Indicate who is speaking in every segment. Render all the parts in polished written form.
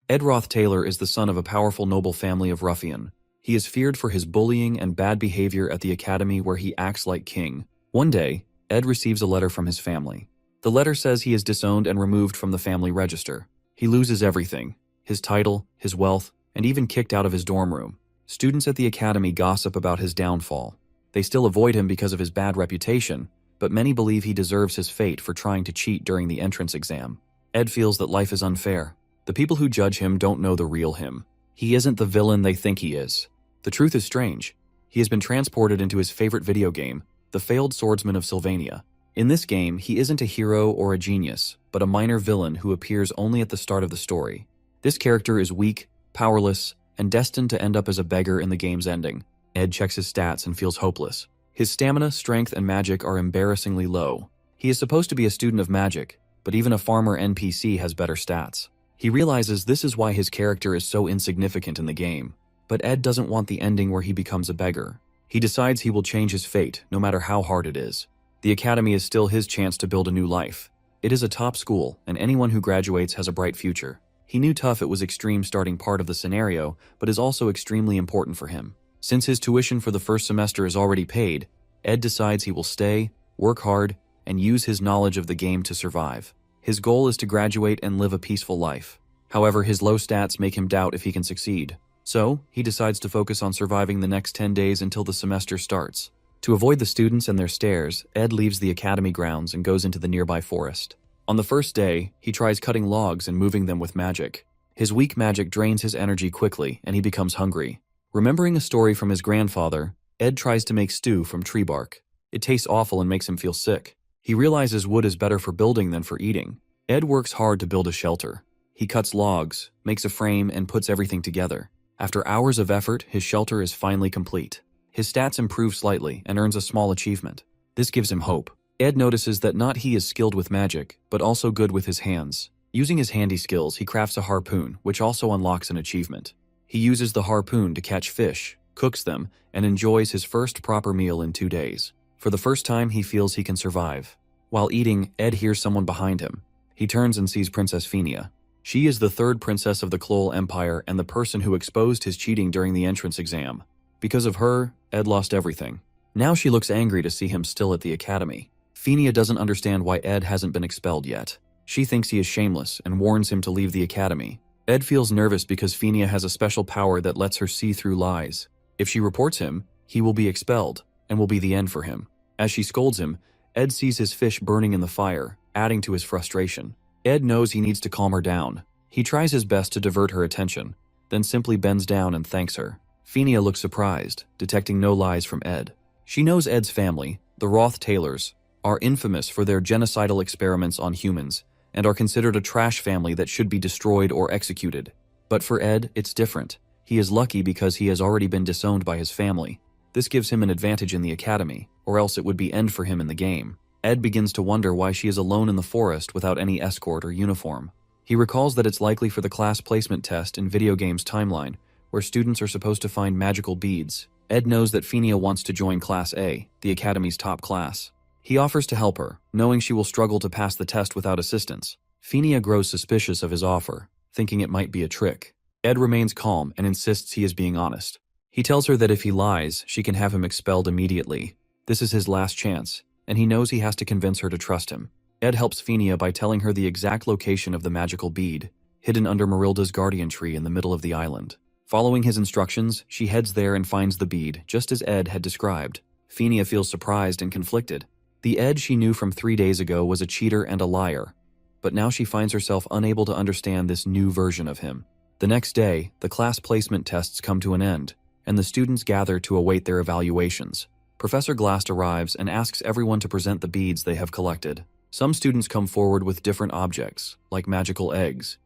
Speaker 1: Ed Roth Taylor is the son of a powerful noble family of ruffian. He is feared for his bullying and bad behavior at the academy where he acts like king. One day, Ed receives a letter from his family. The letter says he is disowned and removed from the family register. He loses everything: his title, his wealth, and even kicked out of his dorm room. Students at the academy gossip about his downfall. They still avoid him because of his bad reputation, but many believe he deserves his fate for trying to cheat during the entrance exam. Ed feels that life is unfair. The people who judge him don't know the real him. He isn't the villain they think he is. The truth is strange. He has been transported into his favorite video game, The Failed Swordsman of Sylvania. In this game, he isn't a hero or a genius, but a minor villain who appears only at the start of the story. This character is weak, powerless, and destined to end up as a beggar in the game's ending. Ed checks his stats and feels hopeless. His stamina, strength, and magic are embarrassingly low. He is supposed to be a student of magic, but even a farmer NPC has better stats. He realizes this is why his character is so insignificant in the game. But Ed doesn't want the ending where he becomes a beggar. He decides he will change his fate, no matter how hard it is. The academy is still his chance to build a new life. It is a top school, and anyone who graduates has a bright future. He knew it was extreme starting part of the scenario, but is also extremely important for him. Since his tuition for the first semester is already paid, Ed decides he will stay, work hard, and use his knowledge of the game to survive. His goal is to graduate and live a peaceful life. However, his low stats make him doubt if he can succeed. So, he decides to focus on surviving the next 10 days until the semester starts. To avoid the students and their stares, Ed leaves the academy grounds and goes into the nearby forest. On the first day, he tries cutting logs and moving them with magic. His weak magic drains his energy quickly, and he becomes hungry. Remembering a story from his grandfather, Ed tries to make stew from tree bark. It tastes awful and makes him feel sick. He realizes wood is better for building than for eating. Ed works hard to build a shelter. He cuts logs, makes a frame, and puts everything together. After hours of effort, his shelter is finally complete. His stats improve slightly and earns a small achievement. This gives him hope. Ed notices that not he is skilled with magic, but also good with his hands. Using his handy skills, he crafts a harpoon, which also unlocks an achievement. He uses the harpoon to catch fish, cooks them, and enjoys his first proper meal in 2 days. For the first time, he feels he can survive. While eating, Ed hears someone behind him. He turns and sees Princess Fenia. She is the third princess of the Klol Empire and the person who exposed his cheating during the entrance exam. Because of her, Ed lost everything. Now she looks angry to see him still at the academy. Fenia doesn't understand why Ed hasn't been expelled yet. She thinks he is shameless and warns him to leave the academy. Ed feels nervous because Fenia has a special power that lets her see through lies. If she reports him, he will be expelled, and will be the end for him. As she scolds him, Ed sees his fish burning in the fire, adding to his frustration. Ed knows he needs to calm her down. He tries his best to divert her attention, then simply bends down and thanks her. Fenia looks surprised, detecting no lies from Ed. She knows Ed's family, the Roth Taylors, are infamous for their genocidal experiments on humans, and are considered a trash family that should be destroyed or executed. But for Ed, it's different. He is lucky because he has already been disowned by his family. This gives him an advantage in the academy, or else it would be end for him in the game. Ed begins to wonder why she is alone in the forest without any escort or uniform. He recalls that it's likely for the class placement test in video games timeline, where students are supposed to find magical beads. Ed knows that Fenia wants to join Class A, the academy's top class. He offers to help her, knowing she will struggle to pass the test without assistance. Fenia grows suspicious of his offer, thinking it might be a trick. Ed remains calm and insists he is being honest. He tells her that if he lies, she can have him expelled immediately. This is his last chance, and he knows he has to convince her to trust him. Ed helps Fenia by telling her the exact location of the magical bead, hidden under Marilda's guardian tree in the middle of the island. Following his instructions, she heads there and finds the bead, just as Ed had described. Fenia feels surprised and conflicted. The Ed she knew from 3 days ago was a cheater and a liar, but now she finds herself unable to understand this new version of him. The next day, the class placement tests come to an end, and the students gather to await their evaluations. Professor Glast arrives and asks everyone to present the beads they have collected. Some students come forward with different objects, like magical eggs,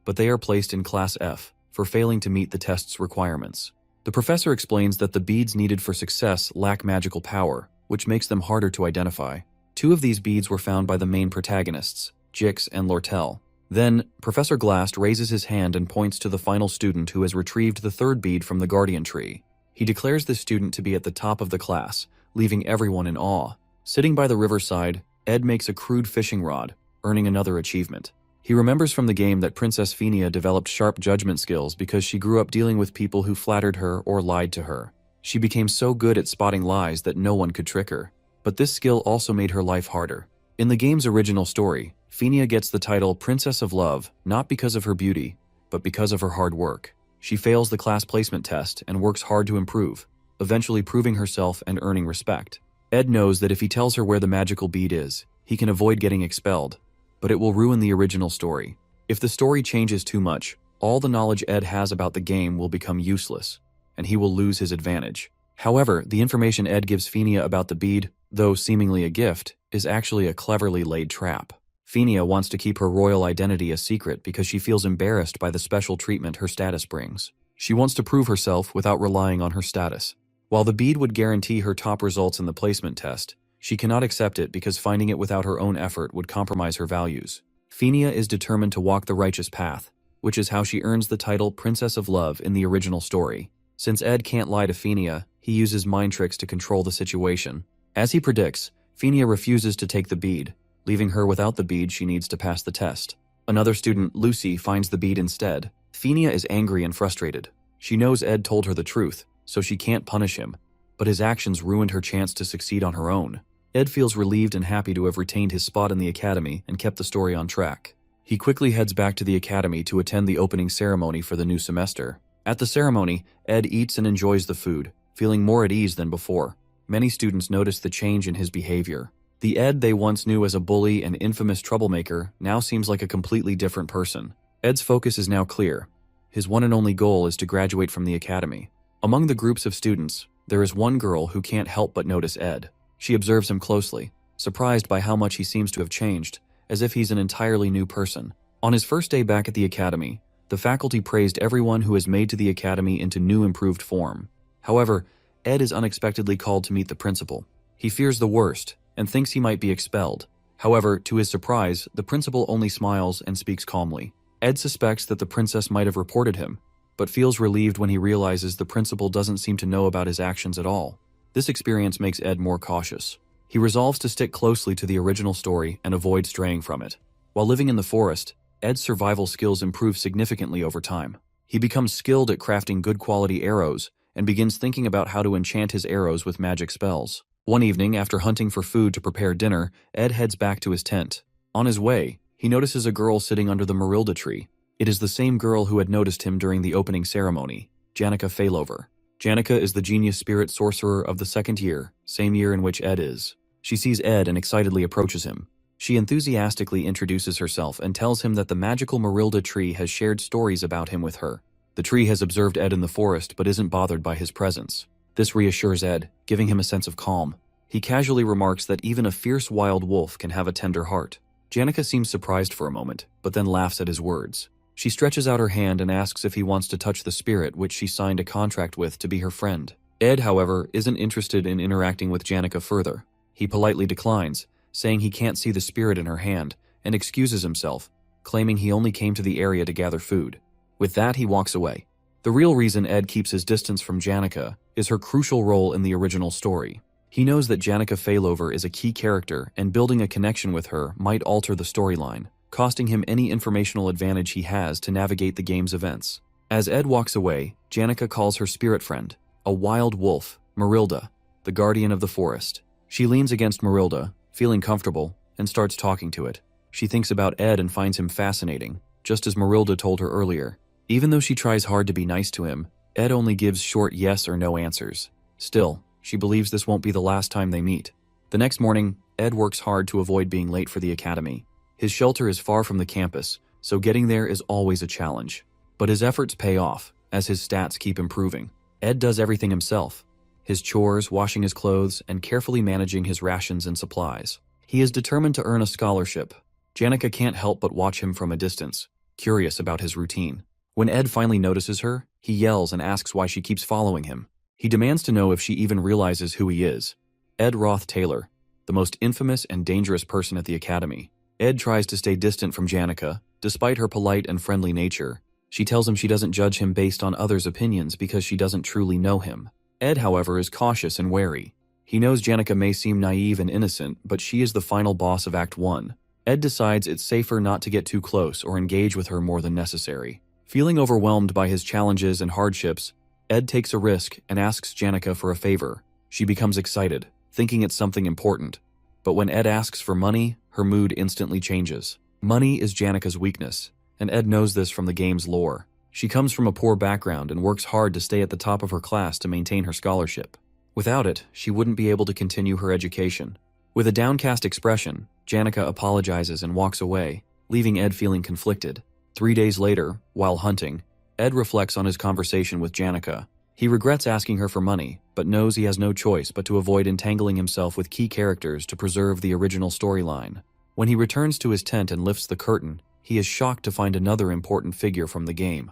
Speaker 1: but they are placed in Class F for failing to meet the test's requirements. The professor explains that the beads needed for success lack magical power, which makes them harder to identify. 2 of these beads were found by the main protagonists, Jix and Lortell. Then, Professor Glast raises his hand and points to the final student who has retrieved the 3rd bead from the guardian tree. He declares the student to be at the top of the class, leaving everyone in awe. Sitting by the riverside, Ed makes a crude fishing rod, earning another achievement. He remembers from the game that Princess Fenia developed sharp judgment skills because she grew up dealing with people who flattered her or lied to her. She became so good at spotting lies that no one could trick her. But this skill also made her life harder. In the game's original story, Fenia gets the title Princess of Love not because of her beauty, but because of her hard work. She fails the class placement test and works hard to improve, eventually proving herself and earning respect. Ed knows that if he tells her where the magical bead is, he can avoid getting expelled, but it will ruin the original story. If the story changes too much, all the knowledge Ed has about the game will become useless, and he will lose his advantage. However, the information Ed gives Fenia about the bead, though seemingly a gift, is actually a cleverly laid trap. Fenia wants to keep her royal identity a secret because she feels embarrassed by the special treatment her status brings. She wants to prove herself without relying on her status. While the bead would guarantee her top results in the placement test, she cannot accept it because finding it without her own effort would compromise her values. Fenia is determined to walk the righteous path, which is how she earns the title Princess of Love in the original story. Since Ed can't lie to Fenia, he uses mind tricks to control the situation. As he predicts, Fenia refuses to take the bead, leaving her without the bead she needs to pass the test. Another student, Lucy, finds the bead instead. Fenia is angry and frustrated. She knows Ed told her the truth, so she can't punish him, but his actions ruined her chance to succeed on her own. Ed feels relieved and happy to have retained his spot in the academy and kept the story on track. He quickly heads back to the academy to attend the opening ceremony for the new semester. At the ceremony, Ed eats and enjoys the food, feeling more at ease than before. Many students notice the change in his behavior. The Ed they once knew as a bully and infamous troublemaker now seems like a completely different person. Ed's focus is now clear. His one and only goal is to graduate from the academy. Among the groups of students, there is one girl who can't help but notice Ed. She observes him closely, surprised by how much he seems to have changed, as if he's an entirely new person. On his first day back at the academy, the faculty praised everyone who has made to the academy into new improved form. However, Ed is unexpectedly called to meet the principal. He fears the worst and thinks he might be expelled. However, to his surprise, the principal only smiles and speaks calmly. Ed suspects that the princess might have reported him, but feels relieved when he realizes the principal doesn't seem to know about his actions at all. This experience makes Ed more cautious. He resolves to stick closely to the original story and avoid straying from it. While living in the forest, Ed's survival skills improve significantly over time. He becomes skilled at crafting good quality arrows and begins thinking about how to enchant his arrows with magic spells. One evening, after hunting for food to prepare dinner, Ed heads back to his tent. On his way, he notices a girl sitting under the Marilda tree. It is the same girl who had noticed him during the opening ceremony, Janica Failover. Janica is the genius spirit sorcerer of the second year, same year in which Ed is. She sees Ed and excitedly approaches him. She enthusiastically introduces herself and tells him that the magical Marilda tree has shared stories about him with her. The tree has observed Ed in the forest but isn't bothered by his presence. This reassures Ed, giving him a sense of calm. He casually remarks that even a fierce wild wolf can have a tender heart. Janica seems surprised for a moment, but then laughs at his words. She stretches out her hand and asks if he wants to touch the spirit which she signed a contract with to be her friend. Ed, however, isn't interested in interacting with Janica further. He politely declines, saying he can't see the spirit in her hand, and excuses himself, claiming he only came to the area to gather food. With that, he walks away. The real reason Ed keeps his distance from Janica is her crucial role in the original story. He knows that Janica Failover is a key character, and building a connection with her might alter the storyline, costing him any informational advantage he has to navigate the game's events. As Ed walks away, Janica calls her spirit friend, a wild wolf, Marilda, the guardian of the forest. She leans against Marilda, feeling comfortable, and starts talking to it. She thinks about Ed and finds him fascinating, just as Marilda told her earlier. Even though she tries hard to be nice to him, Ed only gives short yes or no answers. Still, she believes this won't be the last time they meet. The next morning, Ed works hard to avoid being late for the academy. His shelter is far from the campus, so getting there is always a challenge. But his efforts pay off, as his stats keep improving. Ed does everything himself. His chores, washing his clothes, and carefully managing his rations and supplies. He is determined to earn a scholarship. Janica can't help but watch him from a distance, curious about his routine. When Ed finally notices her, he yells and asks why she keeps following him. He demands to know if she even realizes who he is. Ed Roth Taylor, the most infamous and dangerous person at the academy. Ed tries to stay distant from Janica, despite her polite and friendly nature. She tells him she doesn't judge him based on others' opinions because she doesn't truly know him. Ed, however, is cautious and wary. He knows Janica may seem naive and innocent, but she is the final boss of Act 1. Ed decides it's safer not to get too close or engage with her more than necessary. Feeling overwhelmed by his challenges and hardships, Ed takes a risk and asks Janica for a favor. She becomes excited, thinking it's something important. But when Ed asks for money, her mood instantly changes. Money is Janica's weakness, and Ed knows this from the game's lore. She comes from a poor background and works hard to stay at the top of her class to maintain her scholarship. Without it, she wouldn't be able to continue her education. With a downcast expression, Janica apologizes and walks away, leaving Ed feeling conflicted. 3 days later, while hunting, Ed reflects on his conversation with Janica. He regrets asking her for money, but knows he has no choice but to avoid entangling himself with key characters to preserve the original storyline. When he returns to his tent and lifts the curtain, he is shocked to find another important figure from the game.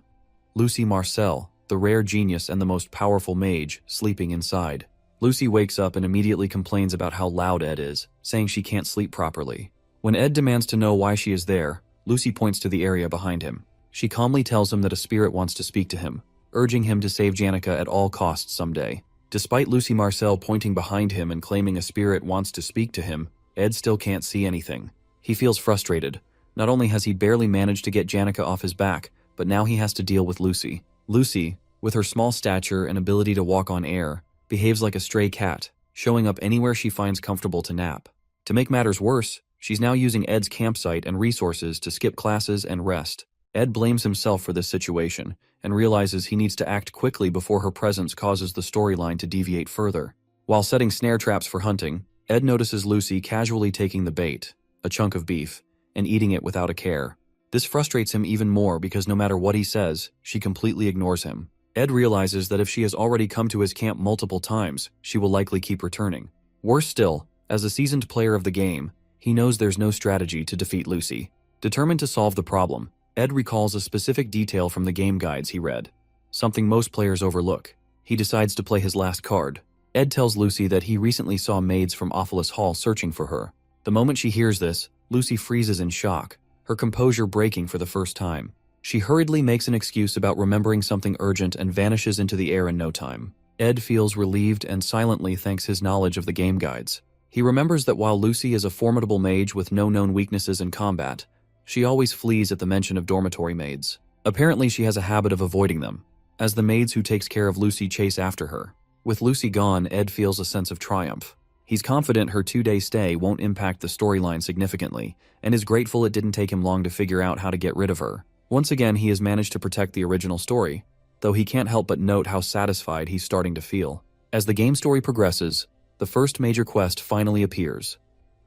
Speaker 1: Lucy Marcel, the rare genius and the most powerful mage, sleeping inside. Lucy wakes up and immediately complains about how loud Ed is, saying she can't sleep properly. When Ed demands to know why she is there, Lucy points to the area behind him. She calmly tells him that a spirit wants to speak to him, urging him to save Janica at all costs someday. Despite Lucy Marcel pointing behind him and claiming a spirit wants to speak to him, Ed still can't see anything. He feels frustrated. Not only has he barely managed to get Janica off his back, but now he has to deal with Lucy. Lucy, with her small stature and ability to walk on air, behaves like a stray cat, showing up anywhere she finds comfortable to nap. To make matters worse, she's now using Ed's campsite and resources to skip classes and rest. Ed blames himself for this situation and realizes he needs to act quickly before her presence causes the storyline to deviate further. While setting snare traps for hunting, Ed notices Lucy casually taking the bait, a chunk of beef, and eating it without a care. This frustrates him even more because no matter what he says, she completely ignores him. Ed realizes that if she has already come to his camp multiple times, she will likely keep returning. Worse still, as a seasoned player of the game, he knows there's no strategy to defeat Lucy. Determined to solve the problem, Ed recalls a specific detail from the game guides he read, something most players overlook. He decides to play his last card. Ed tells Lucy that he recently saw maids from Awfulus Hall searching for her. The moment she hears this, Lucy freezes in shock, her composure breaking for the first time. She hurriedly makes an excuse about remembering something urgent and vanishes into the air in no time. Ed feels relieved and silently thanks his knowledge of the game guides. He remembers that while Lucy is a formidable mage with no known weaknesses in combat, she always flees at the mention of dormitory maids. Apparently she has a habit of avoiding them, as the maids who takes care of Lucy chase after her. With Lucy gone, Ed feels a sense of triumph. He's confident her 2-day stay won't impact the storyline significantly, and is grateful it didn't take him long to figure out how to get rid of her. Once again, he has managed to protect the original story, though he can't help but note how satisfied he's starting to feel. As the game story progresses, the first major quest finally appears: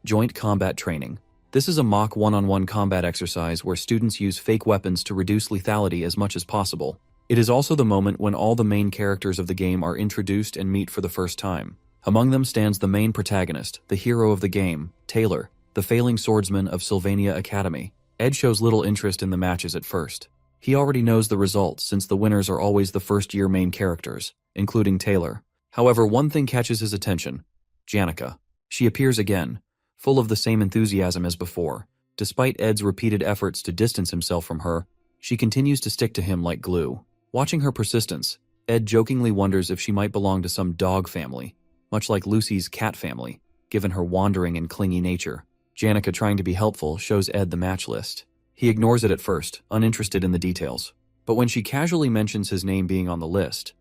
Speaker 1: Joint Combat Training. This is a mock one-on-one combat exercise where students use fake weapons to reduce lethality as much as possible. It is also the moment when all the main characters of the game are introduced and meet for the first time. Among them stands the main protagonist, the hero of the game, Taylor, the failing swordsman of Sylvania Academy. Ed shows little interest in the matches at first. He already knows the results since the winners are always the first-year main characters, including Taylor. However, one thing catches his attention: Janica. She appears again, full of the same enthusiasm as before. Despite Ed's repeated efforts to distance himself from her, she continues to stick to him like glue. Watching her persistence, Ed jokingly wonders if she might belong to some dog family, much like Lucy's cat family, given her wandering and clingy nature. Janica, trying to be helpful, shows Ed the match list. He ignores it at first, uninterested in the details. But when she casually mentions his name being on the list,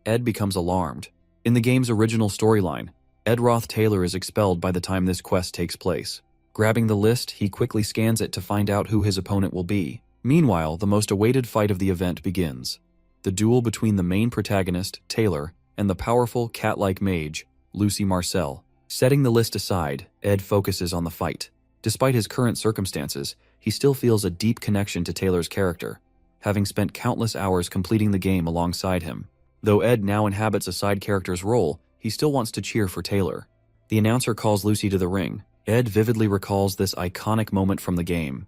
Speaker 1: Ed becomes alarmed. In the game's original storyline, Ed Roth Taylor is expelled by the time this quest takes place. Grabbing the list, he quickly scans it to find out who his opponent will be. Meanwhile, the most awaited fight of the event begins: the duel between the main protagonist, Taylor, and the powerful, cat-like mage, Lucy Marcel. Setting the list aside, Ed focuses on the fight. Despite his current circumstances, he still feels a deep connection to Taylor's character, having spent countless hours completing the game alongside him. Though Ed now inhabits a side character's role, he still wants to cheer for Taylor. The announcer calls Lucy to the ring. Ed vividly recalls this iconic moment from the game: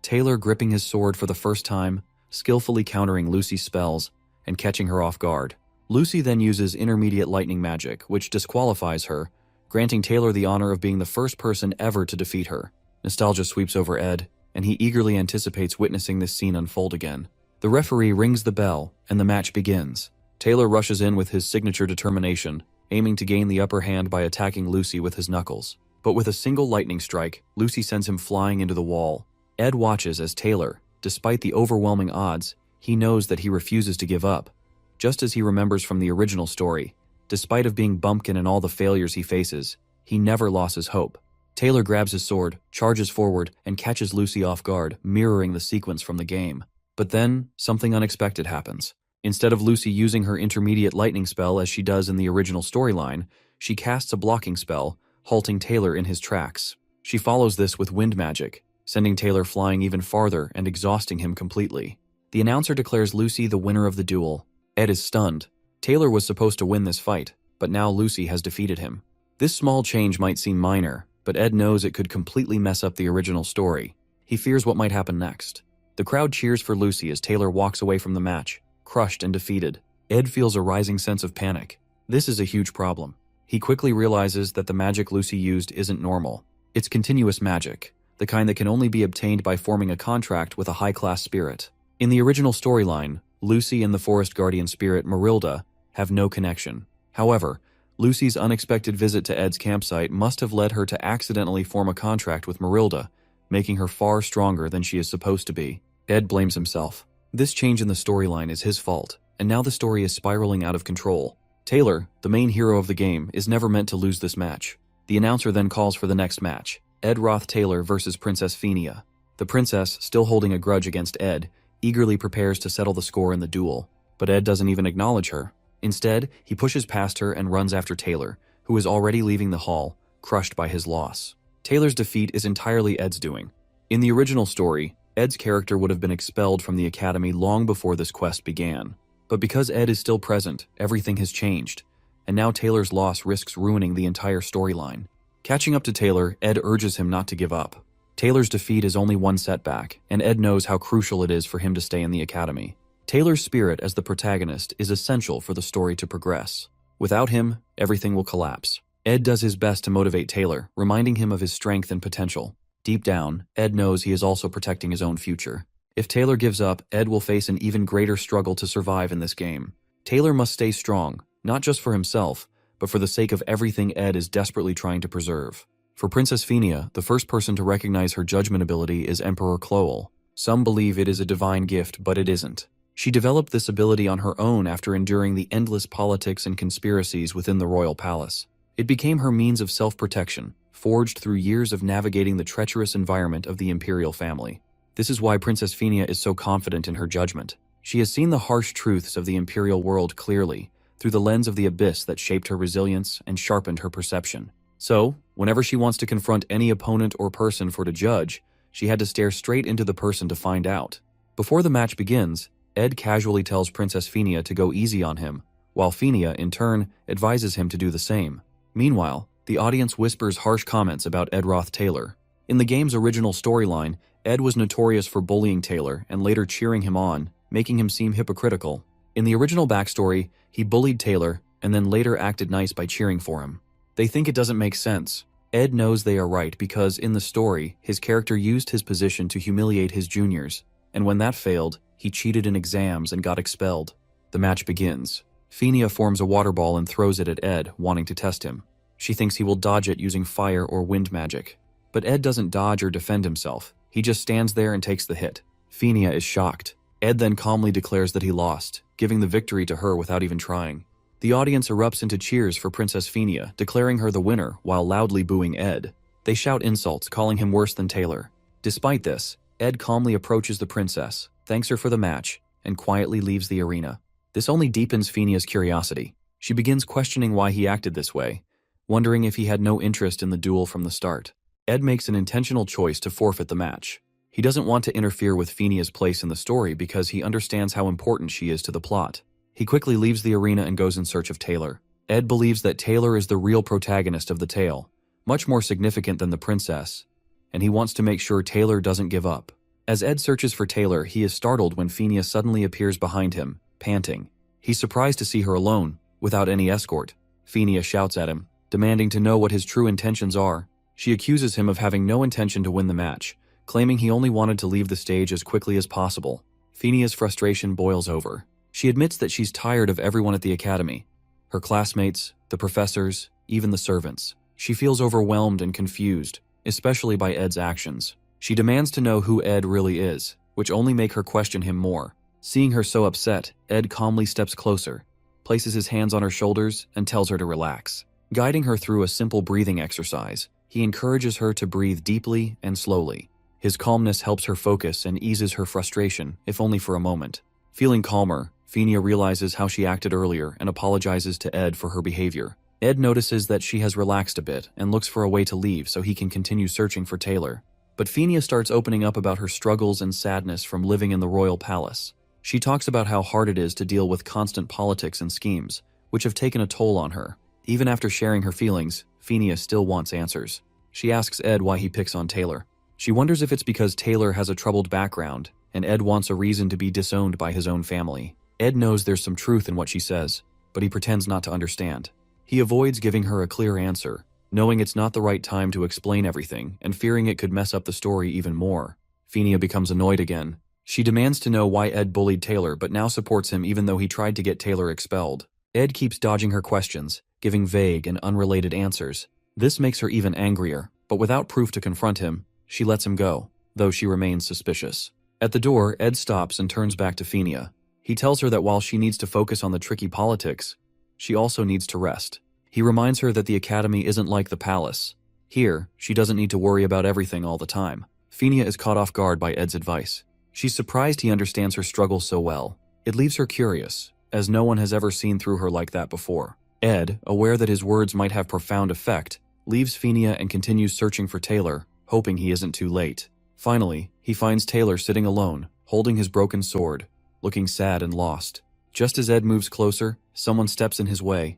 Speaker 1: Taylor gripping his sword for the first time, skillfully countering Lucy's spells, and catching her off guard. Lucy then uses intermediate lightning magic, which disqualifies her, granting Taylor the honor of being the first person ever to defeat her. Nostalgia sweeps over Ed, and he eagerly anticipates witnessing this scene unfold again. The referee rings the bell, and the match begins. Taylor rushes in with his signature determination, aiming to gain the upper hand by attacking Lucy with his knuckles. But with a single lightning strike, Lucy sends him flying into the wall. Ed watches as Taylor, despite the overwhelming odds, he knows that he refuses to give up. Just as he remembers from the original story, despite of being bumpkin and all the failures he faces, he never loses hope. Taylor grabs his sword, charges forward, and catches Lucy off guard, mirroring the sequence from the game. But then, something unexpected happens. Instead of Lucy using her intermediate lightning spell as she does in the original storyline, she casts a blocking spell, halting Taylor in his tracks. She follows this with wind magic, sending Taylor flying even farther and exhausting him completely. The announcer declares Lucy the winner of the duel. Ed is stunned. Taylor was supposed to win this fight, but now Lucy has defeated him. This small change might seem minor, but Ed knows it could completely mess up the original story. He fears what might happen next. The crowd cheers for Lucy as Taylor walks away from the match, crushed and defeated. Ed feels a rising sense of panic. This is a huge problem. He quickly realizes that the magic Lucy used isn't normal. It's continuous magic, the kind that can only be obtained by forming a contract with a high-class spirit. In the original storyline, Lucy and the forest guardian spirit Marilda have no connection. However, Lucy's unexpected visit to Ed's campsite must have led her to accidentally form a contract with Marilda, making her far stronger than she is supposed to be. Ed blames himself. This change in the storyline is his fault, and now the story is spiraling out of control. Taylor, the main hero of the game, is never meant to lose this match. The announcer then calls for the next match, Ed Roth Taylor versus Princess Fenia. The princess, still holding a grudge against Ed, eagerly prepares to settle the score in the duel, but Ed doesn't even acknowledge her. Instead, he pushes past her and runs after Taylor, who is already leaving the hall, crushed by his loss. Taylor's defeat is entirely Ed's doing. In the original story, Ed's character would have been expelled from the academy long before this quest began. But because Ed is still present, everything has changed, and now Taylor's loss risks ruining the entire storyline. Catching up to Taylor, Ed urges him not to give up. Taylor's defeat is only one setback, and Ed knows how crucial it is for him to stay in the academy. Taylor's spirit as the protagonist is essential for the story to progress. Without him, everything will collapse. Ed does his best to motivate Taylor, reminding him of his strength and potential. Deep down, Ed knows he is also protecting his own future. If Taylor gives up, Ed will face an even greater struggle to survive in this game. Taylor must stay strong, not just for himself, but for the sake of everything Ed is desperately trying to preserve. For Princess Fenia, the first person to recognize her judgment ability is Emperor Cloel. Some believe it is a divine gift, but it isn't. She developed this ability on her own after enduring the endless politics and conspiracies within the royal palace. It became her means of self-protection, forged through years of navigating the treacherous environment of the imperial family. This is why Princess Fenia is so confident in her judgment. She has seen the harsh truths of the imperial world clearly, through the lens of the abyss that shaped her resilience and sharpened her perception. So, whenever she wants to confront any opponent or person for to judge, she had to stare straight into the person to find out. Before the match begins, Ed casually tells Princess Fenia to go easy on him, while Fenia, in turn, advises him to do the same. Meanwhile, the audience whispers harsh comments about Ed Roth Taylor. In the game's original storyline, Ed was notorious for bullying Taylor and later cheering him on, making him seem hypocritical. In the original backstory, he bullied Taylor and then later acted nice by cheering for him. They think it doesn't make sense. Ed knows they are right because, in the story, his character used his position to humiliate his juniors, and when that failed, he cheated in exams and got expelled. The match begins. Fenia forms a water ball and throws it at Ed, wanting to test him. She thinks he will dodge it using fire or wind magic. But Ed doesn't dodge or defend himself. He just stands there and takes the hit. Fenia is shocked. Ed then calmly declares that he lost, giving the victory to her without even trying. The audience erupts into cheers for Princess Fenia, declaring her the winner while loudly booing Ed. They shout insults, calling him worse than Taylor. Despite this, Ed calmly approaches the princess, thanks her for the match, and quietly leaves the arena. This only deepens Fenia's curiosity. She begins questioning why he acted this way, wondering if he had no interest in the duel from the start. Ed makes an intentional choice to forfeit the match. He doesn't want to interfere with Fenia's place in the story because he understands how important she is to the plot. He quickly leaves the arena and goes in search of Taylor. Ed believes that Taylor is the real protagonist of the tale, much more significant than the princess, and he wants to make sure Taylor doesn't give up. As Ed searches for Taylor, he is startled when Fenia suddenly appears behind him, panting. He's surprised to see her alone, without any escort. Fenia shouts at him, demanding to know what his true intentions are. She accuses him of having no intention to win the match, claiming he only wanted to leave the stage as quickly as possible. Fenia's frustration boils over. She admits that she's tired of everyone at the academy. Her classmates, the professors, even the servants. She feels overwhelmed and confused, especially by Ed's actions. She demands to know who Ed really is, which only make her question him more. Seeing her so upset, Ed calmly steps closer, places his hands on her shoulders, and tells her to relax. Guiding her through a simple breathing exercise, he encourages her to breathe deeply and slowly. His calmness helps her focus and eases her frustration, if only for a moment. Feeling calmer, Fenia realizes how she acted earlier and apologizes to Ed for her behavior. Ed notices that she has relaxed a bit and looks for a way to leave so he can continue searching for Taylor. But Fenia starts opening up about her struggles and sadness from living in the royal palace. She talks about how hard it is to deal with constant politics and schemes, which have taken a toll on her. Even after sharing her feelings, Fenia still wants answers. She asks Ed why he picks on Taylor. She wonders if it's because Taylor has a troubled background, and Ed wants a reason to be disowned by his own family. Ed knows there's some truth in what she says, but he pretends not to understand. He avoids giving her a clear answer, knowing it's not the right time to explain everything and fearing it could mess up the story even more. Fenia becomes annoyed again. She demands to know why Ed bullied Taylor but now supports him even though he tried to get Taylor expelled. Ed keeps dodging her questions, giving vague and unrelated answers. This makes her even angrier, but without proof to confront him, she lets him go, though she remains suspicious. At the door, Ed stops and turns back to Fenia. He tells her that while she needs to focus on the tricky politics, she also needs to rest. He reminds her that the academy isn't like the palace. Here, she doesn't need to worry about everything all the time. Fenia is caught off guard by Ed's advice. She's surprised he understands her struggles so well. It leaves her curious, as no one has ever seen through her like that before. Ed, aware that his words might have profound effect, leaves Fenia and continues searching for Taylor, hoping he isn't too late. Finally, he finds Taylor sitting alone, holding his broken sword, looking sad and lost. Just as Ed moves closer, someone steps in his way.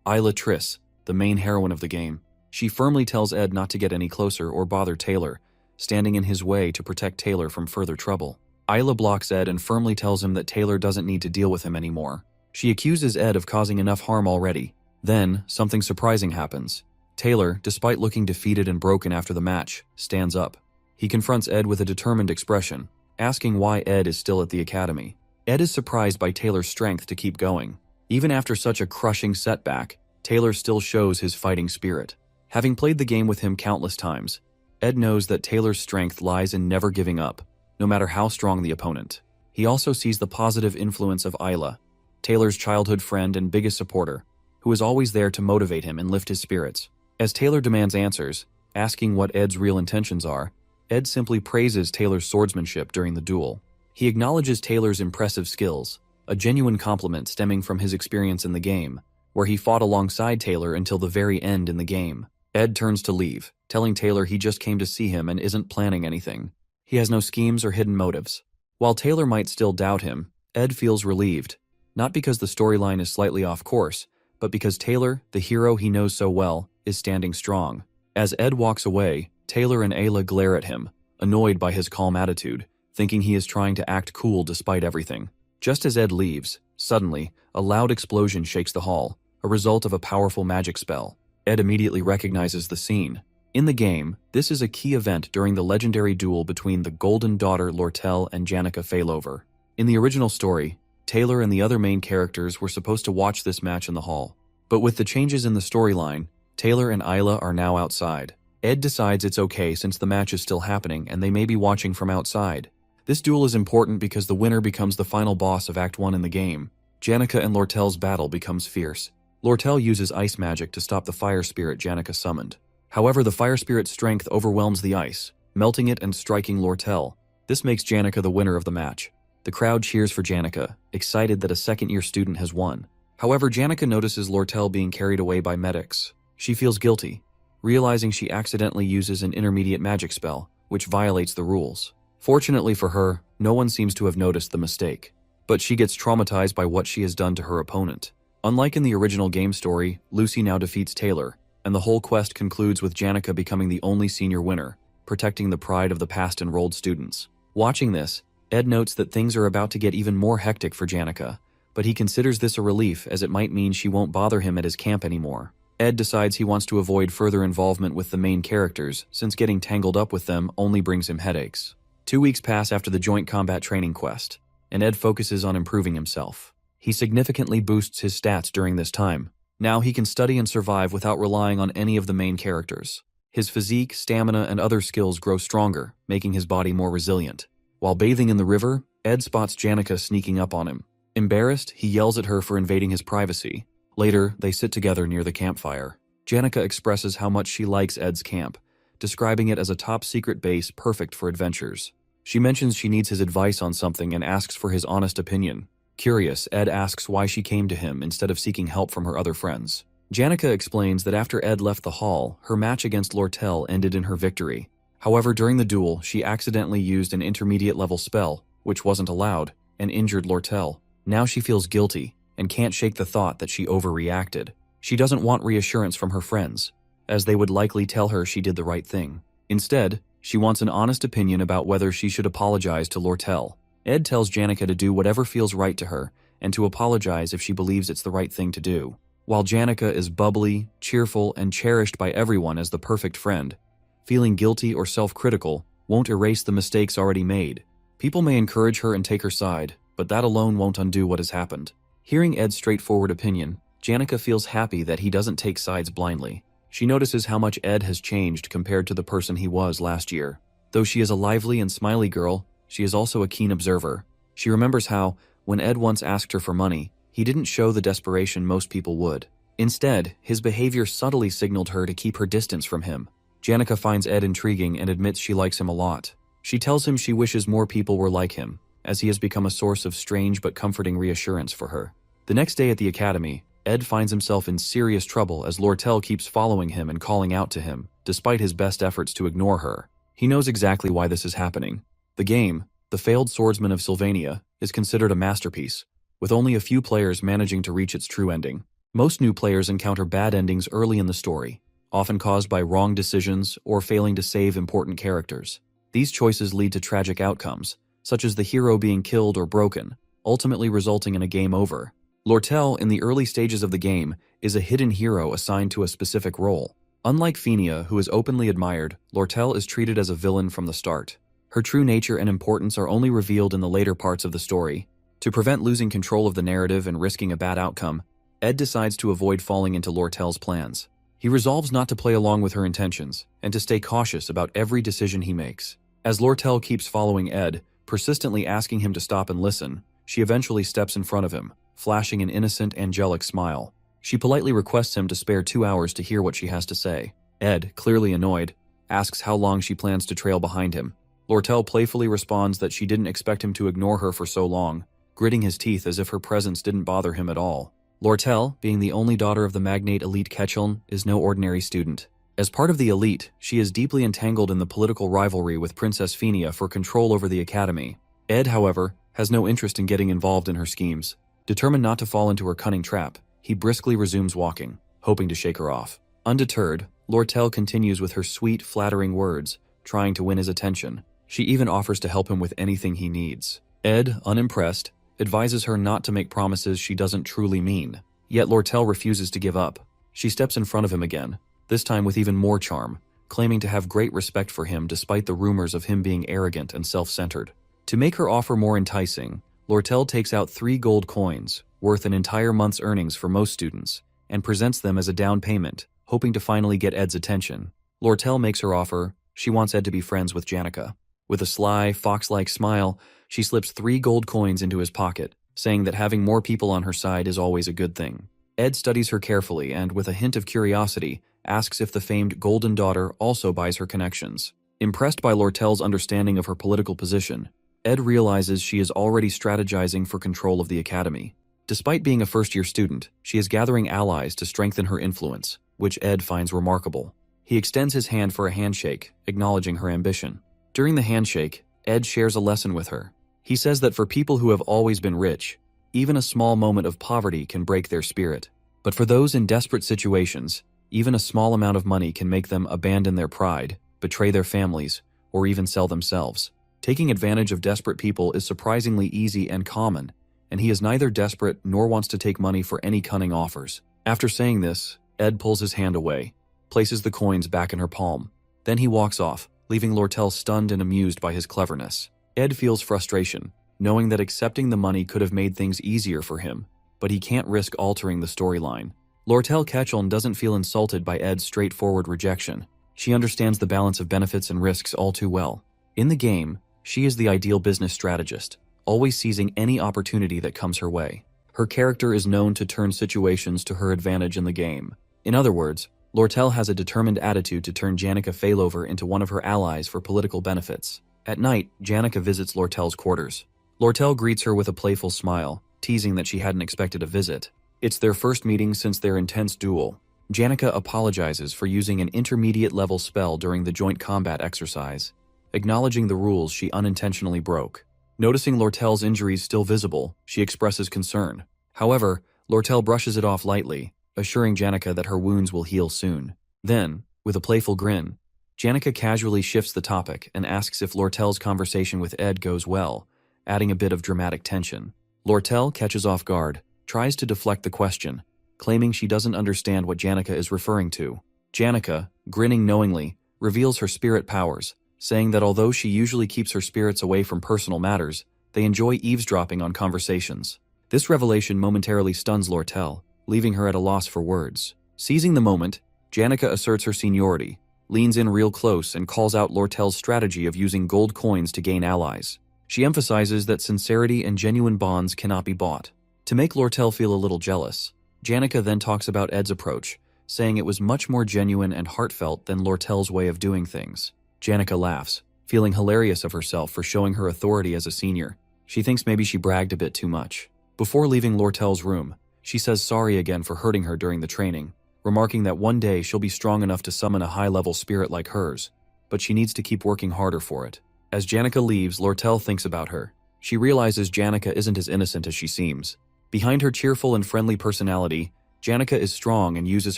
Speaker 1: Ela Triss, the main heroine of the game. She firmly tells Ed not to get any closer or bother Taylor, standing in his way to protect Taylor from further trouble. Ela blocks Ed and firmly tells him that Taylor doesn't need to deal with him anymore. She accuses Ed of causing enough harm already. Then, something surprising happens. Taylor, despite looking defeated and broken after the match, stands up. He confronts Ed with a determined expression, asking why Ed is still at the academy. Ed is surprised by Taylor's strength to keep going. Even after such a crushing setback, Taylor still shows his fighting spirit. Having played the game with him countless times, Ed knows that Taylor's strength lies in never giving up, no matter how strong the opponent. He also sees the positive influence of Isla, Taylor's childhood friend and biggest supporter, who is always there to motivate him and lift his spirits. As Taylor demands answers, asking what Ed's real intentions are, Ed simply praises Taylor's swordsmanship during the duel. He acknowledges Taylor's impressive skills, a genuine compliment stemming from his experience in the game, where he fought alongside Taylor until the very end in the game. Ed turns to leave, telling Taylor he just came to see him and isn't planning anything. He has no schemes or hidden motives. While Taylor might still doubt him, Ed feels relieved, not because the storyline is slightly off course, but because Taylor, the hero he knows so well, is standing strong. As Ed walks away, Taylor and Ela glare at him, annoyed by his calm attitude, thinking he is trying to act cool despite everything. Just as Ed leaves, suddenly, a loud explosion shakes the hall, a result of a powerful magic spell. Ed immediately recognizes the scene. In the game, this is a key event during the legendary duel between the Golden Daughter Lortell and Janica Failover. In the original story, Taylor and the other main characters were supposed to watch this match in the hall. But with the changes in the storyline, Taylor and Isla are now outside. Ed decides it's okay since the match is still happening and they may be watching from outside. This duel is important because the winner becomes the final boss of Act 1 in the game. Janica and Lortell's battle becomes fierce. Lortell uses ice magic to stop the fire spirit Janica summoned. However, the fire spirit's strength overwhelms the ice, melting it and striking Lortell. This makes Janica the winner of the match. The crowd cheers for Janica, excited that a second-year student has won. However, Janica notices Lortell being carried away by medics. She feels guilty, realizing she accidentally uses an intermediate magic spell, which violates the rules. Fortunately for her, no one seems to have noticed the mistake, but she gets traumatized by what she has done to her opponent. Unlike in the original game story, Lucy now defeats Taylor, and the whole quest concludes with Janica becoming the only senior winner, protecting the pride of the past enrolled students. Watching this, Ed notes that things are about to get even more hectic for Janica, but he considers this a relief as it might mean she won't bother him at his camp anymore. Ed decides he wants to avoid further involvement with the main characters since getting tangled up with them only brings him headaches. 2 weeks pass after the joint combat training quest, and Ed focuses on improving himself. He significantly boosts his stats during this time, Now he can study and survive without relying on any of the main characters. His physique, stamina, and other skills grow stronger, making his body more resilient. While bathing in the river, Ed spots Janica sneaking up on him. Embarrassed, he yells at her for invading his privacy. Later, they sit together near the campfire. Janica expresses how much she likes Ed's camp, describing it as a top-secret base perfect for adventures. She mentions she needs his advice on something and asks for his honest opinion. Curious, Ed asks why she came to him instead of seeking help from her other friends. Janica explains that after Ed left the hall, her match against Lortell ended in her victory. However, during the duel, she accidentally used an intermediate-level spell, which wasn't allowed, and injured Lortell. Now she feels guilty and can't shake the thought that she overreacted. She doesn't want reassurance from her friends, as they would likely tell her she did the right thing. Instead, she wants an honest opinion about whether she should apologize to Lortell. Ed tells Janica to do whatever feels right to her and to apologize if she believes it's the right thing to do. While Janica is bubbly, cheerful, and cherished by everyone as the perfect friend, feeling guilty or self-critical won't erase the mistakes already made. People may encourage her and take her side, but that alone won't undo what has happened. Hearing Ed's straightforward opinion, Janica feels happy that he doesn't take sides blindly. She notices how much Ed has changed compared to the person he was last year. Though she is a lively and smiley girl, she is also a keen observer. She remembers how, when Ed once asked her for money, he didn't show the desperation most people would. Instead, his behavior subtly signaled her to keep her distance from him. Janica finds Ed intriguing and admits she likes him a lot. She tells him she wishes more people were like him, as he has become a source of strange but comforting reassurance for her. The next day at the academy, Ed finds himself in serious trouble as Lortell keeps following him and calling out to him, despite his best efforts to ignore her. He knows exactly why this is happening. The game, The Failed Swordsman of Sylvania, is considered a masterpiece, with only a few players managing to reach its true ending. Most new players encounter bad endings early in the story, often caused by wrong decisions or failing to save important characters. These choices lead to tragic outcomes, such as the hero being killed or broken, ultimately resulting in a game over. Lortell, in the early stages of the game, is a hidden hero assigned to a specific role. Unlike Fenia, who is openly admired, Lortell is treated as a villain from the start. Her true nature and importance are only revealed in the later parts of the story. To prevent losing control of the narrative and risking a bad outcome, Ed decides to avoid falling into Lortell's plans. He resolves not to play along with her intentions, and to stay cautious about every decision he makes. As Lortell keeps following Ed, persistently asking him to stop and listen, she eventually steps in front of him, flashing an innocent, angelic smile. She politely requests him to spare 2 hours to hear what she has to say. Ed, clearly annoyed, asks how long she plans to trail behind him. Lortell playfully responds that she didn't expect him to ignore her for so long, gritting his teeth as if her presence didn't bother him at all. Lortell, being the only daughter of the magnate elite Ketchum, is no ordinary student. As part of the elite, she is deeply entangled in the political rivalry with Princess Fenia for control over the academy. Ed, however, has no interest in getting involved in her schemes. Determined not to fall into her cunning trap, he briskly resumes walking, hoping to shake her off. Undeterred, Lortell continues with her sweet, flattering words, trying to win his attention. She even offers to help him with anything he needs. Ed, unimpressed, advises her not to make promises she doesn't truly mean. Yet Lortell refuses to give up. She steps in front of him again, this time with even more charm, claiming to have great respect for him despite the rumors of him being arrogant and self-centered. To make her offer more enticing, Lortell takes out 3 gold coins, worth an entire month's earnings for most students, and presents them as a down payment, hoping to finally get Ed's attention. Lortell makes her offer. She wants Ed to be friends with Janica. With a sly, fox-like smile, she slips 3 gold coins into his pocket, saying that having more people on her side is always a good thing. Ed studies her carefully and, with a hint of curiosity, asks if the famed Golden Daughter also buys her connections. Impressed by Lortell's understanding of her political position, Ed realizes she is already strategizing for control of the academy. Despite being a first-year student, she is gathering allies to strengthen her influence, which Ed finds remarkable. He extends his hand for a handshake, acknowledging her ambition. During the handshake, Ed shares a lesson with her. He says that for people who have always been rich, even a small moment of poverty can break their spirit. But for those in desperate situations, even a small amount of money can make them abandon their pride, betray their families, or even sell themselves. Taking advantage of desperate people is surprisingly easy and common, and he is neither desperate nor wants to take money for any cunning offers. After saying this, Ed pulls his hand away, places the coins back in her palm. Then he walks off, leaving Lortell stunned and amused by his cleverness. Ed feels frustration, knowing that accepting the money could have made things easier for him, but he can't risk altering the storyline. Lortell Ketchum doesn't feel insulted by Ed's straightforward rejection. She understands the balance of benefits and risks all too well. In the game, she is the ideal business strategist, always seizing any opportunity that comes her way. Her character is known to turn situations to her advantage in the game. In other words, Lortell has a determined attitude to turn Janica failover into one of her allies for political benefits. At night, Janica visits Lortell's quarters. Lortell greets her with a playful smile, teasing that she hadn't expected a visit. It's their first meeting since their intense duel. Janica apologizes for using an intermediate-level spell during the joint combat exercise, acknowledging the rules she unintentionally broke. Noticing Lortell's injuries still visible, she expresses concern. However, Lortell brushes it off lightly, assuring Janica that her wounds will heal soon. Then, with a playful grin, Janica casually shifts the topic and asks if Lortell's conversation with Ed goes well, adding a bit of dramatic tension. Lortell catches off guard, tries to deflect the question, claiming she doesn't understand what Janica is referring to. Janica, grinning knowingly, reveals her spirit powers, saying that although she usually keeps her spirits away from personal matters, they enjoy eavesdropping on conversations. This revelation momentarily stuns Lortell, leaving her at a loss for words. Seizing the moment, Janica asserts her seniority, leans in real close and calls out Lortell's strategy of using gold coins to gain allies. She emphasizes that sincerity and genuine bonds cannot be bought. To make Lortell feel a little jealous, Janica then talks about Ed's approach, saying it was much more genuine and heartfelt than Lortell's way of doing things. Janica laughs, feeling hilarious of herself for showing her authority as a senior. She thinks maybe she bragged a bit too much. Before leaving Lortell's room, she says sorry again for hurting her during the training, remarking that one day she'll be strong enough to summon a high-level spirit like hers, but she needs to keep working harder for it. As Janica leaves, Lortell thinks about her. She realizes Janica isn't as innocent as she seems. Behind her cheerful and friendly personality, Janica is strong and uses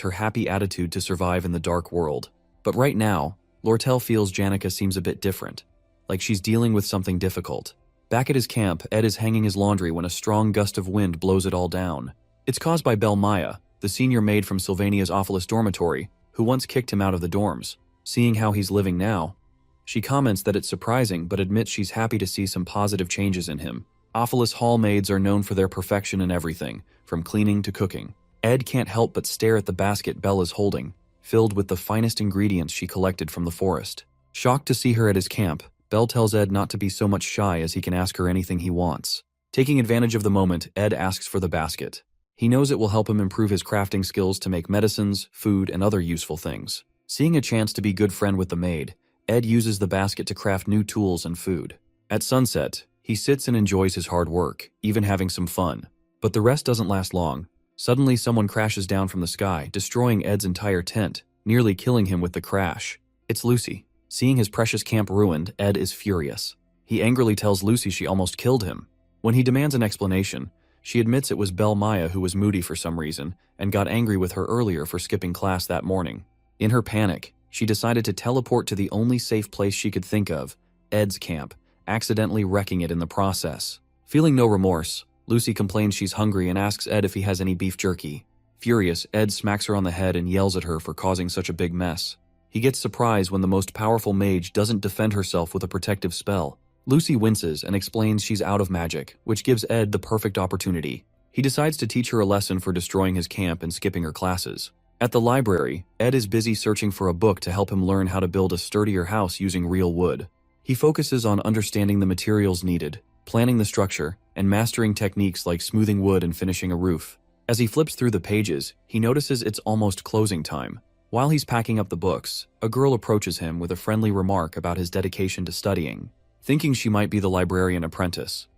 Speaker 1: her happy attitude to survive in the dark world. But right now, Lortell feels Janica seems a bit different, like she's dealing with something difficult. Back at his camp, Ed is hanging his laundry when a strong gust of wind blows it all down. It's caused by Belle Maya, the senior maid from Sylvania's Awfulest dormitory, who once kicked him out of the dorms. Seeing how he's living now, she comments that it's surprising but admits she's happy to see some positive changes in him. Awfulest hall maids are known for their perfection in everything, from cleaning to cooking. Ed can't help but stare at the basket Belle is holding, filled with the finest ingredients she collected from the forest. Shocked to see her at his camp, Belle tells Ed not to be so much shy as he can ask her anything he wants. Taking advantage of the moment, Ed asks for the basket. He knows it will help him improve his crafting skills to make medicines, food, and other useful things. Seeing a chance to be good friend with the maid, Ed uses the basket to craft new tools and food. At sunset, he sits and enjoys his hard work, even having some fun. But the rest doesn't last long. Suddenly, someone crashes down from the sky, destroying Ed's entire tent, nearly killing him with the crash. It's Lucy. Seeing his precious camp ruined, Ed is furious. He angrily tells Lucy she almost killed him. When he demands an explanation, she admits it was Belle Maya who was moody for some reason and got angry with her earlier for skipping class that morning. In her panic, she decided to teleport to the only safe place she could think of, Ed's camp, accidentally wrecking it in the process. Feeling no remorse, Lucy complains she's hungry and asks Ed if he has any beef jerky. Furious, Ed smacks her on the head and yells at her for causing such a big mess. He gets surprised when the most powerful mage doesn't defend herself with a protective spell. Lucy winces and explains she's out of magic, which gives Ed the perfect opportunity. He decides to teach her a lesson for destroying his camp and skipping her classes. At the library, Ed is busy searching for a book to help him learn how to build a sturdier house using real wood. He focuses on understanding the materials needed, planning the structure, and mastering techniques like smoothing wood and finishing a roof. As he flips through the pages, he notices it's almost closing time. While he's packing up the books, a girl approaches him with a friendly remark about his dedication to studying. Thinking she might be the librarian apprentice,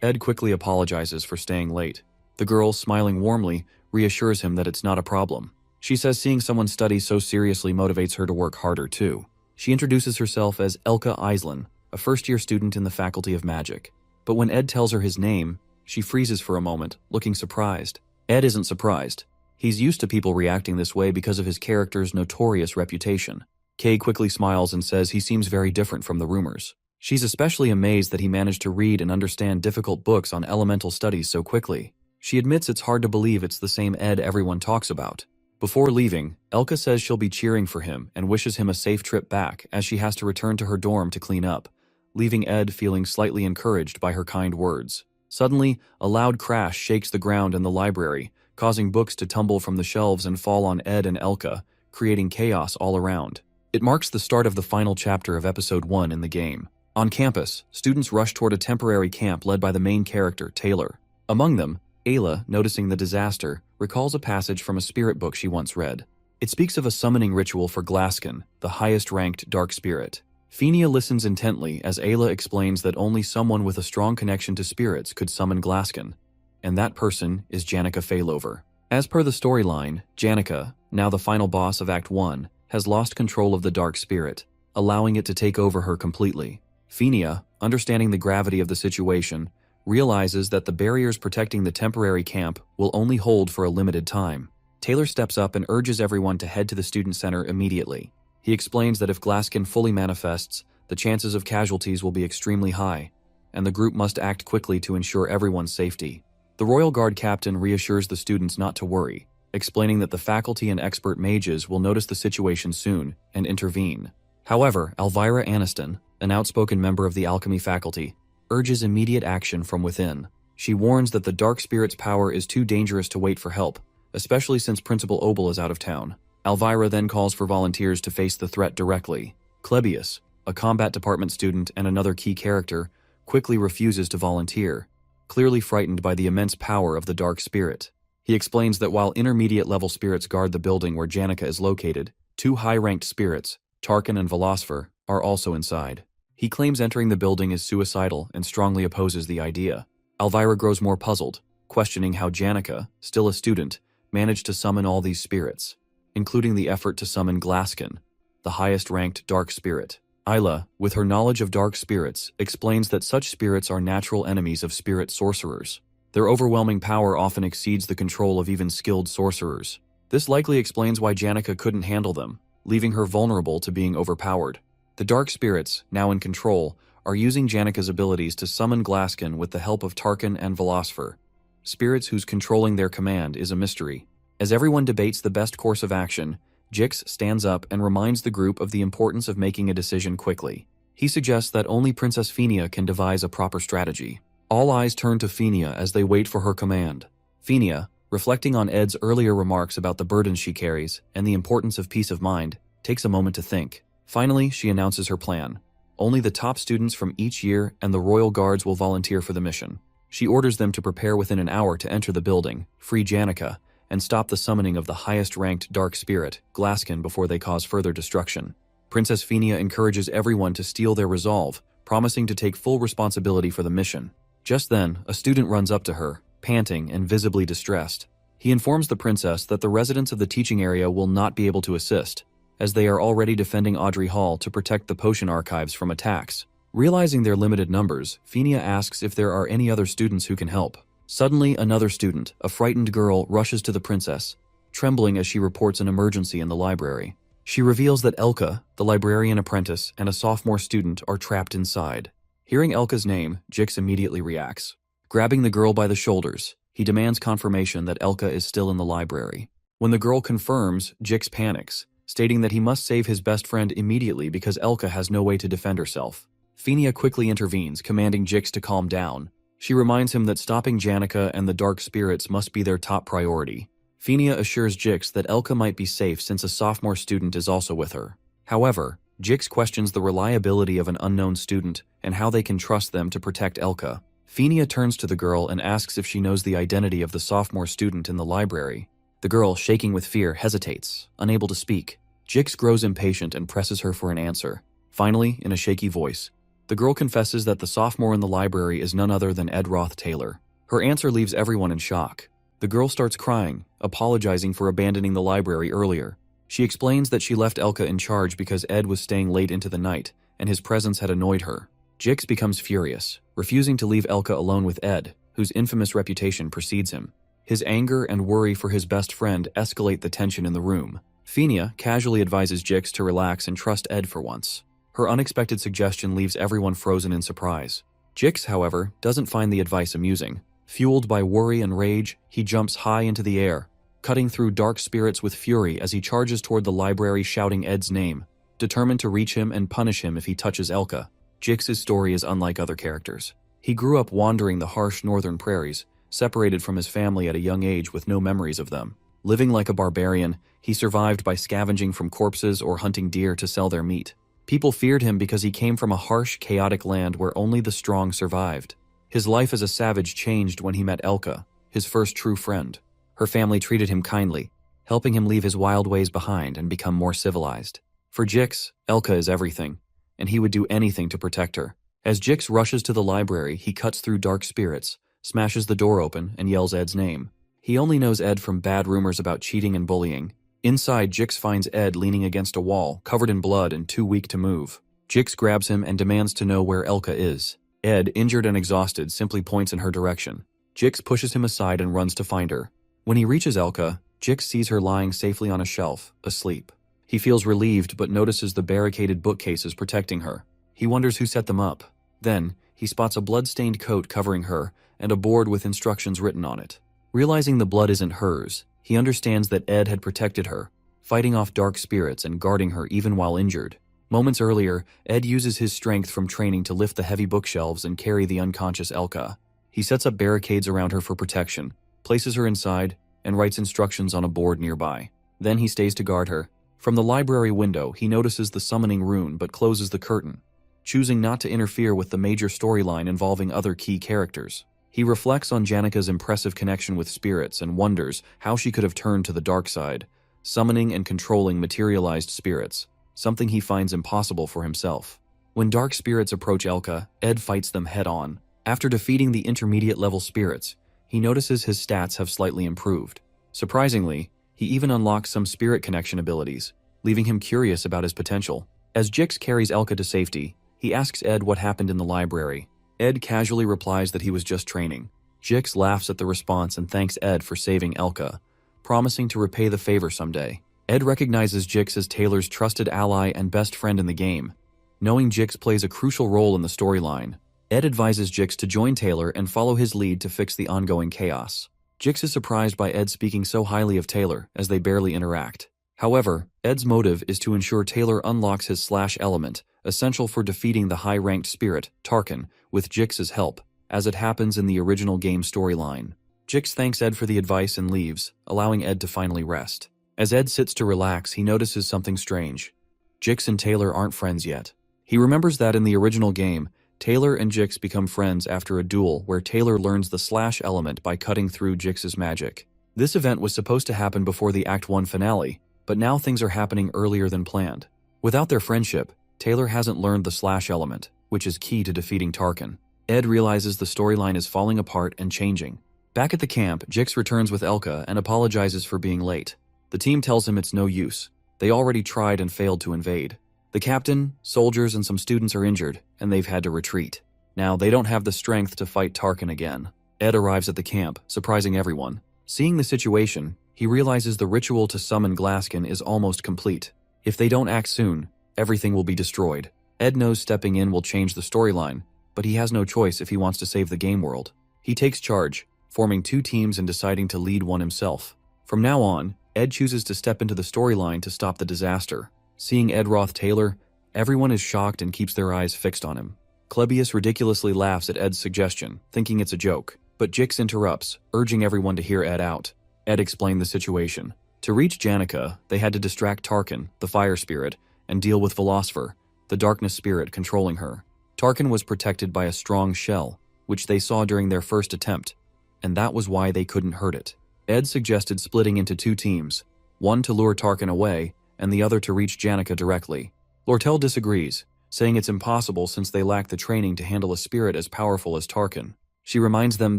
Speaker 1: Ed quickly apologizes for staying late. The girl, smiling warmly, reassures him that it's not a problem. She says seeing someone study so seriously motivates her to work harder too. She introduces herself as Ela Eelen, a first-year student in the Faculty of Magic. But when Ed tells her his name, she freezes for a moment, looking surprised. Ed isn't surprised. He's used to people reacting this way because of his character's notorious reputation. Kay quickly smiles and says he seems very different from the rumors. She's especially amazed that he managed to read and understand difficult books on elemental studies so quickly. She admits it's hard to believe it's the same Ed everyone talks about. Before leaving, Elka says she'll be cheering for him and wishes him a safe trip back as she has to return to her dorm to clean up, leaving Ed feeling slightly encouraged by her kind words. Suddenly, a loud crash shakes the ground in the library, causing books to tumble from the shelves and fall on Ed and Elka, creating chaos all around. It marks the start of the final chapter of Episode 1 in the game. On campus, students rush toward a temporary camp led by the main character, Taylor. Among them, Ela, noticing the disaster, recalls a passage from a spirit book she once read. It speaks of a summoning ritual for Glaskin, the highest-ranked dark spirit. Fenia listens intently as Ela explains that only someone with a strong connection to spirits could summon Glaskin, and that person is Janica Failover. As per the storyline, Janica, now the final boss of Act 1, has lost control of the dark spirit, allowing it to take over her completely. Fenia, understanding the gravity of the situation, realizes that the barriers protecting the temporary camp will only hold for a limited time. Taylor steps up and urges everyone to head to the student center immediately. He explains that if Glaskin fully manifests, the chances of casualties will be extremely high, and the group must act quickly to ensure everyone's safety. The Royal Guard captain reassures the students not to worry, explaining that the faculty and expert mages will notice the situation soon and intervene. However, Elvira Aniston, an outspoken member of the alchemy faculty, urges immediate action from within. She warns that the dark spirit's power is too dangerous to wait for help, especially since Principal Obel is out of town. Elvira then calls for volunteers to face the threat directly. Klebius, a combat department student and another key character, quickly refuses to volunteer, clearly frightened by the immense power of the dark spirit. He explains that while intermediate-level spirits guard the building where Janica is located, two high-ranked spirits, Tarkin and Velosfer, are also inside. He claims entering the building is suicidal and strongly opposes the idea. Elvira grows more puzzled, questioning how Janica, still a student, managed to summon all these spirits, including the effort to summon Glaskin, the highest-ranked dark spirit. Isla, with her knowledge of dark spirits, explains that such spirits are natural enemies of spirit sorcerers. Their overwhelming power often exceeds the control of even skilled sorcerers. This likely explains why Janica couldn't handle them, leaving her vulnerable to being overpowered. The dark spirits, now in control, are using Janica's abilities to summon Glaskin with the help of Tarkin and Velosfer, spirits whose controlling their command is a mystery. As everyone debates the best course of action, Jix stands up and reminds the group of the importance of making a decision quickly. He suggests that only Princess Fenia can devise a proper strategy. All eyes turn to Fenia as they wait for her command. Fenia, reflecting on Ed's earlier remarks about the burden she carries and the importance of peace of mind, takes a moment to think. Finally, she announces her plan. Only the top students from each year and the Royal Guards will volunteer for the mission. She orders them to prepare within an hour to enter the building, free Janica, and stop the summoning of the highest-ranked dark spirit, Glaskin, before they cause further destruction. Princess Fenia encourages everyone to steel their resolve, promising to take full responsibility for the mission. Just then, a student runs up to her, panting and visibly distressed. He informs the princess that the residents of the teaching area will not be able to assist, as they are already defending Audrey Hall to protect the potion archives from attacks. Realizing their limited numbers, Fenia asks if there are any other students who can help. Suddenly, another student, a frightened girl, rushes to the princess, trembling as she reports an emergency in the library. She reveals that Elka, the librarian apprentice, and a sophomore student are trapped inside. Hearing Elka's name, Jix immediately reacts. Grabbing the girl by the shoulders, he demands confirmation that Elka is still in the library. When the girl confirms, Jix panics, stating that he must save his best friend immediately because Elka has no way to defend herself. Fenia quickly intervenes, commanding Jix to calm down. She reminds him that stopping Janica and the dark spirits must be their top priority. Fenia assures Jix that Elka might be safe since a sophomore student is also with her. However, Jix questions the reliability of an unknown student and how they can trust them to protect Elka. Fenia turns to the girl and asks if she knows the identity of the sophomore student in the library. The girl, shaking with fear, hesitates, unable to speak. Jix grows impatient and presses her for an answer. Finally, in a shaky voice, the girl confesses that the sophomore in the library is none other than Ed Roth Taylor. Her answer leaves everyone in shock. The girl starts crying, apologizing for abandoning the library earlier. She explains that she left Elka in charge because Ed was staying late into the night, and his presence had annoyed her. Jix becomes furious, refusing to leave Elka alone with Ed, whose infamous reputation precedes him. His anger and worry for his best friend escalate the tension in the room. Fenia casually advises Jix to relax and trust Ed for once. Her unexpected suggestion leaves everyone frozen in surprise. Jix, however, doesn't find the advice amusing. Fueled by worry and rage, he jumps high into the air, cutting through dark spirits with fury as he charges toward the library shouting Ed's name, determined to reach him and punish him if he touches Elka. Jix's story is unlike other characters. He grew up wandering the harsh northern prairies, separated from his family at a young age with no memories of them. Living like a barbarian, he survived by scavenging from corpses or hunting deer to sell their meat. People feared him because he came from a harsh, chaotic land where only the strong survived. His life as a savage changed when he met Elka, his first true friend. Her family treated him kindly, helping him leave his wild ways behind and become more civilized. For Jix, Elka is everything, and he would do anything to protect her. As Jix rushes to the library, he cuts through dark spirits, smashes the door open, and yells Ed's name. He only knows Ed from bad rumors about cheating and bullying. Inside, Jix finds Ed leaning against a wall, covered in blood and too weak to move. Jix grabs him and demands to know where Elka is. Ed, injured and exhausted, simply points in her direction. Jix pushes him aside and runs to find her. When he reaches Elka, Jix sees her lying safely on a shelf, asleep. He feels relieved but notices the barricaded bookcases protecting her. He wonders who set them up. Then, he spots a blood-stained coat covering her and a board with instructions written on it. Realizing the blood isn't hers, he understands that Ed had protected her, fighting off dark spirits and guarding her even while injured. Moments earlier, Ed uses his strength from training to lift the heavy bookshelves and carry the unconscious Elka. He sets up barricades around her for protection, places her inside, and writes instructions on a board nearby. Then he stays to guard her. From the library window, he notices the summoning rune but closes the curtain, choosing not to interfere with the major storyline involving other key characters. He reflects on Janica's impressive connection with spirits and wonders how she could have turned to the dark side, summoning and controlling materialized spirits, something he finds impossible for himself. When dark spirits approach Elka, Ed fights them head-on. After defeating the intermediate-level spirits, he notices his stats have slightly improved. Surprisingly, he even unlocks some spirit connection abilities, leaving him curious about his potential. As Jix carries Elka to safety, he asks Ed what happened in the library. Ed casually replies that he was just training. Jix laughs at the response and thanks Ed for saving Elka, promising to repay the favor someday. Ed recognizes Jix as Taylor's trusted ally and best friend in the game. Knowing Jix plays a crucial role in the storyline, Ed advises Jix to join Taylor and follow his lead to fix the ongoing chaos. Jix is surprised by Ed speaking so highly of Taylor, as they barely interact. However, Ed's motive is to ensure Taylor unlocks his slash element, essential for defeating the high-ranked spirit, Tarkin, with Jix's help, as it happens in the original game storyline. Jix thanks Ed for the advice and leaves, allowing Ed to finally rest. As Ed sits to relax, he notices something strange. Jix and Taylor aren't friends yet. He remembers that in the original game, Taylor and Jix become friends after a duel where Taylor learns the slash element by cutting through Jix's magic. This event was supposed to happen before the Act 1 finale, but now things are happening earlier than planned. Without their friendship, Taylor hasn't learned the slash element, which is key to defeating Tarkin. Ed realizes the storyline is falling apart and changing. Back at the camp, Jix returns with Elka and apologizes for being late. The team tells him it's no use. They already tried and failed to invade. The captain, soldiers, and some students are injured, and they've had to retreat. Now, they don't have the strength to fight Tarkin again. Ed arrives at the camp, surprising everyone. Seeing the situation, he realizes the ritual to summon Glasskin is almost complete. If they don't act soon, everything will be destroyed. Ed knows stepping in will change the storyline, but he has no choice if he wants to save the game world. He takes charge, forming two teams and deciding to lead one himself. From now on, Ed chooses to step into the storyline to stop the disaster. Seeing Ed Roth Taylor, everyone is shocked and keeps their eyes fixed on him. Klebius ridiculously laughs at Ed's suggestion, thinking it's a joke, but Jix interrupts, urging everyone to hear Ed out. Ed explained the situation. To reach Janica, they had to distract Tarkin, the fire spirit, and deal with Velosfer, the darkness spirit controlling her. Tarkin was protected by a strong shell, which they saw during their first attempt, and that was why they couldn't hurt it. Ed suggested splitting into two teams, one to lure Tarkin away, and the other to reach Janica directly. Lortell disagrees, saying it's impossible since they lack the training to handle a spirit as powerful as Tarkin. She reminds them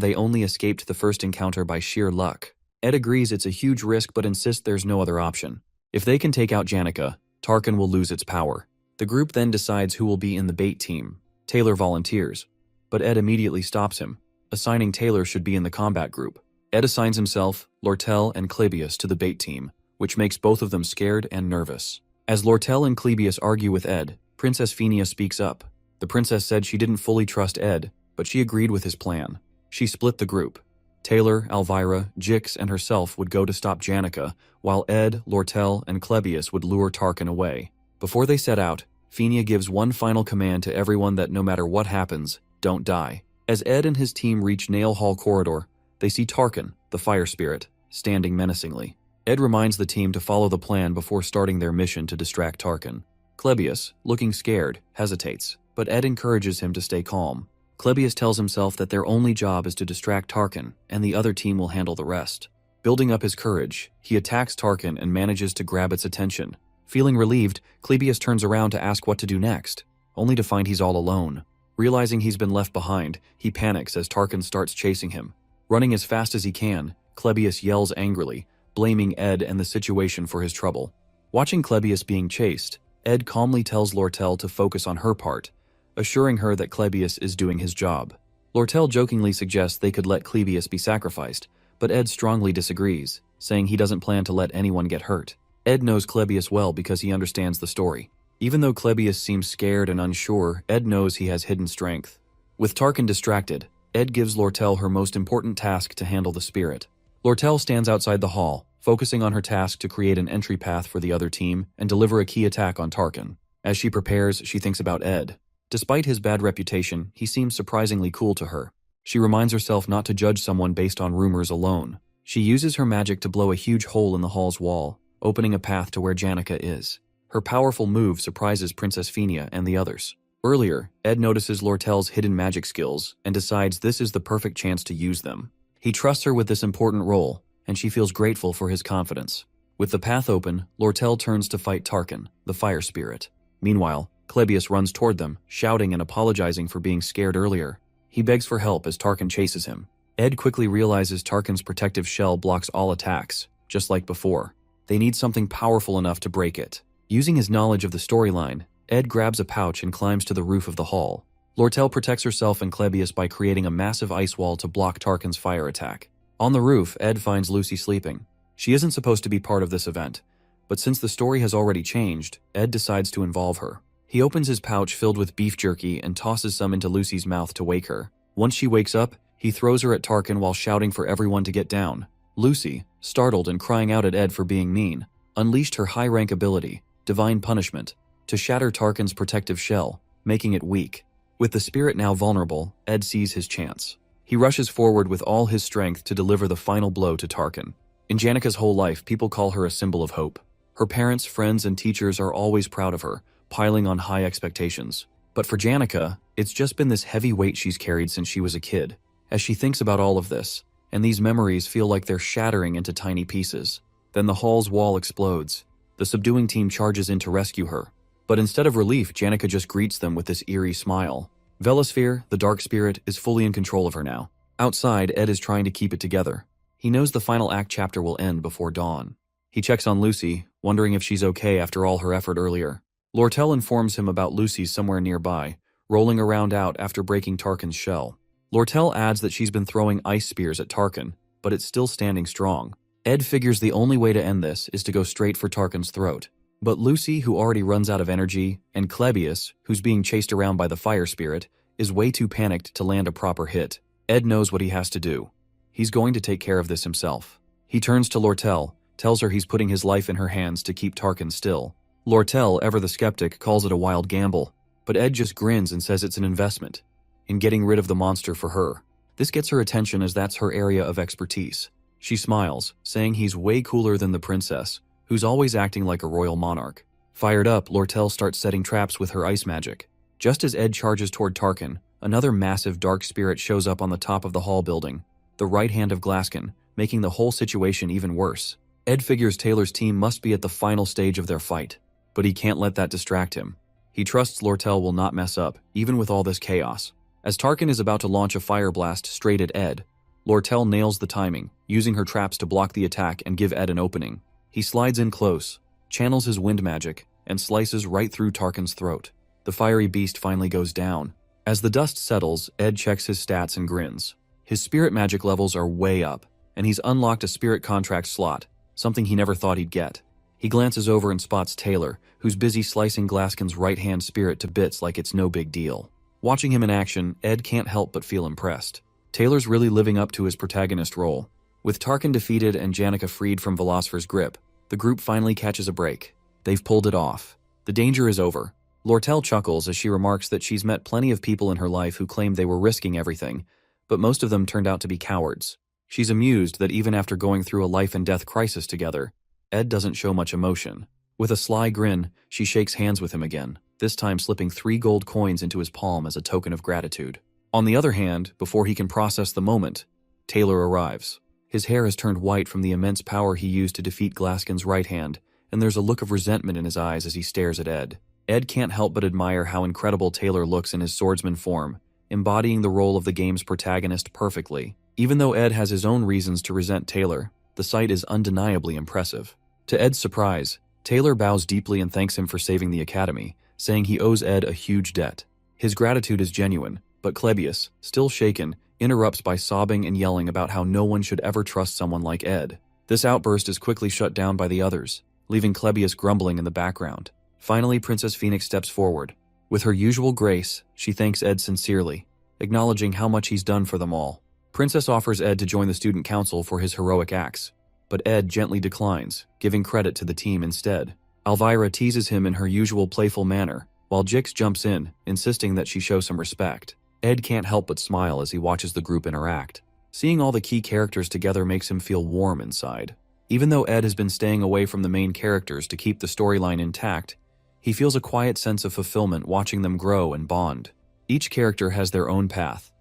Speaker 1: they only escaped the first encounter by sheer luck. Ed agrees it's a huge risk but insists there's no other option. If they can take out Janica, Tarkin will lose its power. The group then decides who will be in the bait team. Taylor volunteers, but Ed immediately stops him, assigning Taylor should be in the combat group. Ed assigns himself, Lortell, and Klebius to the bait team, which makes both of them scared and nervous. As Lortell and Klebius argue with Ed, Princess Fenia speaks up. The princess said she didn't fully trust Ed, but she agreed with his plan. She split the group. Taylor, Elvira, Jix, and herself would go to stop Janica, while Ed, Lortell, and Klebius would lure Tarkin away. Before they set out, Fenia gives one final command to everyone that no matter what happens, don't die. As Ed and his team reach Nail Hall Corridor, They see Tarkan, the fire spirit, standing menacingly. Ed reminds the team to follow the plan before starting their mission to distract Tarkan. Clebius, looking scared, hesitates, but Ed encourages him to stay calm. Clebius tells himself that their only job is to distract Tarkan, and the other team will handle the rest. Building up his courage, he attacks Tarkan and manages to grab its attention. Feeling relieved, Clebius turns around to ask what to do next, only to find he's all alone. Realizing he's been left behind, he panics as Tarkan starts chasing him. Running as fast as he can, Clebius yells angrily, blaming Ed and the situation for his trouble. Watching Clebius being chased, Ed calmly tells Lortell to focus on her part, assuring her that Clebius is doing his job. Lortell jokingly suggests they could let Clebius be sacrificed, but Ed strongly disagrees, saying he doesn't plan to let anyone get hurt. Ed knows Clebius well because he understands the story. Even though Clebius seems scared and unsure, Ed knows he has hidden strength. With Tarkan distracted, Ed gives Lortell her most important task to handle the spirit. Lortell stands outside the hall, focusing on her task to create an entry path for the other team and deliver a key attack on Tarkan. As she prepares, she thinks about Ed. Despite his bad reputation, he seems surprisingly cool to her. She reminds herself not to judge someone based on rumors alone. She uses her magic to blow a huge hole in the hall's wall, opening a path to where Janica is. Her powerful move surprises Princess Fenia and the others. Earlier, Ed notices Lortell's hidden magic skills and decides this is the perfect chance to use them. He trusts her with this important role, and she feels grateful for his confidence. With the path open, Lortell turns to fight Tarkan, the fire spirit. Meanwhile, Clebius runs toward them, shouting and apologizing for being scared earlier. He begs for help as Tarkan chases him. Ed quickly realizes Tarkan's protective shell blocks all attacks, just like before. They need something powerful enough to break it. Using his knowledge of the storyline, Ed grabs a pouch and climbs to the roof of the hall. Lortell protects herself and Clebius by creating a massive ice wall to block Tarkan's fire attack. On the roof, Ed finds Lucy sleeping. She isn't supposed to be part of this event, but since the story has already changed, Ed decides to involve her. He opens his pouch filled with beef jerky and tosses some into Lucy's mouth to wake her. Once she wakes up, he throws her at Tarkan while shouting for everyone to get down. Lucy, startled and crying out at Ed for being mean, unleashed her high-rank ability, Divine Punishment, to shatter Tarkan's protective shell, making it weak. With the spirit now vulnerable, Ed sees his chance. He rushes forward with all his strength to deliver the final blow to Tarkan. In Janica's whole life, people call her a symbol of hope. Her parents, friends, and teachers are always proud of her, piling on high expectations. But for Janica, it's just been this heavy weight she's carried since she was a kid. As she thinks about all of this, and these memories feel like they're shattering into tiny pieces. Then the hall's wall explodes. The subduing team charges in to rescue her. But instead of relief, Janica just greets them with this eerie smile. Velosphere, the dark spirit, is fully in control of her now. Outside, Ed is trying to keep it together. He knows the final act chapter will end before dawn. He checks on Lucy, wondering if she's okay after all her effort earlier. Lortell informs him about Lucy somewhere nearby, rolling around out after breaking Tarkan's shell. Lortell adds that she's been throwing ice spears at Tarkan, but it's still standing strong. Ed figures the only way to end this is to go straight for Tarkan's throat. But Lucy, who already runs out of energy, and Clebius, who's being chased around by the fire spirit, is way too panicked to land a proper hit. Ed knows what he has to do. He's going to take care of this himself. He turns to Lortell, tells her he's putting his life in her hands to keep Tarkan still. Lortell, ever the skeptic, calls it a wild gamble, but Ed just grins and says it's an investment in getting rid of the monster for her. This gets her attention as that's her area of expertise. She smiles, saying he's way cooler than the princess, who's always acting like a royal monarch. Fired up, Lortell starts setting traps with her ice magic. Just as Ed charges toward Tarkan, another massive dark spirit shows up on the top of the hall building, the right hand of Glaskin, making the whole situation even worse. Ed figures Taylor's team must be at the final stage of their fight, but he can't let that distract him. He trusts Lortell will not mess up, even with all this chaos. As Tarkan is about to launch a fire blast straight at Ed, Lortell nails the timing, using her traps to block the attack and give Ed an opening. He slides in close, channels his wind magic, and slices right through Tarkan's throat. The fiery beast finally goes down. As the dust settles, Ed checks his stats and grins. His spirit magic levels are way up, and he's unlocked a spirit contract slot, something he never thought he'd get. He glances over and spots Taylor, who's busy slicing Glaskin's right-hand spirit to bits like it's no big deal. Watching him in action, Ed can't help but feel impressed. Taylor's really living up to his protagonist role. With Tarkan defeated and Janica freed from Velosfer's grip, the group finally catches a break. They've pulled it off. The danger is over. Lortell chuckles as she remarks that she's met plenty of people in her life who claimed they were risking everything, but most of them turned out to be cowards. She's amused that even after going through a life-and-death crisis together, Ed doesn't show much emotion. With a sly grin, she shakes hands with him again, this time slipping 3 gold coins into his palm as a token of gratitude. On the other hand, before he can process the moment, Taylor arrives. His hair has turned white from the immense power he used to defeat Glaskin's right hand, and there's a look of resentment in his eyes as he stares at Ed. Ed can't help but admire how incredible Taylor looks in his swordsman form, embodying the role of the game's protagonist perfectly. Even though Ed has his own reasons to resent Taylor, the sight is undeniably impressive. To Ed's surprise, Taylor bows deeply and thanks him for saving the academy, saying he owes Ed a huge debt. His gratitude is genuine, but Klebius, still shaken, interrupts by sobbing and yelling about how no one should ever trust someone like Ed. This outburst is quickly shut down by the others, leaving Klebius grumbling in the background. Finally, Princess Phoenix steps forward. With her usual grace, she thanks Ed sincerely, acknowledging how much he's done for them all. Princess offers Ed to join the student council for his heroic acts, but Ed gently declines, giving credit to the team instead. Elvira teases him in her usual playful manner, while Jix jumps in, insisting that she show some respect. Ed can't help but smile as he watches the group interact. Seeing all the key characters together makes him feel warm inside. Even though Ed has been staying away from the main characters to keep the storyline intact, he feels a quiet sense of fulfillment watching them grow and bond. Each character has their own path.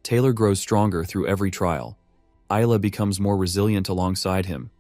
Speaker 1: Taylor grows stronger through every trial. Isla becomes more resilient alongside him.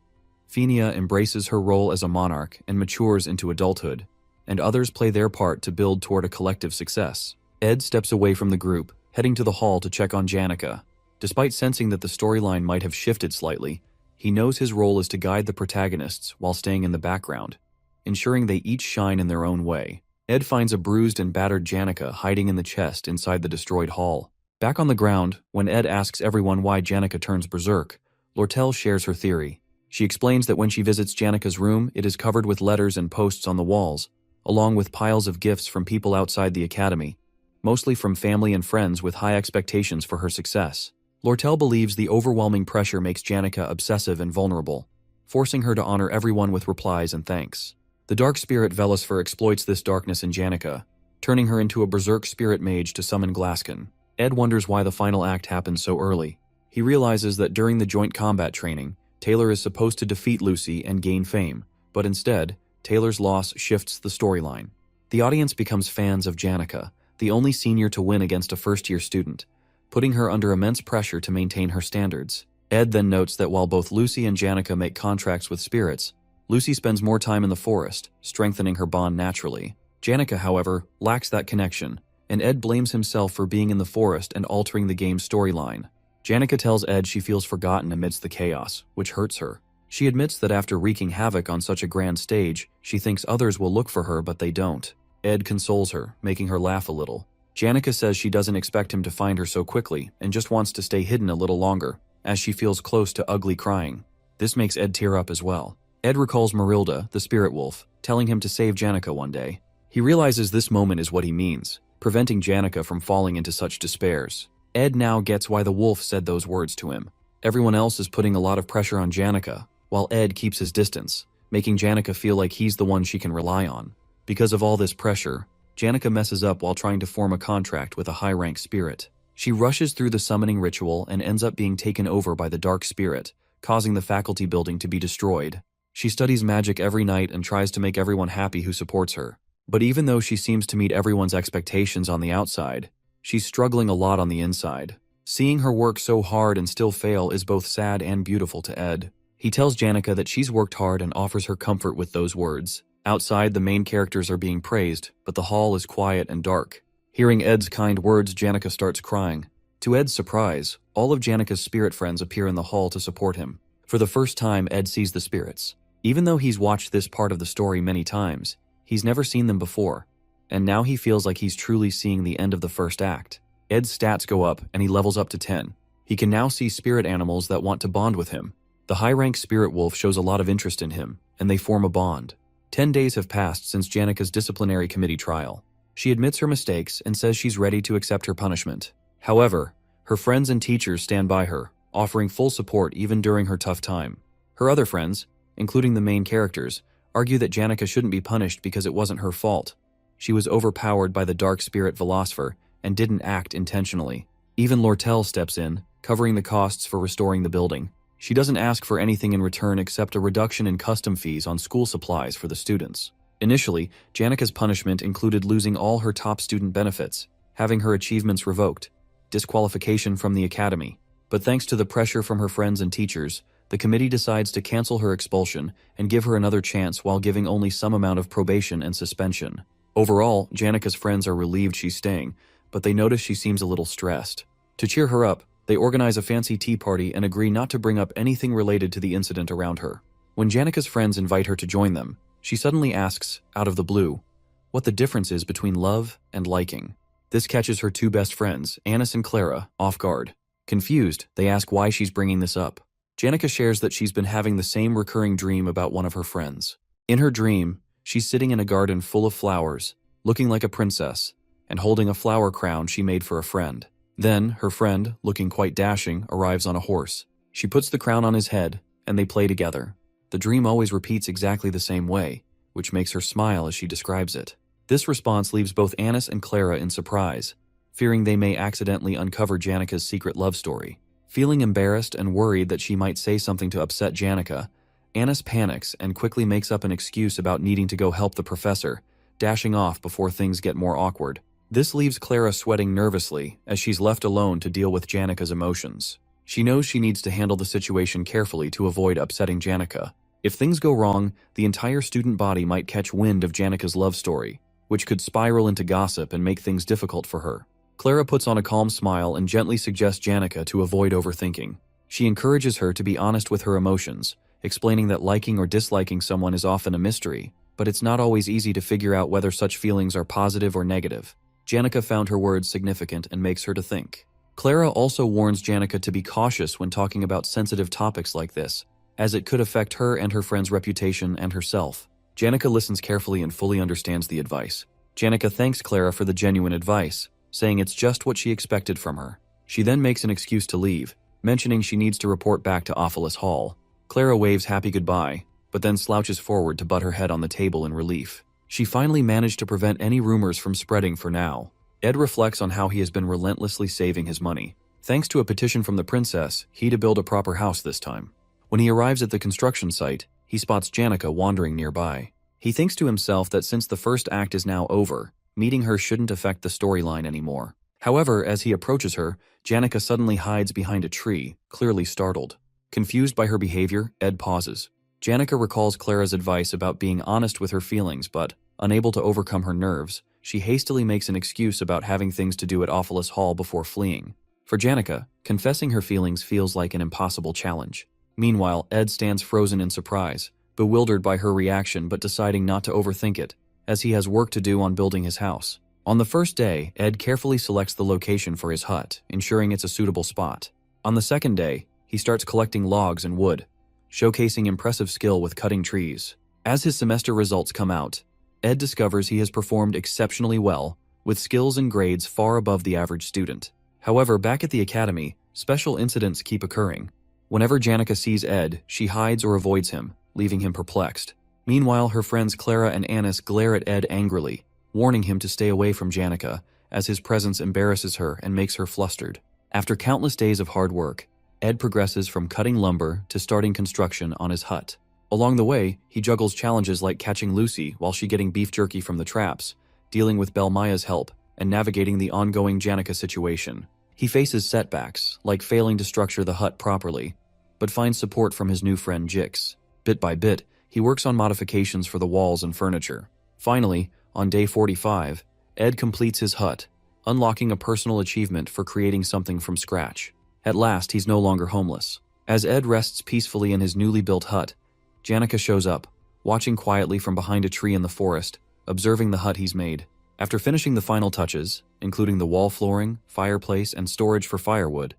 Speaker 1: Fenia embraces her role as a monarch and matures into adulthood, and others play their part to build toward a collective success. Ed steps away from the group, heading to the hall to check on Janica. Despite sensing that the storyline might have shifted slightly, he knows his role is to guide the protagonists while staying in the background, ensuring they each shine in their own way. Ed finds a bruised and battered Janica hiding in the chest inside the destroyed hall. Back on the ground, when Ed asks everyone why Janica turns berserk, Lortell shares her theory. She explains that when she visits Janica's room, it is covered with letters and posts on the walls, along with piles of gifts from people outside the academy, mostly from family and friends with high expectations for her success. Lortell believes the overwhelming pressure makes Janica obsessive and vulnerable, forcing her to honor everyone with replies and thanks. The dark spirit Velusfer exploits this darkness in Janica, turning her into a berserk spirit mage to summon Glaskin. Ed wonders why the final act happens so early. He realizes that during the joint combat training, Taylor is supposed to defeat Lucy and gain fame, but instead, Taylor's loss shifts the storyline. The audience becomes fans of Janica, the only senior to win against a first-year student, putting her under immense pressure to maintain her standards. Ed then notes that while both Lucy and Janica make contracts with spirits, Lucy spends more time in the forest, strengthening her bond naturally. Janica, however, lacks that connection, and Ed blames himself for being in the forest and altering the game's storyline. Janica tells Ed she feels forgotten amidst the chaos, which hurts her. She admits that after wreaking havoc on such a grand stage, she thinks others will look for her but they don't. Ed consoles her, making her laugh a little. Janica says she doesn't expect him to find her so quickly and just wants to stay hidden a little longer, as she feels close to ugly crying. This makes Ed tear up as well. Ed recalls Marilda, the spirit wolf, telling him to save Janica one day. He realizes this moment is what he means, preventing Janica from falling into such despairs. Ed now gets why the wolf said those words to him. Everyone else is putting a lot of pressure on Janica, while Ed keeps his distance, making Janica feel like he's the one she can rely on. Because of all this pressure, Janica messes up while trying to form a contract with a high-rank spirit. She rushes through the summoning ritual and ends up being taken over by the dark spirit, causing the faculty building to be destroyed. She studies magic every night and tries to make everyone happy who supports her. But even though she seems to meet everyone's expectations on the outside, she's struggling a lot on the inside. Seeing her work so hard and still fail is both sad and beautiful to Ed. He tells Janica that she's worked hard and offers her comfort with those words. Outside, the main characters are being praised, but the hall is quiet and dark. Hearing Ed's kind words, Janica starts crying. To Ed's surprise, all of Janica's spirit friends appear in the hall to support him. For the first time, Ed sees the spirits. Even though he's watched this part of the story many times, he's never seen them before, and now he feels like he's truly seeing the end of the first act. Ed's stats go up, and he levels up to 10. He can now see spirit animals that want to bond with him. The high-rank spirit wolf shows a lot of interest in him, and they form a bond. 10 days have passed since Janica's disciplinary committee trial. She admits her mistakes and says she's ready to accept her punishment. However, her friends and teachers stand by her, offering full support even during her tough time. Her other friends, including the main characters, argue that Janica shouldn't be punished because it wasn't her fault. She was overpowered by the dark spirit Velusfer and didn't act intentionally. Even Lortell steps in, covering the costs for restoring the building. She doesn't ask for anything in return except a reduction in custom fees on school supplies for the students. Initially, Janica's punishment included losing all her top student benefits, having her achievements revoked, disqualification from the academy. But thanks to the pressure from her friends and teachers, the committee decides to cancel her expulsion and give her another chance while giving only some amount of probation and suspension. Overall, Janica's friends are relieved she's staying, but they notice she seems a little stressed. To cheer her up, they organize a fancy tea party and agree not to bring up anything related to the incident around her. When Janica's friends invite her to join them, she suddenly asks, out of the blue, what the difference is between love and liking. This catches her two best friends, Anis and Clara, off guard. Confused, they ask why she's bringing this up. Janica shares that she's been having the same recurring dream about one of her friends. In her dream, she's sitting in a garden full of flowers, looking like a princess, and holding a flower crown she made for a friend. Then, her friend, looking quite dashing, arrives on a horse. She puts the crown on his head, and they play together. The dream always repeats exactly the same way, which makes her smile as she describes it. This response leaves both Anis and Clara in surprise, fearing they may accidentally uncover Janica's secret love story. Feeling embarrassed and worried that she might say something to upset Janica, Anis panics and quickly makes up an excuse about needing to go help the professor, dashing off before things get more awkward. This leaves Clara sweating nervously as she's left alone to deal with Janica's emotions. She knows she needs to handle the situation carefully to avoid upsetting Janica. If things go wrong, the entire student body might catch wind of Janica's love story, which could spiral into gossip and make things difficult for her. Clara puts on a calm smile and gently suggests Janica to avoid overthinking. She encourages her to be honest with her emotions, explaining that liking or disliking someone is often a mystery, but it's not always easy to figure out whether such feelings are positive or negative. Janica found her words significant and makes her to think. Clara also warns Janica to be cautious when talking about sensitive topics like this, as it could affect her and her friend's reputation and herself. Janica listens carefully and fully understands the advice. Janica thanks Clara for the genuine advice, saying it's just what she expected from her. She then makes an excuse to leave, mentioning she needs to report back to Ophelis Hall. Clara waves happy goodbye, but then slouches forward to butt her head on the table in relief. She finally managed to prevent any rumors from spreading for now. Ed reflects on how he has been relentlessly saving his money. Thanks to a petition from the princess, he to build a proper house this time. When he arrives at the construction site, he spots Janica wandering nearby. He thinks to himself that since the first act is now over, meeting her shouldn't affect the storyline anymore. However, as he approaches her, Janica suddenly hides behind a tree, clearly startled. Confused by her behavior, Ed pauses. Janica recalls Clara's advice about being honest with her feelings, but, unable to overcome her nerves, she hastily makes an excuse about having things to do at Ophelis Hall before fleeing. For Janica, confessing her feelings feels like an impossible challenge. Meanwhile, Ed stands frozen in surprise, bewildered by her reaction but deciding not to overthink it, as he has work to do on building his house. On the first day, Ed carefully selects the location for his hut, ensuring it's a suitable spot. On the second day, he starts collecting logs and wood, showcasing impressive skill with cutting trees. As his semester results come out, Ed discovers he has performed exceptionally well, with skills and grades far above the average student. However, back at the academy, special incidents keep occurring. Whenever Janica sees Ed, she hides or avoids him, leaving him perplexed. Meanwhile, her friends Clara and Anis glare at Ed angrily, warning him to stay away from Janica, as his presence embarrasses her and makes her flustered. After countless days of hard work, Ed progresses from cutting lumber to starting construction on his hut. Along the way, he juggles challenges like catching Lucy while she getting beef jerky from the traps, dealing with Belmaya's help, and navigating the ongoing Janica situation. He faces setbacks, like failing to structure the hut properly, but finds support from his new friend Jix. Bit by bit, he works on modifications for the walls and furniture. Finally, on day 45, Ed completes his hut, unlocking a personal achievement for creating something from scratch. At last, he's no longer homeless. As Ed rests peacefully in his newly built hut, Janica shows up, watching quietly from behind a tree in the forest, observing the hut he's made. After finishing the final touches, including the wall flooring, fireplace, and storage for firewood,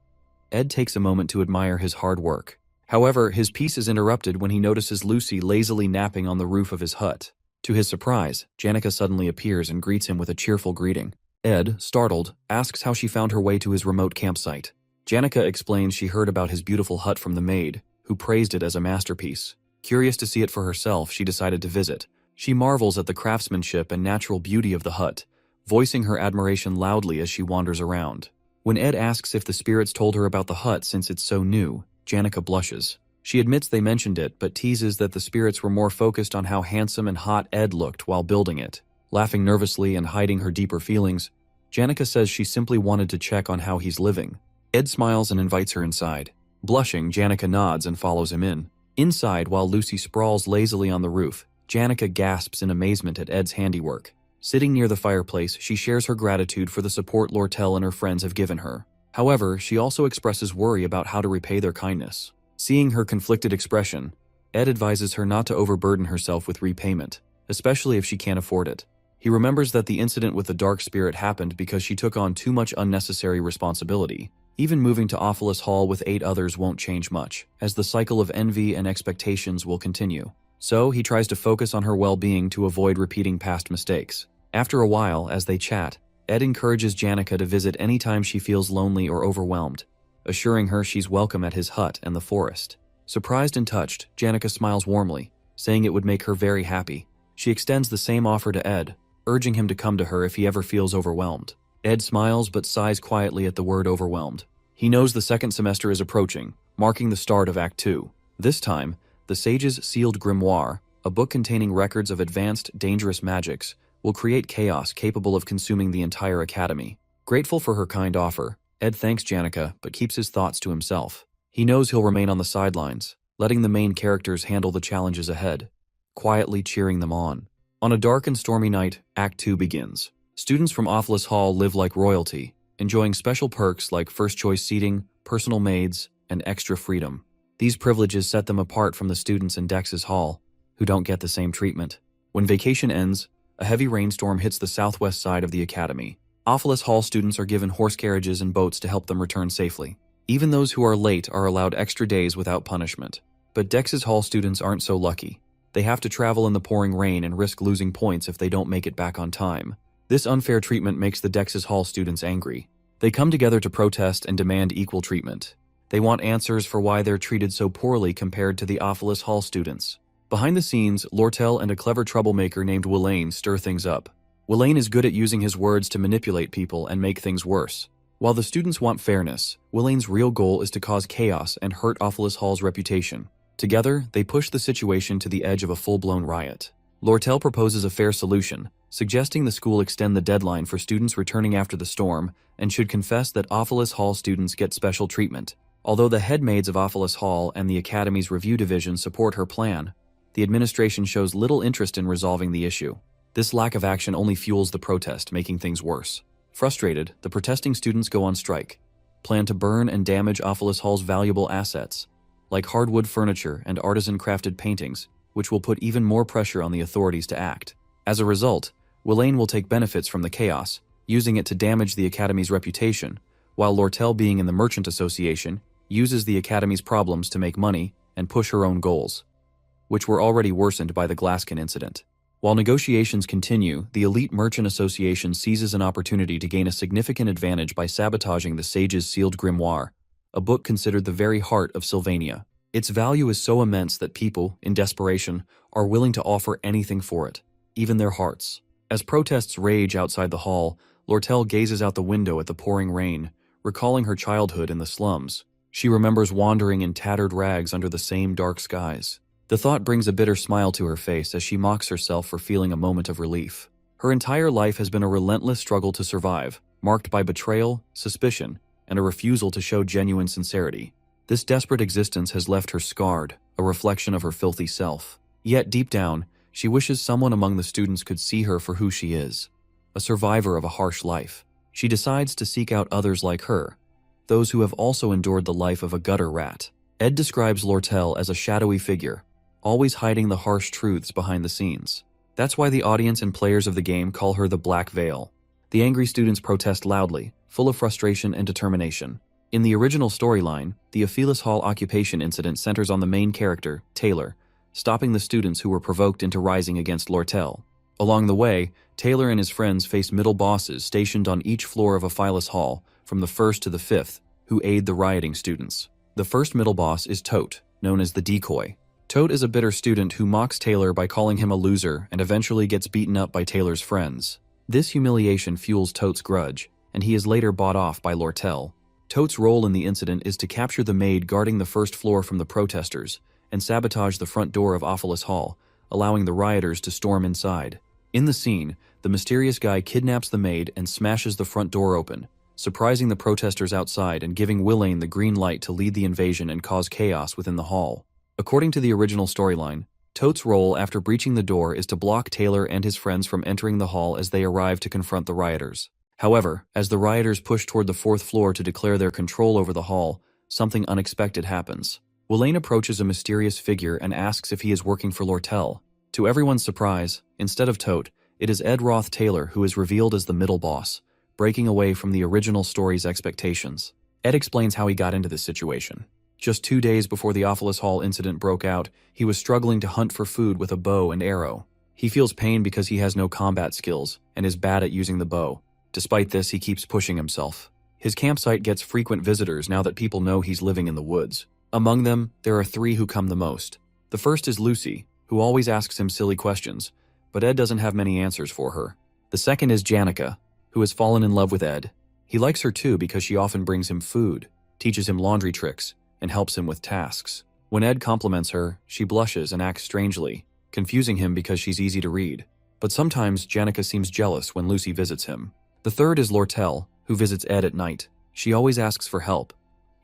Speaker 1: Ed takes a moment to admire his hard work. However, his peace is interrupted when he notices Lucy lazily napping on the roof of his hut. To his surprise, Janica suddenly appears and greets him with a cheerful greeting. Ed, startled, asks how she found her way to his remote campsite. Janica explains she heard about his beautiful hut from the maid, who praised it as a masterpiece. Curious to see it for herself, she decided to visit. She marvels at the craftsmanship and natural beauty of the hut, voicing her admiration loudly as she wanders around. When Ed asks if the spirits told her about the hut since it's so new, Janica blushes. She admits they mentioned it, but teases that the spirits were more focused on how handsome and hot Ed looked while building it. Laughing nervously and hiding her deeper feelings, Janica says she simply wanted to check on how he's living. Ed smiles and invites her inside. Blushing, Janica nods and follows him in. Inside, while Lucy sprawls lazily on the roof, Janica gasps in amazement at Ed's handiwork. Sitting near the fireplace, she shares her gratitude for the support Lortell and her friends have given her. However, she also expresses worry about how to repay their kindness. Seeing her conflicted expression, Ed advises her not to overburden herself with repayment, especially if she can't afford it. He remembers that the incident with the dark spirit happened because she took on too much unnecessary responsibility. Even moving to Awfulest Hall with 8 others won't change much, as the cycle of envy and expectations will continue. So, he tries to focus on her well-being to avoid repeating past mistakes. After a while, as they chat, Ed encourages Janica to visit anytime she feels lonely or overwhelmed, assuring her she's welcome at his hut and the forest. Surprised and touched, Janica smiles warmly, saying it would make her very happy. She extends the same offer to Ed, urging him to come to her if he ever feels overwhelmed. Ed smiles but sighs quietly at the word overwhelmed. He knows the second semester is approaching, marking the start of Act 2. This time, the Sage's Sealed Grimoire, a book containing records of advanced, dangerous magics, will create chaos capable of consuming the entire academy. Grateful for her kind offer, Ed thanks Janica but keeps his thoughts to himself. He knows he'll remain on the sidelines, letting the main characters handle the challenges ahead, quietly cheering them on. On a dark and stormy night, Act 2 begins. Students from Awfulest Hall live like royalty, enjoying special perks like first-choice seating, personal maids, and extra freedom. These privileges set them apart from the students in Dex's Hall, who don't get the same treatment. When vacation ends, a heavy rainstorm hits the southwest side of the academy. Awfulest Hall students are given horse carriages and boats to help them return safely. Even those who are late are allowed extra days without punishment. But Dex's Hall students aren't so lucky. They have to travel in the pouring rain and risk losing points if they don't make it back on time. This unfair treatment makes the Dex's Hall students angry. They come together to protest and demand equal treatment. They want answers for why they're treated so poorly compared to the Awfulest Hall students. Behind the scenes, Lortell and a clever troublemaker named Willain stir things up. Willain is good at using his words to manipulate people and make things worse. While the students want fairness, Willain's real goal is to cause chaos and hurt Awfulest Hall's reputation. Together, they push the situation to the edge of a full-blown riot. Lortell proposes a fair solution, suggesting the school extend the deadline for students returning after the storm and should confess that Awfulest Hall students get special treatment. Although the head maids of Awfulest Hall and the Academy's review division support her plan, the administration shows little interest in resolving the issue. This lack of action only fuels the protest, making things worse. Frustrated, the protesting students go on strike, plan to burn and damage Awfulest Hall's valuable assets, like hardwood furniture and artisan-crafted paintings, which will put even more pressure on the authorities to act. As a result, Willain will take benefits from the chaos, using it to damage the Academy's reputation, while Lortell, being in the Merchant Association, uses the Academy's problems to make money and push her own goals, which were already worsened by the Glasskin incident. While negotiations continue, the elite Merchant Association seizes an opportunity to gain a significant advantage by sabotaging the Sage's Sealed Grimoire, a book considered the very heart of Sylvania. Its value is so immense that people, in desperation, are willing to offer anything for it, even their hearts. As protests rage outside the hall, Lortell gazes out the window at the pouring rain, recalling her childhood in the slums. She remembers wandering in tattered rags under the same dark skies. The thought brings a bitter smile to her face as she mocks herself for feeling a moment of relief. Her entire life has been a relentless struggle to survive, marked by betrayal, suspicion, and a refusal to show genuine sincerity. This desperate existence has left her scarred, a reflection of her filthy self. Yet deep down, she wishes someone among the students could see her for who she is, a survivor of a harsh life. She decides to seek out others like her, those who have also endured the life of a gutter rat. Ed describes Lortell as a shadowy figure, always hiding the harsh truths behind the scenes. That's why the audience and players of the game call her the Black Veil. The angry students protest loudly, full of frustration and determination. In the original storyline, the Awfulest Hall occupation incident centers on the main character, Taylor, stopping the students who were provoked into rising against Lortell. Along the way, Taylor and his friends face middle bosses stationed on each floor of Awfulest Hall, from the 1st to the 5th, who aid the rioting students. The first middle boss is Tote, known as the Decoy. Tote is a bitter student who mocks Taylor by calling him a loser and eventually gets beaten up by Taylor's friends. This humiliation fuels Tote's grudge, and he is later bought off by Lortell. Tote's role in the incident is to capture the maid guarding the first floor from the protesters and sabotage the front door of Awfulest Hall, allowing the rioters to storm inside. In the scene, the mysterious guy kidnaps the maid and smashes the front door open, surprising the protesters outside and giving Willain the green light to lead the invasion and cause chaos within the hall. According to the original storyline, Tote's role after breaching the door is to block Taylor and his friends from entering the hall as they arrive to confront the rioters. However, as the rioters push toward the fourth floor to declare their control over the hall, something unexpected happens. Willain approaches a mysterious figure and asks if he is working for Lortell. To everyone's surprise, instead of Tote, it is Ed Roth Taylor who is revealed as the middle boss, breaking away from the original story's expectations. Ed explains how he got into this situation. Just 2 days before the Awfulest Hall incident broke out, he was struggling to hunt for food with a bow and arrow. He feels pain because he has no combat skills and is bad at using the bow. Despite this, he keeps pushing himself. His campsite gets frequent visitors now that people know he's living in the woods. Among them, there are 3 who come the most. The first is Lucy, who always asks him silly questions, but Ed doesn't have many answers for her. The second is Janica, who has fallen in love with Ed. He likes her too because she often brings him food, teaches him laundry tricks, and helps him with tasks. When Ed compliments her, she blushes and acts strangely, confusing him because she's easy to read. But sometimes Janica seems jealous when Lucy visits him. The third is Lortell, who visits Ed at night. She always asks for help,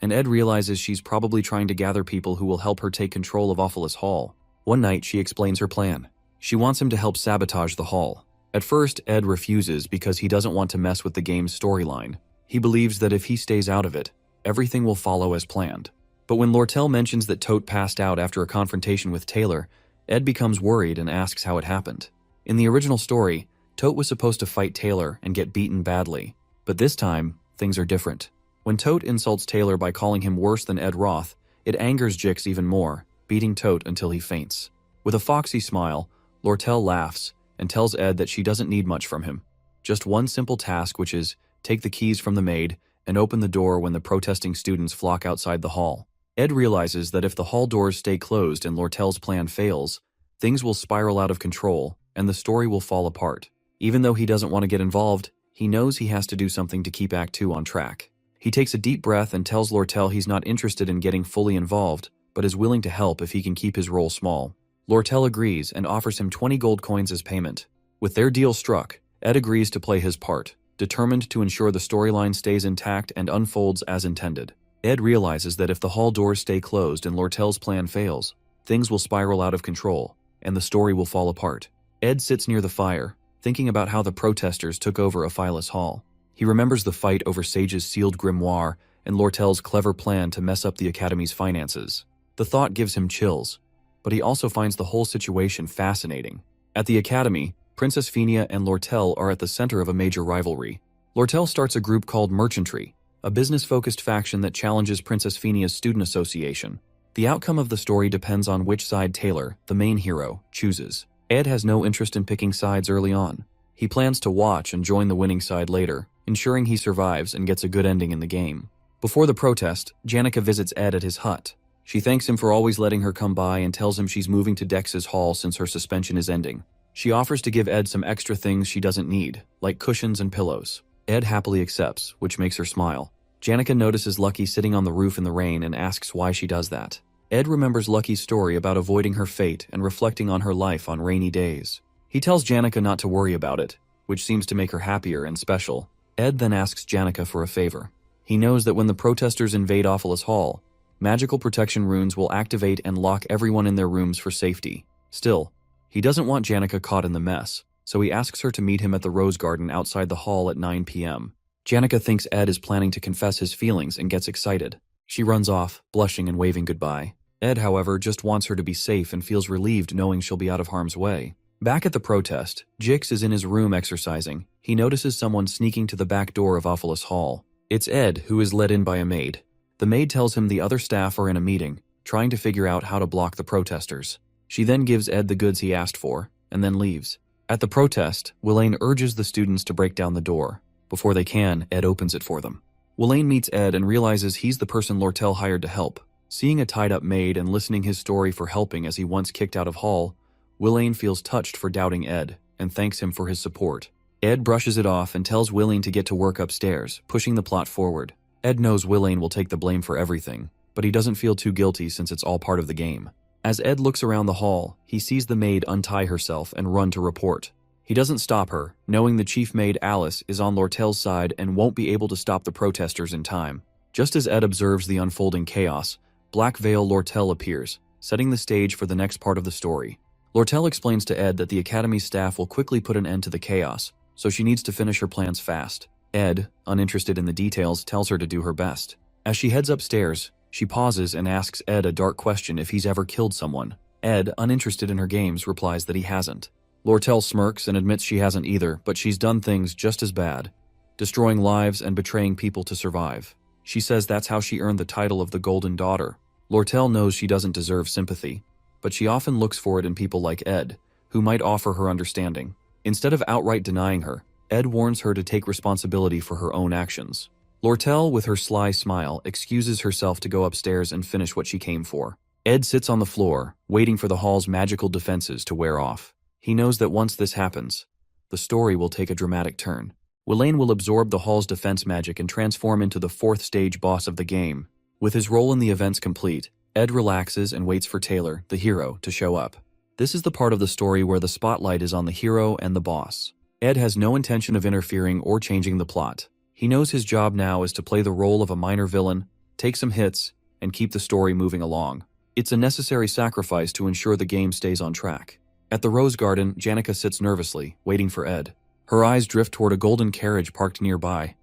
Speaker 1: and Ed realizes she's probably trying to gather people who will help her take control of Awfulest Hall. One night, she explains her plan. She wants him to help sabotage the hall. At first, Ed refuses because he doesn't want to mess with the game's storyline. He believes that if he stays out of it, everything will follow as planned. But when Lortell mentions that Tote passed out after a confrontation with Taylor, Ed becomes worried and asks how it happened. In the original story, Tote was supposed to fight Taylor and get beaten badly, but this time, things are different. When Tote insults Taylor by calling him worse than Ed Roth, it angers Jix even more, beating Tote until he faints. With a foxy smile, Lortell laughs and tells Ed that she doesn't need much from him. Just one simple task, which is take the keys from the maid and open the door when the protesting students flock outside the hall. Ed realizes that if the hall doors stay closed and Lortell's plan fails, things will spiral out of control and the story will fall apart. Even though he doesn't want to get involved, he knows he has to do something to keep Act 2 on track. He takes a deep breath and tells Lortell he's not interested in getting fully involved, but is willing to help if he can keep his role small. Lortell agrees and offers him 20 gold coins as payment. With their deal struck, Ed agrees to play his part, determined to ensure the storyline stays intact and unfolds as intended. Ed realizes that if the hall doors stay closed and Lortell's plan fails, things will spiral out of control, and the story will fall apart. Ed sits near the fire, thinking about how the protesters took over Awfulest Hall. He remembers the fight over Sage's sealed grimoire and Lortell's clever plan to mess up the Academy's finances. The thought gives him chills, but he also finds the whole situation fascinating. At the Academy, Princess Fenia and Lortell are at the center of a major rivalry. Lortell starts a group called Mercenary, a business-focused faction that challenges Princess Fenia's student association. The outcome of the story depends on which side Taylor, the main hero, chooses. Ed has no interest in picking sides early on. He plans to watch and join the winning side later, ensuring he survives and gets a good ending in the game. Before the protest, Janica visits Ed at his hut. She thanks him for always letting her come by and tells him she's moving to Dex's hall since her suspension is ending. She offers to give Ed some extra things she doesn't need, like cushions and pillows. Ed happily accepts, which makes her smile. Janica notices Lucky sitting on the roof in the rain and asks why she does that. Ed remembers Lucky's story about avoiding her fate and reflecting on her life on rainy days. He tells Janica not to worry about it, which seems to make her happier and special. Ed then asks Janica for a favor. He knows that when the protesters invade Awfulest Hall, magical protection runes will activate and lock everyone in their rooms for safety. Still, he doesn't want Janica caught in the mess, so he asks her to meet him at the Rose Garden outside the hall at 9 p.m. Janica thinks Ed is planning to confess his feelings and gets excited. She runs off, blushing and waving goodbye. Ed, however, just wants her to be safe and feels relieved knowing she'll be out of harm's way. Back at the protest, Jix is in his room exercising. He notices someone sneaking to the back door of Awfulest Hall. It's Ed, who is let in by a maid. The maid tells him the other staff are in a meeting, trying to figure out how to block the protesters. She then gives Ed the goods he asked for, and then leaves. At the protest, Willain urges the students to break down the door. Before they can, Ed opens it for them. Willain meets Ed and realizes he's the person Lortell hired to help. Seeing a tied-up maid and listening his story for helping as he once kicked out of Hall, Willain feels touched for doubting Ed and thanks him for his support. Ed brushes it off and tells Willain to get to work upstairs, pushing the plot forward. Ed knows Willain will take the blame for everything, but he doesn't feel too guilty since it's all part of the game. As Ed looks around the hall, he sees the maid untie herself and run to report. He doesn't stop her, knowing the chief maid Alice is on Lortell's side and won't be able to stop the protesters in time. Just as Ed observes the unfolding chaos, Black Veil Lortell appears, setting the stage for the next part of the story. Lortell explains to Ed that the Academy staff will quickly put an end to the chaos, so she needs to finish her plans fast. Ed, uninterested in the details, tells her to do her best. As she heads upstairs, she pauses and asks Ed a dark question if he's ever killed someone. Ed, uninterested in her games, replies that he hasn't. Lortell smirks and admits she hasn't either, but she's done things just as bad, destroying lives and betraying people to survive. She says that's how she earned the title of the Golden Daughter. Lortell knows she doesn't deserve sympathy, but she often looks for it in people like Ed, who might offer her understanding. Instead of outright denying her, Ed warns her to take responsibility for her own actions. Lortell, with her sly smile, excuses herself to go upstairs and finish what she came for. Ed sits on the floor, waiting for the hall's magical defenses to wear off. He knows that once this happens, the story will take a dramatic turn. Willain will absorb the hall's defense magic and transform into the 4th stage boss of the game. With his role in the events complete, Ed relaxes and waits for Taylor, the hero, to show up. This is the part of the story where the spotlight is on the hero and the boss. Ed has no intention of interfering or changing the plot. He knows his job now is to play the role of a minor villain, take some hits, and keep the story moving along. It's a necessary sacrifice to ensure the game stays on track. At the Rose Garden, Janica sits nervously, waiting for Ed. Her eyes drift toward a golden carriage parked nearby,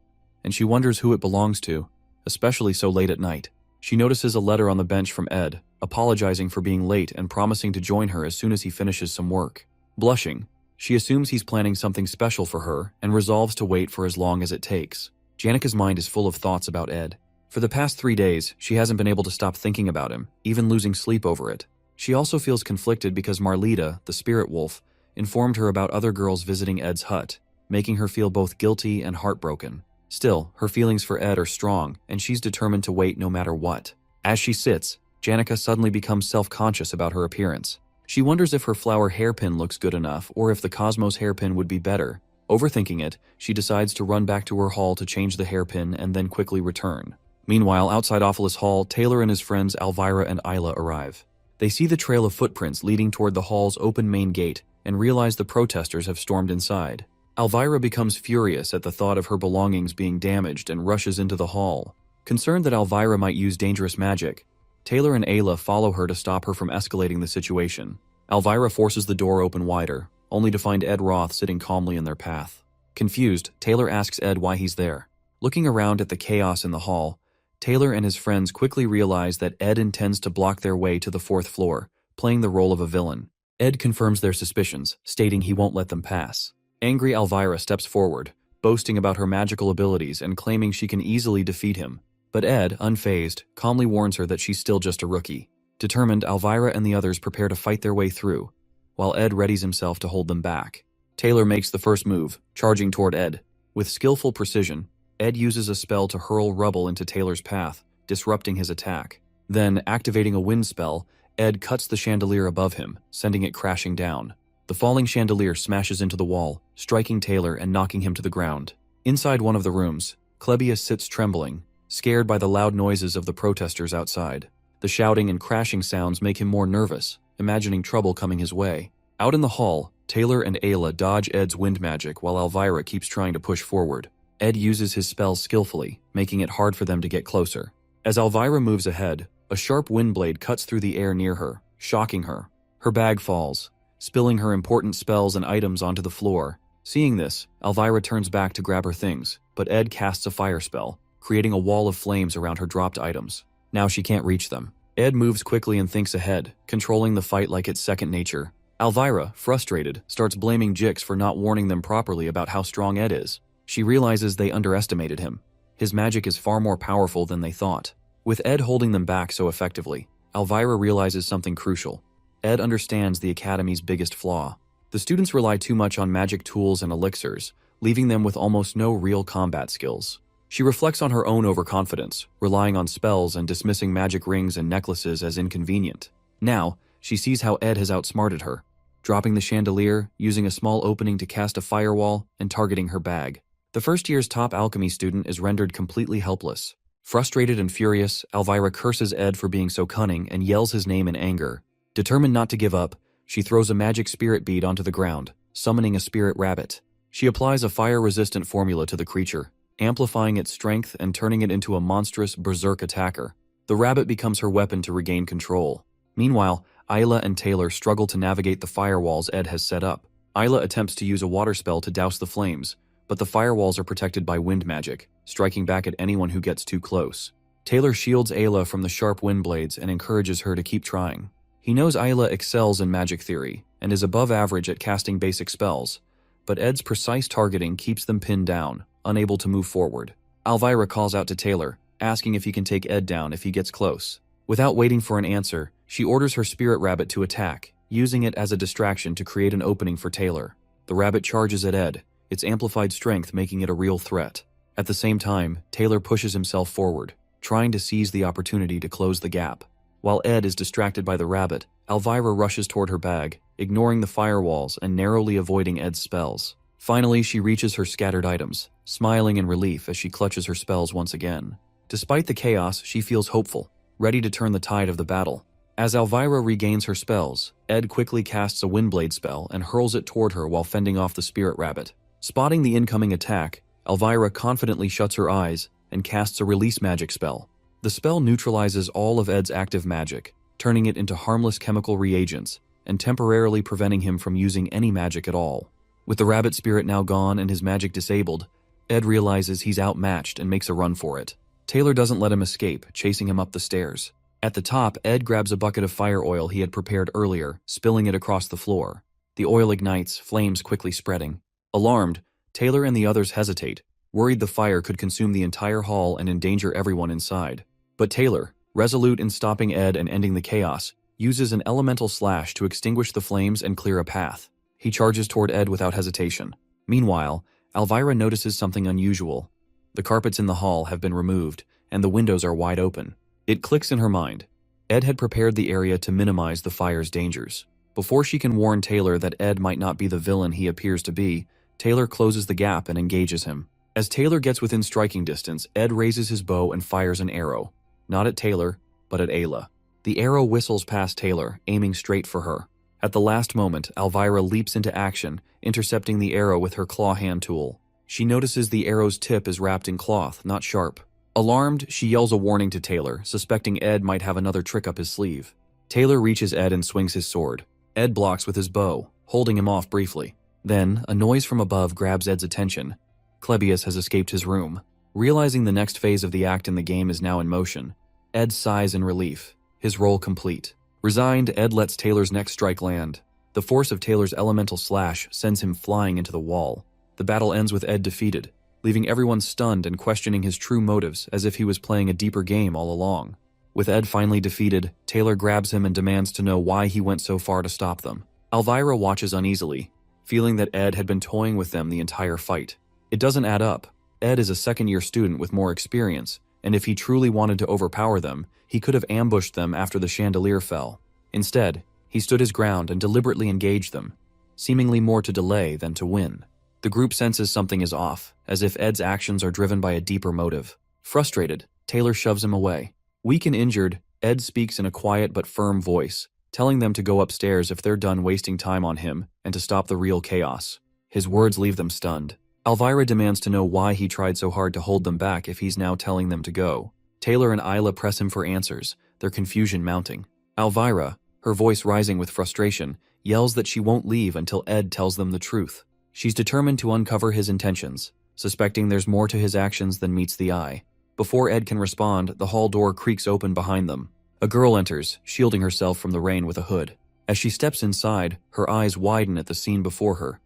Speaker 1: and she wonders who it belongs to, especially so late at night. She notices a letter on the bench from Ed, apologizing for being late and promising to join her as soon as he finishes some work. Blushing, she assumes he's planning something special for her and resolves to wait for as long as it takes. Janica's mind is full of thoughts about Ed. For the past 3 days, she hasn't been able to stop thinking about him, even losing sleep over it. She also feels conflicted because Marlita, the spirit wolf, informed her about other girls visiting Ed's hut, making her feel both guilty and heartbroken. Still, her feelings for Ed are strong, and she's determined to wait no matter what. As she sits, Janica suddenly becomes self-conscious about her appearance. She wonders if her flower hairpin looks good enough or if the Cosmos hairpin would be better. Overthinking it, she decides to run back to her hall to change the hairpin and then quickly return. Meanwhile, outside Ophilus Hall, Taylor and his friends Elvira and Isla arrive. They see the trail of footprints leading toward the hall's open main gate and realize the protesters have stormed inside. Elvira becomes furious at the thought of her belongings being damaged and rushes into the hall. Concerned that Elvira might use dangerous magic, Taylor and Ela follow her to stop her from escalating the situation. Elvira forces the door open wider, only to find Ed Roth sitting calmly in their path. Confused, Taylor asks Ed why he's there. Looking around at the chaos in the hall, Taylor and his friends quickly realize that Ed intends to block their way to the 4th floor, playing the role of a villain. Ed confirms their suspicions, stating he won't let them pass. Angry Elvira steps forward, boasting about her magical abilities and claiming she can easily defeat him. But Ed, unfazed, calmly warns her that she's still just a rookie. Determined, Elvira and the others prepare to fight their way through, while Ed readies himself to hold them back. Taylor makes the first move, charging toward Ed. With skillful precision, Ed uses a spell to hurl rubble into Taylor's path, disrupting his attack. Then, activating a wind spell, Ed cuts the chandelier above him, sending it crashing down. The falling chandelier smashes into the wall, striking Taylor and knocking him to the ground. Inside one of the rooms, Klebius sits trembling, scared by the loud noises of the protesters outside. The shouting and crashing sounds make him more nervous, imagining trouble coming his way. Out in the hall, Taylor and Ela dodge Ed's wind magic while Elvira keeps trying to push forward. Ed uses his spells skillfully, making it hard for them to get closer. As Elvira moves ahead, a sharp wind blade cuts through the air near her, shocking her. Her bag falls, spilling her important spells and items onto the floor. Seeing this, Elvira turns back to grab her things, but Ed casts a fire spell, creating a wall of flames around her dropped items. Now she can't reach them. Ed moves quickly and thinks ahead, controlling the fight like it's second nature. Elvira, frustrated, starts blaming Jix for not warning them properly about how strong Ed is. She realizes they underestimated him. His magic is far more powerful than they thought. With Ed holding them back so effectively, Elvira realizes something crucial. Ed understands the Academy's biggest flaw. The students rely too much on magic tools and elixirs, leaving them with almost no real combat skills. She reflects on her own overconfidence, relying on spells and dismissing magic rings and necklaces as inconvenient. Now, she sees how Ed has outsmarted her. dropping the chandelier, using a small opening to cast a firewall, and targeting her bag. The first year's top alchemy student is rendered completely helpless. Frustrated and furious, Elvira curses Ed for being so cunning and yells his name in anger. Determined not to give up, she throws a magic spirit bead onto the ground, summoning a spirit rabbit. She applies a fire-resistant formula to the creature, amplifying its strength and turning it into a monstrous berserk attacker. The rabbit becomes her weapon to regain control. Meanwhile, Ela and Taylor struggle to navigate the firewalls Ed has set up. Ela attempts to use a water spell to douse the flames, but the firewalls are protected by wind magic, striking back at anyone who gets too close. Taylor shields Ela from the sharp wind blades and encourages her to keep trying. He knows Ela excels in magic theory and is above average at casting basic spells, but Ed's precise targeting keeps them pinned down, unable to move forward. Elvira calls out to Taylor, asking if he can take Ed down if he gets close. Without waiting for an answer, she orders her spirit rabbit to attack, using it as a distraction to create an opening for Taylor. The rabbit charges at Ed, its amplified strength making it a real threat. At the same time, Taylor pushes himself forward, trying to seize the opportunity to close the gap. While Ed is distracted by the rabbit, Elvira rushes toward her bag, ignoring the firewalls and narrowly avoiding Ed's spells. Finally, she reaches her scattered items, smiling in relief as she clutches her spells once again. Despite the chaos, she feels hopeful, ready to turn the tide of the battle. As Elvira regains her spells, Ed quickly casts a Windblade spell and hurls it toward her while fending off the spirit rabbit. Spotting the incoming attack, Elvira confidently shuts her eyes and casts a release magic spell. The spell neutralizes all of Ed's active magic, turning it into harmless chemical reagents and temporarily preventing him from using any magic at all. With the rabbit spirit now gone and his magic disabled, Ed realizes he's outmatched and makes a run for it. Taylor doesn't let him escape, chasing him up the stairs. At the top, Ed grabs a bucket of fire oil he had prepared earlier, spilling it across the floor. The oil ignites, flames quickly spreading. Alarmed, Taylor and the others hesitate, worried the fire could consume the entire hall and endanger everyone inside. But Taylor, resolute in stopping Ed and ending the chaos, uses an elemental slash to extinguish the flames and clear a path. He charges toward Ed without hesitation. Meanwhile, Elvira notices something unusual. The carpets in the hall have been removed, and the windows are wide open. It clicks in her mind. Ed had prepared the area to minimize the fire's dangers. Before she can warn Taylor that Ed might not be the villain he appears to be, Taylor closes the gap and engages him. As Taylor gets within striking distance, Ed raises his bow and fires an arrow. Not at Taylor, but at Ela. The arrow whistles past Taylor, aiming straight for her. At the last moment, Elvira leaps into action, intercepting the arrow with her claw hand tool. She notices the arrow's tip is wrapped in cloth, not sharp. Alarmed, she yells a warning to Taylor, suspecting Ed might have another trick up his sleeve. Taylor reaches Ed and swings his sword. Ed blocks with his bow, holding him off briefly. Then, a noise from above grabs Ed's attention. Clebius has escaped his room. Realizing the next phase of the act in the game is now in motion, Ed sighs in relief, his role complete. Resigned, Ed lets Taylor's next strike land. The force of Taylor's elemental slash sends him flying into the wall. The battle ends with Ed defeated, leaving everyone stunned and questioning his true motives as if he was playing a deeper game all along. With Ed finally defeated, Taylor grabs him and demands to know why he went so far to stop them. Elvira watches uneasily, feeling that Ed had been toying with them the entire fight. It doesn't add up. Ed is a second-year student with more experience, and if he truly wanted to overpower them, he could have ambushed them after the chandelier fell. Instead, he stood his ground and deliberately engaged them, seemingly more to delay than to win. The group senses something is off, as if Ed's actions are driven by a deeper motive. Frustrated, Taylor shoves him away. Weak and injured, Ed speaks in a quiet but firm voice, telling them to go upstairs if they're done wasting time on him and to stop the real chaos. His words leave them stunned. Elvira demands to know why he tried so hard to hold them back if he's now telling them to go. Taylor and Isla press him for answers, their confusion mounting. Elvira, her voice rising with frustration, yells that she won't leave until Ed tells them the truth. She's determined to uncover his intentions, suspecting there's more to his actions than meets the eye. Before Ed can respond, the hall door creaks open behind them. A girl enters, shielding herself from the rain with a hood. As she steps inside, her eyes widen at the scene before her.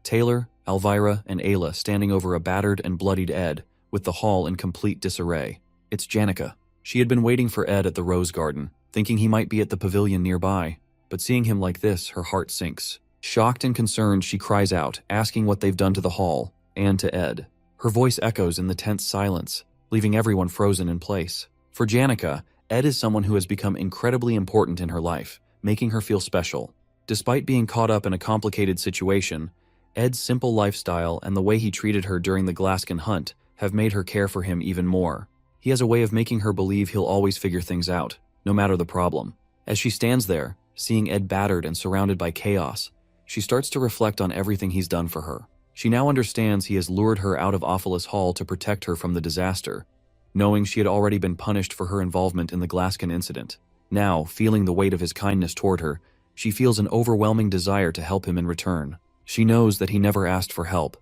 Speaker 1: Taylor, Elvira, and Ela standing over a battered and bloodied Ed, with the hall in complete disarray. It's Janica. She had been waiting for Ed at the Rose Garden, thinking he might be at the pavilion nearby, but seeing him like this, her heart sinks. Shocked and concerned, she cries out, asking what they've done to the hall, and to Ed. Her voice echoes in the tense silence, leaving everyone frozen in place. For Janica, Ed is someone who has become incredibly important in her life, making her feel special. Despite being caught up in a complicated situation, Ed's simple lifestyle and the way he treated her during the Glaskin hunt have made her care for him even more. He has a way of making her believe he'll always figure things out, no matter the problem. As she stands there, seeing Ed battered and surrounded by chaos, she starts to reflect on everything he's done for her. She now understands he has lured her out of Awfulest Hall to protect her from the disaster, knowing she had already been punished for her involvement in the Glaskin incident. Now, feeling the weight of his kindness toward her, she feels an overwhelming desire to help him in return. She knows that he never asked for help,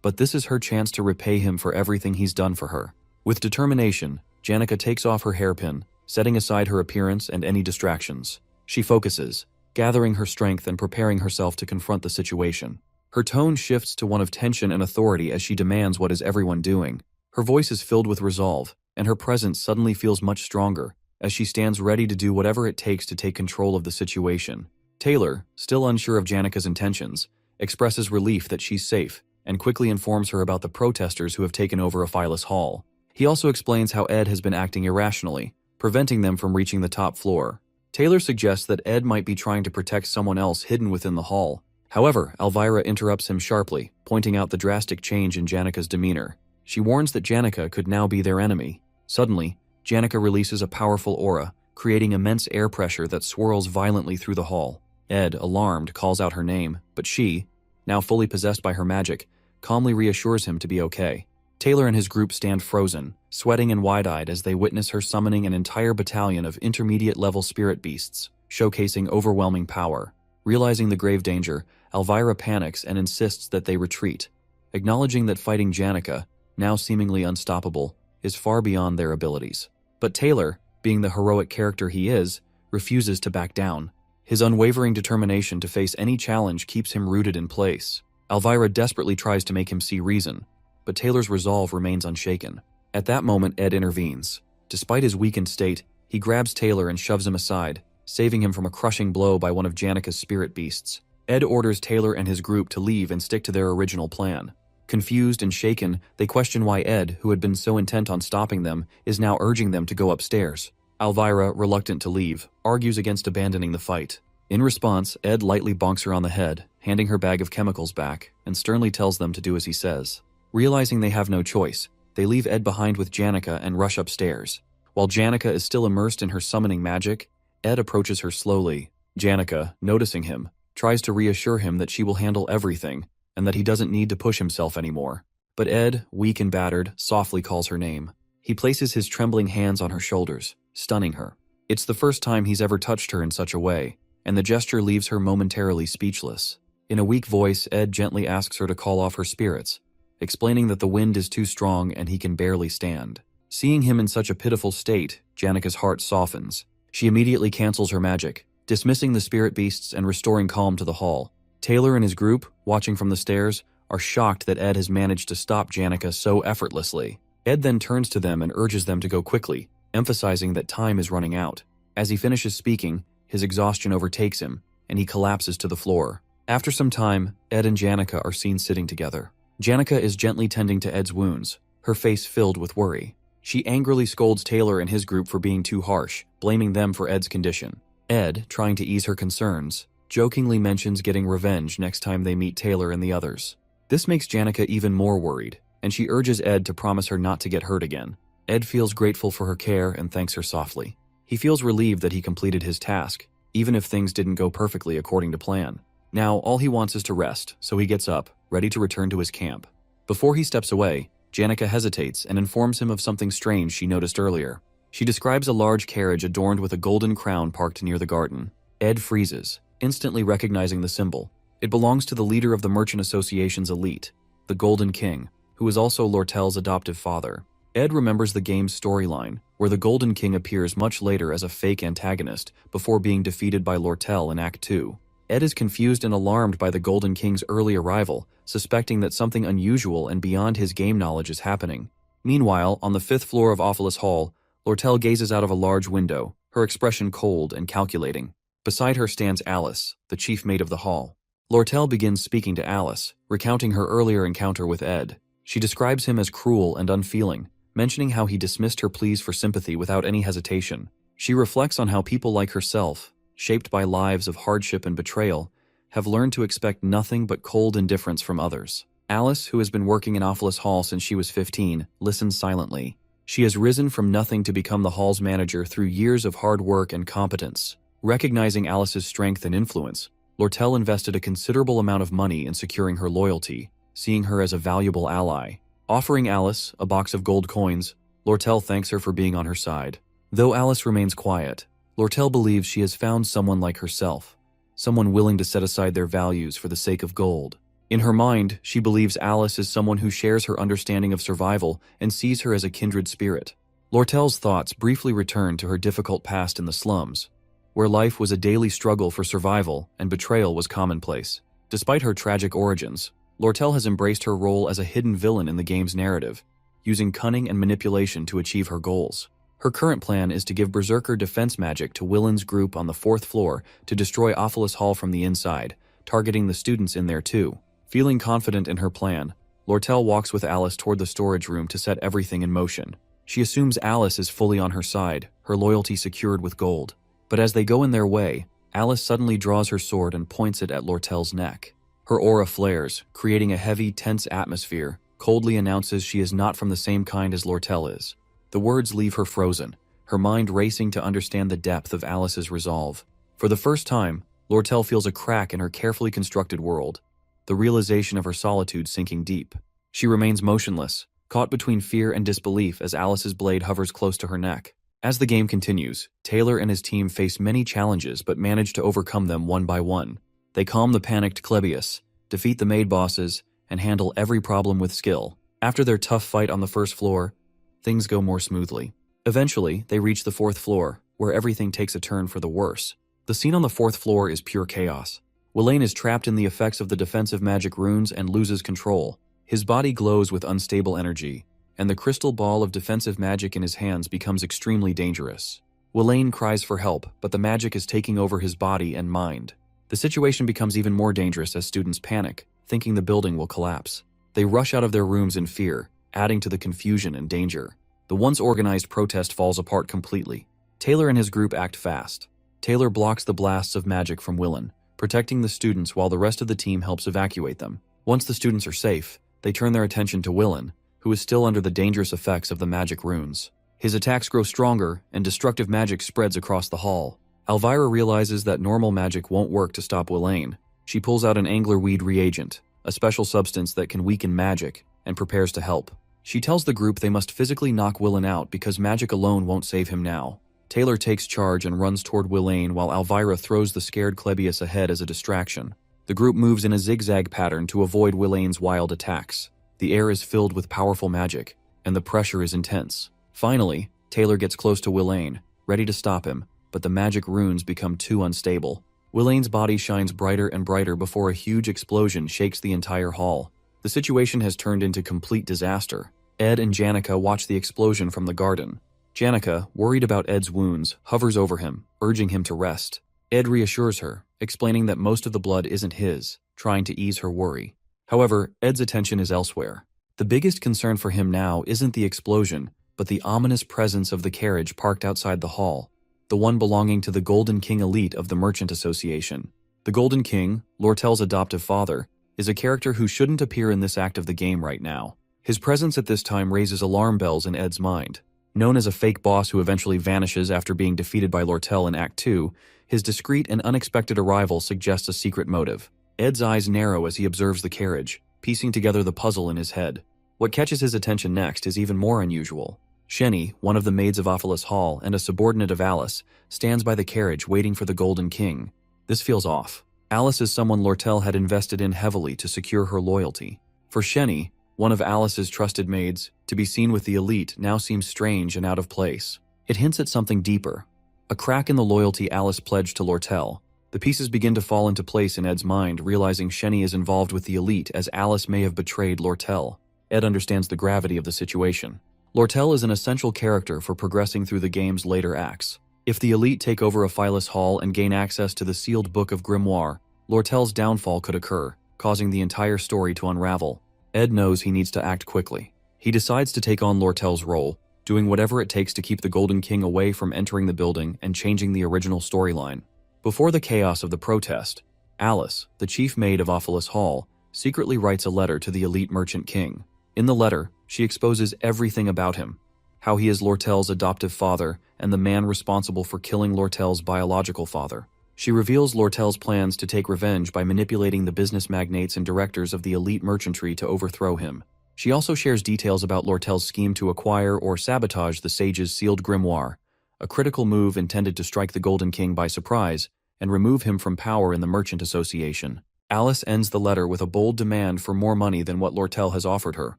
Speaker 1: but this is her chance to repay him for everything he's done for her. With determination, Janica takes off her hairpin, setting aside her appearance and any distractions. She focuses, gathering her strength and preparing herself to confront the situation. Her tone shifts to one of tension and authority as she demands what is everyone doing. Her voice is filled with resolve, and her presence suddenly feels much stronger, as she stands ready to do whatever it takes to take control of the situation. Taylor, still unsure of Janica's intentions, expresses relief that she's safe, and quickly informs her about the protesters who have taken over Awfulest Hall. He also explains how Ed has been acting irrationally, preventing them from reaching the top floor. Taylor suggests that Ed might be trying to protect someone else hidden within the hall. However, Elvira interrupts him sharply, pointing out the drastic change in Janica's demeanor. She warns that Janica could now be their enemy. Suddenly, Janica releases a powerful aura, creating immense air pressure that swirls violently through the hall. Ed, alarmed, calls out her name, but she, now fully possessed by her magic, calmly reassures him to be okay. Taylor and his group stand frozen, sweating and wide-eyed as they witness her summoning an entire battalion of intermediate-level spirit beasts, showcasing overwhelming power. Realizing the grave danger, Elvira panics and insists that they retreat, acknowledging that fighting Janica, now seemingly unstoppable, is far beyond their abilities. But Taylor, being the heroic character he is, refuses to back down. His unwavering determination to face any challenge keeps him rooted in place. Elvira desperately tries to make him see reason, but Taylor's resolve remains unshaken. At that moment, Ed intervenes. Despite his weakened state, he grabs Taylor and shoves him aside, saving him from a crushing blow by one of Janica's spirit beasts. Ed orders Taylor and his group to leave and stick to their original plan. Confused and shaken, they question why Ed, who had been so intent on stopping them, is now urging them to go upstairs. Elvira, reluctant to leave, argues against abandoning the fight. In response, Ed lightly bonks her on the head, handing her bag of chemicals back, and sternly tells them to do as he says. Realizing they have no choice, they leave Ed behind with Janica and rush upstairs. While Janica is still immersed in her summoning magic, Ed approaches her slowly. Janica, noticing him, tries to reassure him that she will handle everything, and that he doesn't need to push himself anymore. But Ed, weak and battered, softly calls her name. He places his trembling hands on her shoulders, stunning her. It's the first time he's ever touched her in such a way, and the gesture leaves her momentarily speechless. In a weak voice, Ed gently asks her to call off her spirits, explaining that the wind is too strong and he can barely stand. Seeing him in such a pitiful state, Janica's heart softens. She immediately cancels her magic, dismissing the spirit beasts and restoring calm to the hall. Taylor and his group, watching from the stairs, are shocked that Ed has managed to stop Janica so effortlessly. Ed then turns to them and urges them to go quickly, emphasizing that time is running out. As he finishes speaking, his exhaustion overtakes him, and he collapses to the floor. After some time, Ed and Janica are seen sitting together. Janica is gently tending to Ed's wounds, her face filled with worry. She angrily scolds Taylor and his group for being too harsh, blaming them for Ed's condition. Ed, trying to ease her concerns, jokingly mentions getting revenge next time they meet Taylor and the others. This makes Janica even more worried, and she urges Ed to promise her not to get hurt again. Ed feels grateful for her care and thanks her softly. He feels relieved that he completed his task, even if things didn't go perfectly according to plan. Now, all he wants is to rest, so he gets up, ready to return to his camp. Before he steps away, Janica hesitates and informs him of something strange she noticed earlier. She describes a large carriage adorned with a golden crown parked near the garden. Ed freezes, instantly recognizing the symbol. It belongs to the leader of the Merchant Association's elite, the Golden King, who is also Lortell's adoptive father. Ed remembers the game's storyline, where the Golden King appears much later as a fake antagonist before being defeated by Lortell in Act 2. Ed is confused and alarmed by the Golden King's early arrival, suspecting that something unusual and beyond his game knowledge is happening. Meanwhile, on the 5th floor of Awfulest Hall, Lortell gazes out of a large window, her expression cold and calculating. Beside her stands Alice, the chief mate of the hall. Lortell begins speaking to Alice, recounting her earlier encounter with Ed. She describes him as cruel and unfeeling, mentioning how he dismissed her pleas for sympathy without any hesitation. She reflects on how people like herself, shaped by lives of hardship and betrayal, have learned to expect nothing but cold indifference from others. Alice, who has been working in Awfulest Hall since she was 15, listens silently. She has risen from nothing to become the hall's manager through years of hard work and competence. Recognizing Alice's strength and influence, Lortell invested a considerable amount of money in securing her loyalty, seeing her as a valuable ally. Offering Alice a box of gold coins, Lortell thanks her for being on her side. Though Alice remains quiet, Lortell believes she has found someone like herself, someone willing to set aside their values for the sake of gold. In her mind, she believes Alice is someone who shares her understanding of survival and sees her as a kindred spirit. Lortell's thoughts briefly return to her difficult past in the slums, where life was a daily struggle for survival and betrayal was commonplace. Despite her tragic origins, Lortell has embraced her role as a hidden villain in the game's narrative, using cunning and manipulation to achieve her goals. Her current plan is to give Berserker defense magic to Willen's group on the 4th floor to destroy Awfulest Hall from the inside, targeting the students in there too. Feeling confident in her plan, Lortell walks with Alice toward the storage room to set everything in motion. She assumes Alice is fully on her side, her loyalty secured with gold. But as they go in their way, Alice suddenly draws her sword and points it at Lortell's neck. Her aura flares, creating a heavy, tense atmosphere, coldly announces she is not from the same kind as Lortell is. The words leave her frozen, her mind racing to understand the depth of Alice's resolve. For the first time, Lortell feels a crack in her carefully constructed world, the realization of her solitude sinking deep. She remains motionless, caught between fear and disbelief as Alice's blade hovers close to her neck. As the game continues, Taylor and his team face many challenges but manage to overcome them one by one. They calm the panicked Clebius, defeat the maid bosses, and handle every problem with skill. After their tough fight on the 1st floor, things go more smoothly. Eventually, they reach the 4th floor, where everything takes a turn for the worse. The scene on the 4th floor is pure chaos. Wellane is trapped in the effects of the defensive magic runes and loses control. His body glows with unstable energy, and the crystal ball of defensive magic in his hands becomes extremely dangerous. Wellane cries for help, but the magic is taking over his body and mind. The situation becomes even more dangerous as students panic, thinking the building will collapse. They rush out of their rooms in fear, adding to the confusion and danger. The once organized protest falls apart completely. Taylor and his group act fast. Taylor blocks the blasts of magic from Willen, protecting the students while the rest of the team helps evacuate them. Once the students are safe, they turn their attention to Willen, who is still under the dangerous effects of the magic runes. His attacks grow stronger, and destructive magic spreads across the hall. Elvira realizes that normal magic won't work to stop Wellane. She pulls out an anglerweed reagent, a special substance that can weaken magic, and prepares to help. She tells the group they must physically knock Willen out because magic alone won't save him now. Taylor takes charge and runs toward Wellane while Elvira throws the scared Clebius ahead as a distraction. The group moves in a zigzag pattern to avoid Wellane's wild attacks. The air is filled with powerful magic, and the pressure is intense. Finally, Taylor gets close to Wellane, ready to stop him, but the magic runes become too unstable. Wellane's body shines brighter and brighter before a huge explosion shakes the entire hall. The situation has turned into complete disaster. Ed and Janica watch the explosion from the garden. Janica, worried about Ed's wounds, hovers over him, urging him to rest. Ed reassures her, explaining that most of the blood isn't his, trying to ease her worry. However, Ed's attention is elsewhere. The biggest concern for him now isn't the explosion, but the ominous presence of the carriage parked outside the hall, the one belonging to the Golden King elite of the Merchant Association. The Golden King, Lortell's adoptive father, is a character who shouldn't appear in this act of the game right now. His presence at this time raises alarm bells in Ed's mind. Known as a fake boss who eventually vanishes after being defeated by Lortell in Act 2, his discreet and unexpected arrival suggests a secret motive. Ed's eyes narrow as he observes the carriage, piecing together the puzzle in his head. What catches his attention next is even more unusual. Shenny, one of the maids of Awfulest Hall and a subordinate of Alice, stands by the carriage waiting for the Golden King. This feels off. Alice is someone Lortell had invested in heavily to secure her loyalty. For Shenny, one of Alice's trusted maids, to be seen with the elite now seems strange and out of place. It hints at something deeper. A crack in the loyalty Alice pledged to Lortell. The pieces begin to fall into place in Ed's mind, realizing Shenny is involved with the elite as Alice may have betrayed Lortell. Ed understands the gravity of the situation. Lortell is an essential character for progressing through the game's later acts. If the elite take over Awfulest Hall and gain access to the sealed Book of Grimoire, Lortell's downfall could occur, causing the entire story to unravel. Ed knows he needs to act quickly. He decides to take on Lortell's role, doing whatever it takes to keep the Golden King away from entering the building and changing the original storyline. Before the chaos of the protest, Alice, the chief maid of Ophelis Hall, secretly writes a letter to the elite merchant king. In the letter, she exposes everything about him, how he is Lortell's adoptive father and the man responsible for killing Lortell's biological father. She reveals Lortell's plans to take revenge by manipulating the business magnates and directors of the elite merchantry to overthrow him. She also shares details about Lortell's scheme to acquire or sabotage the sage's sealed grimoire, a critical move intended to strike the Golden King by surprise and remove him from power in the Merchant Association. Alice ends the letter with a bold demand for more money than what Lortell has offered her,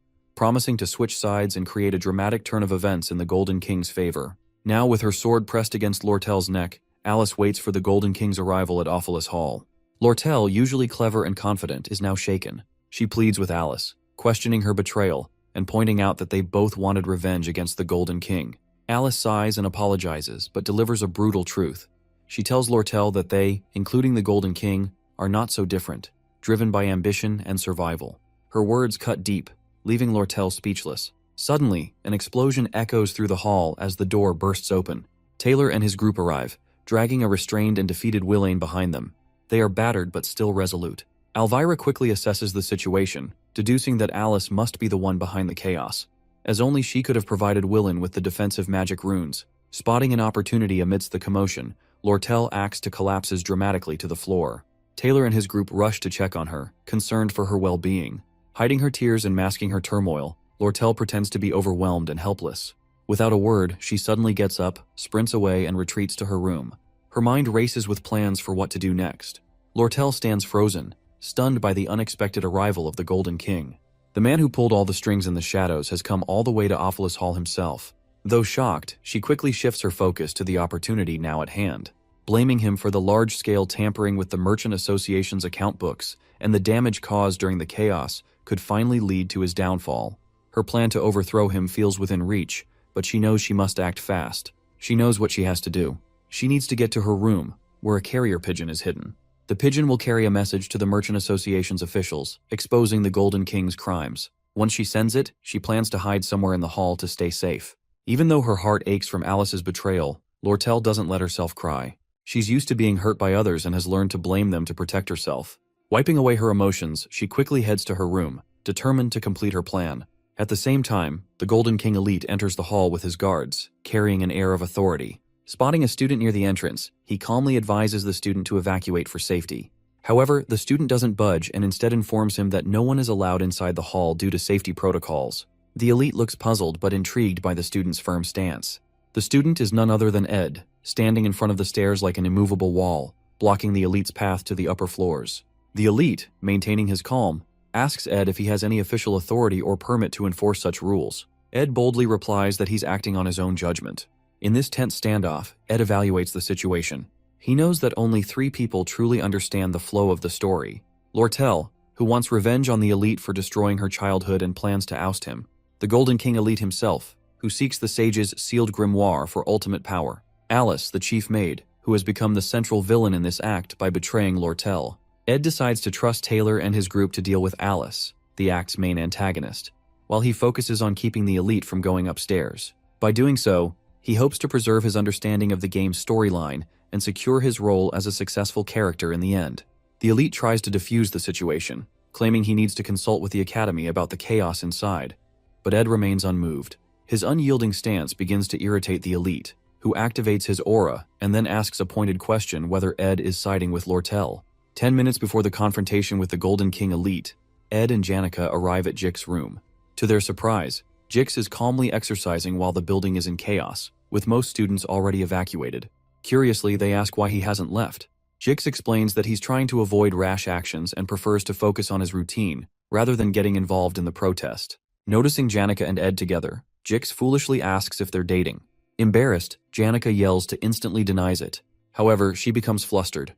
Speaker 1: promising to switch sides and create a dramatic turn of events in the Golden King's favor. Now, with her sword pressed against Lortell's neck, Alice waits for the Golden King's arrival at Ophelis Hall. Lortell, usually clever and confident, is now shaken. She pleads with Alice, questioning her betrayal and pointing out that they both wanted revenge against the Golden King. Alice sighs and apologizes, but delivers a brutal truth. She tells Lortell that they, including the Golden King, are not so different, driven by ambition and survival. Her words cut deep, leaving Lortell speechless. Suddenly, an explosion echoes through the hall as the door bursts open. Taylor and his group arrive, dragging a restrained and defeated Willain behind them. They are battered but still resolute. Elvira quickly assesses the situation, deducing that Alice must be the one behind the chaos, as only she could have provided Willain with the defensive magic runes. Spotting an opportunity amidst the commotion, Lortell acts to collapses dramatically to the floor. Taylor and his group rush to check on her, concerned for her well-being. Hiding her tears and masking her turmoil, Lortell pretends to be overwhelmed and helpless. Without a word, she suddenly gets up, sprints away, and retreats to her room. Her mind races with plans for what to do next. Lortell stands frozen, stunned by the unexpected arrival of the Golden King. The man who pulled all the strings in the shadows has come all the way to Ophelis Hall himself. Though shocked, she quickly shifts her focus to the opportunity now at hand, blaming him for the large-scale tampering with the Merchant Association's account books and the damage caused during the chaos could finally lead to his downfall. Her plan to overthrow him feels within reach, but she knows she must act fast. She knows what she has to do. She needs to get to her room, where a carrier pigeon is hidden. The pigeon will carry a message to the Merchant Association's officials, exposing the Golden King's crimes. Once she sends it, she plans to hide somewhere in the hall to stay safe. Even though her heart aches from Alice's betrayal, Lortell doesn't let herself cry. She's used to being hurt by others and has learned to blame them to protect herself. Wiping away her emotions, she quickly heads to her room, determined to complete her plan. At the same time, the Golden King elite enters the hall with his guards, carrying an air of authority. Spotting a student near the entrance, he calmly advises the student to evacuate for safety. However, the student doesn't budge and instead informs him that no one is allowed inside the hall due to safety protocols. The elite looks puzzled but intrigued by the student's firm stance. The student is none other than Ed, standing in front of the stairs like an immovable wall, blocking the elite's path to the upper floors. The elite, maintaining his calm, asks Ed if he has any official authority or permit to enforce such rules. Ed boldly replies that he's acting on his own judgment. In this tense standoff, Ed evaluates the situation. He knows that only 3 people truly understand the flow of the story. Lortell, who wants revenge on the elite for destroying her childhood and plans to oust him. The Golden King elite himself, who seeks the sage's sealed grimoire for ultimate power. Alice, the chief maid, who has become the central villain in this act by betraying Lortell. Ed decides to trust Taylor and his group to deal with Alice, the act's main antagonist, while he focuses on keeping the elite from going upstairs. By doing so, he hopes to preserve his understanding of the game's storyline and secure his role as a successful character in the end. The elite tries to defuse the situation, claiming he needs to consult with the Academy about the chaos inside, but Ed remains unmoved. His unyielding stance begins to irritate the elite, who activates his aura and then asks a pointed question whether Ed is siding with Lortell. 10 minutes before the confrontation with the Golden King elite, Ed and Janica arrive at Jix's room. To their surprise, Jix is calmly exercising while the building is in chaos, with most students already evacuated. Curiously, they ask why he hasn't left. Jix explains that he's trying to avoid rash actions and prefers to focus on his routine, rather than getting involved in the protest. Noticing Janica and Ed together, Jix foolishly asks if they're dating. Embarrassed, Janica yells to instantly denies it. However, she becomes flustered,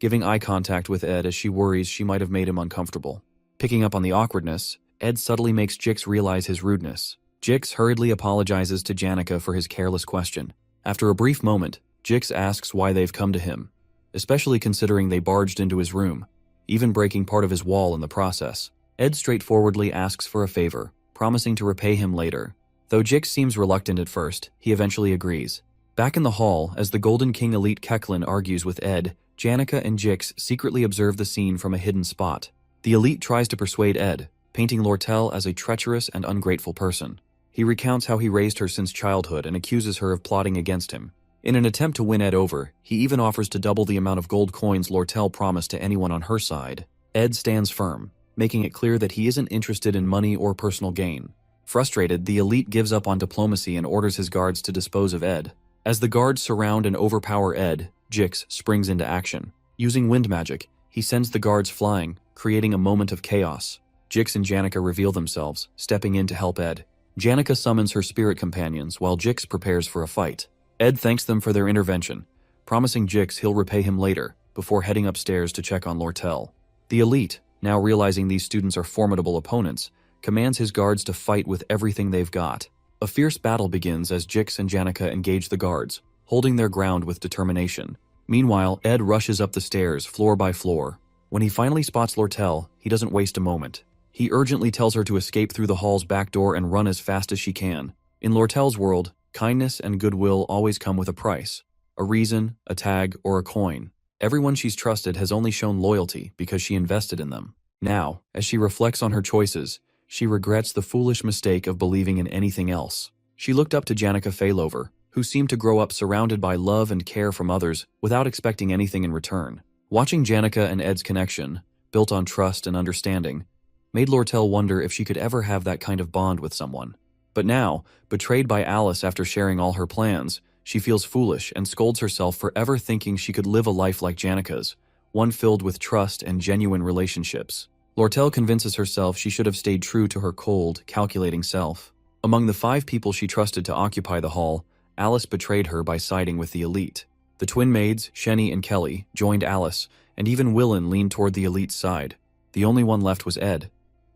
Speaker 1: giving eye contact with Ed as she worries she might have made him uncomfortable. Picking up on the awkwardness, Ed subtly makes Jix realize his rudeness. Jix hurriedly apologizes to Janica for his careless question. After a brief moment, Jix asks why they've come to him, especially considering they barged into his room, even breaking part of his wall in the process. Ed straightforwardly asks for a favor, promising to repay him later. Though Jix seems reluctant at first, he eventually agrees. Back in the hall, as the Golden King elite Keklin argues with Ed, Janica and Jix secretly observe the scene from a hidden spot. The elite tries to persuade Ed, painting Lortell as a treacherous and ungrateful person. He recounts how he raised her since childhood and accuses her of plotting against him. In an attempt to win Ed over, he even offers to double the amount of gold coins Lortell promised to anyone on her side. Ed stands firm, making it clear that he isn't interested in money or personal gain. Frustrated, the elite gives up on diplomacy and orders his guards to dispose of Ed. As the guards surround and overpower Ed, Jix springs into action. Using wind magic, he sends the guards flying, creating a moment of chaos. Jix and Janica reveal themselves, stepping in to help Ed. Janica summons her spirit companions while Jix prepares for a fight. Ed thanks them for their intervention, promising Jix he'll repay him later, before heading upstairs to check on Lortell. The elite, now realizing these students are formidable opponents, commands his guards to fight with everything they've got. A fierce battle begins as Jix and Janica engage the guards, holding their ground with determination. Meanwhile, Ed rushes up the stairs, floor by floor. When he finally spots Lortell, he doesn't waste a moment. He urgently tells her to escape through the hall's back door and run as fast as she can. In Lortell's world, kindness and goodwill always come with a price. A reason, a tag, or a coin. Everyone she's trusted has only shown loyalty because she invested in them. Now, as she reflects on her choices, she regrets the foolish mistake of believing in anything else. She looked up to Janica Failover, who seemed to grow up surrounded by love and care from others without expecting anything in return. Watching Janica and Ed's connection, built on trust and understanding, made Lortell wonder if she could ever have that kind of bond with someone. But now, betrayed by Alice after sharing all her plans, she feels foolish and scolds herself for ever thinking she could live a life like Janica's, one filled with trust and genuine relationships. Lortell convinces herself she should have stayed true to her cold, calculating self. Among the 5 people she trusted to occupy the hall, Alice betrayed her by siding with the elite. The twin maids, Shenny and Kelly, joined Alice, and even Willen leaned toward the elite's side. The only one left was Ed.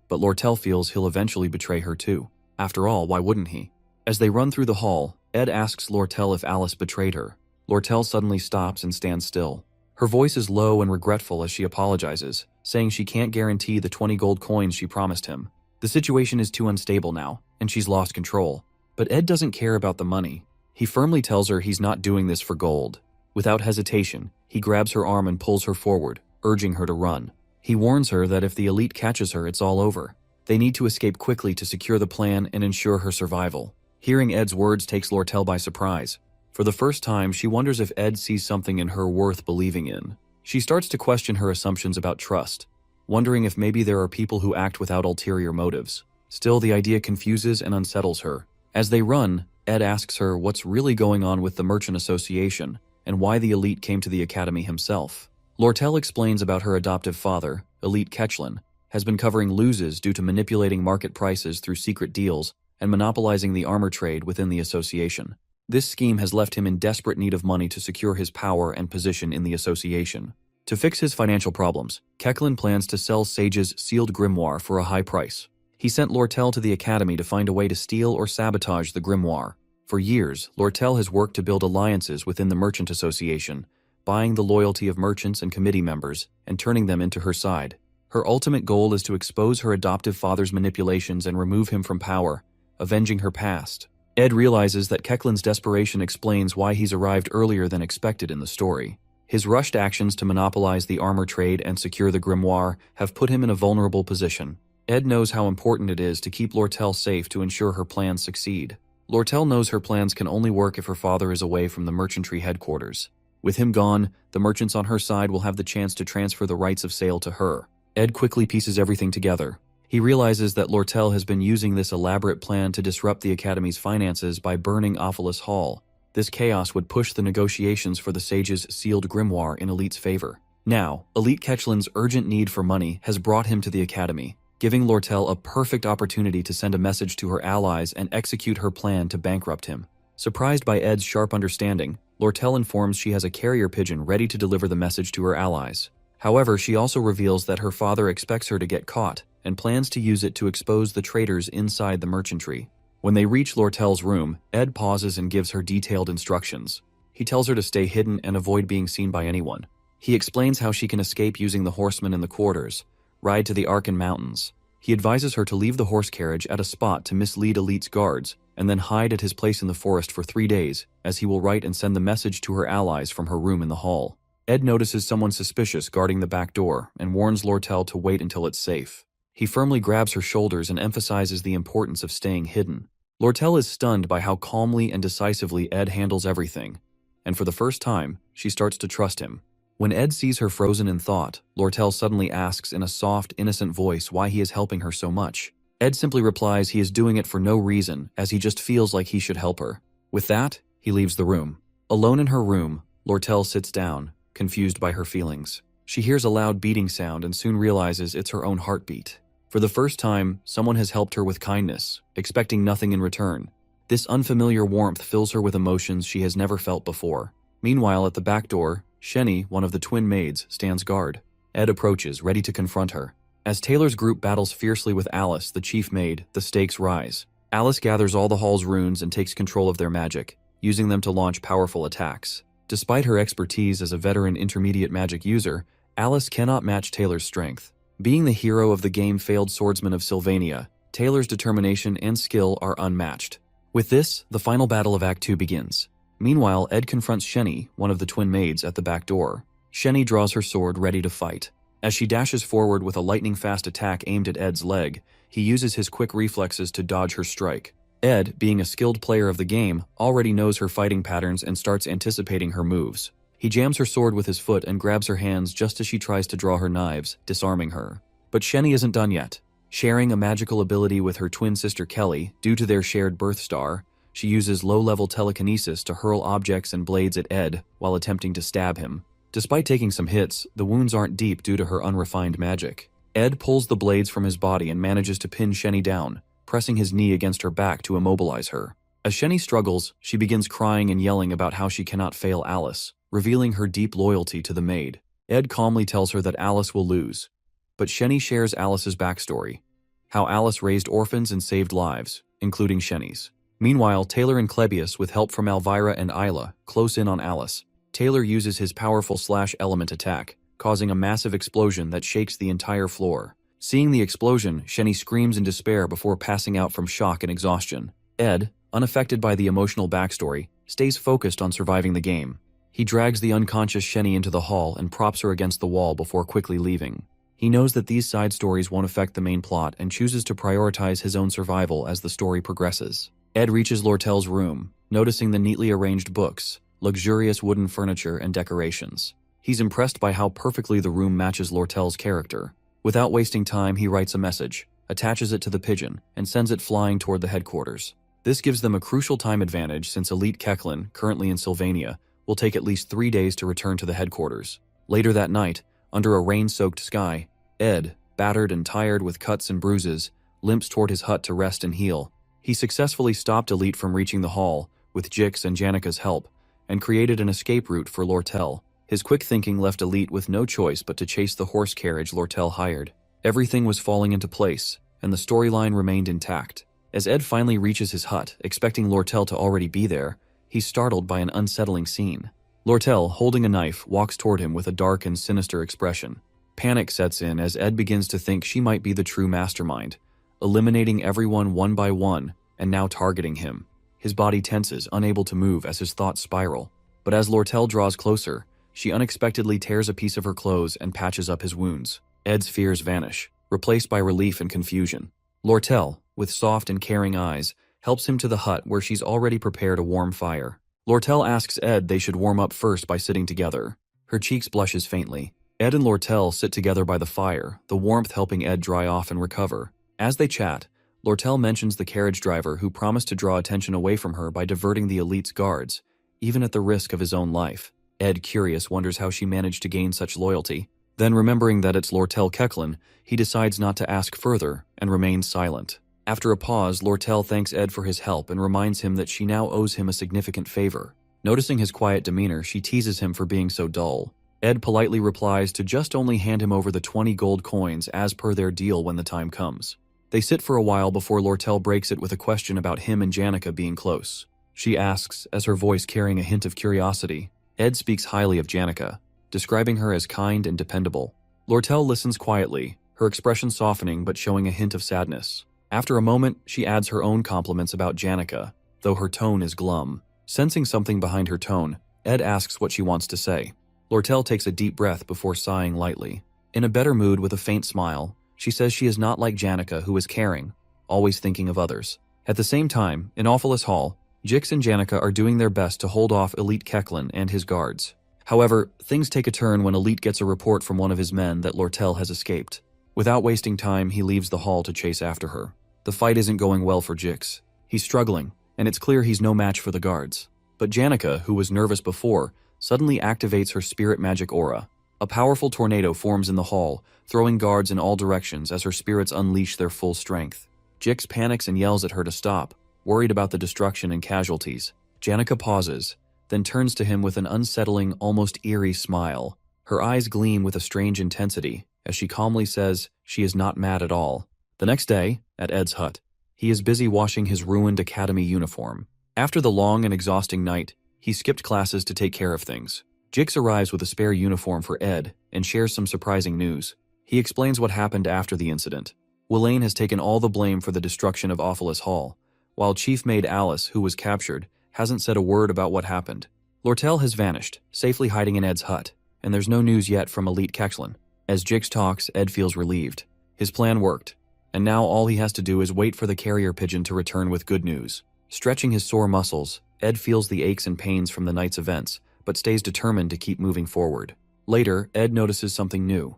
Speaker 1: But Lortell feels he'll eventually betray her too. After all, why wouldn't he? As they run through the hall, Ed asks Lortell if Alice betrayed her. Lortell suddenly stops and stands still. Her voice is low and regretful as she apologizes, saying she can't guarantee the 20 gold coins she promised him. The situation is too unstable now, and she's lost control. But Ed doesn't care about the money. He firmly tells her he's not doing this for gold. Without hesitation, he grabs her arm and pulls her forward, urging her to run. He warns her that if the elite catches her, it's all over. They need to escape quickly to secure the plan and ensure her survival. Hearing Ed's words takes Lortell by surprise. For the first time, she wonders if Ed sees something in her worth believing in. She starts to question her assumptions about trust, wondering if maybe there are people who act without ulterior motives. Still, the idea confuses and unsettles her. As they run, Ed asks her what's really going on with the Merchant Association and why the elite came to the academy himself. Lortell explains about her adoptive father, Elite Ketchlin, has been covering losses due to manipulating market prices through secret deals and monopolizing the armor trade within the association. This scheme has left him in desperate need of money to secure his power and position in the association. To fix his financial problems, Ketchlin plans to sell Sage's sealed grimoire for a high price. He sent Lortell to the academy to find a way to steal or sabotage the grimoire. For years, Lortell has worked to build alliances within the Merchant Association, buying the loyalty of merchants and committee members and turning them into her side. Her ultimate goal is to expose her adoptive father's manipulations and remove him from power, avenging her past. Ed realizes that Ketchlin's desperation explains why he's arrived earlier than expected in the story. His rushed actions to monopolize the armor trade and secure the grimoire have put him in a vulnerable position. Ed knows how important it is to keep Lortell safe to ensure her plans succeed. Lortell knows her plans can only work if her father is away from the merchantry headquarters. With him gone, the merchants on her side will have the chance to transfer the rights of sale to her. Ed quickly pieces everything together. He realizes that Lortell has been using this elaborate plan to disrupt the Academy's finances by burning Ophelis Hall. This chaos would push the negotiations for the Sage's sealed grimoire in Elite's favor. Now, Elite Ketchlin's urgent need for money has brought him to the Academy, giving Lortell a perfect opportunity to send a message to her allies and execute her plan to bankrupt him. Surprised by Ed's sharp understanding, Lortell informs she has a carrier pigeon ready to deliver the message to her allies. However, she also reveals that her father expects her to get caught and plans to use it to expose the traitors inside the merchantry. When they reach Lortell's room, Ed pauses and gives her detailed instructions. He tells her to stay hidden and avoid being seen by anyone. He explains how she can escape using the horsemen in the quarters, ride to the Arkan Mountains. He advises her to leave the horse carriage at a spot to mislead Elite's guards, and then hide at his place in the forest for 3 days, as he will write and send the message to her allies from her room in the hall. Ed notices someone suspicious guarding the back door and warns Lortell to wait until it's safe. He firmly grabs her shoulders and emphasizes the importance of staying hidden. Lortell is stunned by how calmly and decisively Ed handles everything, and for the first time, she starts to trust him. When Ed sees her frozen in thought, Lortell suddenly asks in a soft, innocent voice why he is helping her so much. Ed simply replies he is doing it for no reason, as he just feels like he should help her. With that, he leaves the room. Alone in her room, Lortell sits down, confused by her feelings. She hears a loud beating sound and soon realizes it's her own heartbeat. For the first time, someone has helped her with kindness, expecting nothing in return. This unfamiliar warmth fills her with emotions she has never felt before. Meanwhile, at the back door, Shenny, one of the twin maids, stands guard. Ed approaches, ready to confront her. As Taylor's group battles fiercely with Alice, the chief maid, the stakes rise. Alice gathers all the hall's runes and takes control of their magic, using them to launch powerful attacks. Despite her expertise as a veteran intermediate magic user, Alice cannot match Taylor's strength. Being the hero of the game-failed swordsman of Sylvania, Taylor's determination and skill are unmatched. With this, the final battle of Act 2 begins. Meanwhile, Ed confronts Shenny, one of the twin maids, at the back door. Shenny draws her sword, ready to fight. As she dashes forward with a lightning-fast attack aimed at Ed's leg, he uses his quick reflexes to dodge her strike. Ed, being a skilled player of the game, already knows her fighting patterns and starts anticipating her moves. He jams her sword with his foot and grabs her hands just as she tries to draw her knives, disarming her. But Shenny isn't done yet. Sharing a magical ability with her twin sister Kelly, due to their shared birth star, she uses low-level telekinesis to hurl objects and blades at Ed while attempting to stab him. Despite taking some hits, the wounds aren't deep due to her unrefined magic. Ed pulls the blades from his body and manages to pin Shenny down, pressing his knee against her back to immobilize her. As Shenny struggles, she begins crying and yelling about how she cannot fail Alice, revealing her deep loyalty to the maid. Ed calmly tells her that Alice will lose. But Shenny shares Alice's backstory, how Alice raised orphans and saved lives, including Shenny's. Meanwhile, Taylor and Klebius, with help from Elvira and Isla, close in on Alice. Taylor uses his powerful slash-element attack, causing a massive explosion that shakes the entire floor. Seeing the explosion, Shenny screams in despair before passing out from shock and exhaustion. Ed, unaffected by the emotional backstory, stays focused on surviving the game. He drags the unconscious Shenny into the hall and props her against the wall before quickly leaving. He knows that these side stories won't affect the main plot and chooses to prioritize his own survival as the story progresses. Ed reaches Lortell's room, noticing the neatly arranged books, luxurious wooden furniture, and decorations. He's impressed by how perfectly the room matches Lortell's character. Without wasting time, he writes a message, attaches it to the pigeon, and sends it flying toward the headquarters. This gives them a crucial time advantage since Elite Kechlin, currently in Sylvania, will take at least 3 days to return to the headquarters. Later that night, under a rain-soaked sky, Ed, battered and tired with cuts and bruises, limps toward his hut to rest and heal. He successfully stopped Elite from reaching the hall, with Jix and Janica's help, and created an escape route for Lortell. His quick thinking left Elite with no choice but to chase the horse carriage Lortell hired. Everything was falling into place, and the storyline remained intact. As Ed finally reaches his hut, expecting Lortell to already be there, he's startled by an unsettling scene. Lortell, holding a knife, walks toward him with a dark and sinister expression. Panic sets in as Ed begins to think she might be the true mastermind, eliminating everyone one by one and now targeting him. His body tenses, unable to move as his thoughts spiral. But as Lortell draws closer, she unexpectedly tears a piece of her clothes and patches up his wounds. Ed's fears vanish, replaced by relief and confusion. Lortell, with soft and caring eyes, helps him to the hut where she's already prepared a warm fire. Lortell asks Ed they should warm up first by sitting together. Her cheeks blushes faintly. Ed and Lortell sit together by the fire, the warmth helping Ed dry off and recover. As they chat, Lortell mentions the carriage driver who promised to draw attention away from her by diverting the Elite's guards, even at the risk of his own life. Ed, curious, wonders how she managed to gain such loyalty. Then, remembering that it's Lortell Kechlin, he decides not to ask further and remains silent. After a pause, Lortell thanks Ed for his help and reminds him that she now owes him a significant favor. Noticing his quiet demeanor, she teases him for being so dull. Ed politely replies to just only hand him over the 20 gold coins as per their deal when the time comes. They sit for a while before Lortell breaks it with a question about him and Janica being close. She asks, as her voice carrying a hint of curiosity. Ed speaks highly of Janica, describing her as kind and dependable. Lortell listens quietly, her expression softening but showing a hint of sadness. After a moment, she adds her own compliments about Janica, though her tone is glum. Sensing something behind her tone, Ed asks what she wants to say. Lortell takes a deep breath before sighing lightly. In a better mood with a faint smile, she says she is not like Janica, who is caring, always thinking of others. At the same time, in Awfulest Hall, Jix and Janica are doing their best to hold off Elite Kechlin and his guards. However, things take a turn when Elite gets a report from one of his men that Lortell has escaped. Without wasting time, he leaves the hall to chase after her. The fight isn't going well for Jix. He's struggling, and it's clear he's no match for the guards. But Janica, who was nervous before, suddenly activates her spirit magic aura. A powerful tornado forms in the hall, throwing guards in all directions as her spirits unleash their full strength. Jix panics and yells at her to stop, worried about the destruction and casualties. Janica pauses, then turns to him with an unsettling, almost eerie smile. Her eyes gleam with a strange intensity, as she calmly says she is not mad at all. The next day, at Ed's hut, he is busy washing his ruined academy uniform. After the long and exhausting night, he skipped classes to take care of things. Jix arrives with a spare uniform for Ed and shares some surprising news. He explains what happened after the incident. Willain has taken all the blame for the destruction of Awfulest Hall, while Chief Maid Alice, who was captured, hasn't said a word about what happened. Lortell has vanished, safely hiding in Ed's hut, and there's no news yet from Elite Kechlin. As Jix talks, Ed feels relieved. His plan worked, and now all he has to do is wait for the carrier pigeon to return with good news. Stretching his sore muscles, Ed feels the aches and pains from the night's events, but stays determined to keep moving forward. Later, Ed notices something new.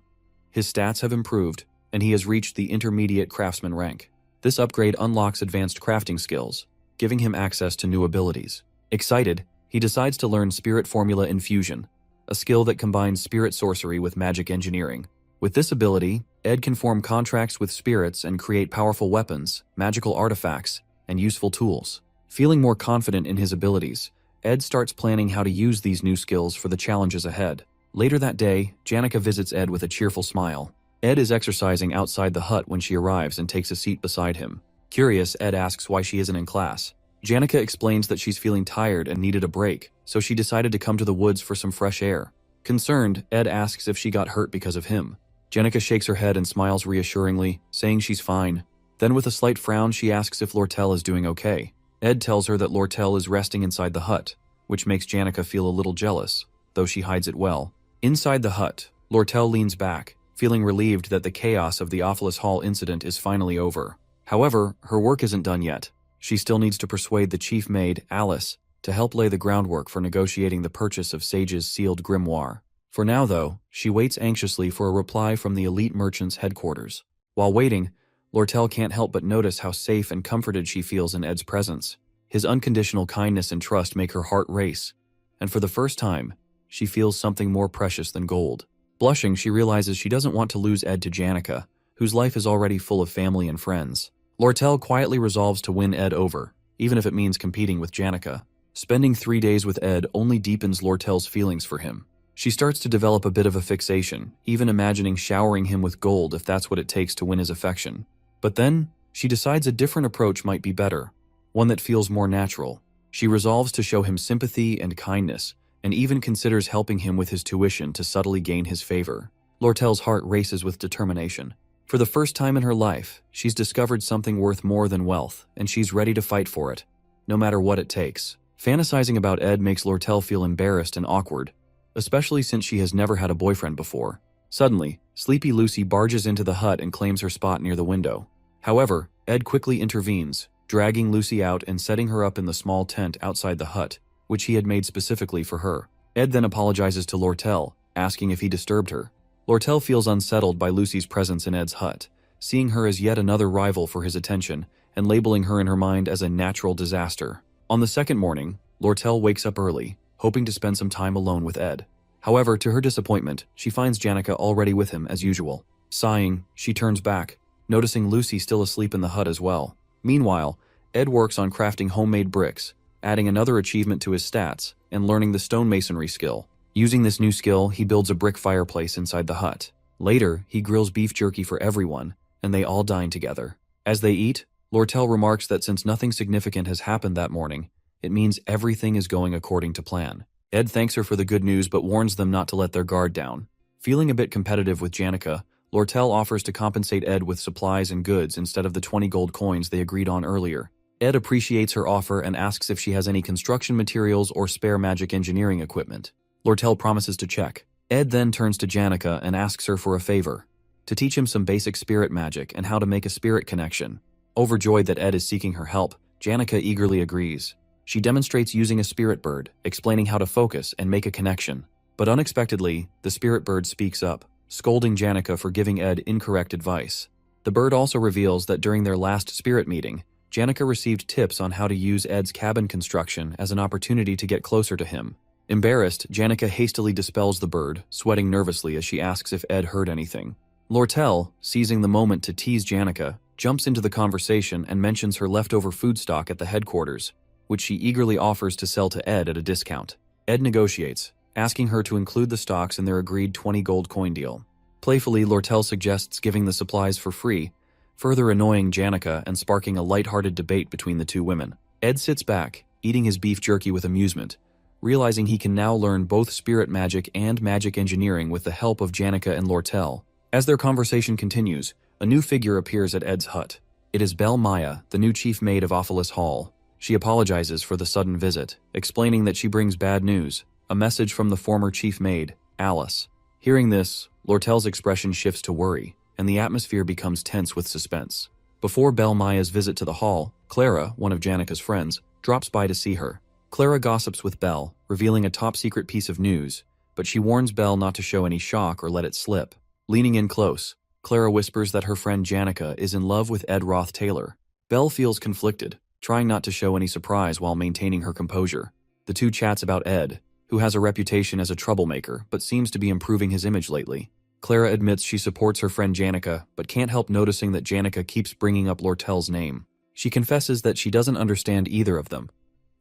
Speaker 1: His stats have improved, and he has reached the intermediate craftsman rank. This upgrade unlocks advanced crafting skills, giving him access to new abilities. Excited, he decides to learn Spirit Formula Infusion, a skill that combines spirit sorcery with magic engineering. With this ability, Ed can form contracts with spirits and create powerful weapons, magical artifacts, and useful tools. Feeling more confident in his abilities, Ed starts planning how to use these new skills for the challenges ahead. Later that day, Janica visits Ed with a cheerful smile. Ed is exercising outside the hut when she arrives and takes a seat beside him. Curious, Ed asks why she isn't in class. Janica explains that she's feeling tired and needed a break, so she decided to come to the woods for some fresh air. Concerned, Ed asks if she got hurt because of him. Janica shakes her head and smiles reassuringly, saying she's fine. Then with a slight frown, she asks if Lortell is doing okay. Ed tells her that Lortell is resting inside the hut, which makes Janica feel a little jealous, though she hides it well. Inside the hut, Lortell leans back, feeling relieved that the chaos of the Awfulest Hall incident is finally over. However, her work isn't done yet. She still needs to persuade the chief maid, Alice, to help lay the groundwork for negotiating the purchase of Sage's sealed grimoire. For now, though, she waits anxiously for a reply from the elite merchant's headquarters. While waiting, Lortell can't help but notice how safe and comforted she feels in Ed's presence. His unconditional kindness and trust make her heart race, and for the first time, she feels something more precious than gold. Blushing, she realizes she doesn't want to lose Ed to Janica, whose life is already full of family and friends. Lortell quietly resolves to win Ed over, even if it means competing with Janica. Spending 3 days with Ed only deepens Lortell's feelings for him. She starts to develop a bit of a fixation, even imagining showering him with gold if that's what it takes to win his affection. But then, she decides a different approach might be better, one that feels more natural. She resolves to show him sympathy and kindness, and even considers helping him with his tuition to subtly gain his favor. Lortell's heart races with determination. For the first time in her life, she's discovered something worth more than wealth, and she's ready to fight for it, no matter what it takes. Fantasizing about Ed makes Lortell feel embarrassed and awkward, especially since she has never had a boyfriend before. Suddenly, Sleepy Lucy barges into the hut and claims her spot near the window. However, Ed quickly intervenes, dragging Lucy out and setting her up in the small tent outside the hut, which he had made specifically for her. Ed then apologizes to Lortell, asking if he disturbed her. Lortell feels unsettled by Lucy's presence in Ed's hut, seeing her as yet another rival for his attention and labeling her in her mind as a natural disaster. On the second morning, Lortell wakes up early, hoping to spend some time alone with Ed. However, to her disappointment, she finds Janica already with him as usual. Sighing, she turns back, noticing Lucy still asleep in the hut as well. Meanwhile, Ed works on crafting homemade bricks, adding another achievement to his stats, and learning the stonemasonry skill. Using this new skill, he builds a brick fireplace inside the hut. Later, he grills beef jerky for everyone, and they all dine together. As they eat, Lortell remarks that since nothing significant has happened that morning, it means everything is going according to plan. Ed thanks her for the good news but warns them not to let their guard down. Feeling a bit competitive with Janica, Lortell offers to compensate Ed with supplies and goods instead of the 20 gold coins they agreed on earlier. Ed appreciates her offer and asks if she has any construction materials or spare magic engineering equipment. Lortell promises to check. Ed then turns to Janica and asks her for a favor, to teach him some basic spirit magic and how to make a spirit connection. Overjoyed that Ed is seeking her help, Janica eagerly agrees. She demonstrates using a spirit bird, explaining how to focus and make a connection. But unexpectedly, the spirit bird speaks up, scolding Janica for giving Ed incorrect advice. The bird also reveals that during their last spirit meeting, Janica received tips on how to use Ed's cabin construction as an opportunity to get closer to him. Embarrassed, Janica hastily dispels the bird, sweating nervously as she asks if Ed heard anything. Lortell, seizing the moment to tease Janica, jumps into the conversation and mentions her leftover food stock at the headquarters, which she eagerly offers to sell to Ed at a discount. Ed negotiates, asking her to include the stocks in their agreed 20 gold coin deal. Playfully, Lortell suggests giving the supplies for free, further annoying Janica and sparking a light-hearted debate between the two women. Ed sits back, eating his beef jerky with amusement, realizing he can now learn both spirit magic and magic engineering with the help of Janica and Lortell. As their conversation continues, a new figure appears at Ed's hut. It is Belle Maya, the new chief maid of Awfulest Hall. She apologizes for the sudden visit, explaining that she brings bad news, a message from the former chief maid, Alice. Hearing this, Lortell's expression shifts to worry, and the atmosphere becomes tense with suspense. Before Belle Maya's visit to the hall, Clara, one of Janica's friends, drops by to see her. Clara gossips with Belle, revealing a top-secret piece of news, but she warns Belle not to show any shock or let it slip. Leaning in close, Clara whispers that her friend Janica is in love with Ed Roth Taylor. Belle feels conflicted, trying not to show any surprise while maintaining her composure. The two chats about Ed, who has a reputation as a troublemaker but seems to be improving his image lately. Clara admits she supports her friend Janica, but can't help noticing that Janica keeps bringing up Lortell's name. She confesses that she doesn't understand either of them.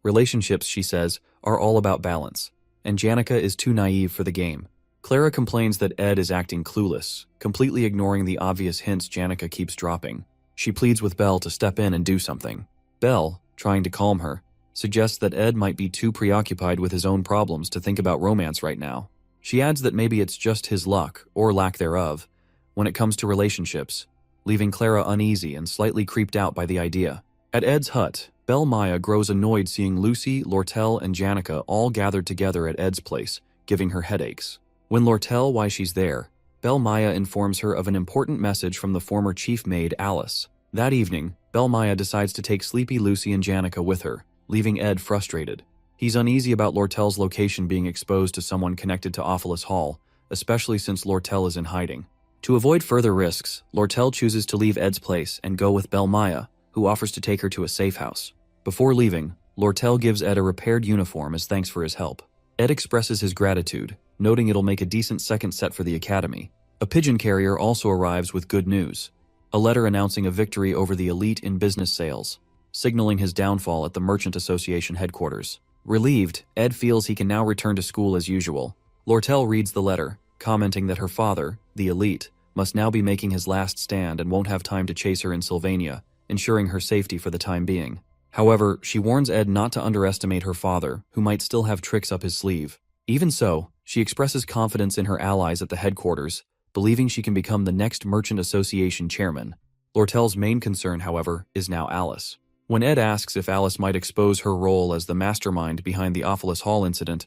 Speaker 1: Relationships, she says, are all about balance, and Janica is too naive for the game. Clara complains that Ed is acting clueless, completely ignoring the obvious hints Janica keeps dropping. She pleads with Belle to step in and do something. Belle, trying to calm her, suggests that Ed might be too preoccupied with his own problems to think about romance right now. She adds that maybe it's just his luck, or lack thereof, when it comes to relationships, leaving Clara uneasy and slightly creeped out by the idea. At Ed's hut, Belle Maya grows annoyed seeing Lucy, Lortell, and Janica all gathered together at Ed's place, giving her headaches. When Lortell why she's there, Belle Maya informs her of an important message from the former chief maid, Alice. That evening, Belle Maya decides to take sleepy Lucy and Janica with her, leaving Ed frustrated. He's uneasy about Lortell's location being exposed to someone connected to Awfulest Hall, especially since Lortell is in hiding. To avoid further risks, Lortell chooses to leave Ed's place and go with Belle Maya, who offers to take her to a safe house. Before leaving, Lortell gives Ed a repaired uniform as thanks for his help. Ed expresses his gratitude, noting it'll make a decent second set for the academy. A pigeon carrier also arrives with good news, a letter announcing a victory over the elite in business sales, signaling his downfall at the Merchant Association headquarters. Relieved, Ed feels he can now return to school as usual. Lortell reads the letter, commenting that her father, the elite, must now be making his last stand and won't have time to chase her in Sylvania, ensuring her safety for the time being. However, she warns Ed not to underestimate her father, who might still have tricks up his sleeve. Even so, she expresses confidence in her allies at the headquarters, believing she can become the next Merchant Association chairman. Lortell's main concern, however, is now Alice. When Ed asks if Alice might expose her role as the mastermind behind the Awfulest Hall incident,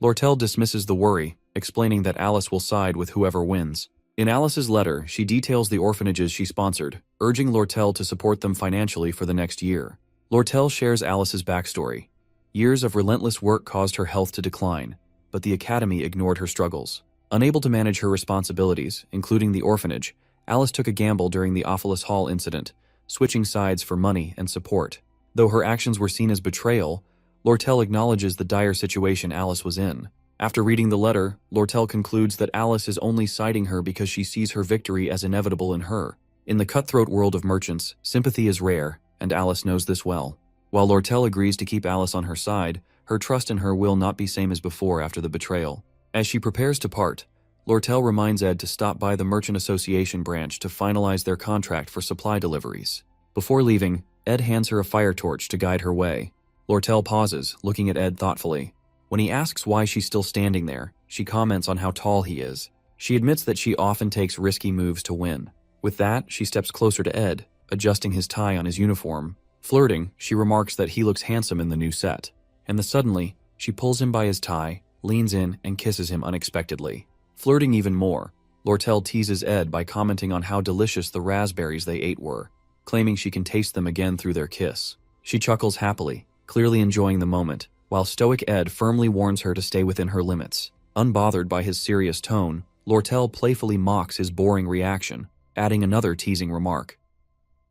Speaker 1: Lortell dismisses the worry, explaining that Alice will side with whoever wins. In Alice's letter, she details the orphanages she sponsored, urging Lortell to support them financially for the next year. Lortell shares Alice's backstory. Years of relentless work caused her health to decline, but the academy ignored her struggles. Unable to manage her responsibilities, including the orphanage, Alice took a gamble during the Awfulest Hall incident, switching sides for money and support. Though her actions were seen as betrayal, Lortell acknowledges the dire situation Alice was in. After reading the letter, Lortell concludes that Alice is only siding her because she sees her victory as inevitable in her. In the cutthroat world of merchants, sympathy is rare, and Alice knows this well. While Lortell agrees to keep Alice on her side, her trust in her will not be same as before after the betrayal. As she prepares to part, Lortell reminds Ed to stop by the Merchant Association branch to finalize their contract for supply deliveries. Before leaving, Ed hands her a fire torch to guide her way. Lortell pauses, looking at Ed thoughtfully. When he asks why she's still standing there, she comments on how tall he is. She admits that she often takes risky moves to win. With that, she steps closer to Ed, adjusting his tie on his uniform. Flirting, she remarks that he looks handsome in the new set. And suddenly, she pulls him by his tie, leans in and kisses him unexpectedly. Flirting even more, Lortell teases Ed by commenting on how delicious the raspberries they ate were, claiming she can taste them again through their kiss. She chuckles happily, clearly enjoying the moment, while stoic Ed firmly warns her to stay within her limits. Unbothered by his serious tone, Lortell playfully mocks his boring reaction, adding another teasing remark.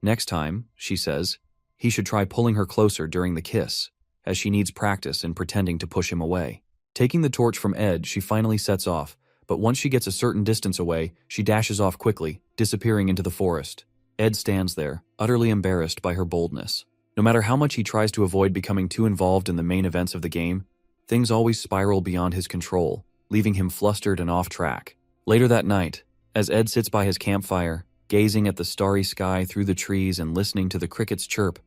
Speaker 1: Next time, she says, he should try pulling her closer during the kiss, as she needs practice in pretending to push him away. Taking the torch from Ed, she finally sets off, but once she gets a certain distance away, she dashes off quickly, disappearing into the forest. Ed stands there, utterly embarrassed by her boldness. No matter how much he tries to avoid becoming too involved in the main events of the game, things always spiral beyond his control, leaving him flustered and off track. Later that night, as Ed sits by his campfire, gazing at the starry sky through the trees and listening to the crickets chirp,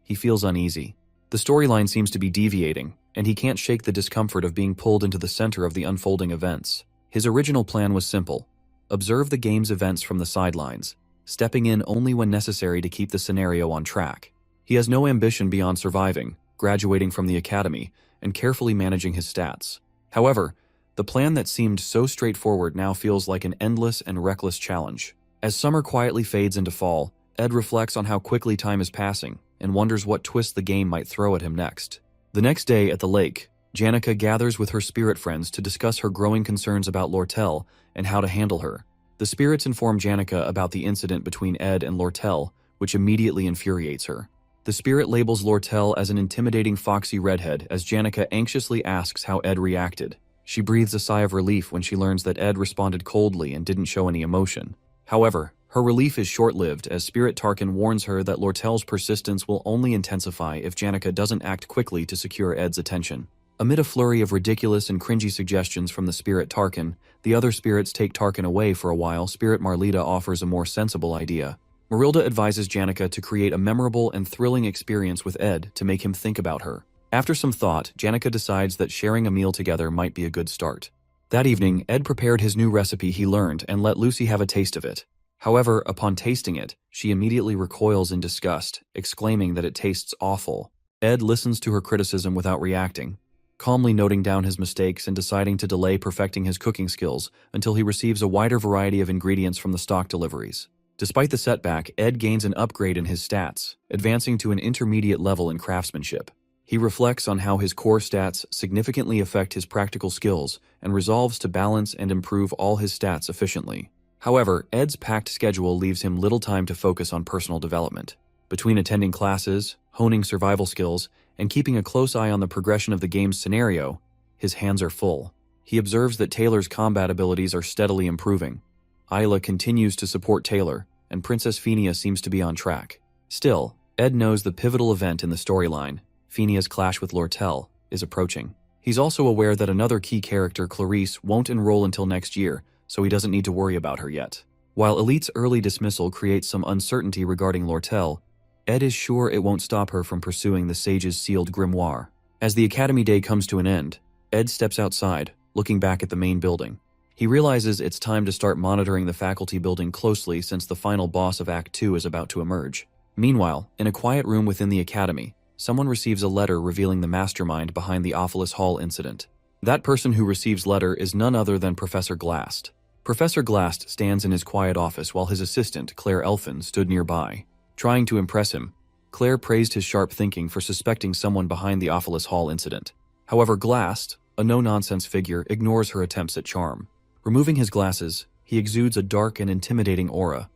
Speaker 1: he feels uneasy. The storyline seems to be deviating, and he can't shake the discomfort of being pulled into the center of the unfolding events. His original plan was simple: observe the game's events from the sidelines, stepping in only when necessary to keep the scenario on track. He has no ambition beyond surviving, graduating from the academy, and carefully managing his stats. However, the plan that seemed so straightforward now feels like an endless and reckless challenge. As summer quietly fades into fall, Ed reflects on how quickly time is passing and wonders what twist the game might throw at him next. The next day at the lake, Janica gathers with her spirit friends to discuss her growing concerns about Lortell and how to handle her. The spirits inform Janica about the incident between Ed and Lortell, which immediately infuriates her. The spirit labels Lortell as an intimidating foxy redhead as Janica anxiously asks how Ed reacted. She breathes a sigh of relief when she learns that Ed responded coldly and didn't show any emotion. However, her relief is short-lived as Spirit Tarkin warns her that Lortell's persistence will only intensify if Janica doesn't act quickly to secure Ed's attention. Amid a flurry of ridiculous and cringy suggestions from the Spirit Tarkin, the other spirits take Tarkin away for a while. Spirit Marlita offers a more sensible idea. Marilda advises Janica to create a memorable and thrilling experience with Ed to make him think about her. After some thought, Janica decides that sharing a meal together might be a good start. That evening, Ed prepared his new recipe he learned and let Lucy have a taste of it. However, upon tasting it, she immediately recoils in disgust, exclaiming that it tastes awful. Ed listens to her criticism without reacting, calmly noting down his mistakes and deciding to delay perfecting his cooking skills until he receives a wider variety of ingredients from the stock deliveries. Despite the setback, Ed gains an upgrade in his stats, advancing to an intermediate level in craftsmanship. He reflects on how his core stats significantly affect his practical skills and resolves to balance and improve all his stats efficiently. However, Ed's packed schedule leaves him little time to focus on personal development. Between attending classes, honing survival skills, and keeping a close eye on the progression of the game's scenario, his hands are full. He observes that Taylor's combat abilities are steadily improving. Isla continues to support Taylor, and Princess Fenia seems to be on track. Still, Ed knows the pivotal event in the storyline, Fenia's clash with Lortell, is approaching. He's also aware that another key character, Clarice, won't enroll until next year, so he doesn't need to worry about her yet. While Elite's early dismissal creates some uncertainty regarding Lortell, Ed is sure it won't stop her from pursuing the sage's sealed grimoire. As the academy day comes to an end, Ed steps outside, looking back at the main building. He realizes it's time to start monitoring the faculty building closely since the final boss of Act 2 is about to emerge. Meanwhile, in a quiet room within the academy, someone receives a letter revealing the mastermind behind the Awfulest Hall incident. That person who receives letter is none other than Professor Glast. Professor Glast stands in his quiet office while his assistant, Claire Elfin, stood nearby. Trying to impress him, Claire praised his sharp thinking for suspecting someone behind the Awfulest Hall incident. However, Glast, a no-nonsense figure, ignores her attempts at charm. Removing his glasses, he exudes a dark and intimidating aura,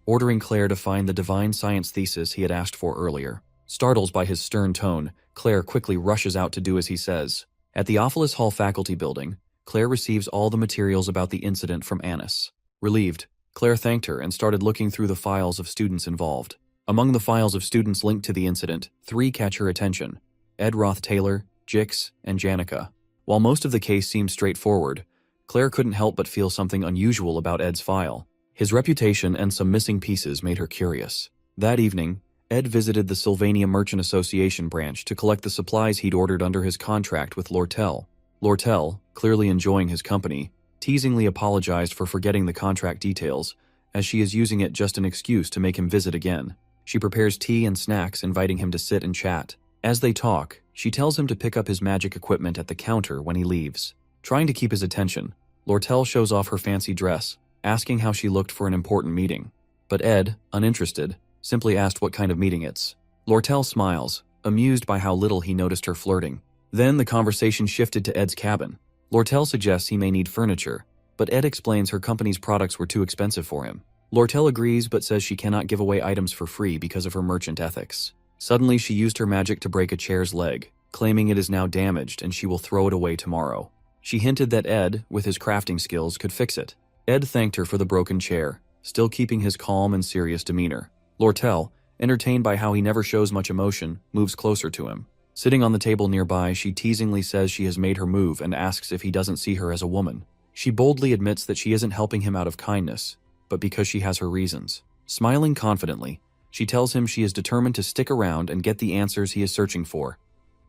Speaker 1: ordering Claire to find the divine science thesis he had asked for earlier. Startled by his stern tone, Claire quickly rushes out to do as he says. At the Awfulest Hall faculty building, Claire receives all the materials about the incident from Anis. Relieved, Claire thanked her and started looking through the files of students involved. Among the files of students linked to the incident, 3 catch her attention: Ed Roth Taylor, Jix, and Janica. While most of the case seemed straightforward, Claire couldn't help but feel something unusual about Ed's file. His reputation and some missing pieces made her curious. That evening, Ed visited the Sylvania Merchant Association branch to collect the supplies he'd ordered under his contract with Lortell. Lortell, clearly enjoying his company, teasingly apologized for forgetting the contract details, as she is using it just an excuse to make him visit again. She prepares tea and snacks, inviting him to sit and chat. As they talk, she tells him to pick up his magic equipment at the counter when he leaves. Trying to keep his attention, Lortell shows off her fancy dress, asking how she looked for an important meeting. But Ed, uninterested, simply asked what kind of meeting it's. Lortell smiles, amused by how little he noticed her flirting. Then the conversation shifted to Ed's cabin. Lortell suggests he may need furniture, but Ed explains her company's products were too expensive for him. Lortell agrees but says she cannot give away items for free because of her merchant ethics. Suddenly she used her magic to break a chair's leg, claiming it is now damaged and she will throw it away tomorrow. She hinted that Ed, with his crafting skills, could fix it. Ed thanked her for the broken chair, still keeping his calm and serious demeanor. Lortell, entertained by how he never shows much emotion, moves closer to him. Sitting on the table nearby, she teasingly says she has made her move and asks if he doesn't see her as a woman. She boldly admits that she isn't helping him out of kindness, but because she has her reasons. Smiling confidently, she tells him she is determined to stick around and get the answers he is searching for,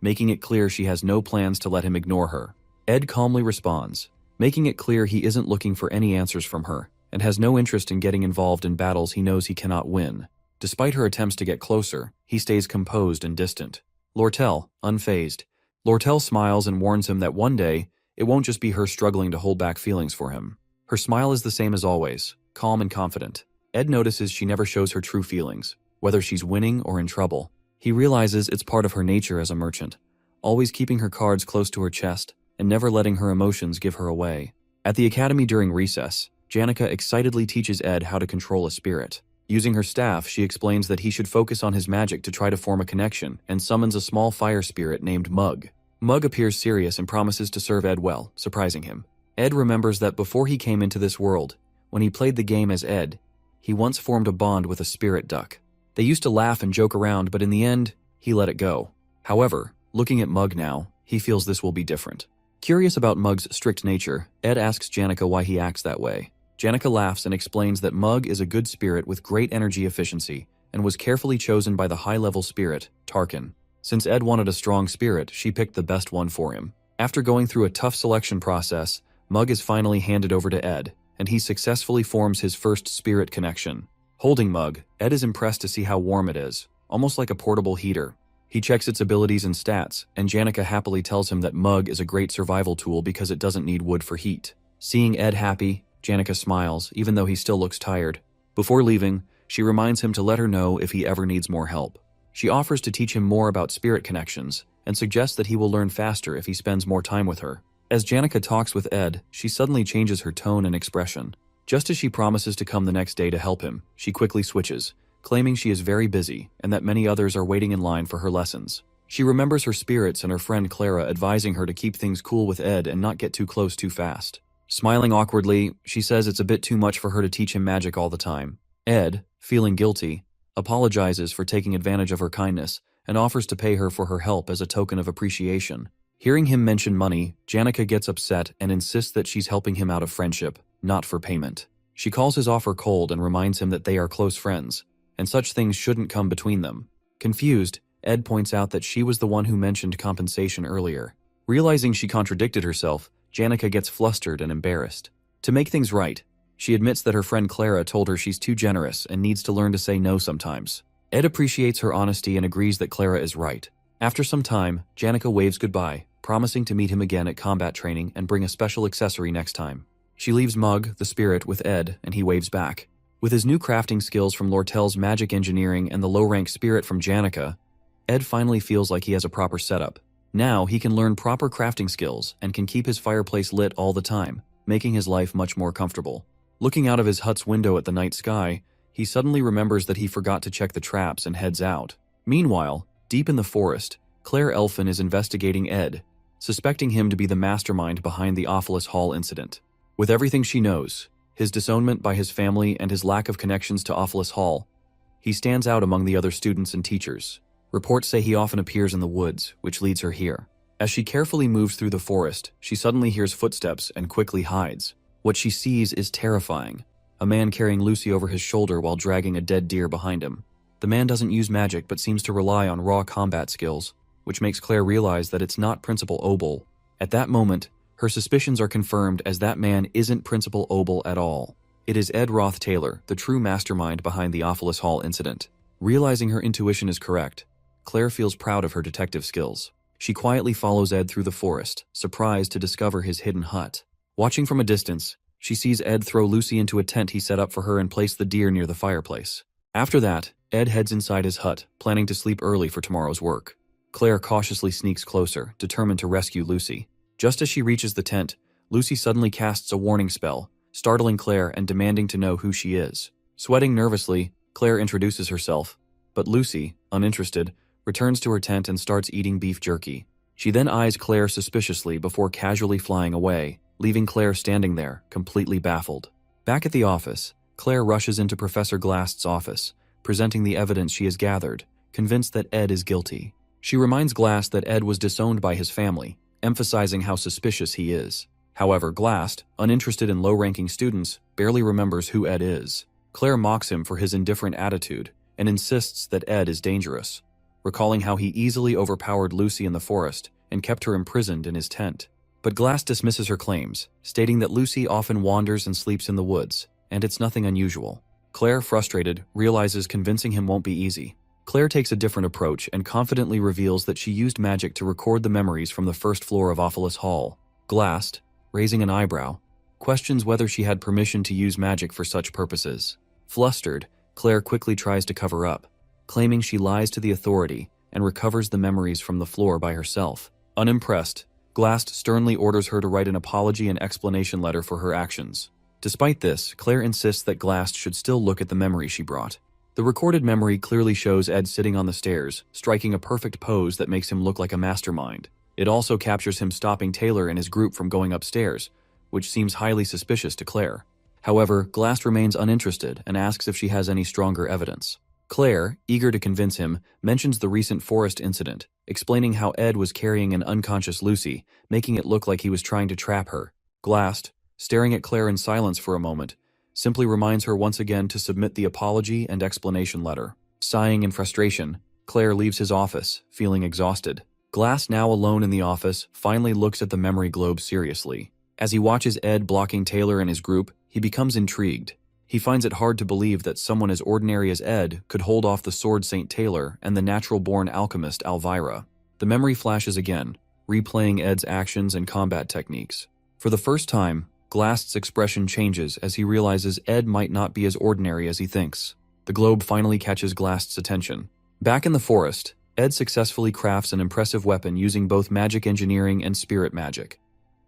Speaker 1: making it clear she has no plans to let him ignore her. Ed calmly responds, making it clear he isn't looking for any answers from her, and has no interest in getting involved in battles he knows he cannot win. Despite her attempts to get closer, he stays composed and distant. Lortell, unfazed. Lortell smiles and warns him that one day, it won't just be her struggling to hold back feelings for him. Her smile is the same as always, calm and confident. Ed notices she never shows her true feelings, whether she's winning or in trouble. He realizes it's part of her nature as a merchant, always keeping her cards close to her chest and never letting her emotions give her away. At the academy during recess, Janica excitedly teaches Ed how to control a spirit. Using her staff, she explains that he should focus on his magic to try to form a connection and summons a small fire spirit named Mug. Mug appears serious and promises to serve Ed well, surprising him. Ed remembers that before he came into this world, when he played the game as Ed, he once formed a bond with a spirit duck. They used to laugh and joke around, but in the end, he let it go. However, looking at Mug now, he feels this will be different. Curious about Mug's strict nature, Ed asks Janica why he acts that way. Janica laughs and explains that Mug is a good spirit with great energy efficiency and was carefully chosen by the high-level spirit, Tarkin. Since Ed wanted a strong spirit, she picked the best one for him. After going through a tough selection process, Mug is finally handed over to Ed, and he successfully forms his first spirit connection. Holding Mug, Ed is impressed to see how warm it is, almost like a portable heater. He checks its abilities and stats, and Janica happily tells him that Mug is a great survival tool because it doesn't need wood for heat. Seeing Ed happy, Janica smiles, even though he still looks tired. Before leaving, she reminds him to let her know if he ever needs more help. She offers to teach him more about spirit connections, and suggests that he will learn faster if he spends more time with her. As Janica talks with Ed, she suddenly changes her tone and expression. Just as she promises to come the next day to help him, she quickly switches, claiming she is very busy and that many others are waiting in line for her lessons. She remembers her spirits and her friend Clara advising her to keep things cool with Ed and not get too close too fast. Smiling awkwardly, she says it's a bit too much for her to teach him magic all the time. Ed, feeling guilty, apologizes for taking advantage of her kindness and offers to pay her for her help as a token of appreciation. Hearing him mention money, Janica gets upset and insists that she's helping him out of friendship, not for payment. She calls his offer cold and reminds him that they are close friends, and such things shouldn't come between them. Confused, Ed points out that she was the one who mentioned compensation earlier. Realizing she contradicted herself, Janica gets flustered and embarrassed. To make things right, she admits that her friend Clara told her she's too generous and needs to learn to say no sometimes. Ed appreciates her honesty and agrees that Clara is right. After some time, Janica waves goodbye, promising to meet him again at combat training and bring a special accessory next time. She leaves Mug, the spirit, with Ed, and he waves back. With his new crafting skills from Lortell's magic engineering and the low-rank spirit from Janica, Ed finally feels like he has a proper setup. Now he can learn proper crafting skills and can keep his fireplace lit all the time, making his life much more comfortable. Looking out of his hut's window at the night sky, he suddenly remembers that he forgot to check the traps and heads out. Meanwhile, deep in the forest, Claire Elfin is investigating Ed, suspecting him to be the mastermind behind the Awfulest Hall incident. With everything she knows, his disownment by his family and his lack of connections to Awfulest Hall, he stands out among the other students and teachers. Reports say he often appears in the woods, which leads her here. As she carefully moves through the forest, she suddenly hears footsteps and quickly hides. What she sees is terrifying. A man carrying Lucy over his shoulder while dragging a dead deer behind him. The man doesn't use magic but seems to rely on raw combat skills, which makes Claire realize that it's not Principal Obel. At that moment, her suspicions are confirmed as that man isn't Principal Obel at all. It is Ed Roth Taylor, the true mastermind behind the Awfulest Hall incident. Realizing her intuition is correct, Claire feels proud of her detective skills. She quietly follows Ed through the forest, surprised to discover his hidden hut. Watching from a distance, she sees Ed throw Lucy into a tent he set up for her and place the deer near the fireplace. After that, Ed heads inside his hut, planning to sleep early for tomorrow's work. Claire cautiously sneaks closer, determined to rescue Lucy. Just as she reaches the tent, Lucy suddenly casts a warning spell, startling Claire and demanding to know who she is. Sweating nervously, Claire introduces herself, but Lucy, uninterested, returns to her tent and starts eating beef jerky. She then eyes Claire suspiciously before casually flying away, leaving Claire standing there, completely baffled. Back at the office, Claire rushes into Professor Glast's office, presenting the evidence she has gathered, convinced that Ed is guilty. She reminds Glast that Ed was disowned by his family, emphasizing how suspicious he is. However, Glast, uninterested in low-ranking students, barely remembers who Ed is. Claire mocks him for his indifferent attitude and insists that Ed is dangerous, recalling how he easily overpowered Lucy in the forest and kept her imprisoned in his tent. But Glast dismisses her claims, stating that Lucy often wanders and sleeps in the woods, and it's nothing unusual. Claire, frustrated, realizes convincing him won't be easy. Claire takes a different approach and confidently reveals that she used magic to record the memories from the first floor of Ophilus Hall. Glast, raising an eyebrow, questions whether she had permission to use magic for such purposes. Flustered, Claire quickly tries to cover up, claiming she lies to the authority and recovers the memories from the floor by herself. Unimpressed, Glast sternly orders her to write an apology and explanation letter for her actions. Despite this, Claire insists that Glast should still look at the memory she brought. The recorded memory clearly shows Ed sitting on the stairs, striking a perfect pose that makes him look like a mastermind. It also captures him stopping Taylor and his group from going upstairs, which seems highly suspicious to Claire. However, Glast remains uninterested and asks if she has any stronger evidence. Claire, eager to convince him, mentions the recent forest incident, explaining how Ed was carrying an unconscious Lucy, making it look like he was trying to trap her. Glast, staring at Claire in silence for a moment, simply reminds her once again to submit the apology and explanation letter. Sighing in frustration, Claire leaves his office, feeling exhausted. Glast, now alone in the office, finally looks at the memory globe seriously. As he watches Ed blocking Taylor and his group, he becomes intrigued. He finds it hard to believe that someone as ordinary as Ed could hold off the Sword Saint Taylor and the natural-born alchemist Elvira. The memory flashes again, replaying Ed's actions and combat techniques. For the first time, Glast's expression changes as he realizes Ed might not be as ordinary as he thinks. The globe finally catches Glast's attention. Back in the forest, Ed successfully crafts an impressive weapon using both magic engineering and spirit magic.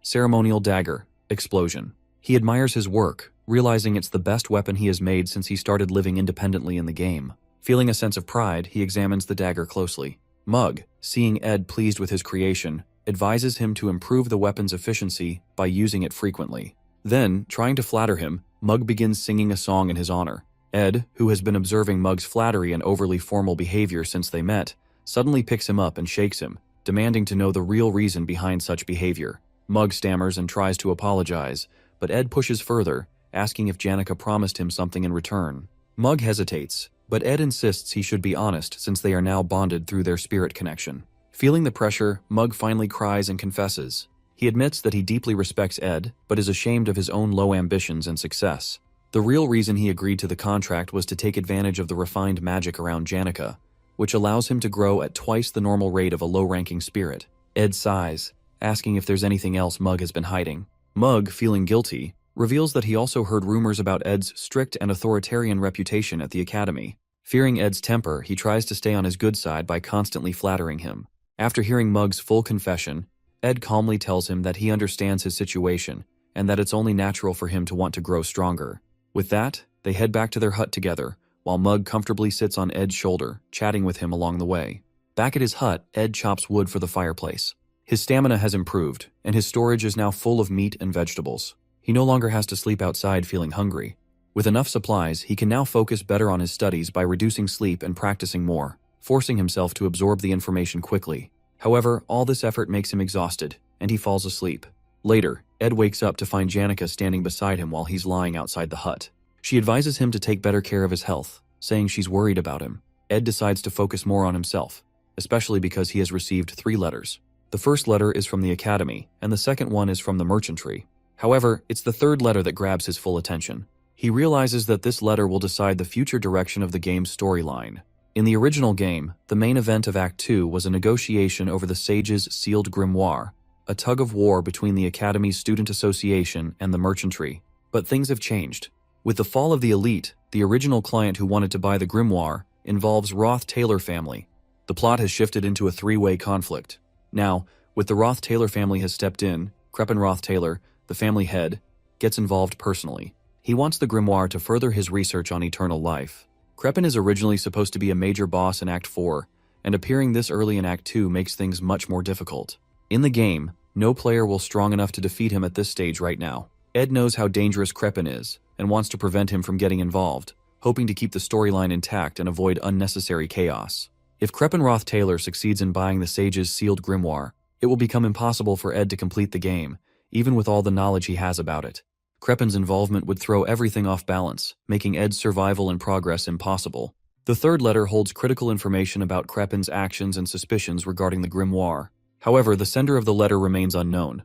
Speaker 1: Ceremonial dagger, explosion. He admires his work, realizing it's the best weapon he has made since he started living independently in the game. Feeling a sense of pride, he examines the dagger closely. Mug, seeing Ed pleased with his creation, advises him to improve the weapon's efficiency by using it frequently. Then, trying to flatter him, Mug begins singing a song in his honor. Ed, who has been observing Mug's flattery and overly formal behavior since they met, suddenly picks him up and shakes him, demanding to know the real reason behind such behavior. Mug stammers and tries to apologize, but Ed pushes further, asking if Janica promised him something in return. Mug hesitates, but Ed insists he should be honest since they are now bonded through their spirit connection. Feeling the pressure, Mug finally cries and confesses. He admits that he deeply respects Ed, but is ashamed of his own low ambitions and success. The real reason he agreed to the contract was to take advantage of the refined magic around Janica, which allows him to grow at twice the normal rate of a low-ranking spirit. Ed sighs, asking if there's anything else Mug has been hiding. Mug, feeling guilty, reveals that he also heard rumors about Ed's strict and authoritarian reputation at the academy. Fearing Ed's temper, he tries to stay on his good side by constantly flattering him. After hearing Mug's full confession, Ed calmly tells him that he understands his situation and that it's only natural for him to want to grow stronger. With that, they head back to their hut together, while Mug comfortably sits on Ed's shoulder, chatting with him along the way. Back at his hut, Ed chops wood for the fireplace. His stamina has improved, and his storage is now full of meat and vegetables. He no longer has to sleep outside feeling hungry. With enough supplies, he can now focus better on his studies by reducing sleep and practicing more, forcing himself to absorb the information quickly. However, all this effort makes him exhausted, and he falls asleep. Later, Ed wakes up to find Janica standing beside him while he's lying outside the hut. She advises him to take better care of his health, saying she's worried about him. Ed decides to focus more on himself, especially because he has received 3 letters. The first letter is from the academy, and the second one is from the merchantry. However, it's the third letter that grabs his full attention. He realizes that this letter will decide the future direction of the game's storyline. In the original game, the main event of Act 2 was a negotiation over the Sage's sealed grimoire, a tug-of-war between the Academy's Student Association and the merchantry. But things have changed. With the fall of the elite, the original client who wanted to buy the grimoire involves Roth Taylor family. The plot has shifted into a three-way conflict. Now, with the Roth Taylor family has stepped in, Crepin Roth Taylor, the family head, gets involved personally. He wants the grimoire to further his research on eternal life. Crepin is originally supposed to be a major boss in Act 4, and appearing this early in Act 2 makes things much more difficult. In the game, no player will strong enough to defeat him at this stage right now. Ed knows how dangerous Crepin is, and wants to prevent him from getting involved, hoping to keep the storyline intact and avoid unnecessary chaos. If Crepin Roth Taylor succeeds in buying the Sage's sealed grimoire, it will become impossible for Ed to complete the game, even with all the knowledge he has about it. Crepin's involvement would throw everything off balance, making Ed's survival and progress impossible. The third letter holds critical information about Crepin's actions and suspicions regarding the grimoire. However, the sender of the letter remains unknown,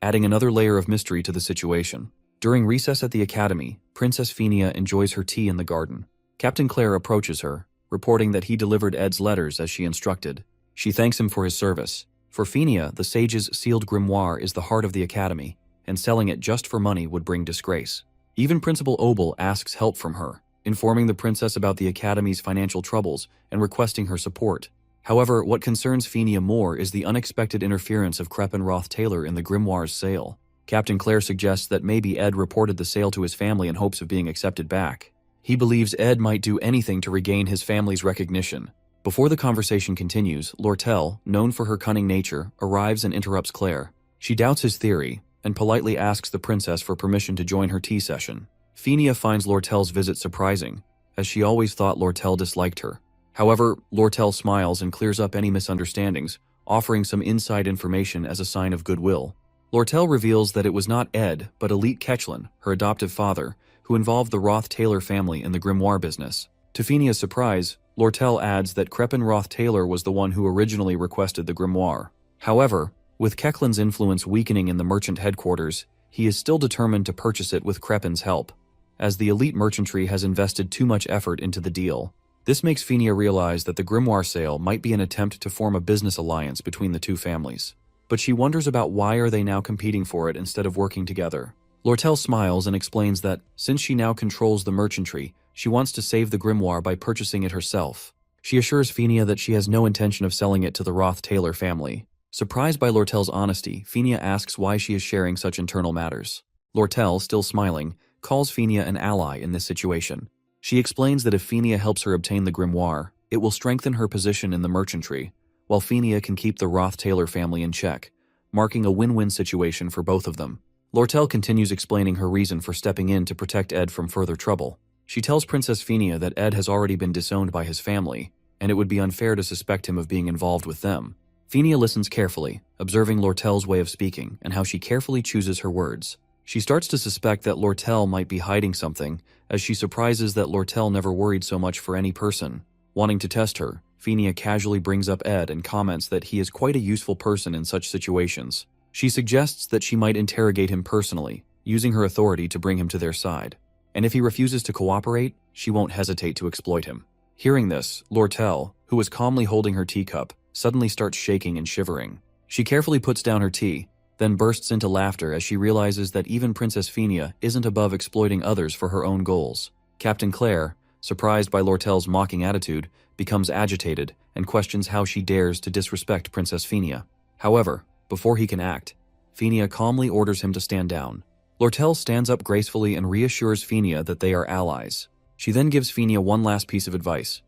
Speaker 1: adding another layer of mystery to the situation. During recess at the Academy, Princess Fenia enjoys her tea in the garden. Captain Claire approaches her, reporting that he delivered Ed's letters as she instructed. She thanks him for his service. For Fenia, the Sage's sealed grimoire is the heart of the Academy, and selling it just for money would bring disgrace. Even Principal Obel asks help from her, informing the princess about the Academy's financial troubles and requesting her support. However, what concerns Fenia more is the unexpected interference of Crepin Roth Taylor in the grimoire's sale. Captain Claire suggests that maybe Ed reported the sale to his family in hopes of being accepted back. He believes Ed might do anything to regain his family's recognition. Before the conversation continues, Lortell, known for her cunning nature, arrives and interrupts Claire. She doubts his theory, and politely asks the princess for permission to join her tea session. Fenia finds Lortell's visit surprising, as she always thought Lortell disliked her. However, Lortell smiles and clears up any misunderstandings, offering some inside information as a sign of goodwill. Lortell reveals that it was not Ed, but Elite Ketchlin, her adoptive father, who involved the Roth Taylor family in the grimoire business. To Fenia's surprise, Lortell adds that Crepin Roth Taylor was the one who originally requested the grimoire. However, with Ketchlin's influence weakening in the merchant headquarters, he is still determined to purchase it with Crepin's help, as the elite merchantry has invested too much effort into the deal. This makes Fenia realize that the grimoire sale might be an attempt to form a business alliance between the two families. But she wonders about why are they now competing for it instead of working together. Lortell smiles and explains that, since she now controls the merchantry, she wants to save the grimoire by purchasing it herself. She assures Fenia that she has no intention of selling it to the Roth Taylor family. Surprised by Lortell's honesty, Fenia asks why she is sharing such internal matters. Lortell, still smiling, calls Fenia an ally in this situation. She explains that if Fenia helps her obtain the grimoire, it will strengthen her position in the merchantry, while Fenia can keep the Roth Taylor family in check, marking a win-win situation for both of them. Lortell continues explaining her reason for stepping in to protect Ed from further trouble. She tells Princess Fenia that Ed has already been disowned by his family, and it would be unfair to suspect him of being involved with them. Fenia listens carefully, observing Lortell's way of speaking and how she carefully chooses her words. She starts to suspect that Lortell might be hiding something, as she surprises that Lortell never worried so much for any person. Wanting to test her, Fenia casually brings up Ed and comments that he is quite a useful person in such situations. She suggests that she might interrogate him personally, using her authority to bring him to their side. And if he refuses to cooperate, she won't hesitate to exploit him. Hearing this, Lortell, who was calmly holding her teacup, suddenly starts shaking and shivering. She carefully puts down her tea, then bursts into laughter as she realizes that even Princess Fenia isn't above exploiting others for her own goals. Captain Claire, surprised by Lortell's mocking attitude, becomes agitated and questions how she dares to disrespect Princess Fenia. However, before he can act, Fenia calmly orders him to stand down. Lortell stands up gracefully and reassures Fenia that they are allies. She then gives Fenia one last piece of advice.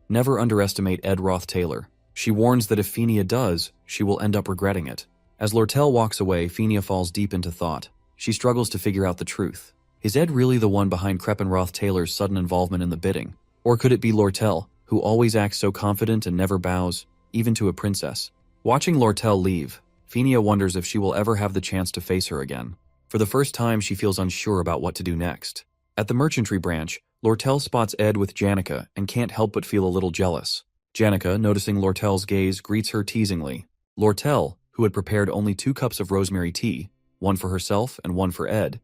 Speaker 1: Never underestimate Ed Roth Taylor. She warns that if Fenia does, she will end up regretting it. As Lortell walks away, Fenia falls deep into thought. She struggles to figure out the truth. Is Ed really the one behind Crepin Roth Taylor's sudden involvement in the bidding? Or could it be Lortell, who always acts so confident and never bows, even to a princess? Watching Lortell leave, Fenia wonders if she will ever have the chance to face her again. For the first time, she feels unsure about what to do next. At the merchantry branch, Lortell spots Ed with Janica and can't help but feel a little jealous. Janica, noticing Lortell's gaze, greets her teasingly. Lortell, who had prepared only 2 cups of rosemary tea, one for herself and one for Ed,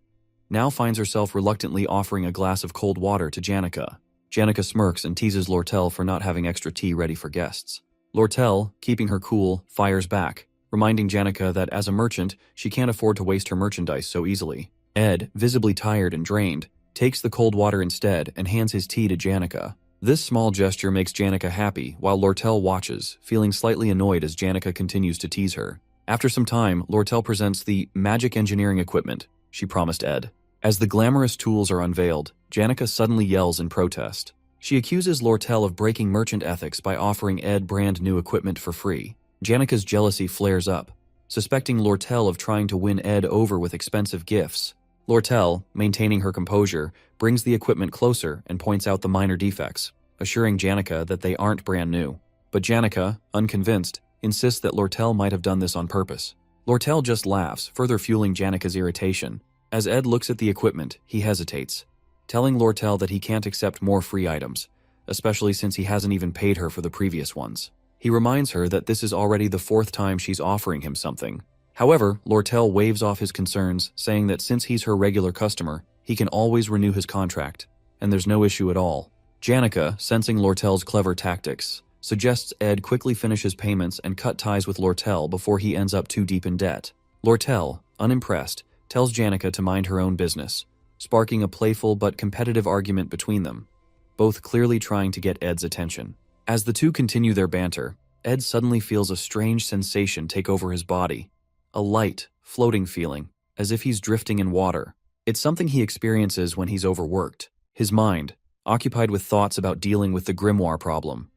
Speaker 1: now finds herself reluctantly offering a glass of cold water to Janica. Janica smirks and teases Lortell for not having extra tea ready for guests. Lortell, keeping her cool, fires back, reminding Janica that as a merchant, she can't afford to waste her merchandise so easily. Ed, visibly tired and drained, takes the cold water instead and hands his tea to Janica. This small gesture makes Janica happy, while Lortell watches, feeling slightly annoyed as Janica continues to tease her. After some time, Lortell presents the magic engineering equipment she promised Ed. As the glamorous tools are unveiled, Janica suddenly yells in protest. She accuses Lortell of breaking merchant ethics by offering Ed brand new equipment for free. Janica's jealousy flares up, suspecting Lortell of trying to win Ed over with expensive gifts. Lortell, maintaining her composure, brings the equipment closer and points out the minor defects, assuring Janica that they aren't brand new. But Janica, unconvinced, insists that Lortell might have done this on purpose. Lortell just laughs, further fueling Janica's irritation. As Ed looks at the equipment, he hesitates, telling Lortell that he can't accept more free items, especially since he hasn't even paid her for the previous ones. He reminds her that this is already the 4th time she's offering him something. However, Lortell waves off his concerns, saying that since he's her regular customer, he can always renew his contract, and there's no issue at all. Janica, sensing Lortell's clever tactics, suggests Ed quickly finish his payments and cut ties with Lortell before he ends up too deep in debt. Lortell, unimpressed, tells Janica to mind her own business, sparking a playful but competitive argument between them, both clearly trying to get Ed's attention. As the two continue their banter, Ed suddenly feels a strange sensation take over his body, a light, floating feeling, as if he's drifting in water. It's something he experiences when he's overworked. His mind, occupied with thoughts about dealing with the grimoire problem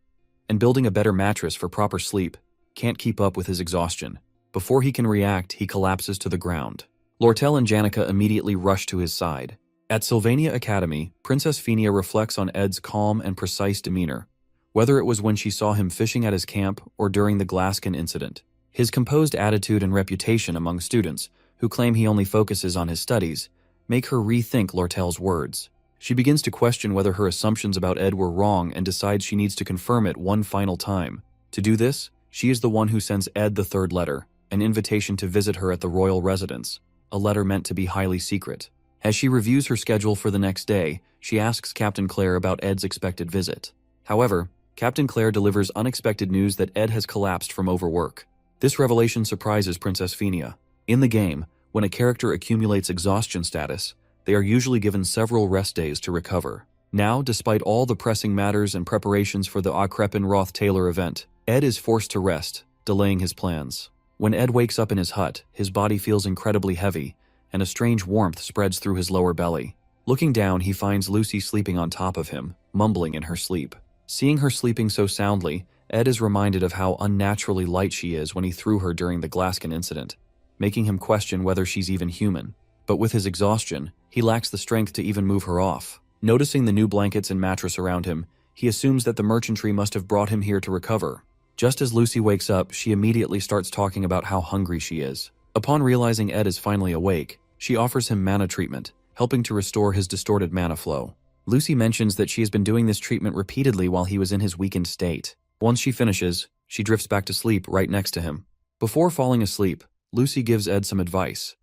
Speaker 1: and building a better mattress for proper sleep, can't keep up with his exhaustion. Before he can react, he collapses to the ground. Lortell and Janica immediately rush to his side. At Sylvania Academy, Princess Fenia reflects on Ed's calm and precise demeanor, whether it was when she saw him fishing at his camp or during the Glasskin incident. His composed attitude and reputation among students, who claim he only focuses on his studies, make her rethink Lortell's words. She begins to question whether her assumptions about Ed were wrong and decides she needs to confirm it one final time. To do this, she is the one who sends Ed the 3rd letter, an invitation to visit her at the royal residence, a letter meant to be highly secret. As she reviews her schedule for the next day, she asks Captain Claire about Ed's expected visit. However, Captain Claire delivers unexpected news that Ed has collapsed from overwork. This revelation surprises Princess Fenia. In the game, when a character accumulates exhaustion status, they are usually given several rest days to recover. Now, despite all the pressing matters and preparations for the Ed Roth Taylor event, Ed is forced to rest, delaying his plans. When Ed wakes up in his hut, his body feels incredibly heavy, and a strange warmth spreads through his lower belly. Looking down, he finds Lucy sleeping on top of him, mumbling in her sleep. Seeing her sleeping so soundly, Ed is reminded of how unnaturally light she is when he threw her during the Glasskin incident, making him question whether she's even human. But with his exhaustion, he lacks the strength to even move her off. Noticing the new blankets and mattress around him, he assumes that the merchantry must have brought him here to recover. Just as Lucy wakes up, she immediately starts talking about how hungry she is. Upon realizing Ed is finally awake, she offers him mana treatment, helping to restore his distorted mana flow. Lucy mentions that she has been doing this treatment repeatedly while he was in his weakened state. Once she finishes, she drifts back to sleep right next to him. Before falling asleep, Lucy gives Ed some advice,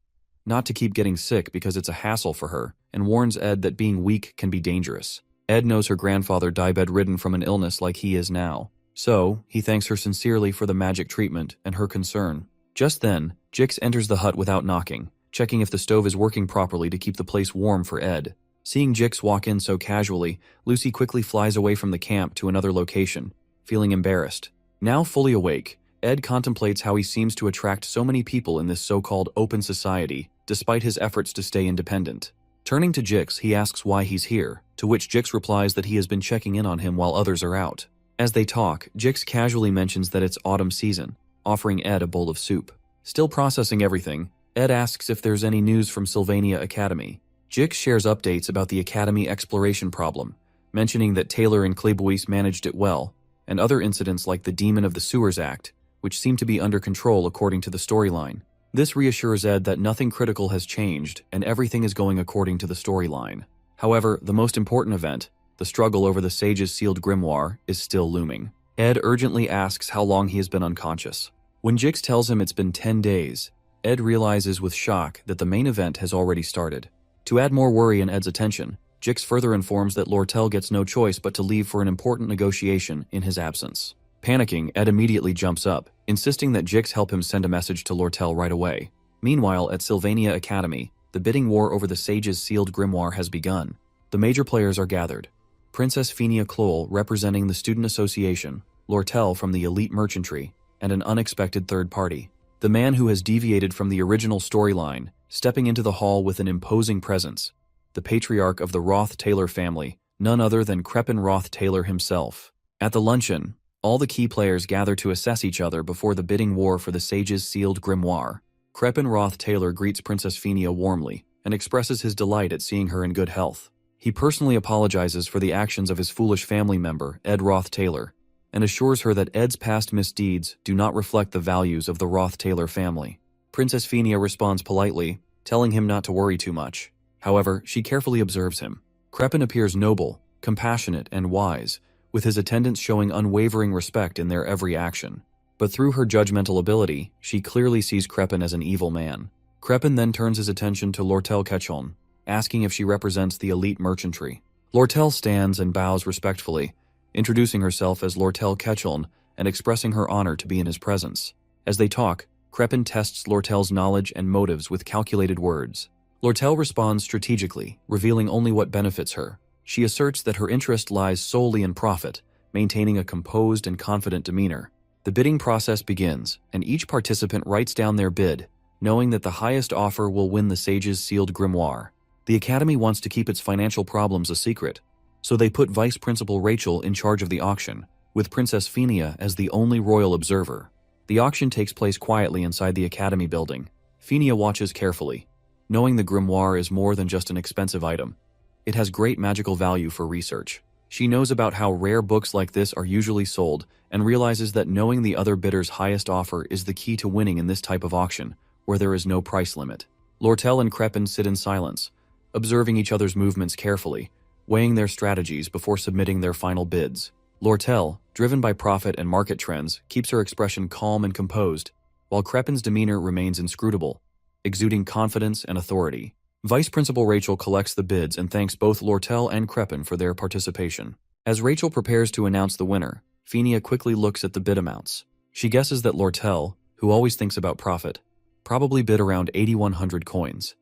Speaker 1: not to keep getting sick because it's a hassle for her, and warns Ed that being weak can be dangerous. Ed knows her grandfather died bedridden from an illness like he is now, so he thanks her sincerely for the magic treatment and her concern. Just then, Jix enters the hut without knocking, checking if the stove is working properly to keep the place warm for Ed. Seeing Jix walk in so casually, Lucy quickly flies away from the camp to another location, feeling embarrassed. Now fully awake, Ed contemplates how he seems to attract so many people in this so-called open society, despite his efforts to stay independent. Turning to Jix, he asks why he's here, to which Jix replies that he has been checking in on him while others are out. As they talk, Jix casually mentions that it's autumn season, offering Ed a bowl of soup. Still processing everything, Ed asks if there's any news from Sylvania Academy. Jix shares updates about the Academy exploration problem, mentioning that Taylor and Klebois managed it well, and other incidents like the Demon of the Sewers Act, which seem to be under control according to the storyline. This reassures Ed that nothing critical has changed and everything is going according to the storyline. However, the most important event, the struggle over the sage's sealed grimoire, is still looming. Ed urgently asks how long he has been unconscious. When Jix tells him it's been 10 days, Ed realizes with shock that the main event has already started. To add more worry and Ed's attention, Jix further informs that Lortell gets no choice but to leave for an important negotiation in his absence. Panicking, Ed immediately jumps up, insisting that Jix help him send a message to Lortell right away. Meanwhile, at Sylvania Academy, the bidding war over the sage's sealed grimoire has begun. The major players are gathered. Princess Fenia Kloll representing the Student Association, Lortell from the Elite Merchantry, and an unexpected third party. The man who has deviated from the original storyline, stepping into the hall with an imposing presence. The patriarch of the Roth Taylor family, none other than Ed Roth Taylor himself. At the luncheon, all the key players gather to assess each other before the bidding war for the sage's sealed grimoire. Ed Roth Taylor greets Princess Fenia warmly and expresses his delight at seeing her in good health. He personally apologizes for the actions of his foolish family member, Ed Roth Taylor, and assures her that Ed's past misdeeds do not reflect the values of the Roth Taylor family. Princess Fenia responds politely, telling him not to worry too much. However, she carefully observes him. Ed appears noble, compassionate, and wise, with his attendants showing unwavering respect in their every action. But through her judgmental ability, she clearly sees Ed as an evil man. Ed then turns his attention to Lortell Ketchon, asking if she represents the elite merchantry. Lortell stands and bows respectfully, introducing herself as Lortell Ketchon and expressing her honor to be in his presence. As they talk, Ed tests Lortell's knowledge and motives with calculated words. Lortell responds strategically, revealing only what benefits her. She asserts that her interest lies solely in profit, maintaining a composed and confident demeanor. The bidding process begins, and each participant writes down their bid, knowing that the highest offer will win the sage's sealed grimoire. The Academy wants to keep its financial problems a secret, so they put Vice Principal Rachel in charge of the auction, with Princess Fenia as the only royal observer. The auction takes place quietly inside the Academy building. Fenia watches carefully, knowing the grimoire is more than just an expensive item. It has great magical value for research. She knows about how rare books like this are usually sold and realizes that knowing the other bidder's highest offer is the key to winning in this type of auction, where there is no price limit. Lortell and Ed sit in silence, observing each other's movements carefully, weighing their strategies before submitting their final bids. Lortell, driven by profit and market trends, keeps her expression calm and composed, while Ed's demeanor remains inscrutable, exuding confidence and authority. Vice Principal Rachel collects the bids and thanks both Lortell and Ed for their participation. As Rachel prepares to announce the winner, Fenia quickly looks at the bid amounts. She guesses that Lortell, who always thinks about profit, probably bid around 8,100 coins,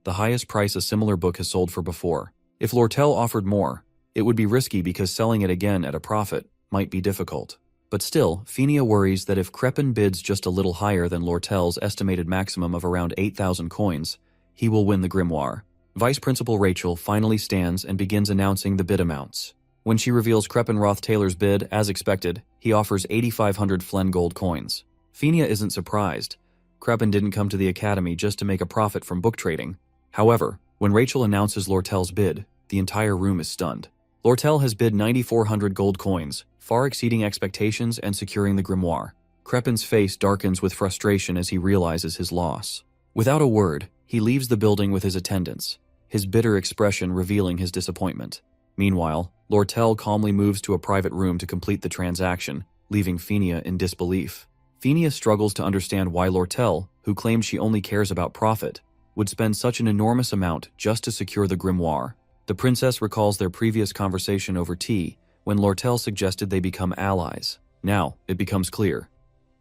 Speaker 1: the highest price a similar book has sold for before. If Lortell offered more, it would be risky because selling it again at a profit might be difficult. But still, Fenia worries that if Ed bids just a little higher than Lortell's estimated maximum of around 8,000 coins, he will win the grimoire. Vice Principal Rachel finally stands and begins announcing the bid amounts. When she reveals Ed Roth Taylor's bid, as expected, he offers 8,500 Flen gold coins. Fenia isn't surprised. Ed didn't come to the Academy just to make a profit from book trading. However, when Rachel announces Lortell's bid, the entire room is stunned. Lortell has bid 9,400 gold coins, far exceeding expectations and securing the grimoire. Ed's face darkens with frustration as he realizes his loss. Without a word, he leaves the building with his attendants, his bitter expression revealing his disappointment. Meanwhile, Lortell calmly moves to a private room to complete the transaction, leaving Fenia in disbelief. Fenia struggles to understand why Lortell, who claimed she only cares about profit, would spend such an enormous amount just to secure the grimoire. The princess recalls their previous conversation over tea, when Lortell suggested they become allies. Now, it becomes clear.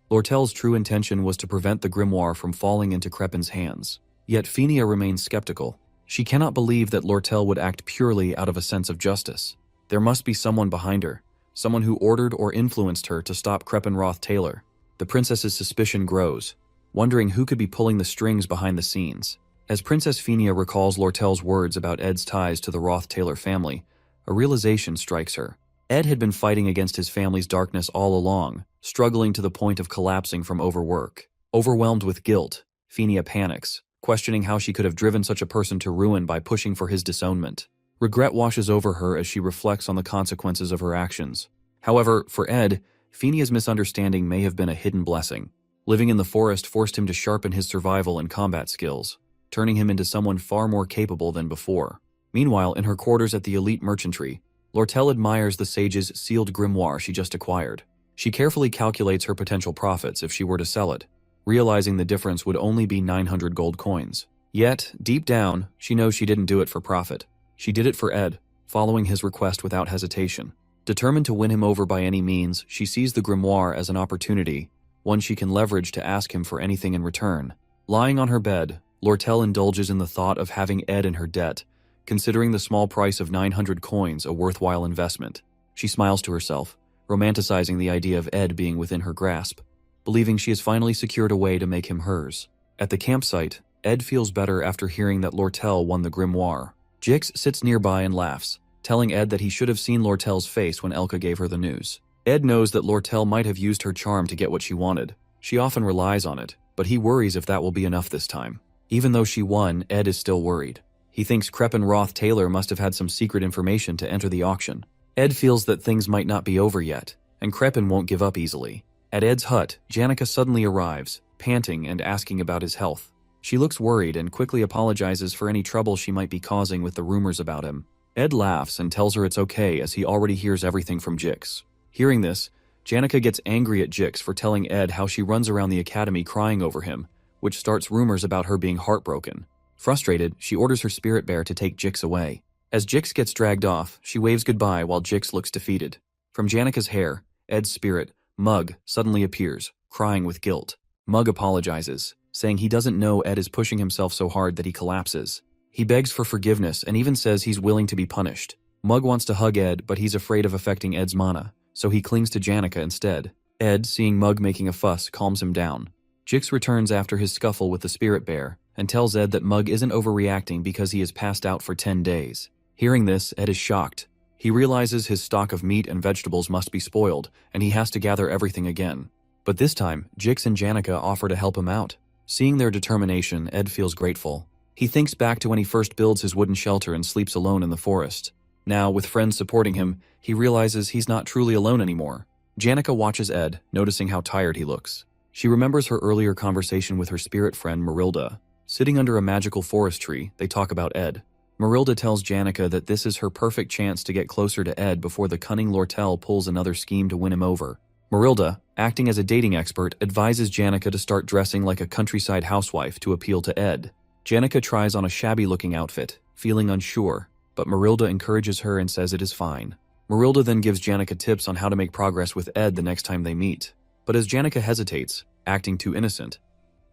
Speaker 1: Lortell's true intention was to prevent the grimoire from falling into Ed's hands. Yet Fenia remains skeptical. She cannot believe that Lortell would act purely out of a sense of justice. There must be someone behind her, someone who ordered or influenced her to stop Ed Roth Taylor. The princess's suspicion grows, wondering who could be pulling the strings behind the scenes. As Princess Fenia recalls Lortell's words about Ed's ties to the Roth Taylor family, a realization strikes her. Ed had been fighting against his family's darkness all along, struggling to the point of collapsing from overwork. Overwhelmed with guilt, Fenia panics, questioning how she could have driven such a person to ruin by pushing for his disownment. Regret washes over her as she reflects on the consequences of her actions. However, for Ed, Fenia's misunderstanding may have been a hidden blessing. Living in the forest forced him to sharpen his survival and combat skills, turning him into someone far more capable than before. Meanwhile, in her quarters at the Elite Merchantry, Lortell admires the sage's sealed grimoire she just acquired. She carefully calculates her potential profits if she were to sell it, realizing the difference would only be 900 gold coins. Yet, deep down, she knows she didn't do it for profit. She did it for Ed, following his request without hesitation. Determined to win him over by any means, she sees the grimoire as an opportunity, one she can leverage to ask him for anything in return. Lying on her bed, Lortell indulges in the thought of having Ed in her debt, considering the small price of 900 coins a worthwhile investment. She smiles to herself, romanticizing the idea of Ed being within her grasp, believing she has finally secured a way to make him hers. At the campsite, Ed feels better after hearing that Lortell won the grimoire. Jix sits nearby and laughs, telling Ed that he should have seen Lortell's face when Elka gave her the news. Ed knows that Lortell might have used her charm to get what she wanted. She often relies on it, but he worries if that will be enough this time. Even though she won, Ed is still worried. He thinks Ed Roth Taylor must have had some secret information to enter the auction. Ed feels that things might not be over yet, and Crepin won't give up easily. At Ed's hut, Janica suddenly arrives, panting and asking about his health. She looks worried and quickly apologizes for any trouble she might be causing with the rumors about him. Ed laughs and tells her it's okay as he already hears everything from Jix. Hearing this, Janica gets angry at Jix for telling Ed how she runs around the academy crying over him, which starts rumors about her being heartbroken. Frustrated, she orders her spirit bear to take Jix away. As Jix gets dragged off, she waves goodbye while Jix looks defeated. From Janica's hair, Ed's spirit, Mug, suddenly appears, crying with guilt. Mug apologizes, saying he doesn't know Ed is pushing himself so hard that he collapses. He begs for forgiveness and even says he's willing to be punished. Mug wants to hug Ed, but he's afraid of affecting Ed's mana, so he clings to Janica instead. Ed, seeing Mug making a fuss, calms him down. Jix returns after his scuffle with the spirit bear and tells Ed that Mug isn't overreacting because he has passed out for 10 days. Hearing this, Ed is shocked. He realizes his stock of meat and vegetables must be spoiled, and he has to gather everything again. But this time, Jix and Janica offer to help him out. Seeing their determination, Ed feels grateful. He thinks back to when he first builds his wooden shelter and sleeps alone in the forest. Now, with friends supporting him, he realizes he's not truly alone anymore. Janica watches Ed, noticing how tired he looks. She remembers her earlier conversation with her spirit friend Marilda. Sitting under a magical forest tree, they talk about Ed. Marilda tells Janica that this is her perfect chance to get closer to Ed before the cunning Lortell pulls another scheme to win him over. Marilda, acting as a dating expert, advises Janica to start dressing like a countryside housewife to appeal to Ed. Janica tries on a shabby-looking outfit, feeling unsure, but Marilda encourages her and says it is fine. Marilda then gives Janica tips on how to make progress with Ed the next time they meet. But as Janica hesitates, acting too innocent,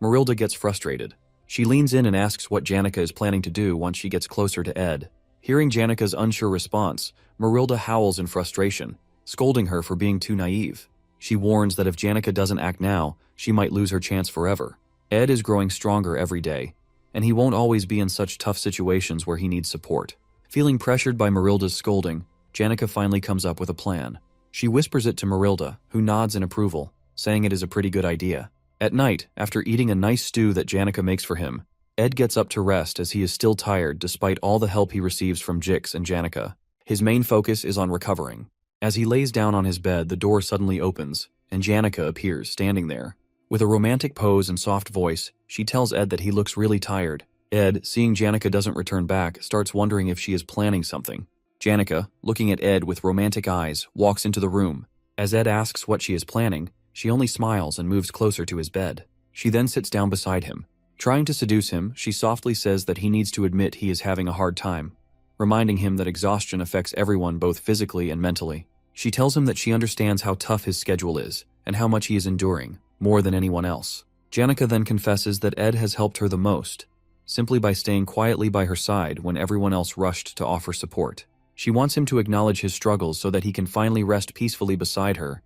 Speaker 1: Marilda gets frustrated. She leans in and asks what Janica is planning to do once she gets closer to Ed. Hearing Janica's unsure response, Marilda howls in frustration, scolding her for being too naive. She warns that if Janica doesn't act now, she might lose her chance forever. Ed is growing stronger every day, and he won't always be in such tough situations where he needs support. Feeling pressured by Marilda's scolding, Janica finally comes up with a plan. She whispers it to Marilda, who nods in approval, saying it is a pretty good idea. At night, after eating a nice stew that Janica makes for him, Ed gets up to rest as he is still tired despite all the help he receives from Jix and Janica. His main focus is on recovering. As he lays down on his bed, the door suddenly opens, and Janica appears, standing there. With a romantic pose and soft voice, she tells Ed that he looks really tired. Ed, seeing Janica doesn't return back, starts wondering if she is planning something. Janica, looking at Ed with romantic eyes, walks into the room. As Ed asks what she is planning, she only smiles and moves closer to his bed. She then sits down beside him. Trying to seduce him, she softly says that he needs to admit he is having a hard time, reminding him that exhaustion affects everyone both physically and mentally. She tells him that she understands how tough his schedule is and how much he is enduring, more than anyone else. Janica then confesses that Ed has helped her the most, simply by staying quietly by her side when everyone else rushed to offer support. She wants him to acknowledge his struggles so that he can finally rest peacefully beside her,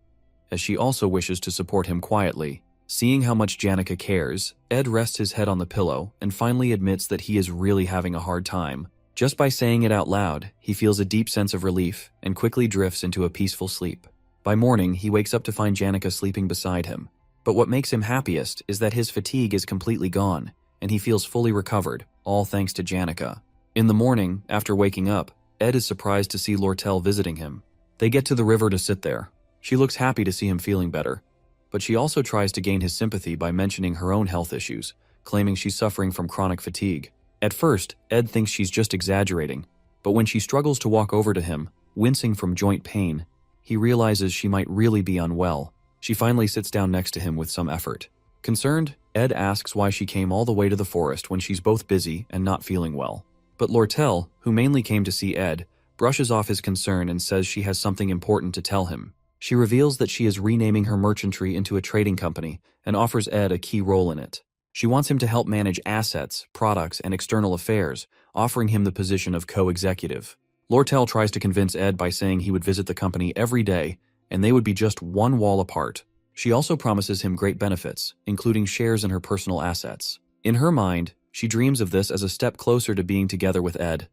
Speaker 1: as she also wishes to support him quietly. Seeing how much Janica cares, Ed rests his head on the pillow and finally admits that he is really having a hard time. Just by saying it out loud, he feels a deep sense of relief and quickly drifts into a peaceful sleep. By morning, he wakes up to find Janica sleeping beside him. But what makes him happiest is that his fatigue is completely gone, and he feels fully recovered, all thanks to Janica. In the morning, after waking up, Ed is surprised to see Lortell visiting him. They get to the river to sit there. She looks happy to see him feeling better, but she also tries to gain his sympathy by mentioning her own health issues, claiming she's suffering from chronic fatigue. At first, Ed thinks she's just exaggerating, but when she struggles to walk over to him, wincing from joint pain, he realizes she might really be unwell. She finally sits down next to him with some effort. Concerned, Ed asks why she came all the way to the forest when she's both busy and not feeling well. But Lortell, who mainly came to see Ed, brushes off his concern and says she has something important to tell him. She reveals that she is renaming her merchantry into a trading company and offers Ed a key role in it. She wants him to help manage assets, products, and external affairs, offering him the position of co-executive. Lortell tries to convince Ed by saying he would visit the company every day, and they would be just one wall apart. She also promises him great benefits, including shares in her personal assets. In her mind, she dreams of this as a step closer to being together with Ed,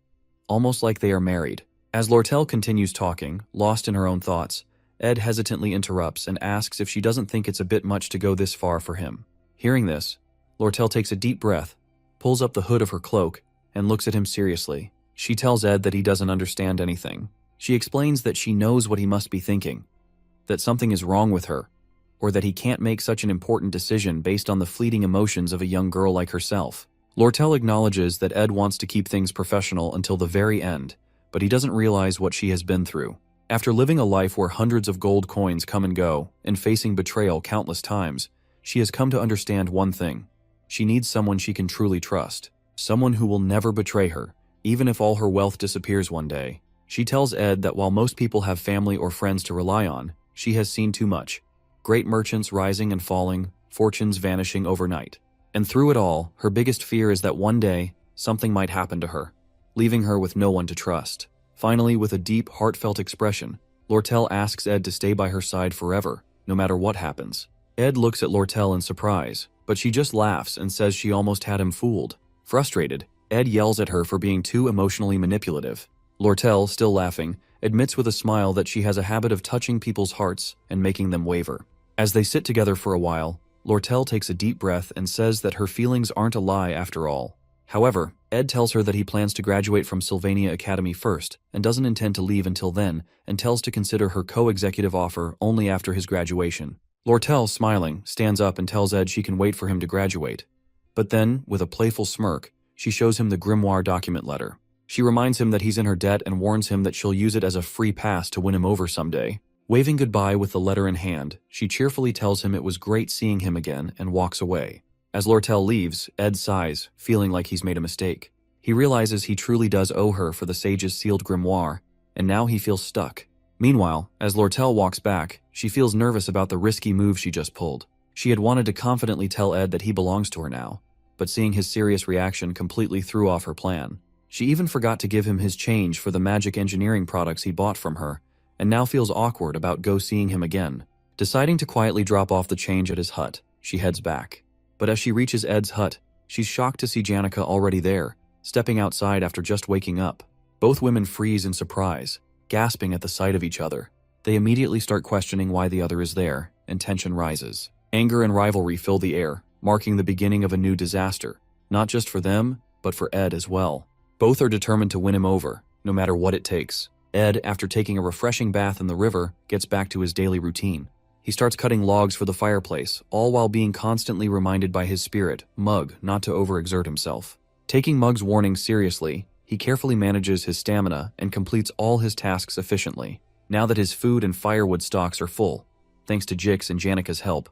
Speaker 1: almost like they are married. As Lortell continues talking, lost in her own thoughts, Ed hesitantly interrupts and asks if she doesn't think it's a bit much to go this far for him. Hearing this, Lortell takes a deep breath, pulls up the hood of her cloak, and looks at him seriously. She tells Ed that he doesn't understand anything. She explains that she knows what he must be thinking, that something is wrong with her, or that he can't make such an important decision based on the fleeting emotions of a young girl like herself. Lortell acknowledges that Ed wants to keep things professional until the very end, but he doesn't realize what she has been through. After living a life where hundreds of gold coins come and go, and facing betrayal countless times, she has come to understand one thing. She needs someone she can truly trust. Someone who will never betray her, even if all her wealth disappears one day. She tells Ed that while most people have family or friends to rely on, she has seen too much. Great merchants rising and falling, fortunes vanishing overnight. And through it all, her biggest fear is that one day, something might happen to her, leaving her with no one to trust. Finally, with a deep, heartfelt expression, Lortell asks Ed to stay by her side forever, no matter what happens. Ed looks at Lortell in surprise, but she just laughs and says she almost had him fooled. Frustrated, Ed yells at her for being too emotionally manipulative. Lortell, still laughing, admits with a smile that she has a habit of touching people's hearts and making them waver. As they sit together for a while, Lortell takes a deep breath and says that her feelings aren't a lie after all. However, Ed tells her that he plans to graduate from Sylvania Academy first and doesn't intend to leave until then, and tells to consider her co-executive offer only after his graduation. Lortell, smiling, stands up and tells Ed she can wait for him to graduate. But then, with a playful smirk, she shows him the grimoire document letter. She reminds him that he's in her debt and warns him that she'll use it as a free pass to win him over someday. Waving goodbye with the letter in hand, she cheerfully tells him it was great seeing him again and walks away. As Lortell leaves, Ed sighs, feeling like he's made a mistake. He realizes he truly does owe her for the sage's sealed grimoire, and now he feels stuck. Meanwhile, as Lortell walks back, she feels nervous about the risky move she just pulled. She had wanted to confidently tell Ed that he belongs to her now, but seeing his serious reaction completely threw off her plan. She even forgot to give him his change for the magic engineering products he bought from her, and now feels awkward about seeing him again. Deciding to quietly drop off the change at his hut, she heads back. But as she reaches Ed's hut, she's shocked to see Janica already there, stepping outside after just waking up. Both women freeze in surprise, gasping at the sight of each other. They immediately start questioning why the other is there, and tension rises. Anger and rivalry fill the air, marking the beginning of a new disaster, not just for them, but for Ed as well. Both are determined to win him over, no matter what it takes. Ed, after taking a refreshing bath in the river, gets back to his daily routine. He starts cutting logs for the fireplace, all while being constantly reminded by his spirit, Mug, not to overexert himself. Taking Mug's warning seriously, he carefully manages his stamina and completes all his tasks efficiently. Now that his food and firewood stocks are full, thanks to Jix and Janica's help,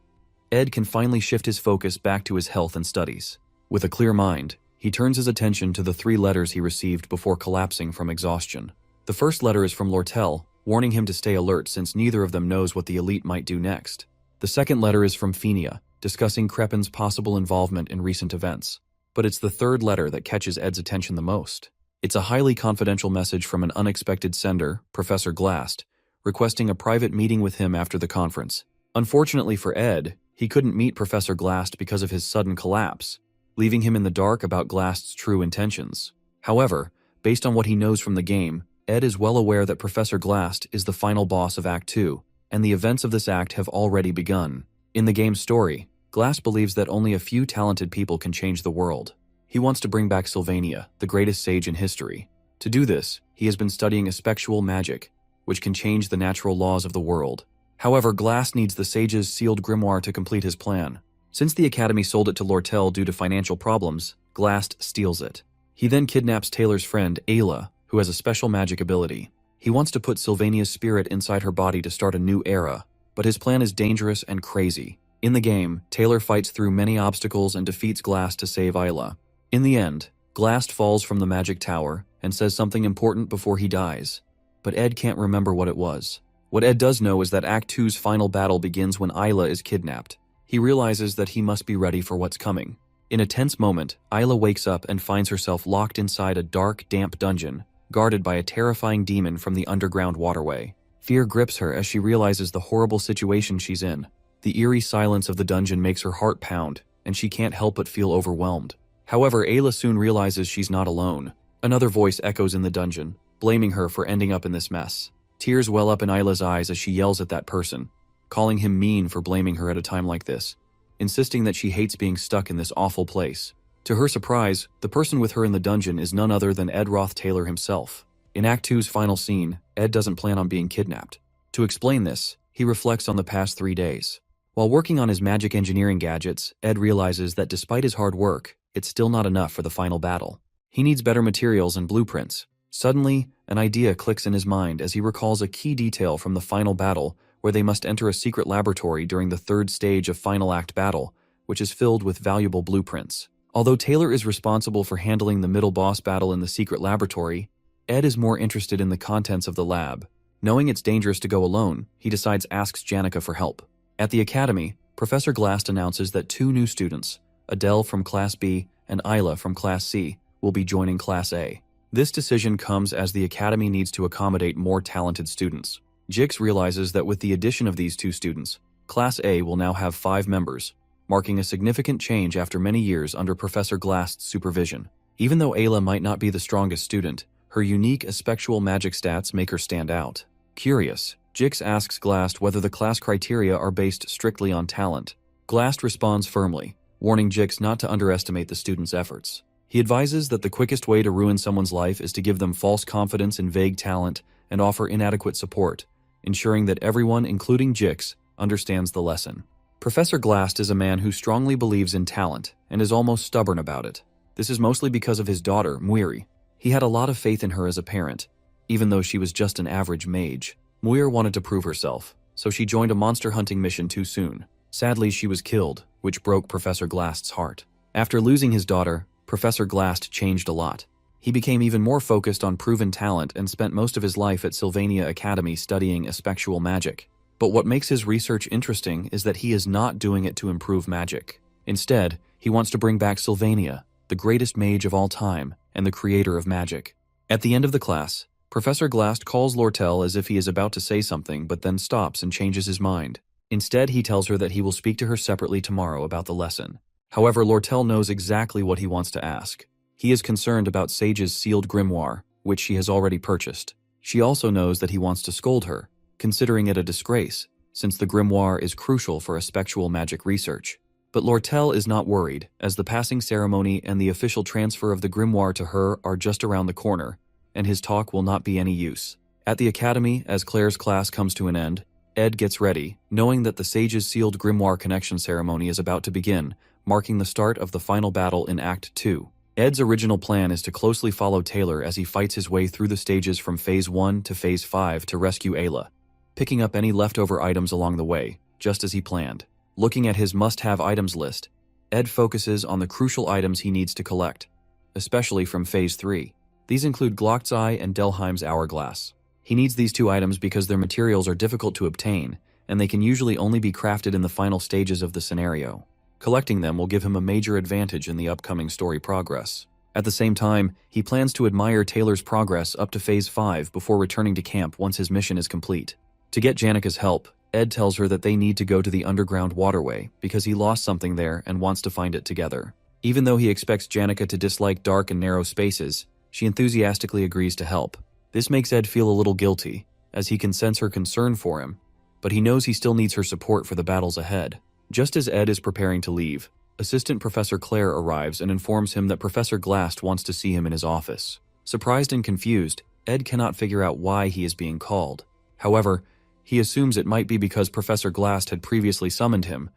Speaker 1: Ed can finally shift his focus back to his health and studies. With a clear mind, he turns his attention to the 3 letters he received before collapsing from exhaustion. The first letter is from Lortell, warning him to stay alert since neither of them knows what the elite might do next. The second letter is from Fenia, discussing Crepin's possible involvement in recent events. But it's the third letter that catches Ed's attention the most. It's a highly confidential message from an unexpected sender, Professor Glast, requesting a private meeting with him after the conference. Unfortunately for Ed, he couldn't meet Professor Glast because of his sudden collapse, leaving him in the dark about Glast's true intentions. However, based on what he knows from the game, Ed is well aware that Professor Glast is the final boss of Act 2, and the events of this act have already begun. In the game's story, Glast believes that only a few talented people can change the world. He wants to bring back Sylvania, the greatest sage in history. To do this, he has been studying espectual magic, which can change the natural laws of the world. However, Glast needs the sage's sealed grimoire to complete his plan. Since the Academy sold it to Lortell due to financial problems, Glast steals it. He then kidnaps Taylor's friend, Ela, who has a special magic ability. He wants to put Sylvania's spirit inside her body to start a new era, but his plan is dangerous and crazy. In the game, Taylor fights through many obstacles and defeats Glast to save Isla. In the end, Glast falls from the magic tower and says something important before he dies. But Ed can't remember what it was. What Ed does know is that Act 2's final battle begins when Isla is kidnapped. He realizes that he must be ready for what's coming. In a tense moment, Isla wakes up and finds herself locked inside a dark, damp dungeon, guarded by a terrifying demon from the underground waterway. Fear grips her as she realizes the horrible situation she's in. The eerie silence of the dungeon makes her heart pound, and she can't help but feel overwhelmed. However, Ayla soon realizes she's not alone. Another voice echoes in the dungeon, blaming her for ending up in this mess. Tears well up in Ayla's eyes as she yells at that person, calling him mean for blaming her at a time like this, insisting that she hates being stuck in this awful place. To her surprise, the person with her in the dungeon is none other than Ed Roth Taylor himself. In Act 2's final scene, Ed doesn't plan on being kidnapped. To explain this, he reflects on the past 3 days. While working on his magic engineering gadgets, Ed realizes that despite his hard work, it's still not enough for the final battle. He needs better materials and blueprints. Suddenly, an idea clicks in his mind as he recalls a key detail from the final battle where they must enter a secret laboratory during the 3rd stage of Final Act battle, which is filled with valuable blueprints. Although Taylor is responsible for handling the middle boss battle in the secret laboratory, Ed is more interested in the contents of the lab. Knowing it's dangerous to go alone, he decides asks Janica for help. At the academy, Professor Glast announces that 2 new students, Adele from Class B and Isla from Class C, will be joining Class A. This decision comes as the academy needs to accommodate more talented students. Jix realizes that with the addition of these 2 students, Class A will now have 5 members, marking a significant change after many years under Professor Glast's supervision. Even though Ayla might not be the strongest student, her unique aspectual magic stats make her stand out. Curious, Jix asks Glast whether the class criteria are based strictly on talent. Glast responds firmly, warning Jix not to underestimate the student's efforts. He advises that the quickest way to ruin someone's life is to give them false confidence in vague talent and offer inadequate support, ensuring that everyone, including Jix, understands the lesson. Professor Glast is a man who strongly believes in talent and is almost stubborn about it. This is mostly because of his daughter, Muiri. He had a lot of faith in her as a parent, even though she was just an average mage. Muir wanted to prove herself, so she joined a monster hunting mission too soon. Sadly, she was killed, which broke Professor Glast's heart. After losing his daughter, Professor Glast changed a lot. He became even more focused on proven talent and spent most of his life at Sylvania Academy studying aspectual magic. But what makes his research interesting is that he is not doing it to improve magic. Instead, he wants to bring back Sylvania, the greatest mage of all time and the creator of magic. At the end of the class, Professor Glast calls Lortell as if he is about to say something but then stops and changes his mind. Instead, he tells her that he will speak to her separately tomorrow about the lesson. However, Lortell knows exactly what he wants to ask. He is concerned about Sage's sealed grimoire, which she has already purchased. She also knows that he wants to scold her, considering it a disgrace, since the grimoire is crucial for aspectual magic research. But Lortell is not worried, as the passing ceremony and the official transfer of the grimoire to her are just around the corner, and his talk will not be any use. At the academy, as Claire's class comes to an end, Ed gets ready, knowing that the Sage's sealed grimoire connection ceremony is about to begin, marking the start of the final battle in Act 2. Ed's original plan is to closely follow Taylor as he fights his way through the stages from Phase 1 to Phase 5 to rescue Ayla, picking up any leftover items along the way, just as he planned. Looking at his must-have items list, Ed focuses on the crucial items he needs to collect, especially from Phase 3. These include Glock's Eye and Delheim's Hourglass. He needs these 2 items because their materials are difficult to obtain, and they can usually only be crafted in the final stages of the scenario. Collecting them will give him a major advantage in the upcoming story progress. At the same time, he plans to admire Taylor's progress up to Phase 5 before returning to camp once his mission is complete. To get Janica's help, Ed tells her that they need to go to the underground waterway because he lost something there and wants to find it together. Even though he expects Janica to dislike dark and narrow spaces, she enthusiastically agrees to help. This makes Ed feel a little guilty, as he can sense her concern for him, but he knows he still needs her support for the battles ahead. Just as Ed is preparing to leave, Assistant Professor Claire arrives and informs him that Professor Glast wants to see him in his office. Surprised and confused, Ed cannot figure out why he is being called. However, he assumes it might be because Professor Glast had previously summoned him,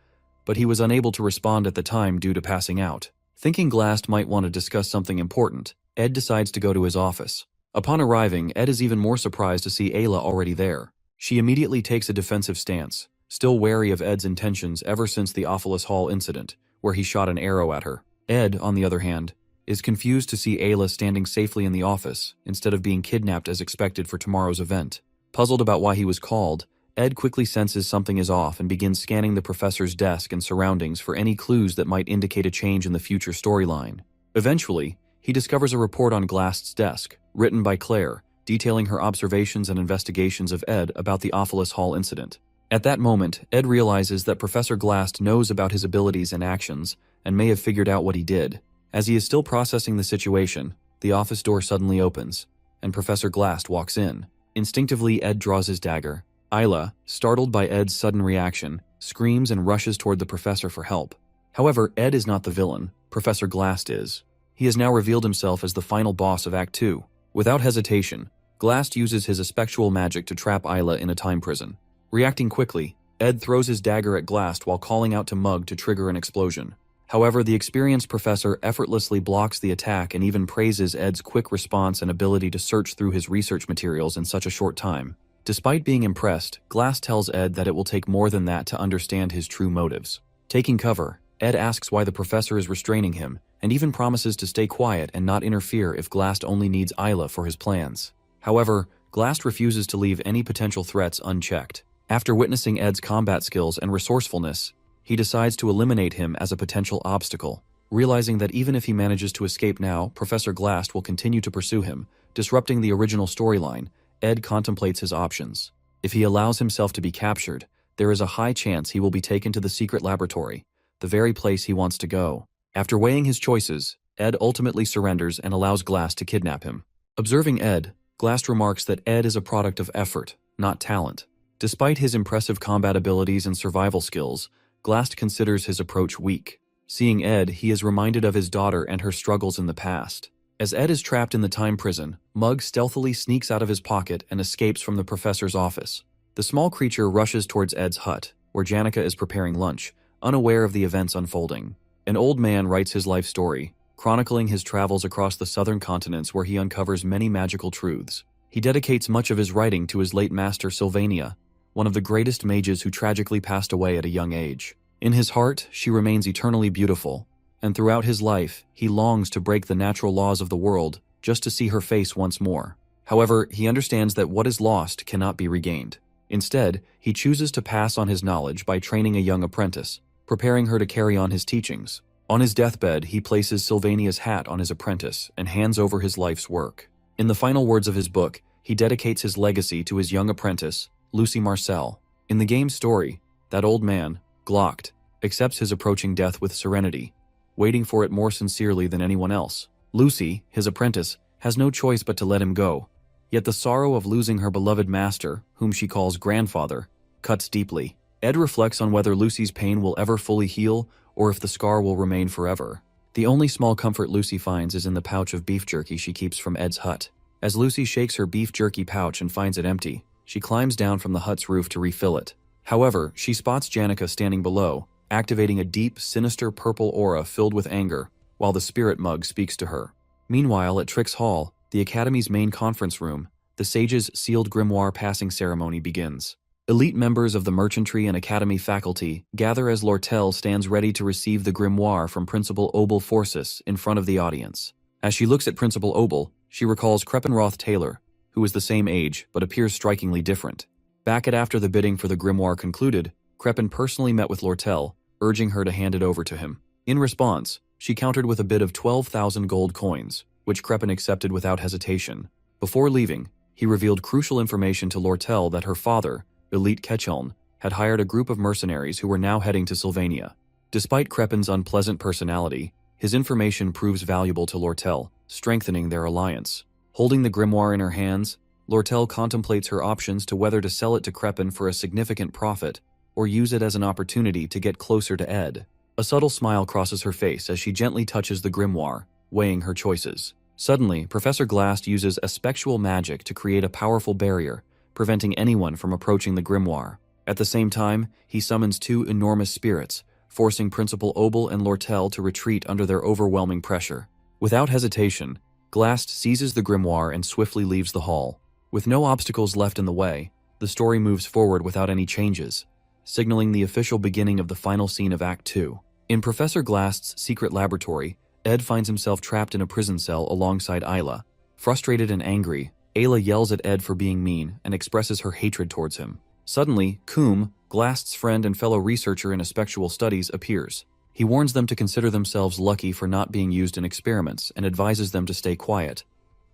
Speaker 1: but he was unable to respond at the time due to passing out. Thinking Glast might want to discuss something important, Ed decides to go to his office. Upon arriving, Ed is even more surprised to see Ayla already there. She immediately takes a defensive stance, still wary of Ed's intentions ever since the Ophelis Hall incident, where he shot an arrow at her. Ed, on the other hand, is confused to see Ela standing safely in the office instead of being kidnapped as expected for tomorrow's event. Puzzled about why he was called, Ed quickly senses something is off and begins scanning the professor's desk and surroundings for any clues that might indicate a change in the future storyline. Eventually, he discovers a report on Glast's desk, written by Claire, detailing her observations and investigations of Ed about the Ophelis Hall incident. At that moment, Ed realizes that Professor Glast knows about his abilities and actions and may have figured out what he did. As he is still processing the situation, the office door suddenly opens, and Professor Glast walks in. Instinctively, Ed draws his dagger. Isla, startled by Ed's sudden reaction, screams and rushes toward the professor for help. However, Ed is not the villain, Professor Glast is. He has now revealed himself as the final boss of Act 2. Without hesitation, Glast uses his effectual magic to trap Isla in a time prison. Reacting quickly, Ed throws his dagger at Glast while calling out to Mug to trigger an explosion. However, the experienced professor effortlessly blocks the attack and even praises Ed's quick response and ability to search through his research materials in such a short time. Despite being impressed, Glast tells Ed that it will take more than that to understand his true motives. Taking cover, Ed asks why the professor is restraining him, and even promises to stay quiet and not interfere if Glast only needs Isla for his plans. However, Glast refuses to leave any potential threats unchecked. After witnessing Ed's combat skills and resourcefulness, he decides to eliminate him as a potential obstacle. Realizing that even if he manages to escape now, Professor Glast will continue to pursue him, disrupting the original storyline. Ed contemplates his options. If he allows himself to be captured, there is a high chance he will be taken to the secret laboratory, the very place he wants to go. After weighing his choices, Ed ultimately surrenders and allows Glast to kidnap him. Observing Ed, Glast remarks that Ed is a product of effort, not talent. Despite his impressive combat abilities and survival skills, Glast considers his approach weak. Seeing Ed, he is reminded of his daughter and her struggles in the past. As Ed is trapped in the time prison, Mug stealthily sneaks out of his pocket and escapes from the professor's office. The small creature rushes towards Ed's hut, where Janica is preparing lunch, unaware of the events unfolding. An old man writes his life story, chronicling his travels across the southern continents where he uncovers many magical truths. He dedicates much of his writing to his late master Sylvania, one of the greatest mages who tragically passed away at a young age. In his heart, she remains eternally beautiful, and throughout his life, he longs to break the natural laws of the world just to see her face once more. However, he understands that what is lost cannot be regained. Instead, he chooses to pass on his knowledge by training a young apprentice, preparing her to carry on his teachings. On his deathbed, he places Sylvania's hat on his apprentice and hands over his life's work. In the final words of his book, he dedicates his legacy to his young apprentice, Lucy Marcel. In the game's story, that old man, Glocked, accepts his approaching death with serenity, waiting for it more sincerely than anyone else. Lucy, his apprentice, has no choice but to let him go. Yet the sorrow of losing her beloved master, whom she calls grandfather, cuts deeply. Ed reflects on whether Lucy's pain will ever fully heal or if the scar will remain forever. The only small comfort Lucy finds is in the pouch of beef jerky she keeps from Ed's hut. As Lucy shakes her beef jerky pouch and finds it empty, she climbs down from the hut's roof to refill it. However, she spots Janica standing below, activating a deep, sinister purple aura filled with anger, while the spirit mug speaks to her. Meanwhile, at Trix Hall, the Academy's main conference room, the Sage's sealed grimoire passing ceremony begins. Elite members of the Merchantry and Academy faculty gather as Lortell stands ready to receive the grimoire from Principal Obel Forsyth in front of the audience. As she looks at Principal Obel, she recalls Ed Roth Taylor, who is the same age but appears strikingly different. Back at after the bidding for the grimoire concluded, Crepin personally met with Lortell, urging her to hand it over to him. In response, she countered with a bid of 12,000 gold coins, which Crepin accepted without hesitation. Before leaving, he revealed crucial information to Lortell that her father, Elite Ketcheln, had hired a group of mercenaries who were now heading to Sylvania. Despite Crepin's unpleasant personality, his information proves valuable to Lortell, strengthening their alliance. Holding the grimoire in her hands, Lortell contemplates her options to whether to sell it to Crepin for a significant profit or use it as an opportunity to get closer to Ed. A subtle smile crosses her face as she gently touches the grimoire, weighing her choices. Suddenly, Professor Glast uses spectral magic to create a powerful barrier, preventing anyone from approaching the grimoire. At the same time, he summons two enormous spirits, forcing Principal Obel and Lortell to retreat under their overwhelming pressure. Without hesitation, Glast seizes the grimoire and swiftly leaves the hall. With no obstacles left in the way, the story moves forward without any changes, signaling the official beginning of the final scene of Act 2. In Professor Glast's secret laboratory, Ed finds himself trapped in a prison cell alongside Isla. Frustrated and angry, Ela yells at Ed for being mean and expresses her hatred towards him. Suddenly, Coom, Glast's friend and fellow researcher in Aspectual Studies, appears. He warns them to consider themselves lucky for not being used in experiments and advises them to stay quiet,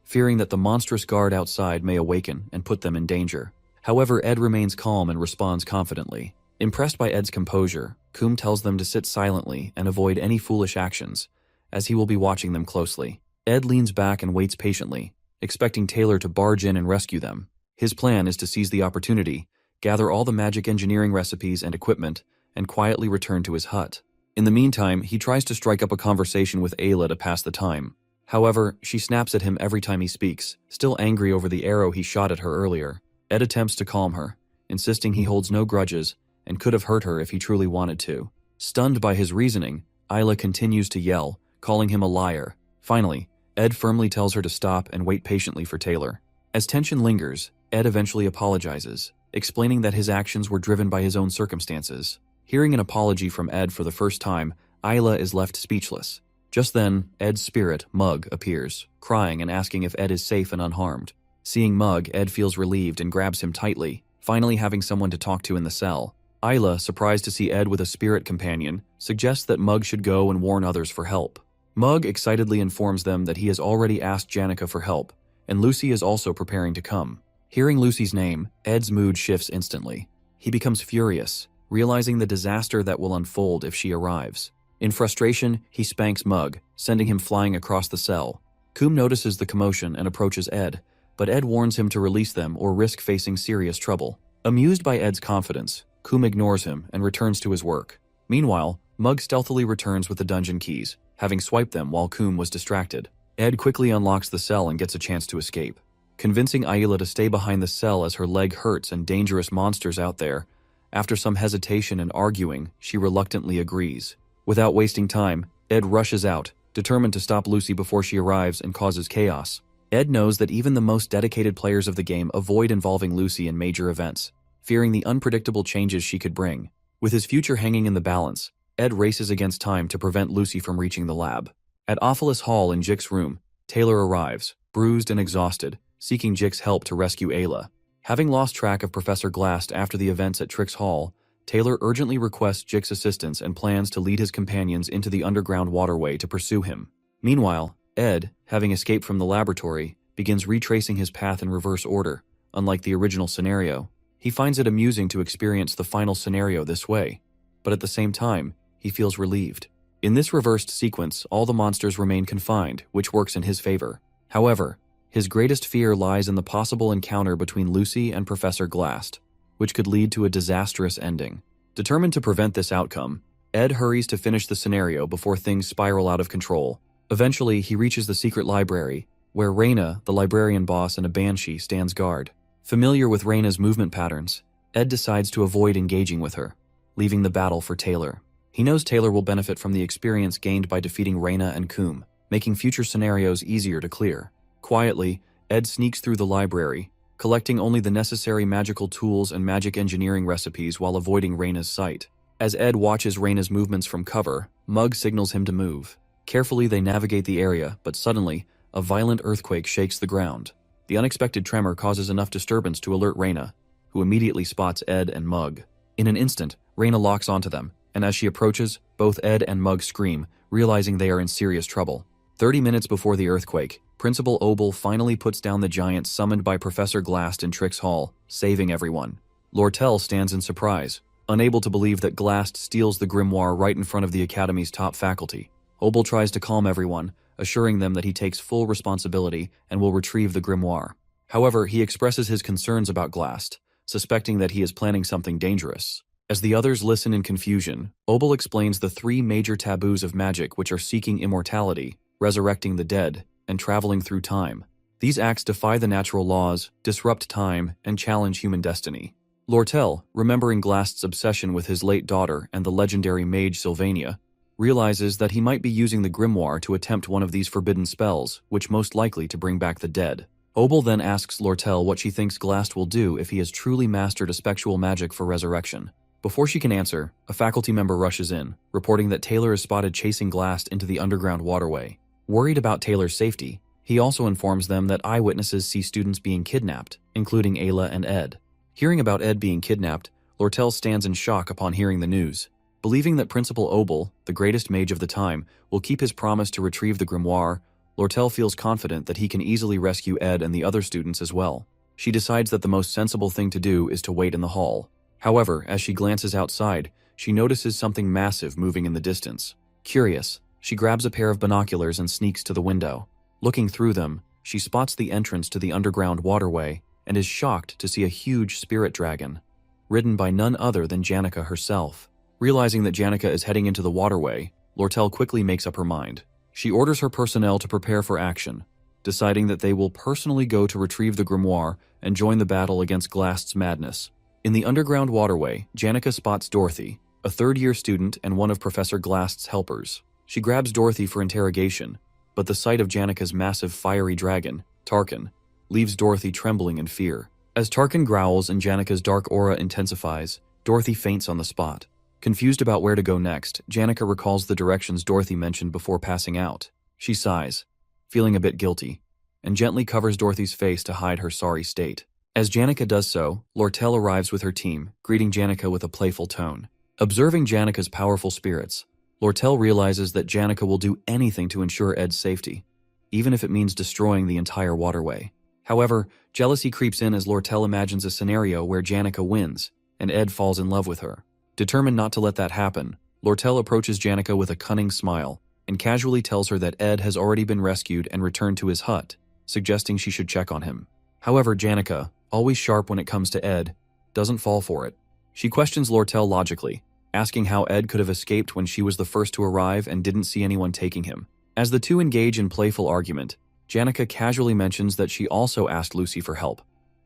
Speaker 1: fearing that the monstrous guard outside may awaken and put them in danger. However, Ed remains calm and responds confidently. Impressed by Ed's composure, Coom tells them to sit silently and avoid any foolish actions, as he will be watching them closely. Ed leans back and waits patiently, expecting Taylor to barge in and rescue them. His plan is to seize the opportunity, gather all the magic engineering recipes and equipment, and quietly return to his hut. In the meantime, he tries to strike up a conversation with Ela to pass the time. However, she snaps at him every time he speaks, still angry over the arrow he shot at her earlier. Ed attempts to calm her, insisting he holds no grudges and could have hurt her if he truly wanted to. Stunned by his reasoning, Isla continues to yell, calling him a liar. Finally, Ed firmly tells her to stop and wait patiently for Taylor. As tension lingers, Ed eventually apologizes, explaining that his actions were driven by his own circumstances. Hearing an apology from Ed for the first time, Isla is left speechless. Just then, Ed's spirit, Mug, appears, crying and asking if Ed is safe and unharmed. Seeing Mug, Ed feels relieved and grabs him tightly, finally having someone to talk to in the cell. Isla, surprised to see Ed with a spirit companion, suggests that Mug should go and warn others for help. Mug excitedly informs them that he has already asked Janica for help, and Lucy is also preparing to come. Hearing Lucy's name, Ed's mood shifts instantly. He becomes furious, realizing the disaster that will unfold if she arrives. In frustration, he spanks Mug, sending him flying across the cell. Coom notices the commotion and approaches Ed, but Ed warns him to release them or risk facing serious trouble. Amused by Ed's confidence, Coom ignores him and returns to his work. Meanwhile, Mug stealthily returns with the dungeon keys, having swiped them while Coom was distracted. Ed quickly unlocks the cell and gets a chance to escape. Convincing Isla to stay behind the cell as her leg hurts and dangerous monsters out there, after some hesitation and arguing, she reluctantly agrees. Without wasting time, Ed rushes out, determined to stop Lucy before she arrives and causes chaos. Ed knows that even the most dedicated players of the game avoid involving Lucy in major events, fearing the unpredictable changes she could bring. With his future hanging in the balance, Ed races against time to prevent Lucy from reaching the lab. At Ophilus Hall in Jix's room, Taylor arrives, bruised and exhausted, seeking Jix's help to rescue Ela. Having lost track of Professor Glast after the events at Trix Hall, Taylor urgently requests Jix's assistance and plans to lead his companions into the underground waterway to pursue him. Meanwhile, Ed, having escaped from the laboratory, begins retracing his path in reverse order. Unlike the original scenario, he finds it amusing to experience the final scenario this way, but at the same time, he feels relieved. In this reversed sequence, all the monsters remain confined, which works in his favor. However, his greatest fear lies in the possible encounter between Lucy and Professor Glast, which could lead to a disastrous ending. Determined to prevent this outcome, Ed hurries to finish the scenario before things spiral out of control. Eventually, he reaches the secret library, where Reyna, the librarian boss, and a banshee stands guard. Familiar with Reyna's movement patterns, Ed decides to avoid engaging with her, leaving the battle for Taylor. He knows Taylor will benefit from the experience gained by defeating Reyna and Coom, making future scenarios easier to clear. Quietly, Ed sneaks through the library, collecting only the necessary magical tools and magic engineering recipes while avoiding Reyna's sight. As Ed watches Reyna's movements from cover, Mug signals him to move. Carefully, they navigate the area, but suddenly, a violent earthquake shakes the ground. The unexpected tremor causes enough disturbance to alert Reyna, who immediately spots Ed and Mug. In an instant, Reyna locks onto them, and as she approaches, both Ed and Mug scream, realizing they are in serious trouble. 30 minutes before the earthquake, Principal Obel finally puts down the giants summoned by Professor Glast in Trix Hall, saving everyone. Lortell stands in surprise, unable to believe that Glast steals the grimoire right in front of the Academy's top faculty. Obel tries to calm everyone, assuring them that he takes full responsibility and will retrieve the grimoire. However, he expresses his concerns about Glast, suspecting that he is planning something dangerous. As the others listen in confusion, Obel explains the 3 major taboos of magic which are seeking immortality, resurrecting the dead, and traveling through time. These acts defy the natural laws, disrupt time, and challenge human destiny. Lortell, remembering Glast's obsession with his late daughter and the legendary mage Sylvania, realizes that he might be using the grimoire to attempt one of these forbidden spells, which most likely to bring back the dead. Obel then asks Lortell what she thinks Glast will do if he has truly mastered aspectual magic for resurrection. Before she can answer, a faculty member rushes in, reporting that Taylor is spotted chasing Glass into the underground waterway. Worried about Taylor's safety, he also informs them that eyewitnesses see students being kidnapped, including Ela and Ed. Hearing about Ed being kidnapped, Lortell stands in shock upon hearing the news. Believing that Principal Obel, the greatest mage of the time, will keep his promise to retrieve the grimoire, Lortell feels confident that he can easily rescue Ed and the other students as well. She decides that the most sensible thing to do is to wait in the hall. However, as she glances outside, she notices something massive moving in the distance. Curious, she grabs a pair of binoculars and sneaks to the window. Looking through them, she spots the entrance to the underground waterway and is shocked to see a huge spirit dragon, ridden by none other than Janica herself. Realizing that Janica is heading into the waterway, Lortell quickly makes up her mind. She orders her personnel to prepare for action, deciding that they will personally go to retrieve the grimoire and join the battle against Glast's madness. In the underground waterway, Janica spots Dorothy, a third-year student and one of Professor Glast's helpers. She grabs Dorothy for interrogation, but the sight of Janica's massive fiery dragon, Tarkin, leaves Dorothy trembling in fear. As Tarkin growls and Janica's dark aura intensifies, Dorothy faints on the spot. Confused about where to go next, Janica recalls the directions Dorothy mentioned before passing out. She sighs, feeling a bit guilty, and gently covers Dorothy's face to hide her sorry state. As Janica does so, Lortell arrives with her team, greeting Janica with a playful tone. Observing Janica's powerful spirits, Lortell realizes that Janica will do anything to ensure Ed's safety, even if it means destroying the entire waterway. However, jealousy creeps in as Lortell imagines a scenario where Janica wins, and Ed falls in love with her. Determined not to let that happen, Lortell approaches Janica with a cunning smile, and casually tells her that Ed has already been rescued and returned to his hut, suggesting she should check on him. However, Janica, always sharp when it comes to Ed, doesn't fall for it. She questions Lortell logically, asking how Ed could have escaped when she was the first to arrive and didn't see anyone taking him. As the two engage in playful argument, Janica casually mentions that she also asked Lucy for help,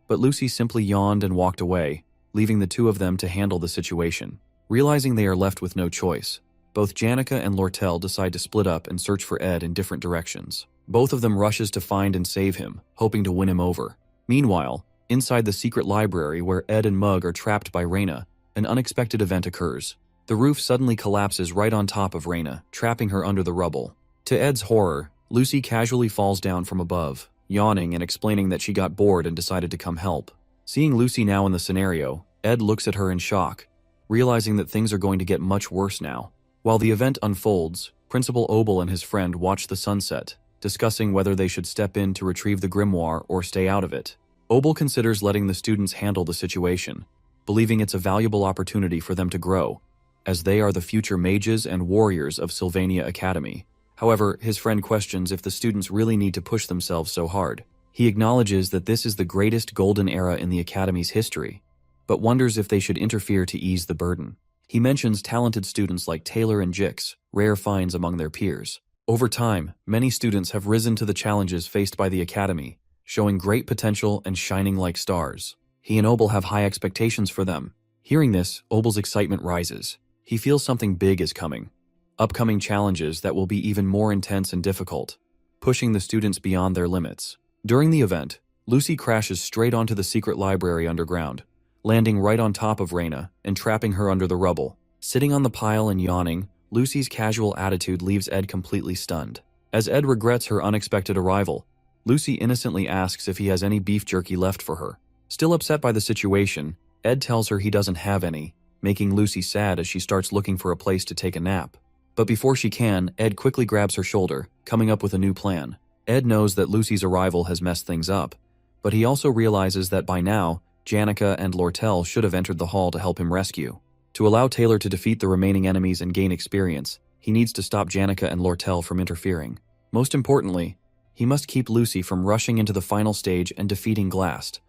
Speaker 1: but Lucy simply yawned and walked away, leaving the two of them to handle the situation. Realizing they are left with no choice, both Janica and Lortell decide to split up and search for Ed in different directions. Both of them rushes to find and save him, hoping to win him over. Meanwhile, inside the secret library where Ed and Mug are trapped by Reyna, an unexpected event occurs. The roof suddenly collapses right on top of Reyna, trapping her under the rubble. To Ed's horror, Lucy casually falls down from above, yawning and explaining that she got bored and decided to come help. Seeing Lucy now in the scenario, Ed looks at her in shock, realizing that things are going to get much worse now. While the event unfolds, Principal Obel and his friend watch the sunset, discussing whether they should step in to retrieve the grimoire or stay out of it. Obel considers letting the students handle the situation, believing it's a valuable opportunity for them to grow, as they are the future mages and warriors of Sylvania Academy. However, his friend questions if the students really need to push themselves so hard. He acknowledges that this is the greatest golden era in the Academy's history, but wonders if they should interfere to ease the burden. He mentions talented students like Taylor and Jix, rare finds among their peers. Over time, many students have risen to the challenges faced by the Academy, showing great potential and shining like stars. He and Obel have high expectations for them. Hearing this, Obel's excitement rises. He feels something big is coming. Upcoming challenges that will be even more intense and difficult, pushing the students beyond their limits. During the event, Lucy crashes straight onto the secret library underground, landing right on top of Reyna and trapping her under the rubble. Sitting on the pile and yawning, Lucy's casual attitude leaves Ed completely stunned. As Ed regrets her unexpected arrival, Lucy innocently asks if he has any beef jerky left for her. Still upset by the situation, Ed tells her he doesn't have any, making Lucy sad as she starts looking for a place to take a nap. But before she can, Ed quickly grabs her shoulder, coming up with a new plan. Ed knows that Lucy's arrival has messed things up, but he also realizes that by now, Janica and Lortell should have entered the hall to help him rescue. To allow Taylor to defeat the remaining enemies and gain experience, he needs to stop Janica and Lortell from interfering. Most importantly, he must keep Lucy from rushing into the final stage and defeating Glast,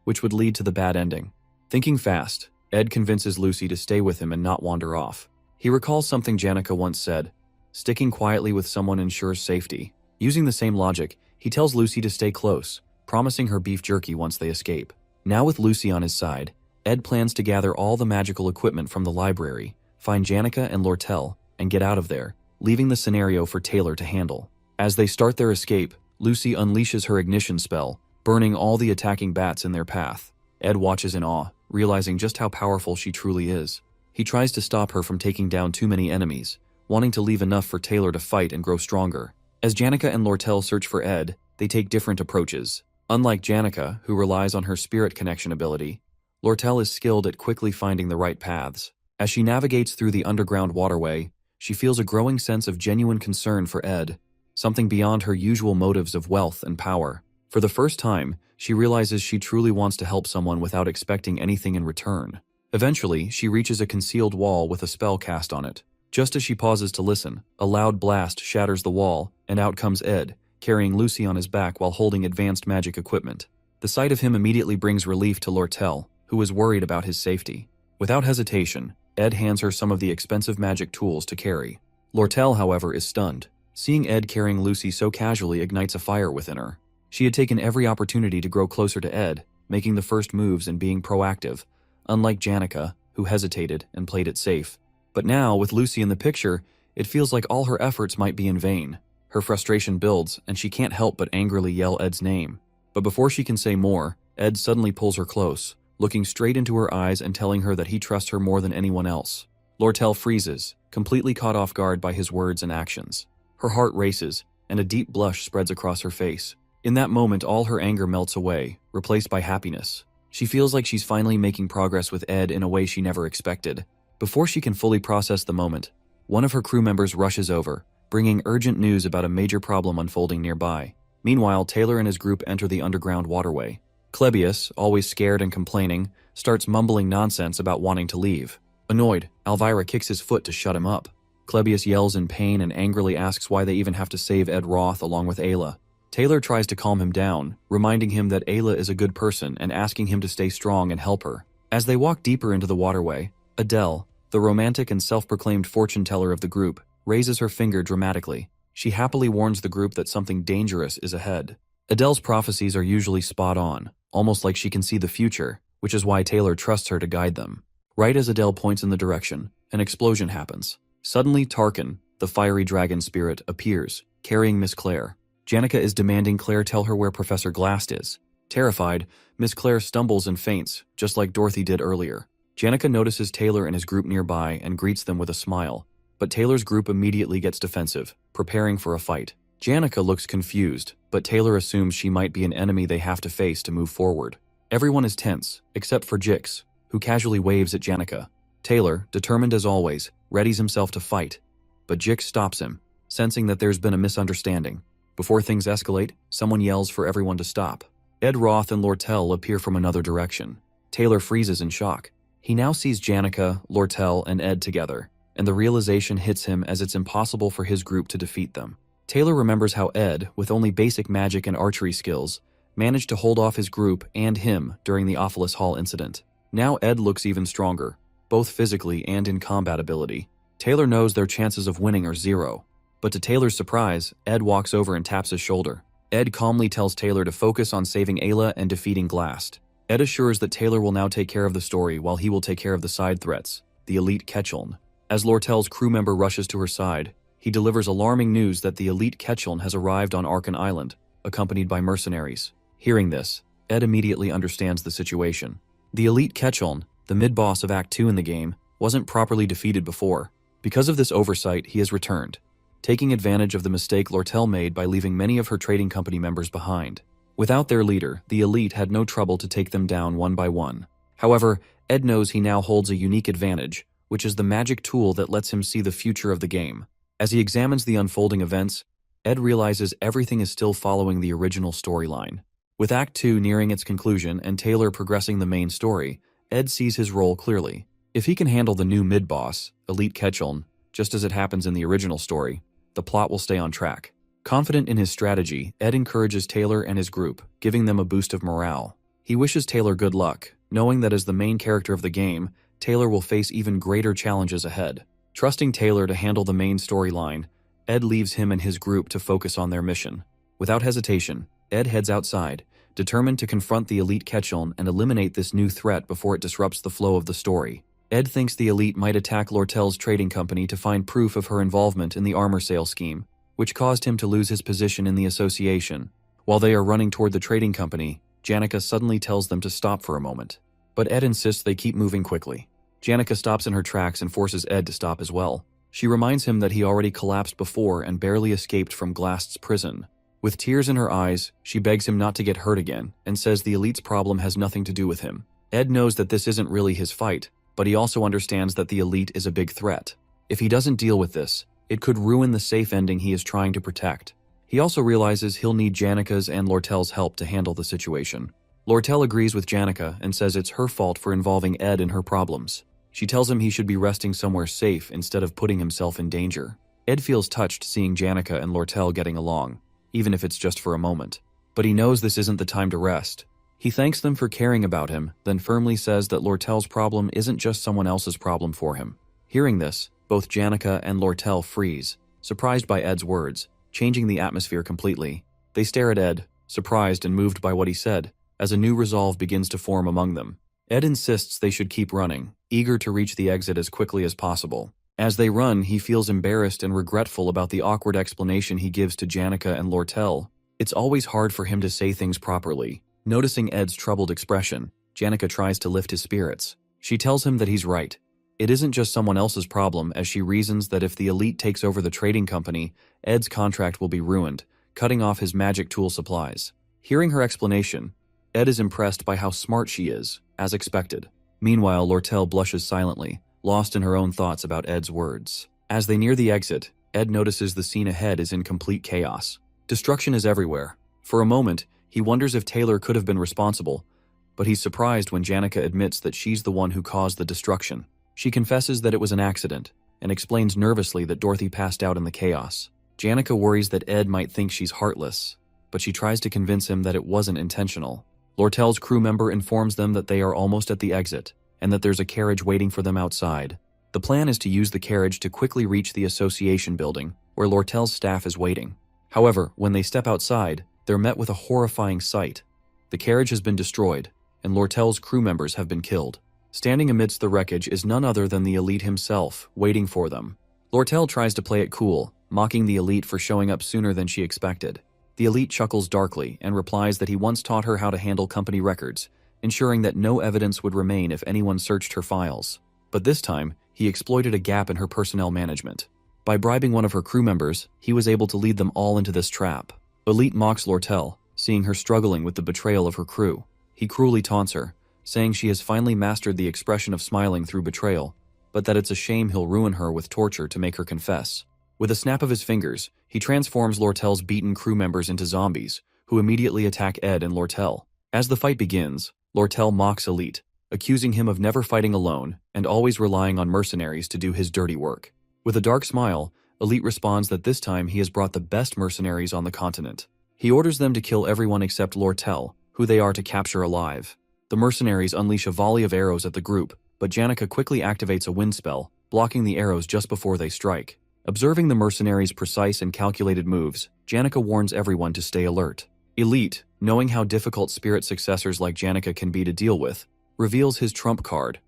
Speaker 1: which would lead to the bad ending. Thinking fast, Ed convinces Lucy to stay with him and not wander off. He recalls something Janica once said, sticking quietly with someone ensures safety. Using the same logic, he tells Lucy to stay close, promising her beef jerky once they escape. Now with Lucy on his side, Ed plans to gather all the magical equipment from the library, find Janica and Lortell, and get out of there, leaving the scenario for Taylor to handle. As they start their escape, Lucy unleashes her ignition spell, burning all the attacking bats in their path. Ed watches in awe, realizing just how powerful she truly is. He tries to stop her from taking down too many enemies, wanting to leave enough for Taylor to fight and grow stronger. As Janica and Lortell search for Ed, they take different approaches. Unlike Janica, who relies on her spirit connection ability, Lortell is skilled at quickly finding the right paths. As she navigates through the underground waterway, she feels a growing sense of genuine concern for Ed, something beyond her usual motives of wealth and power. For the first time, she realizes she truly wants to help someone without expecting anything in return. Eventually, she reaches a concealed wall with a spell cast on it. Just as she pauses to listen, a loud blast shatters the wall, and out comes Ed, carrying Lucy on his back while holding advanced magic equipment. The sight of him immediately brings relief to Lortell, who is worried about his safety. Without hesitation, Ed hands her some of the expensive magic tools to carry. Lortell, however, is stunned. Seeing Ed carrying Lucy so casually ignites a fire within her. She had taken every opportunity to grow closer to Ed, making the first moves and being proactive, unlike Janica, who hesitated and played it safe. But now, with Lucy in the picture, it feels like all her efforts might be in vain. Her frustration builds, and she can't help but angrily yell Ed's name. But before she can say more, Ed suddenly pulls her close, looking straight into her eyes and telling her that he trusts her more than anyone else. Lortell freezes, completely caught off guard by his words and actions. Her heart races, and a deep blush spreads across her face. In that moment, all her anger melts away, replaced by happiness. She feels like she's finally making progress with Ed in a way she never expected. Before she can fully process the moment, one of her crew members rushes over, bringing urgent news about a major problem unfolding nearby. Meanwhile, Taylor and his group enter the underground waterway. Clebius, always scared and complaining, starts mumbling nonsense about wanting to leave. Annoyed, Elvira kicks his foot to shut him up. Clebius yells in pain and angrily asks why they even have to save Ed Roth along with Ela. Taylor tries to calm him down, reminding him that Ela is a good person and asking him to stay strong and help her. As they walk deeper into the waterway, Adele, the romantic and self-proclaimed fortune-teller of the group, raises her finger dramatically. She happily warns the group that something dangerous is ahead. Adele's prophecies are usually spot on, almost like she can see the future, which is why Taylor trusts her to guide them. Right as Adele points in the direction, an explosion happens. Suddenly, Tarkin, the fiery dragon spirit, appears, carrying Miss Claire. Janica is demanding Claire tell her where Professor Glast is. Terrified, Miss Claire stumbles and faints, just like Dorothy did earlier. Janica notices Taylor and his group nearby and greets them with a smile, but Taylor's group immediately gets defensive, preparing for a fight. Janica looks confused, but Taylor assumes she might be an enemy they have to face to move forward. Everyone is tense, except for Jix, who casually waves at Janica. Taylor, determined as always, readies himself to fight, but Jix stops him, sensing that there's been a misunderstanding. Before things escalate, someone yells for everyone to stop. Ed Roth and Lortell appear from another direction. Taylor freezes in shock. He now sees Janica, Lortell, and Ed together, and the realization hits him as it's impossible for his group to defeat them. Taylor remembers how Ed, with only basic magic and archery skills, managed to hold off his group and him during the Ophilis Hall incident. Now Ed looks even stronger, both physically and in combat ability. Taylor knows their chances of winning are zero. But to Taylor's surprise, Ed walks over and taps his shoulder. Ed calmly tells Taylor to focus on saving Ela and defeating Glast. Ed assures that Taylor will now take care of the story while he will take care of the side threats, the elite Ketchuln. As Lortell's crew member rushes to her side, he delivers alarming news that the elite Ketchuln has arrived on Arkan Island, accompanied by mercenaries. Hearing this, Ed immediately understands the situation. The elite Ketchuln, the mid-boss of Act 2 in the game, wasn't properly defeated before. Because of this oversight, he has returned, taking advantage of the mistake Lortell made by leaving many of her trading company members behind. Without their leader, the elite had no trouble to take them down one by one. However, Ed knows he now holds a unique advantage, which is the magic tool that lets him see the future of the game. As he examines the unfolding events, Ed realizes everything is still following the original storyline. With Act 2 nearing its conclusion and Taylor progressing the main story, Ed sees his role clearly. If he can handle the new mid-boss, Elite Ketchuln, just as it happens in the original story, the plot will stay on track. Confident in his strategy, Ed encourages Taylor and his group, giving them a boost of morale. He wishes Taylor good luck, knowing that as the main character of the game, Taylor will face even greater challenges ahead. Trusting Taylor to handle the main storyline, Ed leaves him and his group to focus on their mission. Without hesitation, Ed heads outside, determined to confront the elite Ketchuln and eliminate this new threat before it disrupts the flow of the story. Ed thinks the elite might attack Lortell's trading company to find proof of her involvement in the armor sale scheme, which caused him to lose his position in the association. While they are running toward the trading company, Janica suddenly tells them to stop for a moment. But Ed insists they keep moving quickly. Janica stops in her tracks and forces Ed to stop as well. She reminds him that he already collapsed before and barely escaped from Glast's prison. With tears in her eyes, she begs him not to get hurt again and says the elite's problem has nothing to do with him. Ed knows that this isn't really his fight, but he also understands that the elite is a big threat. If he doesn't deal with this, it could ruin the safe ending he is trying to protect. He also realizes he'll need Janica's and Lortell's help to handle the situation. Lortell agrees with Janica and says it's her fault for involving Ed in her problems. She tells him he should be resting somewhere safe instead of putting himself in danger. Ed feels touched seeing Janica and Lortell getting along, even if it's just for a moment. But he knows this isn't the time to rest. He thanks them for caring about him, then firmly says that Lortell's problem isn't just someone else's problem for him. Hearing this, both Janica and Lortell freeze, surprised by Ed's words, changing the atmosphere completely. They stare at Ed, surprised and moved by what he said, as a new resolve begins to form among them. Ed insists they should keep running, eager to reach the exit as quickly as possible. As they run, he feels embarrassed and regretful about the awkward explanation he gives to Janica and Lortell. It's always hard for him to say things properly. Noticing Ed's troubled expression, Janica tries to lift his spirits. She tells him that he's right. It isn't just someone else's problem, as she reasons that if the elite takes over the trading company, Ed's contract will be ruined, cutting off his magic tool supplies. Hearing her explanation, Ed is impressed by how smart she is, as expected. Meanwhile, Lortell blushes silently, lost in her own thoughts about Ed's words. As they near the exit, Ed notices the scene ahead is in complete chaos. Destruction is everywhere. For a moment, he wonders if Taylor could have been responsible, but he's surprised when Janica admits that she's the one who caused the destruction. She confesses that it was an accident, and explains nervously that Dorothy passed out in the chaos. Janica worries that Ed might think she's heartless, but she tries to convince him that it wasn't intentional. Lortell's crew member informs them that they are almost at the exit, and that there's a carriage waiting for them outside. The plan is to use the carriage to quickly reach the association building, where Lortell's staff is waiting. However, when they step outside, they're met with a horrifying sight. The carriage has been destroyed, and Lortell's crew members have been killed. Standing amidst the wreckage is none other than the elite himself, waiting for them. Lortell tries to play it cool, mocking the elite for showing up sooner than she expected. The elite chuckles darkly and replies that he once taught her how to handle company records, ensuring that no evidence would remain if anyone searched her files. But this time, he exploited a gap in her personnel management. By bribing one of her crew members, he was able to lead them all into this trap. Elite mocks Lortell, seeing her struggling with the betrayal of her crew. He cruelly taunts her, saying she has finally mastered the expression of smiling through betrayal, but that it's a shame he'll ruin her with torture to make her confess. With a snap of his fingers, he transforms Lortell's beaten crew members into zombies, who immediately attack Ed and Lortell. As the fight begins, Lortell mocks Elite, accusing him of never fighting alone and always relying on mercenaries to do his dirty work. With a dark smile, Elite responds that this time he has brought the best mercenaries on the continent. He orders them to kill everyone except Lortell, who they are to capture alive. The mercenaries unleash a volley of arrows at the group, but Janica quickly activates a wind spell, blocking the arrows just before they strike. Observing the mercenaries' precise and calculated moves, Janica warns everyone to stay alert. Elite, knowing how difficult spirit successors like Janica can be to deal with, reveals his trump card,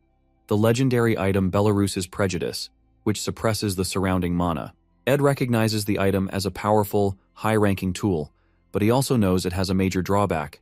Speaker 1: the legendary item Belarus's Prejudice, which suppresses the surrounding mana. Ed recognizes the item as a powerful, high-ranking tool, but he also knows it has a major drawback.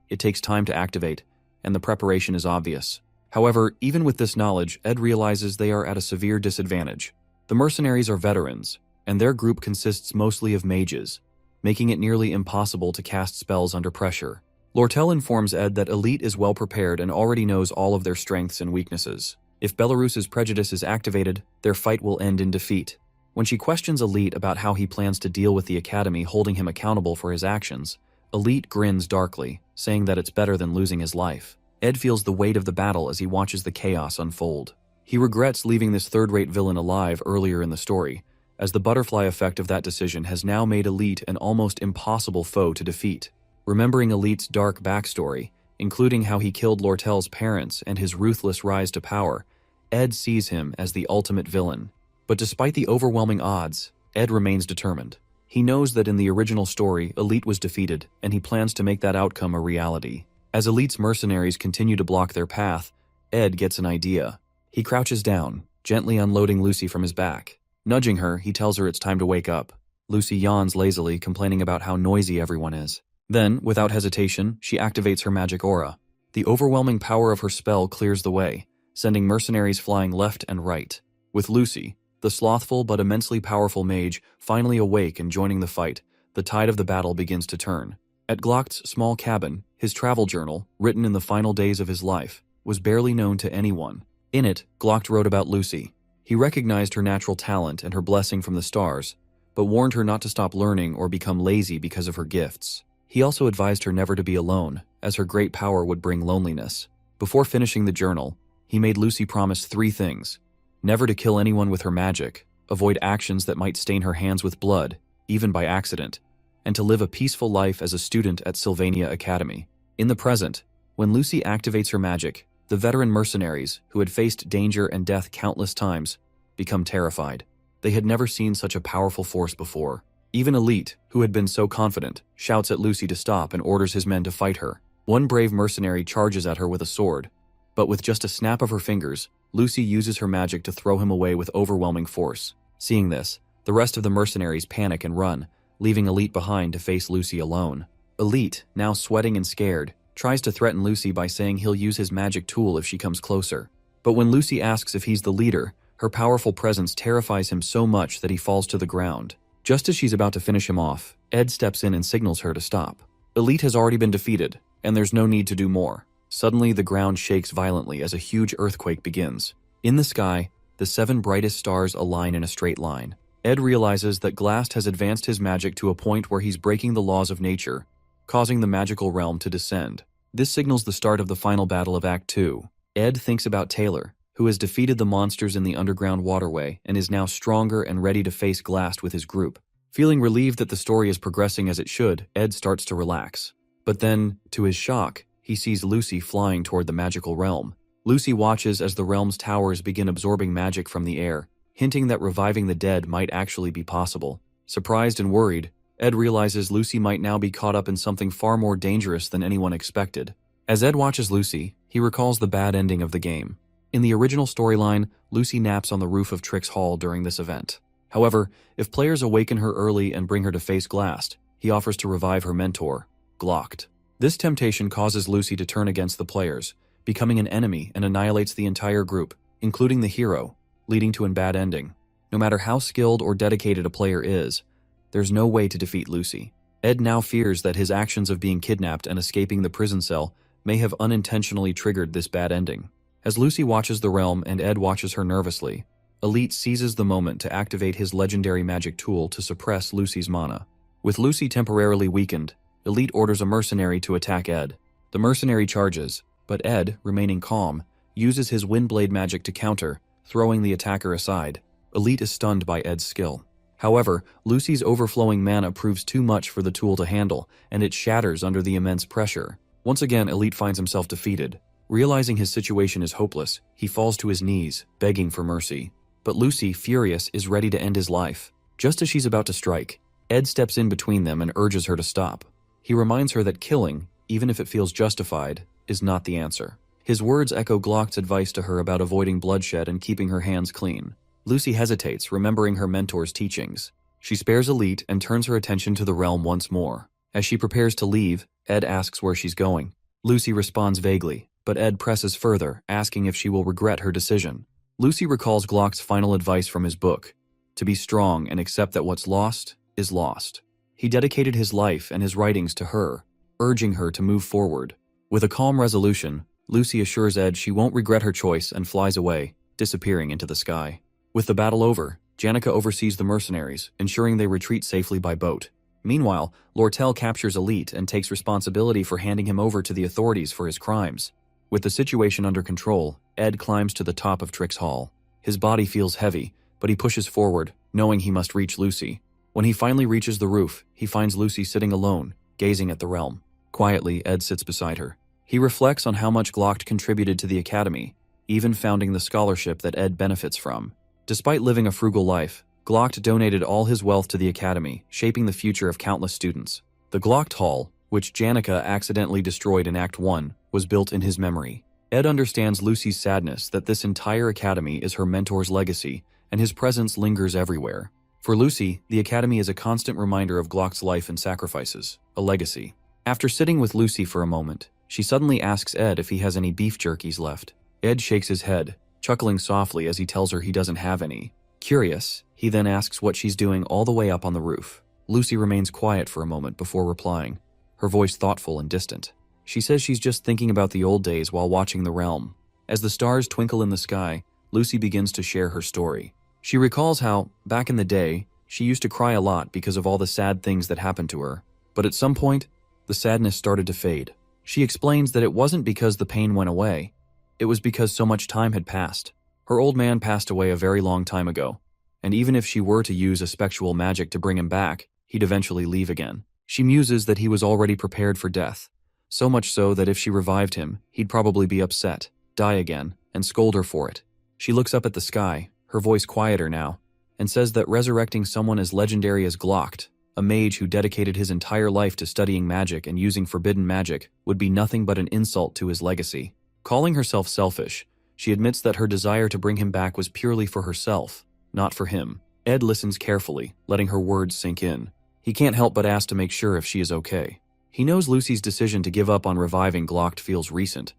Speaker 1: It takes time to activate, and the preparation is obvious. However, even with this knowledge, Ed realizes they are at a severe disadvantage. The mercenaries are veterans, and their group consists mostly of mages, making it nearly impossible to cast spells under pressure. Lortell informs Ed that Elite is well prepared and already knows all of their strengths and weaknesses. If Belarus's Prejudice is activated, their fight will end in defeat. When she questions Elite about how he plans to deal with the Academy holding him accountable for his actions, Elite grins darkly, saying that it's better than losing his life. Ed feels the weight of the battle as he watches the chaos unfold. He regrets leaving this third-rate villain alive earlier in the story, as the butterfly effect of that decision has now made Elite an almost impossible foe to defeat. Remembering Elite's dark backstory, including how he killed Lortell's parents and his ruthless rise to power, Ed sees him as the ultimate villain. But despite the overwhelming odds, Ed remains determined. He knows that in the original story, Elite was defeated, and he plans to make that outcome a reality. As Elite's mercenaries continue to block their path, Ed gets an idea. He crouches down, gently unloading Lucy from his back. Nudging her, he tells her it's time to wake up. Lucy yawns lazily, complaining about how noisy everyone is. Then, without hesitation, she activates her magic aura. The overwhelming power of her spell clears the way, sending mercenaries flying left and right. With Lucy, the slothful but immensely powerful mage, finally awake and joining the fight, the tide of the battle begins to turn. At Glock's small cabin, his travel journal, written in the final days of his life, was barely known to anyone. In it, Glock wrote about Lucy. He recognized her natural talent and her blessing from the stars, but warned her not to stop learning or become lazy because of her gifts. He also advised her never to be alone, as her great power would bring loneliness. Before finishing the journal, he made Lucy promise 3 things: never to kill anyone with her magic, avoid actions that might stain her hands with blood, even by accident, and to live a peaceful life as a student at Sylvania Academy. In the present, when Lucy activates her magic, the veteran mercenaries, who had faced danger and death countless times, become terrified. They had never seen such a powerful force before. Even Elite, who had been so confident, shouts at Lucy to stop and orders his men to fight her. One brave mercenary charges at her with a sword, but with just a snap of her fingers, Lucy uses her magic to throw him away with overwhelming force. Seeing this, the rest of the mercenaries panic and run, leaving Elite behind to face Lucy alone. Elite, now sweating and scared, tries to threaten Lucy by saying he'll use his magic tool if she comes closer. But when Lucy asks if he's the leader, her powerful presence terrifies him so much that he falls to the ground. Just as she's about to finish him off, Ed steps in and signals her to stop. Elite has already been defeated, and there's no need to do more. Suddenly, the ground shakes violently as a huge earthquake begins. In the sky, the 7 brightest stars align in a straight line. Ed realizes that Glast has advanced his magic to a point where he's breaking the laws of nature, causing the magical realm to descend. This signals the start of the final battle of Act 2. Ed thinks about Taylor, who has defeated the monsters in the underground waterway and is now stronger and ready to face Glast with his group. Feeling relieved that the story is progressing as it should, Ed starts to relax. But then, to his shock, he sees Lucy flying toward the magical realm. Lucy watches as the realm's towers begin absorbing magic from the air, hinting that reviving the dead might actually be possible. Surprised and worried, Ed realizes Lucy might now be caught up in something far more dangerous than anyone expected. As Ed watches Lucy, he recalls the bad ending of the game. In the original storyline, Lucy naps on the roof of Trix Hall during this event. However, if players awaken her early and bring her to face Glast, he offers to revive her mentor, Glocked. This temptation causes Lucy to turn against the players, becoming an enemy and annihilates the entire group, including the hero, leading to a bad ending. No matter how skilled or dedicated a player is, there's no way to defeat Lucy. Ed now fears that his actions of being kidnapped and escaping the prison cell may have unintentionally triggered this bad ending. As Lucy watches the realm and Ed watches her nervously, Elite seizes the moment to activate his legendary magic tool to suppress Lucy's mana. With Lucy temporarily weakened, Elite orders a mercenary to attack Ed. The mercenary charges, but Ed, remaining calm, uses his Windblade magic to counter, throwing the attacker aside. Elite is stunned by Ed's skill. However, Lucy's overflowing mana proves too much for the tool to handle, and it shatters under the immense pressure. Once again, Elite finds himself defeated. Realizing his situation is hopeless, he falls to his knees, begging for mercy. But Lucy, furious, is ready to end his life. Just as she's about to strike, Ed steps in between them and urges her to stop. He reminds her that killing, even if it feels justified, is not the answer. His words echo Glock's advice to her about avoiding bloodshed and keeping her hands clean. Lucy hesitates, remembering her mentor's teachings. She spares Elite and turns her attention to the realm once more. As she prepares to leave, Ed asks where she's going. Lucy responds vaguely, but Ed presses further, asking if she will regret her decision. Lucy recalls Glock's final advice from his book, to be strong and accept that what's lost is lost. He dedicated his life and his writings to her, urging her to move forward. With a calm resolution, Lucy assures Ed she won't regret her choice and flies away, disappearing into the sky. With the battle over, Janica oversees the mercenaries, ensuring they retreat safely by boat. Meanwhile, Lortell captures Elite and takes responsibility for handing him over to the authorities for his crimes. With the situation under control, Ed climbs to the top of Trix Hall. His body feels heavy, but he pushes forward, knowing he must reach Lucy. When he finally reaches the roof, he finds Lucy sitting alone, gazing at the realm. Quietly, Ed sits beside her. He reflects on how much Glock contributed to the Academy, even founding the scholarship that Ed benefits from. Despite living a frugal life, Glock donated all his wealth to the Academy, shaping the future of countless students. The Glock Hall, which Janica accidentally destroyed in Act 1, was built in his memory. Ed understands Lucy's sadness that this entire Academy is her mentor's legacy, and his presence lingers everywhere. For Lucy, the Academy is a constant reminder of Glock's life and sacrifices, a legacy. After sitting with Lucy for a moment, she suddenly asks Ed if he has any beef jerkies left. Ed shakes his head, chuckling softly as he tells her he doesn't have any. Curious, he then asks what she's doing all the way up on the roof. Lucy remains quiet for a moment before replying, her voice thoughtful and distant. She says she's just thinking about the old days while watching The Realm. As the stars twinkle in the sky, Lucy begins to share her story. She recalls how, back in the day, she used to cry a lot because of all the sad things that happened to her. But at some point, the sadness started to fade. She explains that it wasn't because the pain went away. It was because so much time had passed. Her old man passed away a very long time ago, and even if she were to use a spectral magic to bring him back, he'd eventually leave again. She muses that he was already prepared for death, so much so that if she revived him, he'd probably be upset, die again, and scold her for it. She looks up at the sky, her voice quieter now, and says that resurrecting someone as legendary as Glocked, a mage who dedicated his entire life to studying magic and using forbidden magic, would be nothing but an insult to his legacy. Calling herself selfish, she admits that her desire to bring him back was purely for herself, not for him. Ed listens carefully, letting her words sink in. He can't help but ask to make sure if she is okay. He knows Lucy's decision to give up on reviving Glocked feels recent,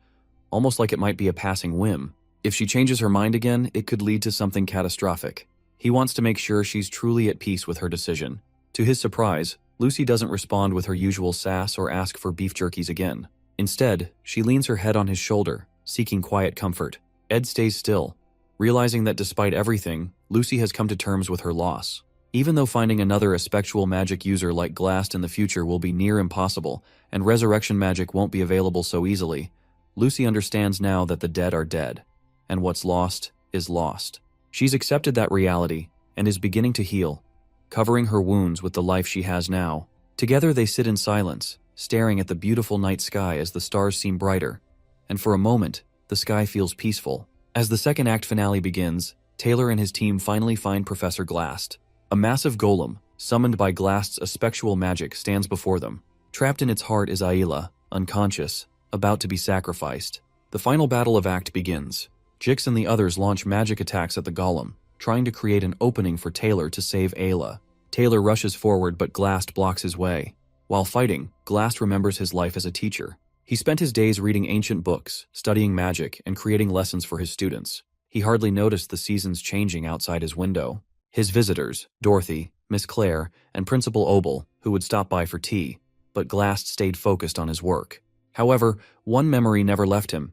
Speaker 1: almost like it might be a passing whim. If she changes her mind again, it could lead to something catastrophic. He wants to make sure she's truly at peace with her decision. To his surprise, Lucy doesn't respond with her usual sass or ask for beef jerkies again. Instead, she leans her head on his shoulder, seeking quiet comfort. Ed stays still, realizing that despite everything, Lucy has come to terms with her loss. Even though finding another aspectual magic user like Glast in the future will be near impossible, and resurrection magic won't be available so easily, Lucy understands now that the dead are dead, and what's lost is lost. She's accepted that reality, and is beginning to heal, covering her wounds with the life she has now. Together they sit in silence, staring at the beautiful night sky as the stars seem brighter, and for a moment, the sky feels peaceful. As the second act finale begins, Taylor and his team finally find Professor Glast. A massive golem, summoned by Glast's aspectual magic, stands before them. Trapped in its heart is Isla, unconscious, about to be sacrificed. The final battle of act begins. Jix and the others launch magic attacks at the golem, trying to create an opening for Taylor to save Ela. Taylor rushes forward, but Glast blocks his way. While fighting, Glast remembers his life as a teacher. He spent his days reading ancient books, studying magic, and creating lessons for his students. He hardly noticed the seasons changing outside his window. His visitors, Dorothy, Miss Claire, and Principal Obel, who would stop by for tea, but Glast stayed focused on his work. However, one memory never left him: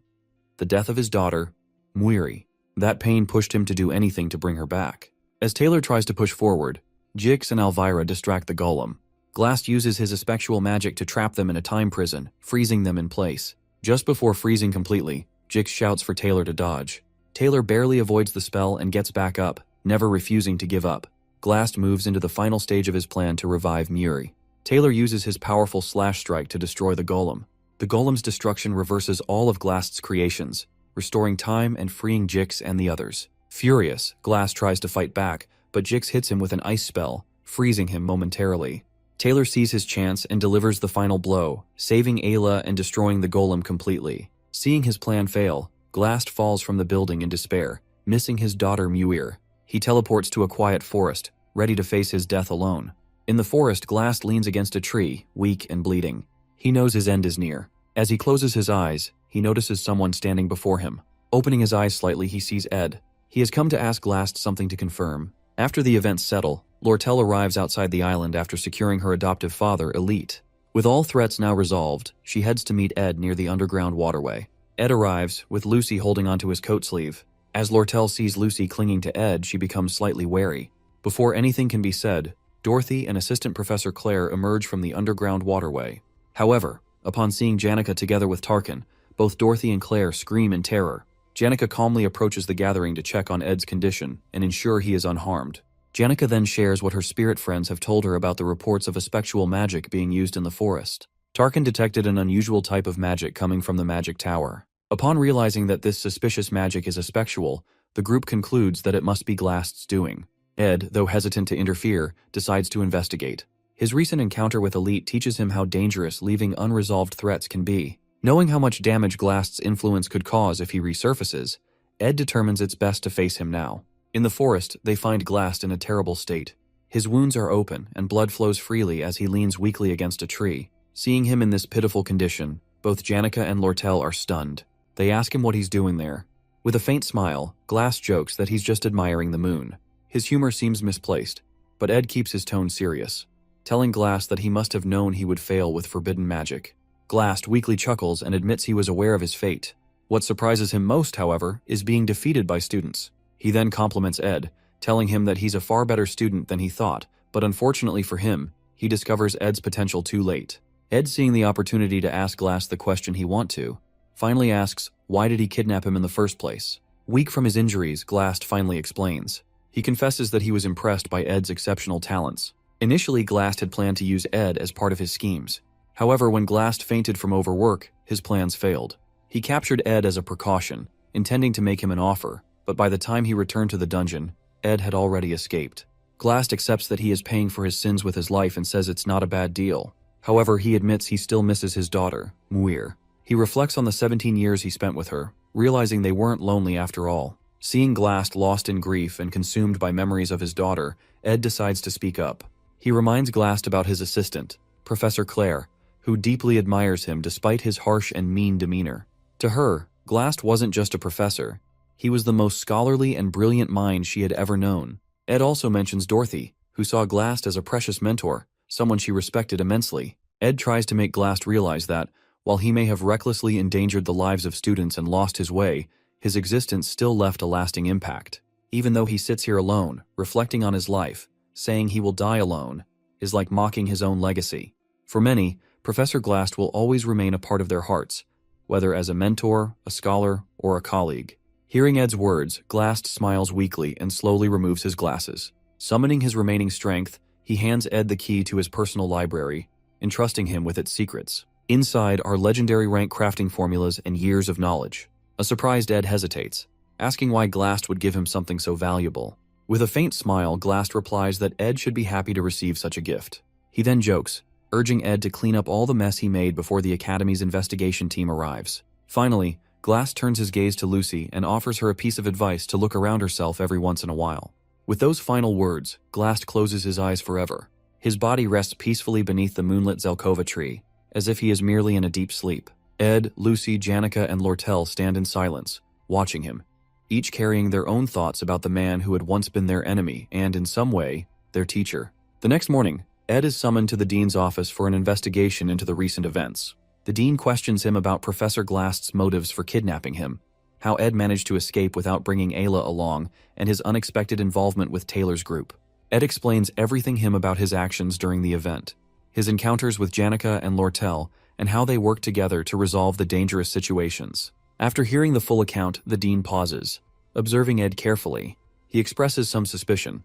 Speaker 1: the death of his daughter, Muiri. That pain pushed him to do anything to bring her back. As Taylor tries to push forward, Jix and Elvira distract the golem. Glast uses his aspectual magic to trap them in a time prison, freezing them in place. Just before freezing completely, Jix shouts for Taylor to dodge. Taylor barely avoids the spell and gets back up, never refusing to give up. Glast moves into the final stage of his plan to revive Muiri. Taylor uses his powerful slash strike to destroy the golem. The golem's destruction reverses all of Glast's creations, restoring time and freeing Jix and the others. Furious, Glast tries to fight back, but Jix hits him with an ice spell, freezing him momentarily. Taylor sees his chance and delivers the final blow, saving Ela and destroying the golem completely. Seeing his plan fail, Glast falls from the building in despair, missing his daughter Muir. He teleports to a quiet forest, ready to face his death alone. In the forest, Glast leans against a tree, weak and bleeding. He knows his end is near. As he closes his eyes, he notices someone standing before him. Opening his eyes slightly, he sees Ed. He has come to ask Glast something to confirm. After the events settle, Lortell arrives outside the island after securing her adoptive father, Elite. With all threats now resolved, she heads to meet Ed near the underground waterway. Ed arrives, with Lucy holding onto his coat sleeve. As Lortell sees Lucy clinging to Ed, she becomes slightly wary. Before anything can be said, Dorothy and Assistant Professor Claire emerge from the underground waterway. However, upon seeing Janica together with Tarkin, both Dorothy and Claire scream in terror. Janica calmly approaches the gathering to check on Ed's condition and ensure he is unharmed. Janica then shares what her spirit friends have told her about the reports of aspectual magic being used in the forest. Tarkin detected an unusual type of magic coming from the magic tower. Upon realizing that this suspicious magic is aspectual, the group concludes that it must be Glast's doing. Ed, though hesitant to interfere, decides to investigate. His recent encounter with Elite teaches him how dangerous leaving unresolved threats can be. Knowing how much damage Glast's influence could cause if he resurfaces, Ed determines it's best to face him now. In the forest, they find Glast in a terrible state. His wounds are open, and blood flows freely as he leans weakly against a tree. Seeing him in this pitiful condition, both Janica and Lortell are stunned. They ask him what he's doing there. With a faint smile, Glass jokes that he's just admiring the moon. His humor seems misplaced, but Ed keeps his tone serious, telling Glass that he must have known he would fail with forbidden magic. Glass weakly chuckles and admits he was aware of his fate. What surprises him most, however, is being defeated by students. He then compliments Ed, telling him that he's a far better student than he thought, but unfortunately for him, he discovers Ed's potential too late. Ed, seeing the opportunity to ask Glass the question he wants to, finally asks, why did he kidnap him in the first place? Weak from his injuries, Glass finally explains. He confesses that he was impressed by Ed's exceptional talents. Initially, Glass had planned to use Ed as part of his schemes. However, when Glass fainted from overwork, his plans failed. He captured Ed as a precaution, intending to make him an offer, but by the time he returned to the dungeon, Ed had already escaped. Glass accepts that he is paying for his sins with his life and says it's not a bad deal. However, he admits he still misses his daughter, Muir. He reflects on the 17 years he spent with her, realizing they weren't lonely after all. Seeing Glass lost in grief and consumed by memories of his daughter, Ed decides to speak up. He reminds Glass about his assistant, Professor Claire, who deeply admires him despite his harsh and mean demeanor. To her, Glass wasn't just a professor. He was the most scholarly and brilliant mind she had ever known. Ed also mentions Dorothy, who saw Glass as a precious mentor, someone she respected immensely. Ed tries to make Glass realize that, while he may have recklessly endangered the lives of students and lost his way, his existence still left a lasting impact. Even though he sits here alone, reflecting on his life, saying he will die alone, is like mocking his own legacy. For many, Professor Glass will always remain a part of their hearts, whether as a mentor, a scholar, or a colleague. Hearing Ed's words, Glass smiles weakly and slowly removes his glasses. Summoning his remaining strength, he hands Ed the key to his personal library, entrusting him with its secrets. Inside are legendary rank crafting formulas and years of knowledge. A surprised Ed hesitates, asking why Glass would give him something so valuable. With a faint smile, Glass replies that Ed should be happy to receive such a gift. He then jokes, urging Ed to clean up all the mess he made before the Academy's investigation team arrives. Finally, Glass turns his gaze to Lucy and offers her a piece of advice to look around herself every once in a while. With those final words, Glass closes his eyes forever. His body rests peacefully beneath the moonlit Zelkova tree, as if he is merely in a deep sleep. Ed, Lucy, Janica, and Lortell stand in silence, watching him, each carrying their own thoughts about the man who had once been their enemy and, in some way, their teacher. The next morning, Ed is summoned to the dean's office for an investigation into the recent events. The dean questions him about Professor Glass's motives for kidnapping him, how Ed managed to escape without bringing Ela along, and his unexpected involvement with Taylor's group. Ed explains everything about his actions during the event, his encounters with Janica and Lortell, and how they worked together to resolve the dangerous situations. After hearing the full account, the dean pauses, observing Ed carefully. He expresses some suspicion,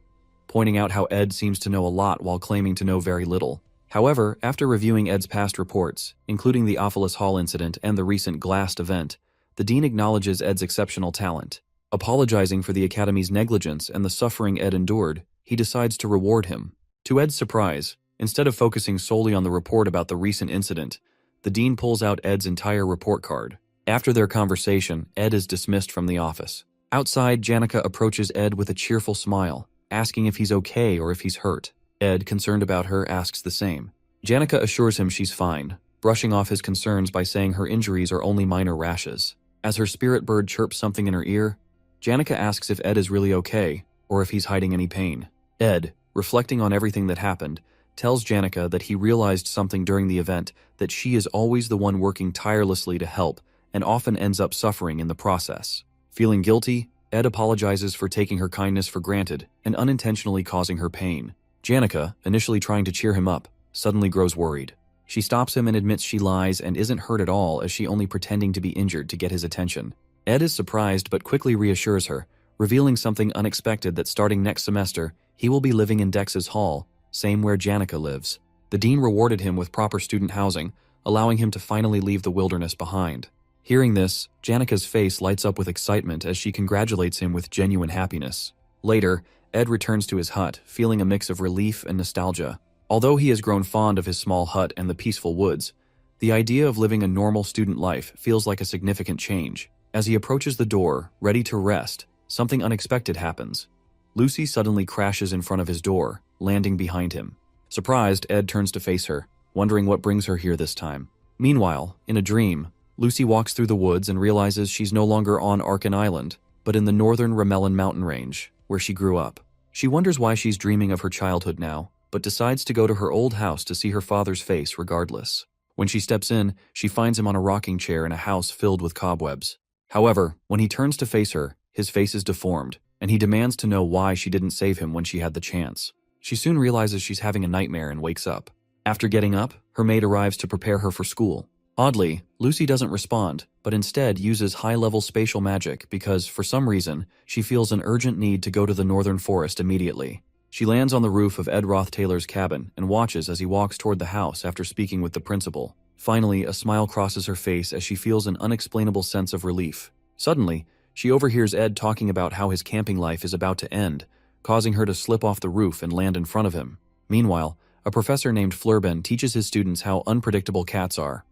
Speaker 1: pointing out how Ed seems to know a lot while claiming to know very little. However, after reviewing Ed's past reports, including the Ophelis Hall incident and the recent Glassed event, the dean acknowledges Ed's exceptional talent. Apologizing for the Academy's negligence and the suffering Ed endured, he decides to reward him. To Ed's surprise, instead of focusing solely on the report about the recent incident, the dean pulls out Ed's entire report card. After their conversation, Ed is dismissed from the office. Outside, Janica approaches Ed with a cheerful smile, asking if he's okay or if he's hurt. Ed, concerned about her, asks the same. Janica assures him she's fine, brushing off his concerns by saying her injuries are only minor rashes. As her spirit bird chirps something in her ear, Janica asks if Ed is really okay, or if he's hiding any pain. Ed, reflecting on everything that happened, tells Janica that he realized something during the event, that she is always the one working tirelessly to help, and often ends up suffering in the process. Feeling guilty, Ed apologizes for taking her kindness for granted and unintentionally causing her pain. Janica, initially trying to cheer him up, suddenly grows worried. She stops him and admits she lies and isn't hurt at all, as she only pretending to be injured to get his attention. Ed is surprised but quickly reassures her, revealing something unexpected, that starting next semester, he will be living in Dex's hall, same where Janica lives. The dean rewarded him with proper student housing, allowing him to finally leave the wilderness behind. Hearing this, Janica's face lights up with excitement as she congratulates him with genuine happiness. Later, Ed returns to his hut, feeling a mix of relief and nostalgia. Although he has grown fond of his small hut and the peaceful woods, the idea of living a normal student life feels like a significant change. As he approaches the door, ready to rest, something unexpected happens. Lucy suddenly crashes in front of his door, landing behind him. Surprised, Ed turns to face her, wondering what brings her here this time. Meanwhile, in a dream, Lucy walks through the woods and realizes she's no longer on Arkan Island, but in the northern Ramelin mountain range, where she grew up. She wonders why she's dreaming of her childhood now, but decides to go to her old house to see her father's face regardless. When she steps in, she finds him on a rocking chair in a house filled with cobwebs. However, when he turns to face her, his face is deformed, and he demands to know why she didn't save him when she had the chance. She soon realizes she's having a nightmare and wakes up. After getting up, her maid arrives to prepare her for school. Oddly, Lucy doesn't respond, but instead uses high-level spatial magic because, for some reason, she feels an urgent need to go to the northern forest immediately. She lands on the roof of Ed Roth Taylor's cabin and watches as he walks toward the house after speaking with the principal. Finally, a smile crosses her face as she feels an unexplainable sense of relief. Suddenly, she overhears Ed talking about how his camping life is about to end, causing her to slip off the roof and land in front of him. Meanwhile, a professor named Flurben teaches his students how unpredictable cats are.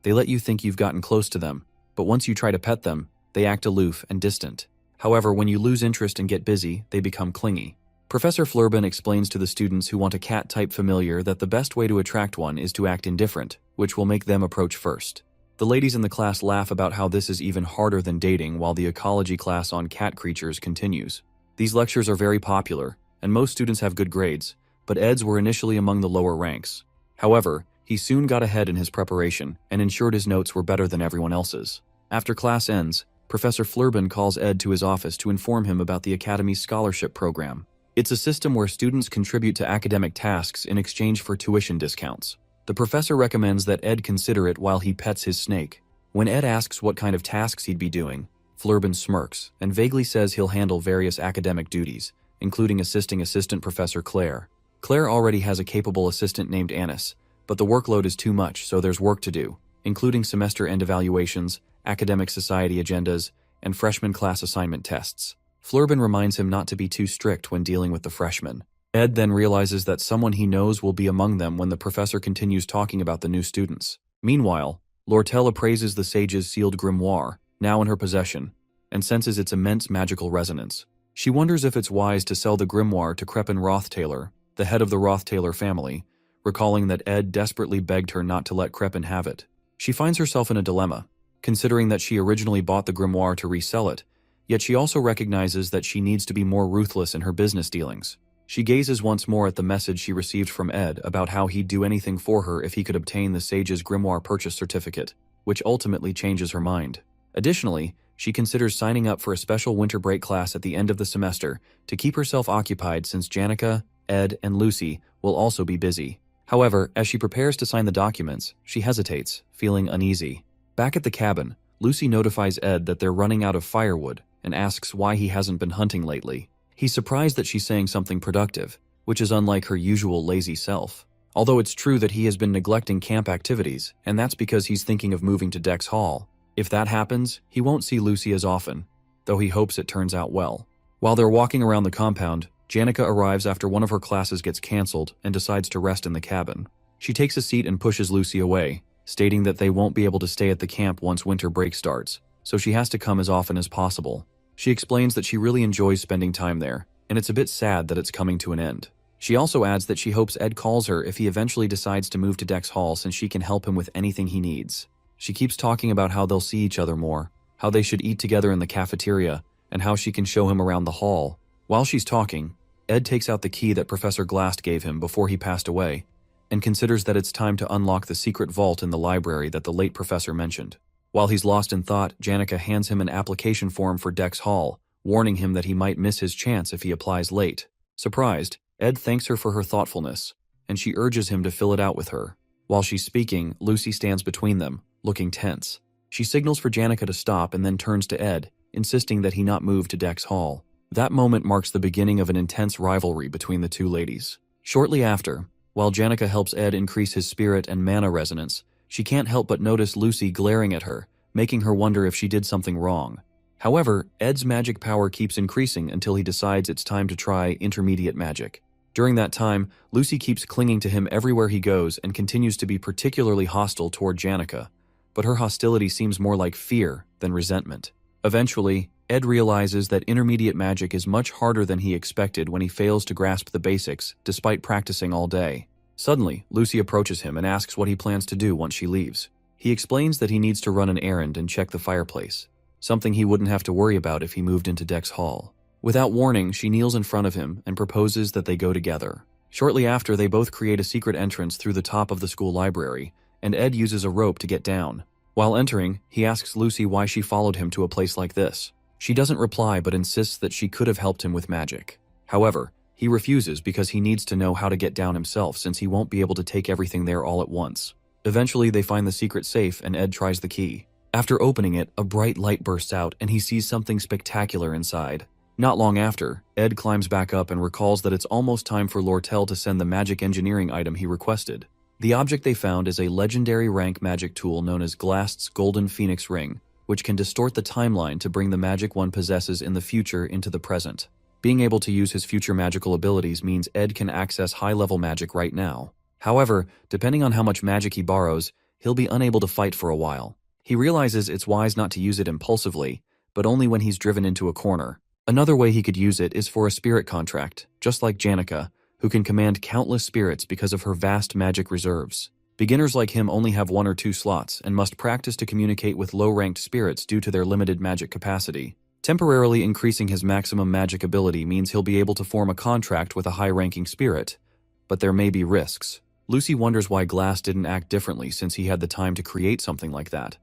Speaker 1: They let you think you've gotten close to them, but once you try to pet them, they act aloof and distant. However, when you lose interest and get busy, they become clingy. Professor Flurben explains to the students who want a cat-type familiar that the best way to attract one is to act indifferent, which will make them approach first. The ladies in the class laugh about how this is even harder than dating while the ecology class on cat creatures continues. These lectures are very popular, and most students have good grades, but Ed's were initially among the lower ranks. However, he soon got ahead in his preparation and ensured his notes were better than everyone else's. After class ends, Professor Flurben calls Ed to his office to inform him about the Academy's scholarship program. It's a system where students contribute to academic tasks in exchange for tuition discounts. The professor recommends that Ed consider it while he pets his snake. When Ed asks what kind of tasks he'd be doing, Flurben smirks and vaguely says he'll handle various academic duties, including assisting Assistant Professor Claire. Claire already has a capable assistant named Anis, but the workload is too much, so there's work to do, including semester-end evaluations, academic society agendas, and freshman class assignment tests. Flurben reminds him not to be too strict when dealing with the freshmen. Ed then realizes that someone he knows will be among them when the professor continues talking about the new students. Meanwhile, Lortell appraises the sage's sealed grimoire, now in her possession, and senses its immense magical resonance. She wonders if it's wise to sell the grimoire to Janica and Roth Taylor, the head of the Roth Taylor family, recalling that Ed desperately begged her not to let Janica have it. She finds herself in a dilemma, considering that she originally bought the grimoire to resell it, yet she also recognizes that she needs to be more ruthless in her business dealings. She gazes once more at the message she received from Ed about how he'd do anything for her if he could obtain the sage's grimoire purchase certificate, which ultimately changes her mind. Additionally, she considers signing up for a special winter break class at the end of the semester to keep herself occupied since Janica, Ed, and Lucy will also be busy. However, as she prepares to sign the documents, she hesitates, feeling uneasy. Back at the cabin, Lucy notifies Ed that they're running out of firewood and asks why he hasn't been hunting lately. He's surprised that she's saying something productive, which is unlike her usual lazy self. Although it's true that he has been neglecting camp activities, and that's because he's thinking of moving to Dex Hall. If that happens, he won't see Lucy as often, though he hopes it turns out well. While they're walking around the compound, Janica arrives after one of her classes gets cancelled and decides to rest in the cabin. She takes a seat and pushes Lucy away, stating that they won't be able to stay at the camp once winter break starts, so she has to come as often as possible. She explains that she really enjoys spending time there, and it's a bit sad that it's coming to an end. She also adds that she hopes Ed calls her if he eventually decides to move to Dex Hall since she can help him with anything he needs. She keeps talking about how they'll see each other more, how they should eat together in the cafeteria, and how she can show him around the hall. While she's talking, Ed takes out the key that Professor Glast gave him before he passed away, and considers that it's time to unlock the secret vault in the library that the late professor mentioned. While he's lost in thought, Janica hands him an application form for Dex Hall, warning him that he might miss his chance if he applies late. Surprised, Ed thanks her for her thoughtfulness, and she urges him to fill it out with her. While she's speaking, Lucy stands between them, looking tense. She signals for Janica to stop and then turns to Ed, insisting that he not move to Dex Hall. That moment marks the beginning of an intense rivalry between the two ladies. Shortly after, while Janica helps Ed increase his spirit and mana resonance, she can't help but notice Lucy glaring at her, making her wonder if she did something wrong. However, Ed's magic power keeps increasing until he decides it's time to try intermediate magic. During that time, Lucy keeps clinging to him everywhere he goes and continues to be particularly hostile toward Janica, but her hostility seems more like fear than resentment. Eventually, Ed realizes that intermediate magic is much harder than he expected when he fails to grasp the basics, despite practicing all day. Suddenly, Lucy approaches him and asks what he plans to do once she leaves. He explains that he needs to run an errand and check the fireplace, something he wouldn't have to worry about if he moved into Deck's hall. Without warning, she kneels in front of him and proposes that they go together. Shortly after, they both create a secret entrance through the top of the school library, and Ed uses a rope to get down. While entering, he asks Lucy why she followed him to a place like this. She doesn't reply but insists that she could have helped him with magic. However, he refuses because he needs to know how to get down himself since he won't be able to take everything there all at once. Eventually, they find the secret safe and Ed tries the key. After opening it, a bright light bursts out and he sees something spectacular inside. Not long after, Ed climbs back up and recalls that it's almost time for Lortell to send the magic engineering item he requested. The object they found is a legendary rank magic tool known as Glast's Golden Phoenix Ring, which can distort the timeline to bring the magic one possesses in the future into the present. Being able to use his future magical abilities means Ed can access high-level magic right now. However, depending on how much magic he borrows, he'll be unable to fight for a while. He realizes it's wise not to use it impulsively, but only when he's driven into a corner. Another way he could use it is for a spirit contract, just like Janica, who can command countless spirits because of her vast magic reserves. Beginners like him only have 1 or 2 slots and must practice to communicate with low-ranked spirits due to their limited magic capacity. Temporarily increasing his maximum magic ability means he'll be able to form a contract with a high-ranking spirit, but there may be risks. Lucy wonders why Glass didn't act differently since he had the time to create something like that.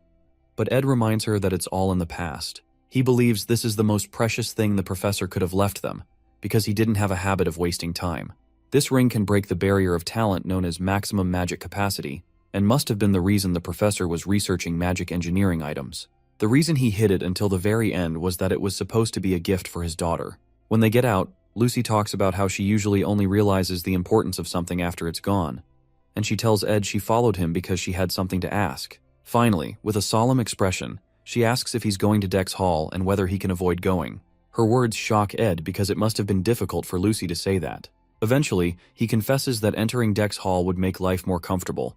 Speaker 1: But Ed reminds her that it's all in the past. He believes this is the most precious thing the professor could have left them, because he didn't have a habit of wasting time. This ring can break the barrier of talent known as maximum magic capacity, and must have been the reason the professor was researching magic engineering items. The reason he hid it until the very end was that it was supposed to be a gift for his daughter. When they get out, Lucy talks about how she usually only realizes the importance of something after it's gone, and she tells Ed she followed him because she had something to ask. Finally, with a solemn expression, she asks if he's going to Deck's hall and whether he can avoid going. Her words shock Ed because it must have been difficult for Lucy to say that. Eventually, he confesses that entering Deck's hall would make life more comfortable.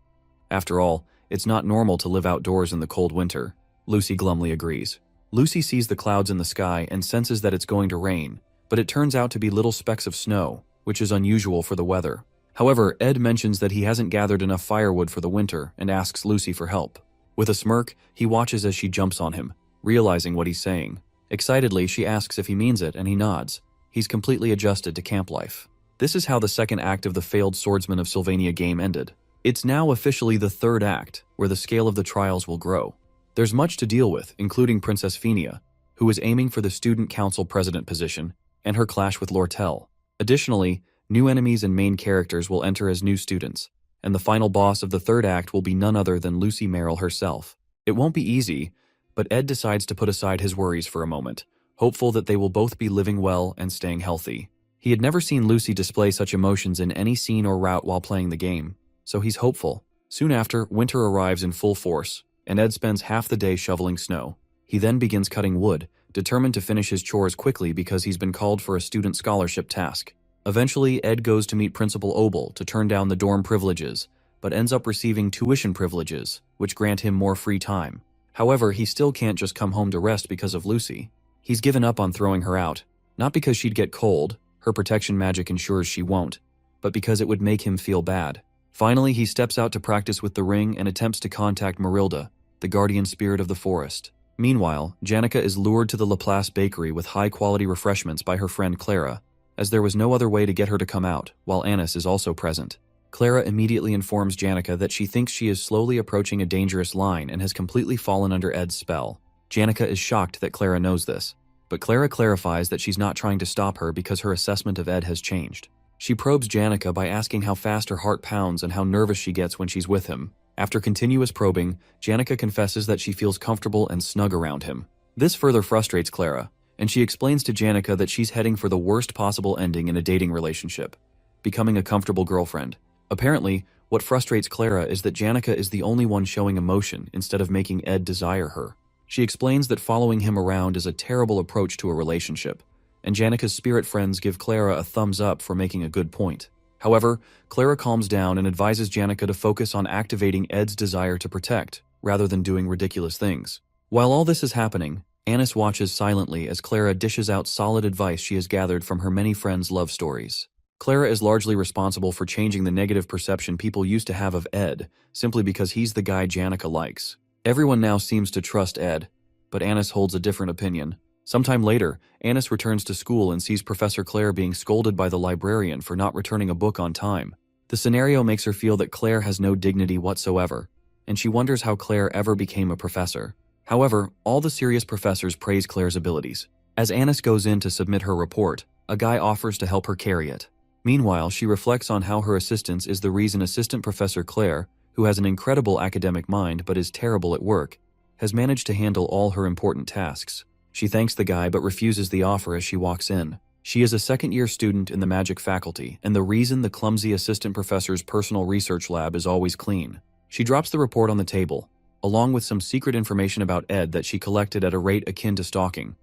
Speaker 1: After all, it's not normal to live outdoors in the cold winter. Lucy glumly agrees. Lucy sees the clouds in the sky and senses that it's going to rain, but it turns out to be little specks of snow, which is unusual for the weather. However, Ed mentions that he hasn't gathered enough firewood for the winter and asks Lucy for help. With a smirk, he watches as she jumps on him, realizing what he's saying. Excitedly, she asks if he means it and he nods. He's completely adjusted to camp life. This is how the second act of the failed Swordsman of Sylvania game ended. It's now officially the third act, where the scale of the trials will grow. There's much to deal with, including Princess Fenia, who is aiming for the Student Council President position, and her clash with Lortell. Additionally, new enemies and main characters will enter as new students, and the final boss of the third act will be none other than Lucy Merrill herself. It won't be easy, but Ed decides to put aside his worries for a moment, hopeful that they will both be living well and staying healthy. He had never seen Lucy display such emotions in any scene or route while playing the game, so he's hopeful. Soon after, winter arrives in full force, and Ed spends half the day shoveling snow. He then begins cutting wood, determined to finish his chores quickly because he's been called for a student scholarship task. Eventually, Ed goes to meet Principal Obel to turn down the dorm privileges, but ends up receiving tuition privileges, which grant him more free time. However, he still can't just come home to rest because of Lucy. He's given up on throwing her out, not because she'd get cold, her protection magic ensures she won't, but because it would make him feel bad. Finally, he steps out to practice with the ring and attempts to contact Marilda, the guardian spirit of the forest. Meanwhile, Janica is lured to the Laplace bakery with high-quality refreshments by her friend Clara, as there was no other way to get her to come out, while Anis is also present. Clara immediately informs Janica that she thinks she is slowly approaching a dangerous line and has completely fallen under Ed's spell. Janica is shocked that Clara knows this, but Clara clarifies that she's not trying to stop her because her assessment of Ed has changed. She probes Janica by asking how fast her heart pounds and how nervous she gets when she's with him. After continuous probing, Janica confesses that she feels comfortable and snug around him. This further frustrates Clara, and she explains to Janica that she's heading for the worst possible ending in a dating relationship, becoming a comfortable girlfriend. Apparently, what frustrates Clara is that Janica is the only one showing emotion instead of making Ed desire her. She explains that following him around is a terrible approach to a relationship, and Janica's spirit friends give Clara a thumbs up for making a good point. However, Clara calms down and advises Janica to focus on activating Ed's desire to protect, rather than doing ridiculous things. While all this is happening, Anis watches silently as Clara dishes out solid advice she has gathered from her many friends' love stories. Clara is largely responsible for changing the negative perception people used to have of Ed, simply because he's the guy Janica likes. Everyone now seems to trust Ed, but Anis holds a different opinion. Sometime later, Anis returns to school and sees Professor Claire being scolded by the librarian for not returning a book on time. The scenario makes her feel that Claire has no dignity whatsoever, and she wonders how Claire ever became a professor. However, all the serious professors praise Claire's abilities. As Anis goes in to submit her report, a guy offers to help her carry it. Meanwhile, she reflects on how her assistance is the reason Assistant Professor Claire, who has an incredible academic mind but is terrible at work, has managed to handle all her important tasks. She thanks the guy but refuses the offer as she walks in. She is a second-year student in the magic faculty, and the reason the clumsy assistant professor's personal research lab is always clean. She drops the report on the table, along with some secret information about Ed that she collected at a rate akin to stalking,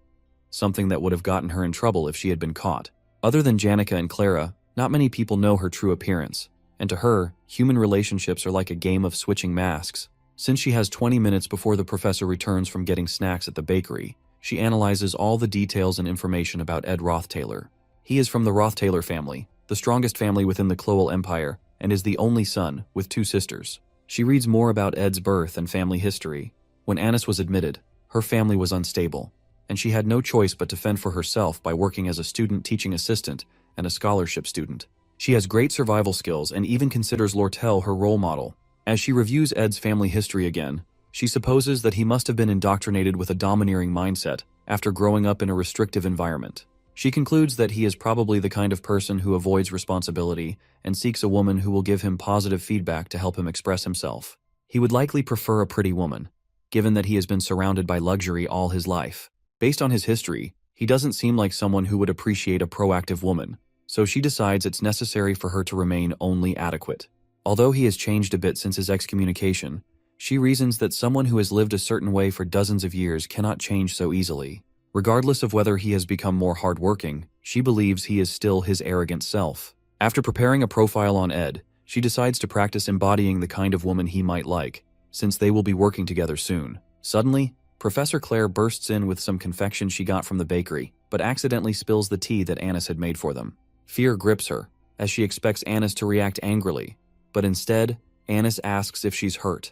Speaker 1: something that would have gotten her in trouble if she had been caught. Other than Janica and Clara, not many people know her true appearance, and to her, human relationships are like a game of switching masks. Since she has 20 minutes before the professor returns from getting snacks at the bakery, she analyzes all the details and information about Ed Roth Taylor. He is from the Roth Taylor family, the strongest family within the Clowell Empire, and is the only son, with 2 sisters. She reads more about Ed's birth and family history. When Anis was admitted, her family was unstable, and she had no choice but to fend for herself by working as a student teaching assistant and a scholarship student. She has great survival skills and even considers Lortell her role model. As she reviews Ed's family history again, she supposes that he must have been indoctrinated with a domineering mindset after growing up in a restrictive environment. She concludes that he is probably the kind of person who avoids responsibility and seeks a woman who will give him positive feedback to help him express himself. He would likely prefer a pretty woman, given that he has been surrounded by luxury all his life. Based on his history, he doesn't seem like someone who would appreciate a proactive woman, so she decides it's necessary for her to remain only adequate. Although he has changed a bit since his excommunication, she reasons that someone who has lived a certain way for dozens of years cannot change so easily. Regardless of whether he has become more hardworking, she believes he is still his arrogant self. After preparing a profile on Ed, she decides to practice embodying the kind of woman he might like, since they will be working together soon. Suddenly, Professor Claire bursts in with some confection she got from the bakery, but accidentally spills the tea that Anis had made for them. Fear grips her, as she expects Anis to react angrily, but instead, Anis asks if she's hurt.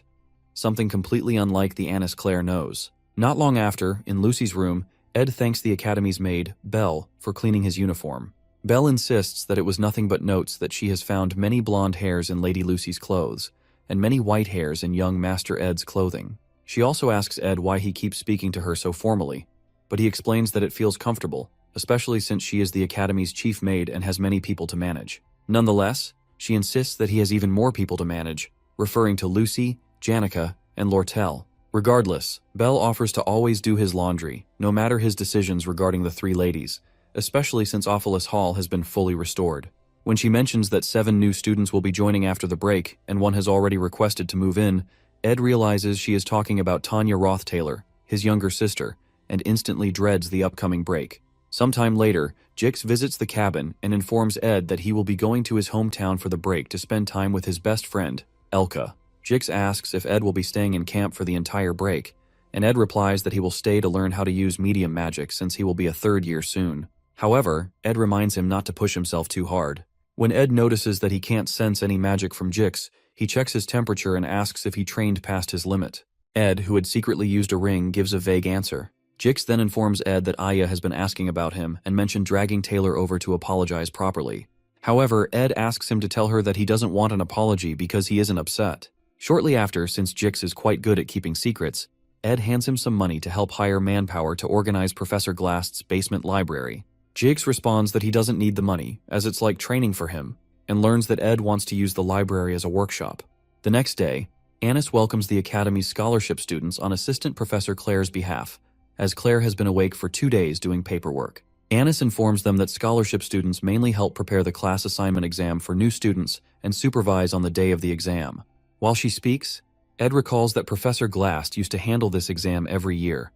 Speaker 1: Something completely unlike the Anis Claire knows. Not long after, in Lucy's room, Ed thanks the Academy's maid, Belle, for cleaning his uniform. Belle insists that it was nothing but notes that she has found many blonde hairs in Lady Lucy's clothes, and many white hairs in young Master Ed's clothing. She also asks Ed why he keeps speaking to her so formally, but he explains that it feels comfortable, especially since she is the Academy's chief maid and has many people to manage. Nonetheless, she insists that he has even more people to manage, referring to Lucy, Janica, and Lortell. Regardless, Belle offers to always do his laundry, no matter his decisions regarding the 3 ladies, especially since Ophilus Hall has been fully restored. When she mentions that 7 new students will be joining after the break, and one has already requested to move in, Ed realizes she is talking about Tanya Roth Taylor, his younger sister, and instantly dreads the upcoming break. Sometime later, Jix visits the cabin and informs Ed that he will be going to his hometown for the break to spend time with his best friend, Elka. Jix asks if Ed will be staying in camp for the entire break, and Ed replies that he will stay to learn how to use medium magic since he will be a 3rd year soon. However, Ed reminds him not to push himself too hard. When Ed notices that he can't sense any magic from Jix, he checks his temperature and asks if he trained past his limit. Ed, who had secretly used a ring, gives a vague answer. Jix then informs Ed that Aya has been asking about him and mentioned dragging Taylor over to apologize properly. However, Ed asks him to tell her that he doesn't want an apology because he isn't upset. Shortly after, since Jix is quite good at keeping secrets, Ed hands him some money to help hire manpower to organize Professor Glast's basement library. Jix responds that he doesn't need the money, as it's like training for him, and learns that Ed wants to use the library as a workshop. The next day, Anis welcomes the Academy's scholarship students on Assistant Professor Claire's behalf, as Claire has been awake for 2 days doing paperwork. Anis informs them that scholarship students mainly help prepare the class assignment exam for new students and supervise on the day of the exam. While she speaks, Ed recalls that Professor Glast used to handle this exam every year,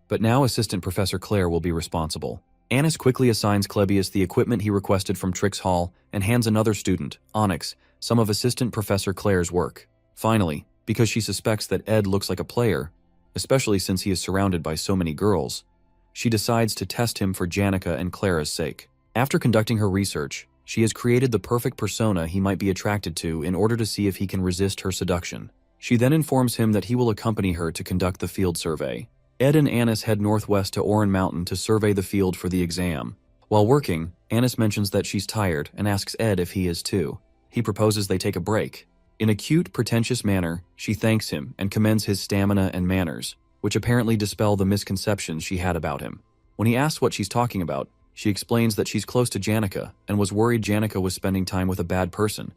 Speaker 1: but now Assistant Professor Claire will be responsible. Anis quickly assigns Clebius the equipment he requested from Trix Hall and hands another student, Onyx, some of Assistant Professor Claire's work. Finally, because she suspects that Ed looks like a player, especially since he is surrounded by so many girls, she decides to test him for Janica and Clara's sake. After conducting her research, She has created the perfect persona he might be attracted to in order to see if he can resist her seduction. She then informs him that he will accompany her to conduct the field survey. Ed and Anis head northwest to Oran Mountain to survey the field for the exam. While working, Anis mentions that she's tired and asks Ed if he is too. He proposes they take a break. In a cute, pretentious manner, she thanks him and commends his stamina and manners, which apparently dispel the misconceptions she had about him. When he asks what she's talking about, she explains that she's close to Janica and was worried Janica was spending time with a bad person,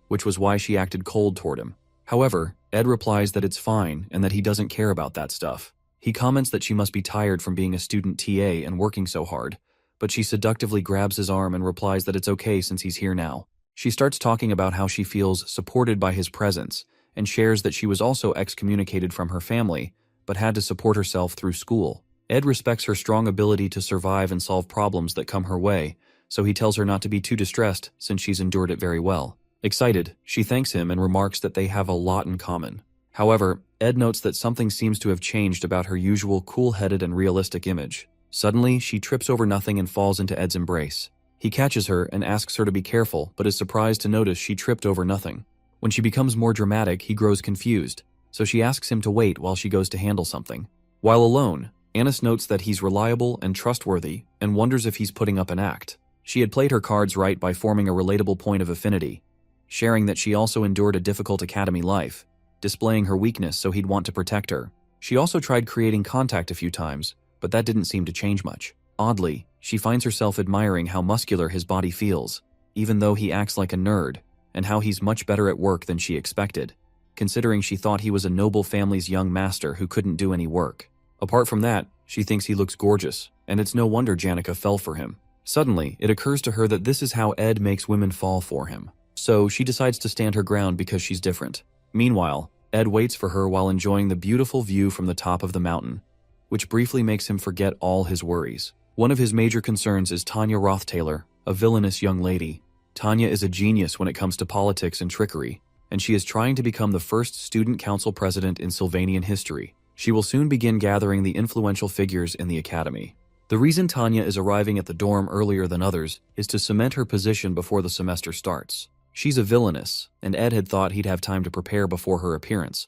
Speaker 1: which was why she acted cold toward him. However, Ed replies that it's fine and that he doesn't care about that stuff. He comments that she must be tired from being a student TA and working so hard, but she seductively grabs his arm and replies that it's okay since he's here now. She starts talking about how she feels supported by his presence and shares that she was also excommunicated from her family, but had to support herself through school. Ed respects her strong ability to survive and solve problems that come her way, so he tells her not to be too distressed since she's endured it very well. Excited, she thanks him and remarks that they have a lot in common. However, Ed notes that something seems to have changed about her usual cool-headed and realistic image. Suddenly, she trips over nothing and falls into Ed's embrace. He catches her and asks her to be careful, but is surprised to notice she tripped over nothing. When she becomes more dramatic, he grows confused, so she asks him to wait while she goes to handle something. While alone, Anis notes that he's reliable and trustworthy and wonders if he's putting up an act. She had played her cards right by forming a relatable point of affinity, sharing that she also endured a difficult academy life, displaying her weakness so he'd want to protect her. She also tried creating contact a few times, but that didn't seem to change much. Oddly, she finds herself admiring how muscular his body feels, even though he acts like a nerd, and how he's much better at work than she expected, considering she thought he was a noble family's young master who couldn't do any work. Apart from that, she thinks he looks gorgeous, and it's no wonder Janica fell for him. Suddenly, it occurs to her that this is how Ed makes women fall for him. So she decides to stand her ground because she's different. Meanwhile, Ed waits for her while enjoying the beautiful view from the top of the mountain, which briefly makes him forget all his worries. One of his major concerns is Ed Roth Taylor, a villainous young lady. Tanya is a genius when it comes to politics and trickery, and she is trying to become the first student council president in Sylvanian history. She will soon begin gathering the influential figures in the academy. The reason Tanya is arriving at the dorm earlier than others is to cement her position before the semester starts. She's a villainess, and Ed had thought he'd have time to prepare before her appearance.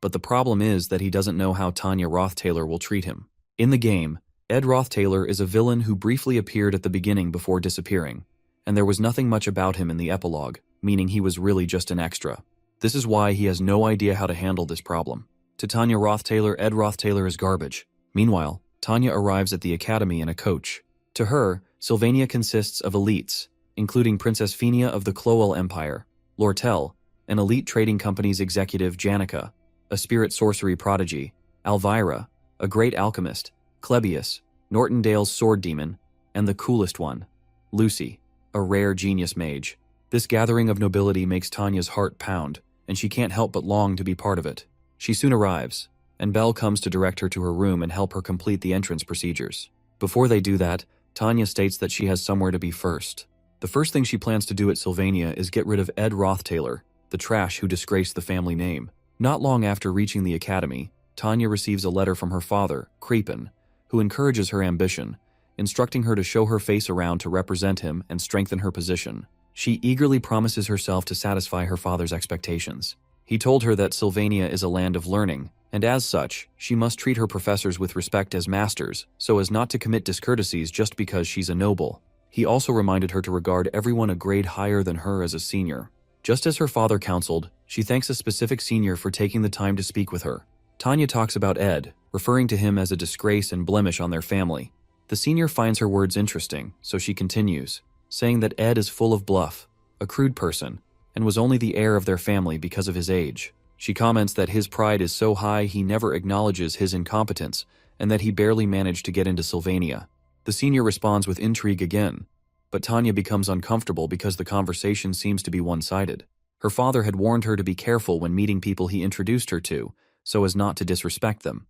Speaker 1: But the problem is that he doesn't know how Ed Roth Taylor will treat him. In the game, Ed Roth Taylor is a villain who briefly appeared at the beginning before disappearing, and there was nothing much about him in the epilogue, meaning he was really just an extra. This is why he has no idea how to handle this problem. To Ed Roth Taylor, Ed Roth Taylor is garbage. Meanwhile, Tanya arrives at the academy in a coach. To her, Sylvania consists of elites, including Princess Fenia of the Cloel Empire, Lortell, an elite trading company's executive Janica, a spirit sorcery prodigy, Alvira, a great alchemist, Clebius, Nortondale's sword demon, and the coolest one, Lucy, a rare genius mage. This gathering of nobility makes Tanya's heart pound, and she can't help but long to be part of it. She soon arrives, and Belle comes to direct her to her room and help her complete the entrance procedures. Before they do that, Tanya states that she has somewhere to be first. The first thing she plans to do at Sylvania is get rid of Ed Roth Taylor, the trash who disgraced the family name. Not long after reaching the academy, Tanya receives a letter from her father, Creepin, who encourages her ambition, instructing her to show her face around to represent him and strengthen her position. She eagerly promises herself to satisfy her father's expectations. He told her that Sylvania is a land of learning, and as such, she must treat her professors with respect as masters, so as not to commit discourtesies just because she's a noble. He also reminded her to regard everyone a grade higher than her as a senior. Just as her father counseled, she thanks a specific senior for taking the time to speak with her. Tanya talks about Ed, referring to him as a disgrace and blemish on their family. The senior finds her words interesting, so she continues, saying that Ed is full of bluff, a crude person, and was only the heir of their family because of his age. She comments that his pride is so high he never acknowledges his incompetence, and that he barely managed to get into Sylvania. The senior responds with intrigue again, but Tanya becomes uncomfortable because the conversation seems to be one-sided. Her father had warned her to be careful when meeting people he introduced her to, so as not to disrespect them,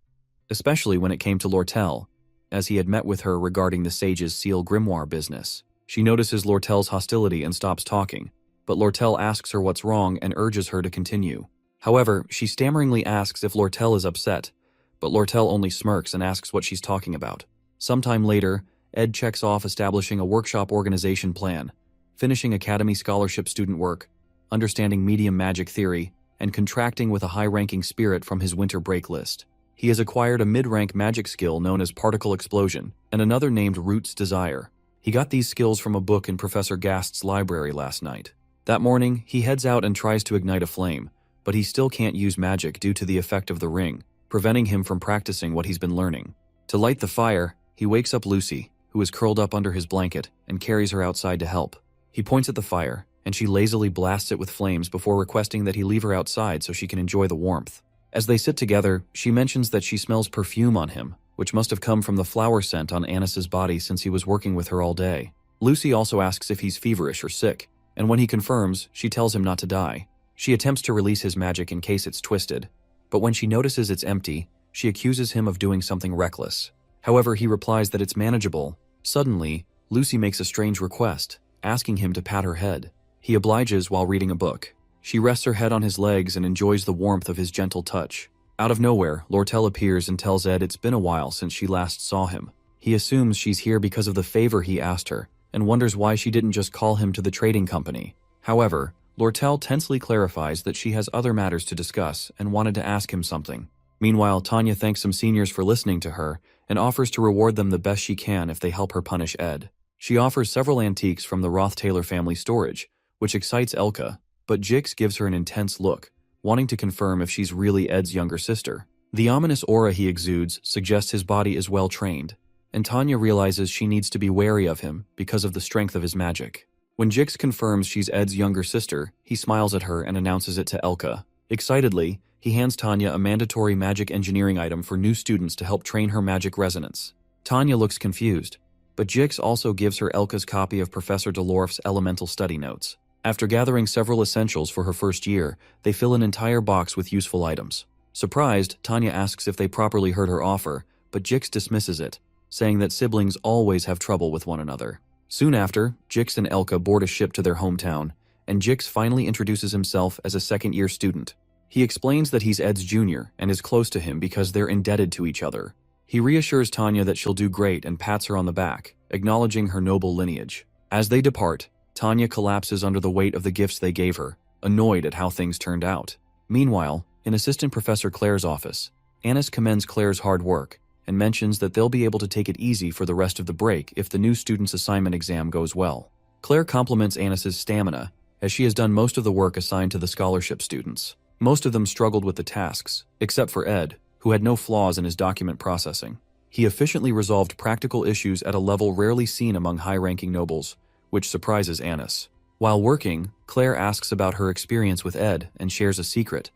Speaker 1: especially when it came to Lortell, as he had met with her regarding the sage's seal grimoire business. She notices Lortell's hostility and stops talking, but Lortell asks her what's wrong and urges her to continue. However, she stammeringly asks if Lortell is upset, but Lortell only smirks and asks what she's talking about. Sometime later, Ed checks off establishing a workshop organization plan, finishing Academy Scholarship student work, understanding medium magic theory, and contracting with a high-ranking spirit from his winter break list. He has acquired a mid-rank magic skill known as Particle Explosion, and another named Root's Desire. He got these skills from a book in Professor Gast's library last night. That morning, he heads out and tries to ignite a flame, but he still can't use magic due to the effect of the ring, preventing him from practicing what he's been learning. To light the fire, he wakes up Lucy, who is curled up under his blanket, and carries her outside to help. He points at the fire, and she lazily blasts it with flames before requesting that he leave her outside so she can enjoy the warmth. As they sit together, she mentions that she smells perfume on him, which must have come from the flower scent on Anis's body since he was working with her all day. Lucy also asks if he's feverish or sick, and when he confirms, she tells him not to die. She attempts to release his magic in case it's twisted, but when she notices it's empty, she accuses him of doing something reckless. However, he replies that it's manageable. Suddenly, Lucy makes a strange request, asking him to pat her head. He obliges while reading a book. She rests her head on his legs and enjoys the warmth of his gentle touch. Out of nowhere, Lortell appears and tells Ed it's been a while since she last saw him. He assumes she's here because of the favor he asked her, and wonders why she didn't just call him to the trading company. However, Lortell tensely clarifies that she has other matters to discuss and wanted to ask him something. Meanwhile, Tanya thanks some seniors for listening to her and offers to reward them the best she can if they help her punish Ed. She offers several antiques from the Roth Taylor family storage, which excites Elka, but Jix gives her an intense look, wanting to confirm if she's really Ed's younger sister. The ominous aura he exudes suggests his body is well trained, and Tanya realizes she needs to be wary of him because of the strength of his magic. When Jix confirms she's Ed's younger sister, he smiles at her and announces it to Elka. Excitedly, he hands Tanya a mandatory magic engineering item for new students to help train her magic resonance. Tanya looks confused, but Jix also gives her Elka's copy of Professor Delorf's elemental study notes. After gathering several essentials for her first year, they fill an entire box with useful items. Surprised, Tanya asks if they properly heard her offer, but Jix dismisses it, saying that siblings always have trouble with one another. Soon after, Jix and Elka board a ship to their hometown, and Jix finally introduces himself as a second-year student. He explains that he's Ed's junior and is close to him because they're indebted to each other. He reassures Tanya that she'll do great and pats her on the back, acknowledging her noble lineage. As they depart, Tanya collapses under the weight of the gifts they gave her, annoyed at how things turned out. Meanwhile, in Assistant Professor Claire's office, Anis commends Claire's hard work and mentions that they'll be able to take it easy for the rest of the break if the new student's assignment exam goes well. Claire compliments Anis's stamina, as she has done most of the work assigned to the scholarship students. Most of them struggled with the tasks, except for Ed, who had no flaws in his document processing. He efficiently resolved practical issues at a level rarely seen among high-ranking nobles, which surprises Anis. While working, Claire asks about her experience with Ed and shares a secret.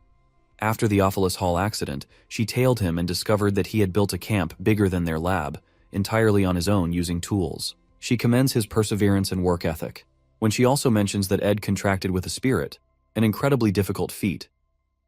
Speaker 1: After the Ophelis Hall accident, she tailed him and discovered that he had built a camp bigger than their lab, entirely on his own using tools. She commends his perseverance and work ethic. When she also mentions that Ed contracted with a spirit, an incredibly difficult feat,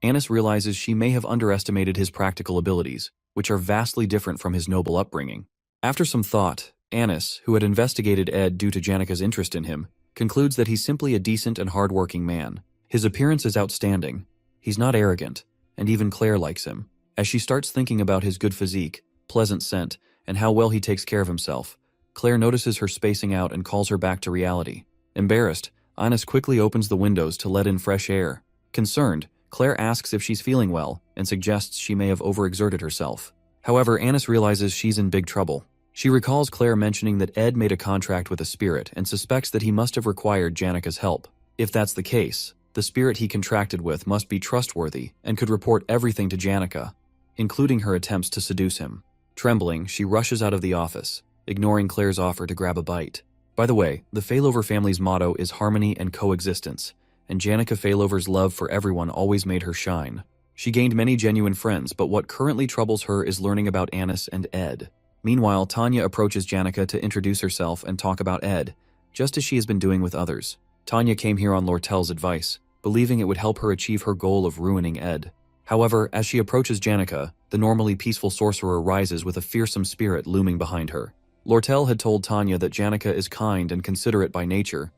Speaker 1: Anis realizes she may have underestimated his practical abilities, which are vastly different from his noble upbringing. After some thought, Anis, who had investigated Ed due to Janica's interest in him, concludes that he's simply a decent and hard-working man. His appearance is outstanding. He's not arrogant, and even Claire likes him. As she starts thinking about his good physique, pleasant scent, and how well he takes care of himself, Claire notices her spacing out and calls her back to reality. Embarrassed, Anis quickly opens the windows to let in fresh air. Concerned, Claire asks if she's feeling well and suggests she may have overexerted herself. However, Anis realizes she's in big trouble. She recalls Claire mentioning that Ed made a contract with a spirit and suspects that he must have required Janica's help. If that's the case, the spirit he contracted with must be trustworthy and could report everything to Janica, including her attempts to seduce him. Trembling, she rushes out of the office, ignoring Claire's offer to grab a bite. By the way, the Failover family's motto is harmony and coexistence, and Janica Failover's love for everyone always made her shine. She gained many genuine friends, but what currently troubles her is learning about Anis and Ed. Meanwhile, Tanya approaches Janica to introduce herself and talk about Ed, just as she has been doing with others. Tanya came here on Lortell's advice, believing it would help her achieve her goal of ruining Ed. However, as she approaches Janica, the normally peaceful sorcerer rises with a fearsome spirit looming behind her. Lortell had told Tanya that Janica is kind and considerate by nature,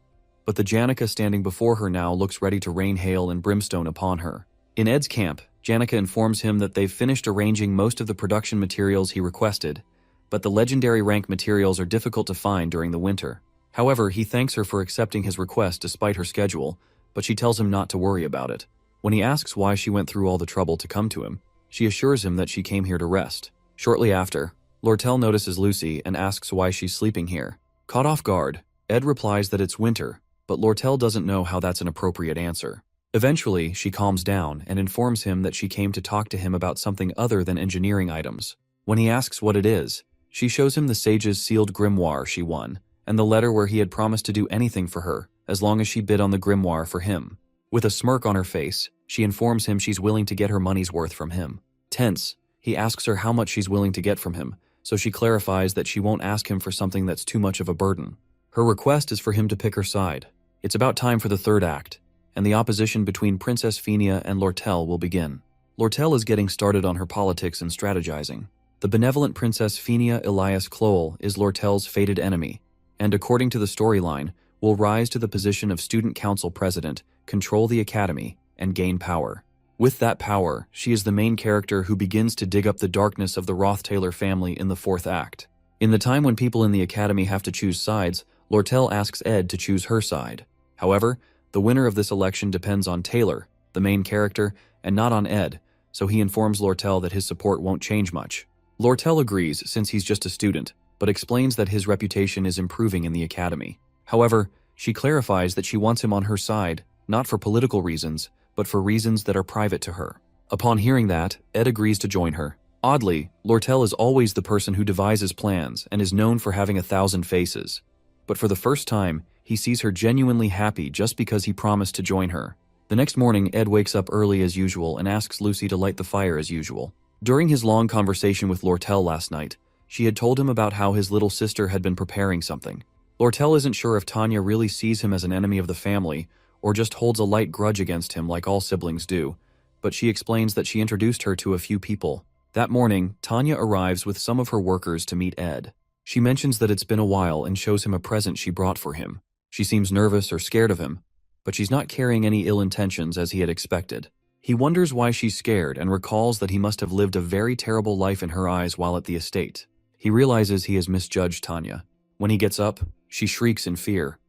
Speaker 1: but the Janica standing before her now looks ready to rain hail and brimstone upon her. In Ed's camp, Janica informs him that they've finished arranging most of the production materials he requested, but the legendary rank materials are difficult to find during the winter. However, he thanks her for accepting his request despite her schedule, but she tells him not to worry about it. When he asks why she went through all the trouble to come to him, she assures him that she came here to rest. Shortly after, Lortell notices Lucy and asks why she's sleeping here. Caught off guard, Ed replies that it's winter, but Lortell doesn't know how that's an appropriate answer. Eventually, she calms down and informs him that she came to talk to him about something other than engineering items. When he asks what it is, she shows him the sage's sealed grimoire she won, and the letter where he had promised to do anything for her, as long as she bid on the grimoire for him. With a smirk on her face, she informs him she's willing to get her money's worth from him. Tense, he asks her how much she's willing to get from him, so she clarifies that she won't ask him for something that's too much of a burden. Her request is for him to pick her side. It's about time for the third act, and the opposition between Princess Fenia and Lortell will begin. Lortell is getting started on her politics and strategizing. The benevolent Princess Fenia Elias Cloel is Lortell's fated enemy, and according to the storyline, will rise to the position of student council president, control the academy, and gain power. With that power, she is the main character who begins to dig up the darkness of the Roth Taylor family in the fourth act. In the time when people in the academy have to choose sides, Lortell asks Ed to choose her side. However, the winner of this election depends on Taylor, the main character, and not on Ed, so he informs Lortell that his support won't change much. Lortell agrees since he's just a student, but explains that his reputation is improving in the academy. However, she clarifies that she wants him on her side, not for political reasons, but for reasons that are private to her. Upon hearing that, Ed agrees to join her. Oddly, Lortell is always the person who devises plans and is known for having 1,000 faces. But for the first time, he sees her genuinely happy just because he promised to join her. The next morning, Ed wakes up early as usual and asks Lucy to light the fire as usual. During his long conversation with Lortell last night, she had told him about how his little sister had been preparing something. Lortell isn't sure if Tanya really sees him as an enemy of the family or just holds a light grudge against him like all siblings do, but she explains that she introduced her to a few people. That morning, Tanya arrives with some of her workers to meet Ed. She mentions that it's been a while and shows him a present she brought for him. She seems nervous or scared of him, but she's not carrying any ill intentions as he had expected. He wonders why she's scared and recalls that he must have lived a very terrible life in her eyes while at the estate. He realizes he has misjudged Tanya. When he gets up, she shrieks in fear,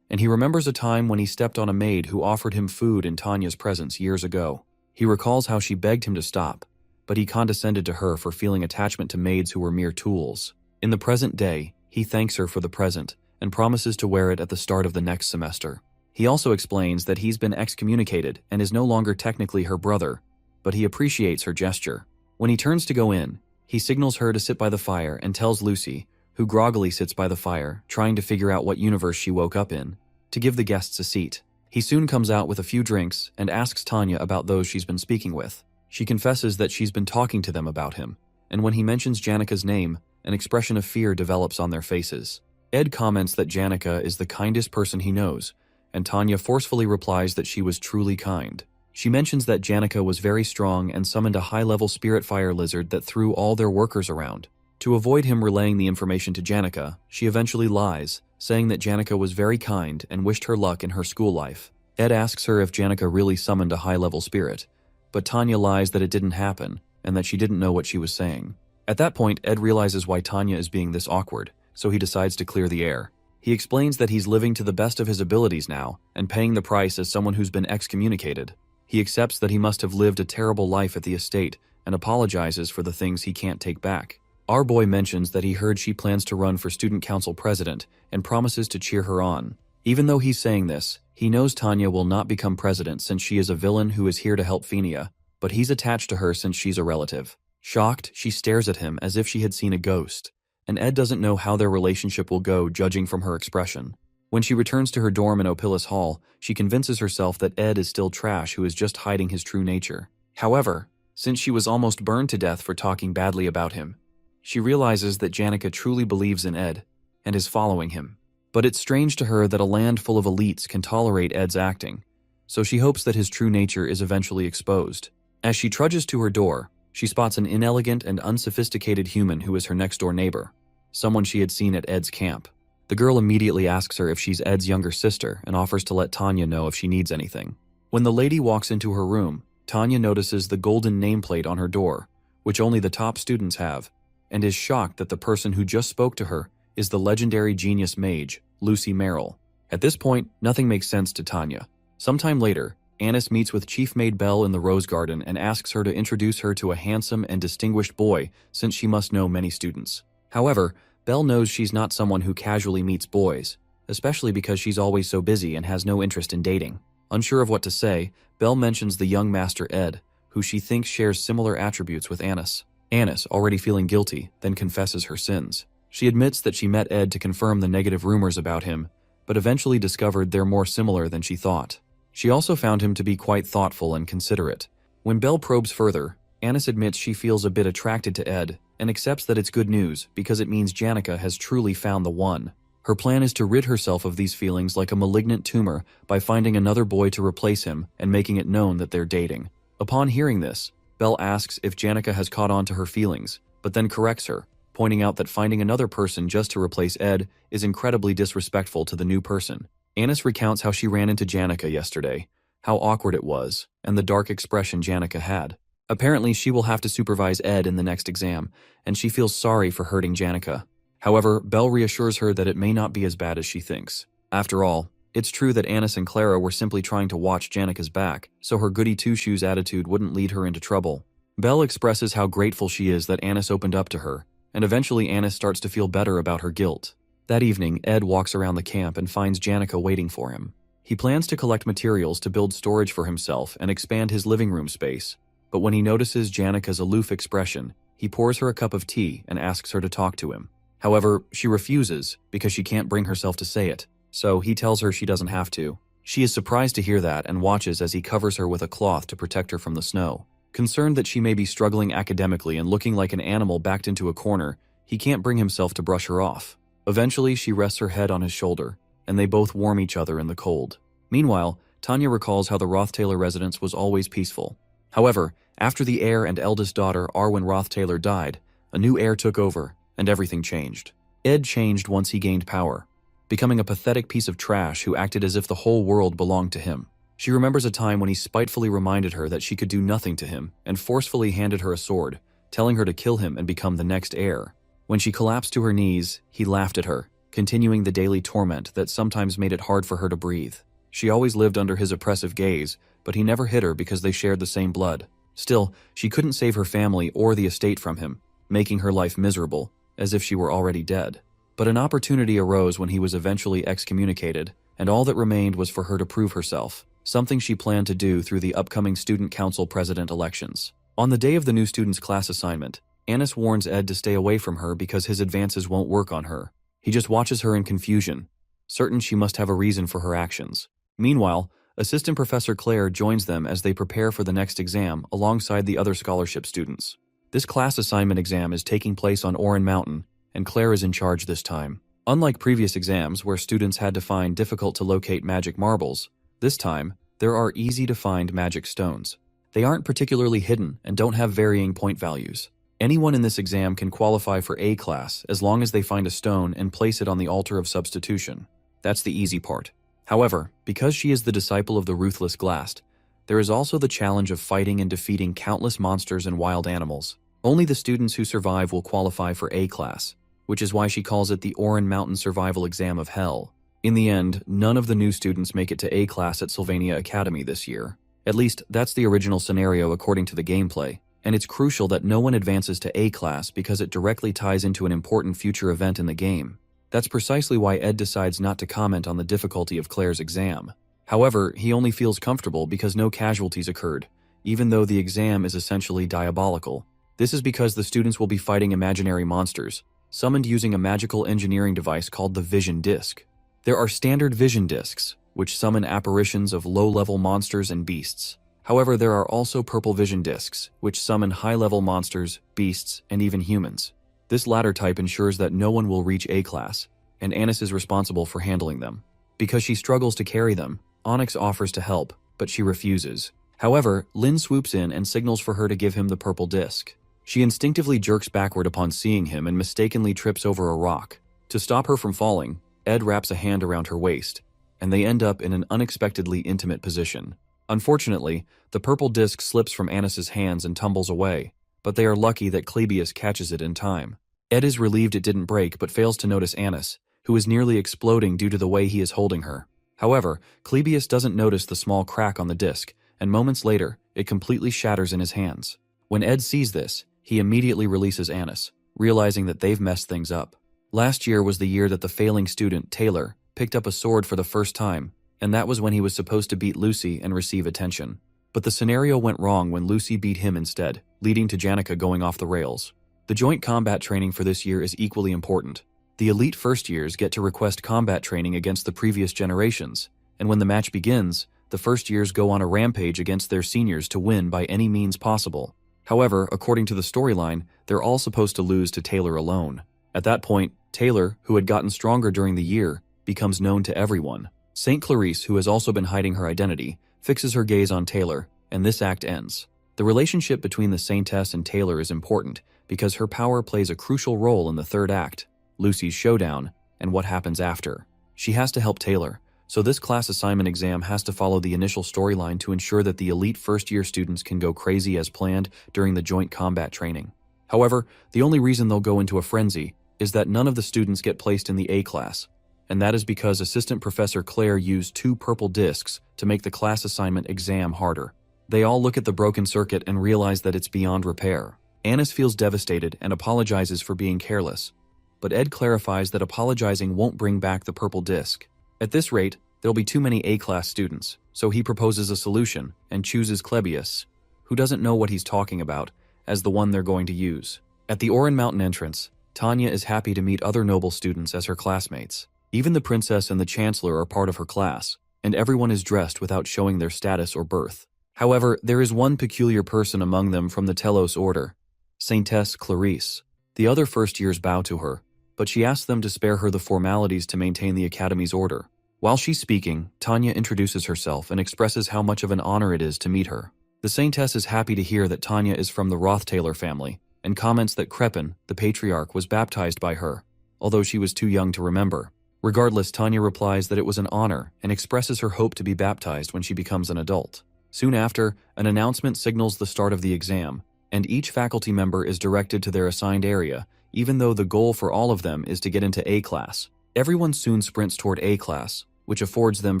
Speaker 1: and he remembers a time when he stepped on a maid who offered him food in Tanya's presence years ago. He recalls how she begged him to stop, but he condescended to her for feeling attachment to maids who were mere tools. In the present day, he thanks her for the present and promises to wear it at the start of the next semester. He also explains that he's been excommunicated and is no longer technically her brother, but he appreciates her gesture. When he turns to go in, he signals her to sit by the fire and tells Lucy, who groggily sits by the fire, trying to figure out what universe she woke up in, to give the guests a seat. He soon comes out with a few drinks and asks Tanya about those she's been speaking with. She confesses that she's been talking to them about him, and when he mentions Janica's name, an expression of fear develops on their faces. Ed comments that Janica is the kindest person he knows, and Tanya forcefully replies that she was truly kind. She mentions that Janica was very strong and summoned a high-level spirit fire lizard that threw all their workers around. To avoid him relaying the information to Janica, she eventually lies, saying that Janica was very kind and wished her luck in her school life. Ed asks her if Janica really summoned a high-level spirit, but Tanya lies that it didn't happen and that she didn't know what she was saying. At that point, Ed realizes why Tanya is being this awkward, so he decides to clear the air. He explains that he's living to the best of his abilities now and paying the price as someone who's been excommunicated. He accepts that he must have lived a terrible life at the estate and apologizes for the things he can't take back. Our boy mentions that he heard she plans to run for student council president and promises to cheer her on. Even though he's saying this, he knows Tanya will not become president since she is a villain who is here to help Fenia, but he's attached to her since she's a relative. Shocked, she stares at him as if she had seen a ghost, and Ed doesn't know how their relationship will go judging from her expression. When she returns to her dorm in Opilus Hall, she convinces herself that Ed is still trash who is just hiding his true nature. However, since she was almost burned to death for talking badly about him, she realizes that Janica truly believes in Ed and is following him. But it's strange to her that a land full of elites can tolerate Ed's acting, so she hopes that his true nature is eventually exposed. As she trudges to her door, she spots an inelegant and unsophisticated human who is her next-door neighbor, someone she had seen at Ed's camp. The girl immediately asks her if she's Ed's younger sister and offers to let Tanya know if she needs anything. When the lady walks into her room, Tanya notices the golden nameplate on her door, which only the top students have, and is shocked that the person who just spoke to her is the legendary genius mage, Lucy Merrill. At this point, nothing makes sense to Tanya. Sometime later, Anis meets with Chief Maid Belle in the Rose Garden and asks her to introduce her to a handsome and distinguished boy since she must know many students. However, Belle knows she's not someone who casually meets boys, especially because she's always so busy and has no interest in dating. Unsure of what to say, Belle mentions the young master Ed, who she thinks shares similar attributes with Anis. Anis, already feeling guilty, then confesses her sins. She admits that she met Ed to confirm the negative rumors about him, but eventually discovered they're more similar than she thought. She also found him to be quite thoughtful and considerate. When Belle probes further, Anis admits she feels a bit attracted to Ed and accepts that it's good news because it means Janica has truly found the one. Her plan is to rid herself of these feelings like a malignant tumor by finding another boy to replace him and making it known that they're dating. Upon hearing this, Belle asks if Janica has caught on to her feelings, but then corrects her, pointing out that finding another person just to replace Ed is incredibly disrespectful to the new person. Anis recounts how she ran into Janica yesterday, how awkward it was, and the dark expression Janica had. Apparently, she will have to supervise Ed in the next exam, and she feels sorry for hurting Janica. However, Belle reassures her that it may not be as bad as she thinks. After all, it's true that Anis and Clara were simply trying to watch Janica's back, so her goody two-shoes attitude wouldn't lead her into trouble. Belle expresses how grateful she is that Anis opened up to her, and eventually Anis starts to feel better about her guilt. That evening, Ed walks around the camp and finds Janica waiting for him. He plans to collect materials to build storage for himself and expand his living room space, but when he notices Janica's aloof expression, he pours her a cup of tea and asks her to talk to him. However, she refuses because she can't bring herself to say it, so he tells her she doesn't have to. She is surprised to hear that and watches as he covers her with a cloth to protect her from the snow. Concerned that she may be struggling academically and looking like an animal backed into a corner, he can't bring himself to brush her off. Eventually, she rests her head on his shoulder, and they both warm each other in the cold. Meanwhile, Tanya recalls how the Roth Taylor residence was always peaceful. However, after the heir and eldest daughter Arwen Roth Taylor died, a new heir took over, and everything changed. Ed changed once he gained power, becoming a pathetic piece of trash who acted as if the whole world belonged to him. She remembers a time when he spitefully reminded her that she could do nothing to him and forcefully handed her a sword, telling her to kill him and become the next heir. When she collapsed to her knees, he laughed at her, continuing the daily torment that sometimes made it hard for her to breathe. She always lived under his oppressive gaze, but he never hit her because they shared the same blood. Still, she couldn't save her family or the estate from him, making her life miserable, as if she were already dead. But an opportunity arose when he was eventually excommunicated, and all that remained was for her to prove herself, something she planned to do through the upcoming Student Council President elections. On the day of the new student's class assignment, Anis warns Ed to stay away from her because his advances won't work on her. He just watches her in confusion, certain she must have a reason for her actions. Meanwhile, Assistant Professor Claire joins them as they prepare for the next exam alongside the other scholarship students. This class assignment exam is taking place on Oran Mountain, and Claire is in charge this time. Unlike previous exams where students had to find difficult-to-locate magic marbles, this time, there are easy-to-find magic stones. They aren't particularly hidden and don't have varying point values. Anyone in this exam can qualify for A class as long as they find a stone and place it on the altar of substitution. That's the easy part. However, because she is the disciple of the ruthless Glast, there is also the challenge of fighting and defeating countless monsters and wild animals. Only the students who survive will qualify for A class, which is why she calls it the Oran Mountain Survival Exam of Hell. In the end, none of the new students make it to A class at Sylvania Academy this year. At least, that's the original scenario according to the gameplay, and it's crucial that no one advances to A class because it directly ties into an important future event in the game. That's precisely why Ed decides not to comment on the difficulty of Claire's exam. However, he only feels comfortable because no casualties occurred, even though the exam is essentially diabolical. This is because the students will be fighting imaginary monsters, summoned using a magical engineering device called the Vision Disc. There are standard Vision Discs, which summon apparitions of low-level monsters and beasts. However, there are also Purple Vision Discs, which summon high-level monsters, beasts, and even humans. This latter type ensures that no one will reach A class, and Anis is responsible for handling them. Because she struggles to carry them, Onyx offers to help, but she refuses. However, Lynn swoops in and signals for her to give him the purple disc. She instinctively jerks backward upon seeing him and mistakenly trips over a rock. To stop her from falling, Ed wraps a hand around her waist, and they end up in an unexpectedly intimate position. Unfortunately, the purple disc slips from Anis's hands and tumbles away, but they are lucky that Clebius catches it in time. Ed is relieved it didn't break but fails to notice Anis, who is nearly exploding due to the way he is holding her. However, Clebius doesn't notice the small crack on the disc, and moments later, it completely shatters in his hands. When Ed sees this, he immediately releases Anis, realizing that they've messed things up. Last year was the year that the failing student, Taylor, picked up a sword for the first time, and that was when he was supposed to beat Lucy and receive attention. But the scenario went wrong when Lucy beat him instead, leading to Janica going off the rails. The joint combat training for this year is equally important. The elite first years get to request combat training against the previous generations, and when the match begins, the first years go on a rampage against their seniors to win by any means possible. However, according to the storyline, they're all supposed to lose to Taylor alone. At that point, Taylor, who had gotten stronger during the year, becomes known to everyone. St. Clarice, who has also been hiding her identity, fixes her gaze on Taylor, and this act ends. The relationship between the Saintess and Taylor is important because her power plays a crucial role in the third act, Lucy's showdown, and what happens after. She has to help Taylor, so this class assignment exam has to follow the initial storyline to ensure that the elite first-year students can go crazy as planned during the joint combat training. However, the only reason they'll go into a frenzy is that none of the students get placed in the A class, and that is because Assistant Professor Claire used 2 purple discs to make the class assignment exam harder. They all look at the broken circuit and realize that it's beyond repair. Anis feels devastated and apologizes for being careless, but Ed clarifies that apologizing won't bring back the purple disc. At this rate, there'll be too many A-class students, so he proposes a solution and chooses Clebius, who doesn't know what he's talking about, as the one they're going to use. At the Oran Mountain entrance, Tanya is happy to meet other noble students as her classmates. Even the princess and the chancellor are part of her class, and everyone is dressed without showing their status or birth. However, there is one peculiar person among them from the Telos order, Saintess Clarice. The other first years bow to her, but she asks them to spare her the formalities to maintain the Academy's order. While she's speaking, Tanya introduces herself and expresses how much of an honor it is to meet her. The Saintess is happy to hear that Tanya is from the Roth Taylor family, and comments that Crepin, the patriarch, was baptized by her, although she was too young to remember. Regardless, Tanya replies that it was an honor and expresses her hope to be baptized when she becomes an adult. Soon after, an announcement signals the start of the exam, and each faculty member is directed to their assigned area, even though the goal for all of them is to get into A class. Everyone soon sprints toward A class, which affords them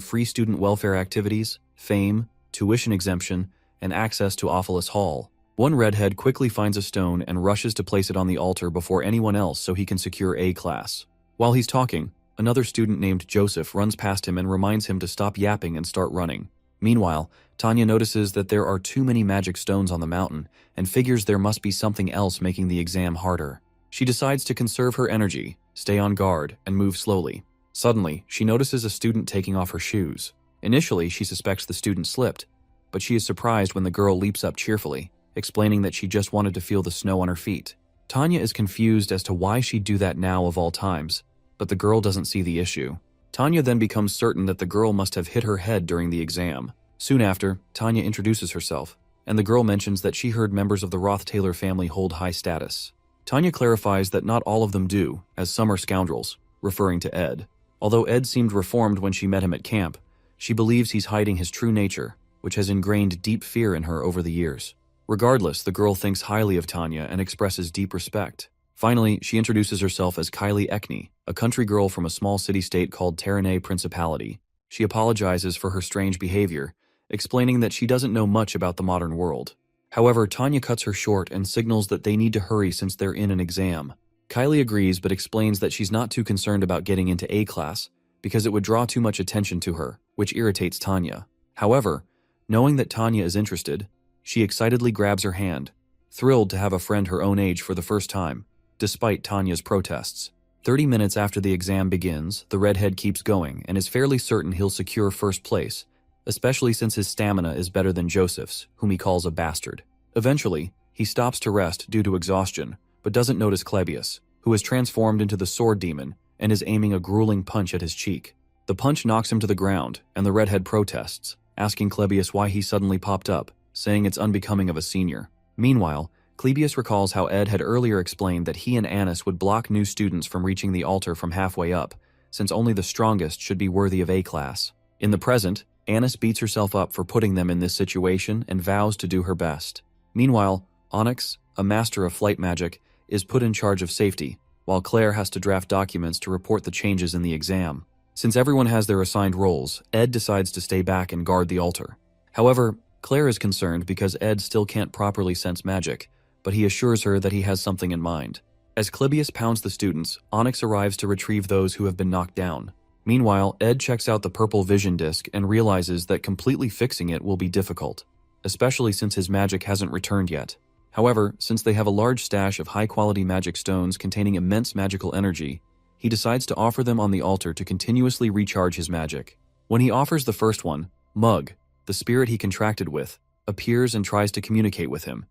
Speaker 1: free student welfare activities, fame, tuition exemption, and access to Ophelis Hall. One redhead quickly finds a stone and rushes to place it on the altar before anyone else so he can secure A class. While he's talking, another student named Joseph runs past him and reminds him to stop yapping and start running. Meanwhile, Tanya notices that there are too many magic stones on the mountain and figures there must be something else making the exam harder. She decides to conserve her energy, stay on guard, and move slowly. Suddenly, she notices a student taking off her shoes. Initially, she suspects the student slipped, but she is surprised when the girl leaps up cheerfully, explaining that she just wanted to feel the snow on her feet. Tanya is confused as to why she'd do that now of all times, but the girl doesn't see the issue. Tanya then becomes certain that the girl must have hit her head during the exam. Soon after, Tanya introduces herself, and the girl mentions that she heard members of the Roth Taylor family hold high status. Tanya clarifies that not all of them do, as some are scoundrels, referring to Ed. Although Ed seemed reformed when she met him at camp, she believes he's hiding his true nature, which has ingrained deep fear in her over the years. Regardless, the girl thinks highly of Tanya and expresses deep respect. Finally, she introduces herself as Kylie Ekney, a country girl from a small city-state called Terranay Principality. She apologizes for her strange behavior, explaining that she doesn't know much about the modern world. However, Tanya cuts her short and signals that they need to hurry since they're in an exam. Kylie agrees but explains that she's not too concerned about getting into A class because it would draw too much attention to her, which irritates Tanya. However, knowing that Tanya is interested, she excitedly grabs her hand, thrilled to have a friend her own age for the first time, despite Tanya's protests. 30 minutes after the exam begins, the redhead keeps going and is fairly certain he'll secure first place, especially since his stamina is better than Joseph's, whom he calls a bastard. Eventually, he stops to rest due to exhaustion, but doesn't notice Clebius, who is transformed into the sword demon and is aiming a grueling punch at his cheek. The punch knocks him to the ground, and the redhead protests, asking Clebius why he suddenly popped up, saying it's unbecoming of a senior. Meanwhile, Clebius recalls how Ed had earlier explained that he and Anis would block new students from reaching the altar from halfway up, since only the strongest should be worthy of A class. In the present, Anis beats herself up for putting them in this situation and vows to do her best. Meanwhile, Onyx, a master of flight magic, is put in charge of safety, while Claire has to draft documents to report the changes in the exam. Since everyone has their assigned roles, Ed decides to stay back and guard the altar. However, Claire is concerned because Ed still can't properly sense magic, but he assures her that he has something in mind. As Clebius pounds the students, Onyx arrives to retrieve those who have been knocked down. Meanwhile, Ed checks out the purple vision disc and realizes that completely fixing it will be difficult, especially since his magic hasn't returned yet. However, since they have a large stash of high-quality magic stones containing immense magical energy, he decides to offer them on the altar to continuously recharge his magic. When he offers the first one, Mug, the spirit he contracted with, appears and tries to communicate with him,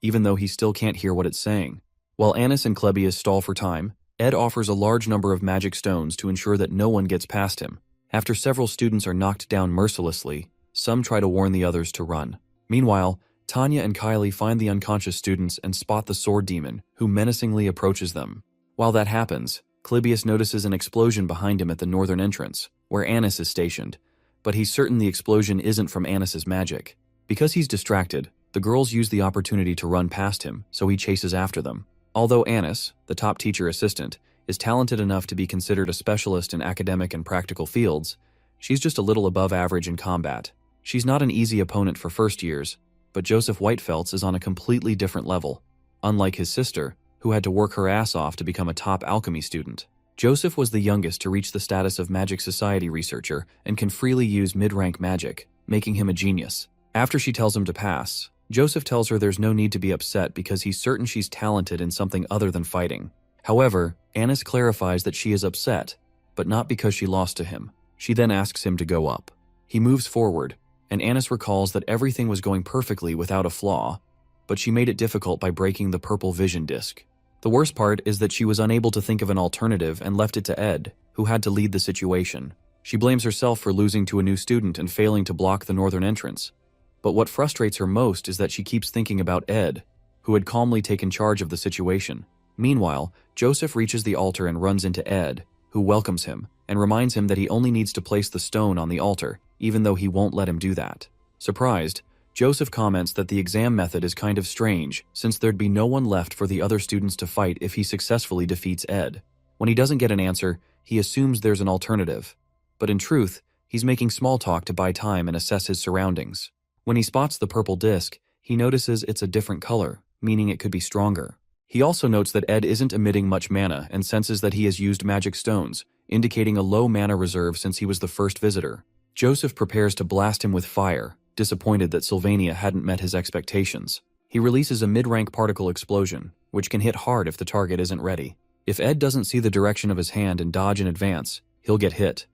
Speaker 1: even though he still can't hear what it's saying. While Anis and Clebius stall for time, Ed offers a large number of magic stones to ensure that no one gets past him. After several students are knocked down mercilessly, some try to warn the others to run. Meanwhile, Tanya and Kylie find the unconscious students and spot the sword demon, who menacingly approaches them. While that happens, Clebius notices an explosion behind him at the northern entrance, where Anis is stationed, but he's certain the explosion isn't from Anis's magic. Because he's distracted, the girls use the opportunity to run past him, so he chases after them. Although Anis, the top teacher assistant, is talented enough to be considered a specialist in academic and practical fields, she's just a little above average in combat. She's not an easy opponent for first years, but Joseph Whitefelts is on a completely different level. Unlike his sister, who had to work her ass off to become a top alchemy student, Joseph was the youngest to reach the status of Magic Society researcher and can freely use mid-rank magic, making him a genius. After she tells him to pass, Joseph tells her there's no need to be upset because he's certain she's talented in something other than fighting. However, Anis clarifies that she is upset, but not because she lost to him. She then asks him to go up. He moves forward, and Anis recalls that everything was going perfectly without a flaw, but she made it difficult by breaking the purple vision disc. The worst part is that she was unable to think of an alternative and left it to Ed, who had to lead the situation. She blames herself for losing to a new student and failing to block the northern entrance. But what frustrates her most is that she keeps thinking about Ed, who had calmly taken charge of the situation. Meanwhile, Joseph reaches the altar and runs into Ed, who welcomes him and reminds him that he only needs to place the stone on the altar, even though he won't let him do that. Surprised, Joseph comments that the exam method is kind of strange, since there'd be no one left for the other students to fight if he successfully defeats Ed. When he doesn't get an answer, he assumes there's an alternative. But in truth, he's making small talk to buy time and assess his surroundings. When he spots the purple disc, he notices it's a different color, meaning it could be stronger. He also notes that Ed isn't emitting much mana and senses that he has used magic stones, indicating a low mana reserve since he was the first visitor. Joseph prepares to blast him with fire, disappointed that Sylvania hadn't met his expectations. He releases a mid-rank particle explosion, which can hit hard if the target isn't ready. If Ed doesn't see the direction of his hand and dodge in advance, he'll get hit.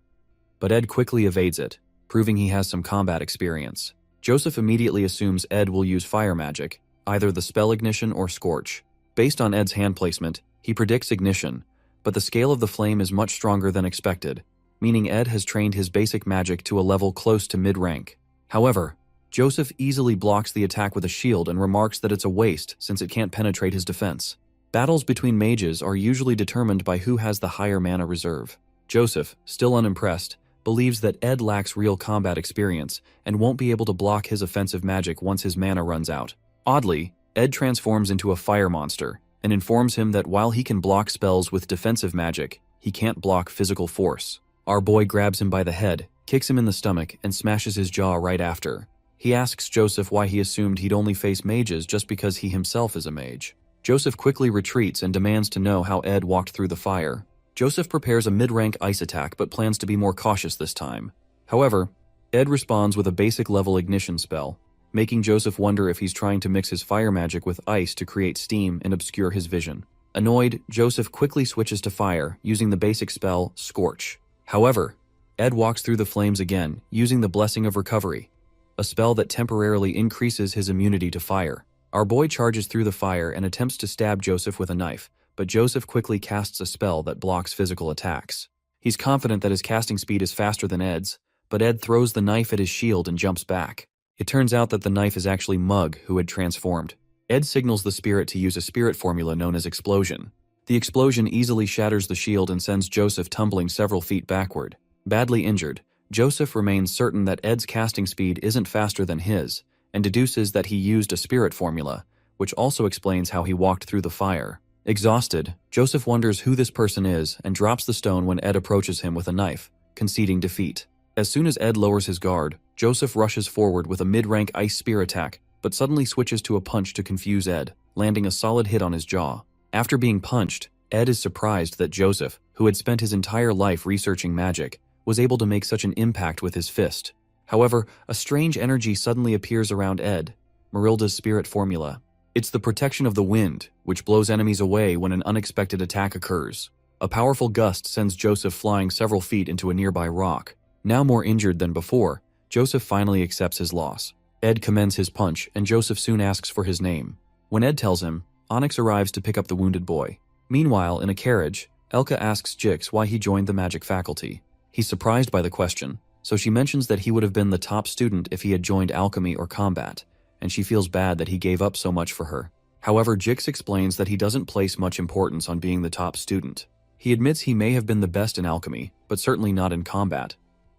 Speaker 1: But Ed quickly evades it, proving he has some combat experience. Joseph immediately assumes Ed will use fire magic, either the spell ignition or scorch. Based on Ed's hand placement, he predicts ignition, but the scale of the flame is much stronger than expected, meaning Ed has trained his basic magic to a level close to mid-rank. However, Joseph easily blocks the attack with a shield and remarks that it's a waste since it can't penetrate his defense. Battles between mages are usually determined by who has the higher mana reserve. Joseph, still unimpressed, believes that Ed lacks real combat experience and won't be able to block his offensive magic once his mana runs out. Oddly, Ed transforms into a fire monster and informs him that while he can block spells with defensive magic, he can't block physical force. Our boy grabs him by the head, kicks him in the stomach, and smashes his jaw right after. He asks Joseph why he assumed he'd only face mages just because he himself is a mage. Joseph quickly retreats and demands to know how Ed walked through the fire. Joseph prepares a mid-rank ice attack but plans to be more cautious this time. However, Ed responds with a basic level ignition spell, making Joseph wonder if he's trying to mix his fire magic with ice to create steam and obscure his vision. Annoyed, Joseph quickly switches to fire, using the basic spell Scorch. However, Ed walks through the flames again, using the Blessing of Recovery, a spell that temporarily increases his immunity to fire. Our boy charges through the fire and attempts to stab Joseph with a knife, but Joseph quickly casts a spell that blocks physical attacks. He's confident that his casting speed is faster than Ed's, but Ed throws the knife at his shield and jumps back. It turns out that the knife is actually Mug, who had transformed. Ed signals the spirit to use a spirit formula known as Explosion. The explosion easily shatters the shield and sends Joseph tumbling several feet backward. Badly injured, Joseph remains certain that Ed's casting speed isn't faster than his, and deduces that he used a spirit formula, which also explains how he walked through the fire. Exhausted, Joseph wonders who this person is and drops the stone when Ed approaches him with a knife, conceding defeat. As soon as Ed lowers his guard, Joseph rushes forward with a mid-rank ice spear attack, but suddenly switches to a punch to confuse Ed, landing a solid hit on his jaw. After being punched, Ed is surprised that Joseph, who had spent his entire life researching magic, was able to make such an impact with his fist. However, a strange energy suddenly appears around Ed, Marilda's spirit formula. It's the protection of the wind, which blows enemies away when an unexpected attack occurs. A powerful gust sends Joseph flying several feet into a nearby rock. Now more injured than before, Joseph finally accepts his loss. Ed commends his punch, and Joseph soon asks for his name. When Ed tells him, Onyx arrives to pick up the wounded boy. Meanwhile, in a carriage, Elka asks Jix why he joined the magic faculty. He's surprised by the question, so she mentions that he would have been the top student if he had joined alchemy or combat, and she feels bad that he gave up so much for her. However, Jix explains that he doesn't place much importance on being the top student. He admits he may have been the best in alchemy, but certainly not in combat,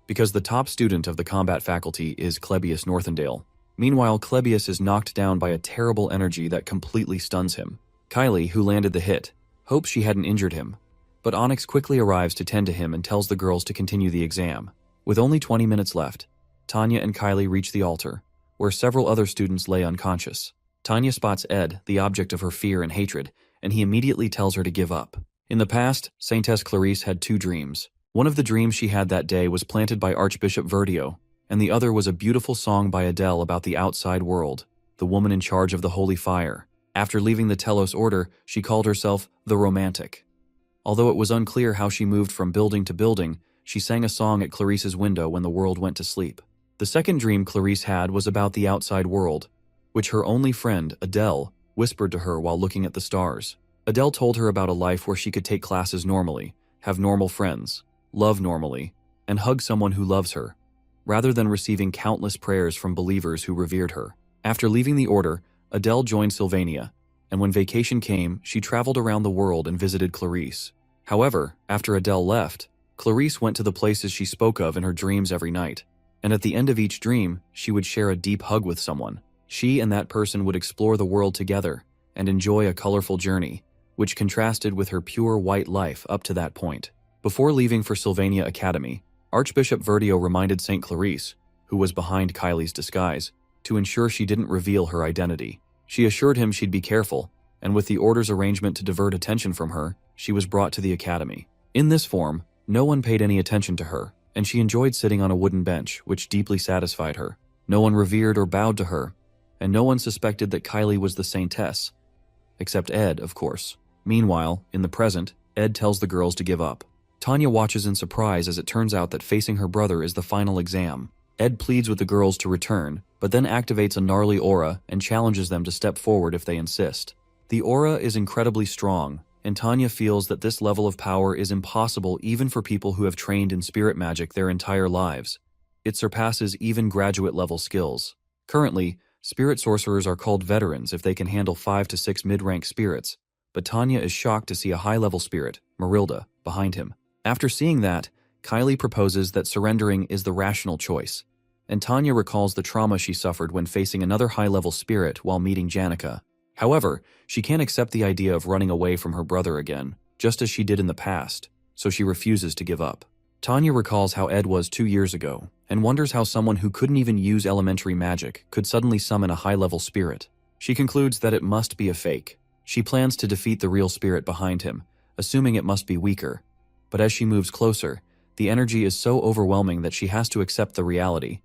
Speaker 1: because the top student of the combat faculty is Clebius Northendale. Meanwhile, Clebius is knocked down by a terrible energy that completely stuns him. Kylie, who landed the hit, hopes she hadn't injured him, but Onyx quickly arrives to tend to him and tells the girls to continue the exam. With only 20 minutes left, Tanya and Kylie reach the altar, where several other students lay unconscious. Tanya spots Ed, the object of her fear and hatred, and he immediately tells her to give up. In the past, Saintess Clarice had two dreams. One of the dreams she had that day was planted by Archbishop Verdio, and the other was a beautiful song by Adele about the outside world, the woman in charge of the holy fire. After leaving the Telos Order, she called herself the Romantic. Although it was unclear how she moved from building to building, she sang a song at Clarice's window when the world went to sleep. The second dream Clarice had was about the outside world, which her only friend, Adele, whispered to her while looking at the stars. Adele told her about a life where she could take classes normally, have normal friends, love normally, and hug someone who loves her, rather than receiving countless prayers from believers who revered her. After leaving the Order, Adele joined Sylvania, and when vacation came, she traveled around the world and visited Clarice. However, after Adele left, Clarice went to the places she spoke of in her dreams every night, and at the end of each dream, she would share a deep hug with someone. She and that person would explore the world together and enjoy a colorful journey, which contrasted with her pure white life up to that point. Before leaving for Sylvania Academy, Archbishop Verdio reminded St. Clarice, who was behind Kylie's disguise, to ensure she didn't reveal her identity. She assured him she'd be careful, and with the Order's arrangement to divert attention from her, she was brought to the academy. In this form, no one paid any attention to her, and she enjoyed sitting on a wooden bench, which deeply satisfied her. No one revered or bowed to her, and no one suspected that Kylie was the saintess, except Ed, of course. Meanwhile, in the present, Ed tells the girls to give up. Tanya watches in surprise as it turns out that facing her brother is the final exam. Ed pleads with the girls to return, but then activates a gnarly aura and challenges them to step forward if they insist. The aura is incredibly strong, and Tanya feels that this level of power is impossible even for people who have trained in spirit magic their entire lives. It surpasses even graduate-level skills. Currently, spirit sorcerers are called veterans if they can handle 5 to 6 mid-rank spirits, but Tanya is shocked to see a high-level spirit, Marilda, behind him. After seeing that, Kylie proposes that surrendering is the rational choice, and Tanya recalls the trauma she suffered when facing another high-level spirit while meeting Janica. However, she can't accept the idea of running away from her brother again, just as she did in the past, so she refuses to give up. Tanya recalls how Ed was 2 years ago, and wonders how someone who couldn't even use elementary magic could suddenly summon a high-level spirit. She concludes that it must be a fake. She plans to defeat the real spirit behind him, assuming it must be weaker. But as she moves closer, the energy is so overwhelming that she has to accept the reality.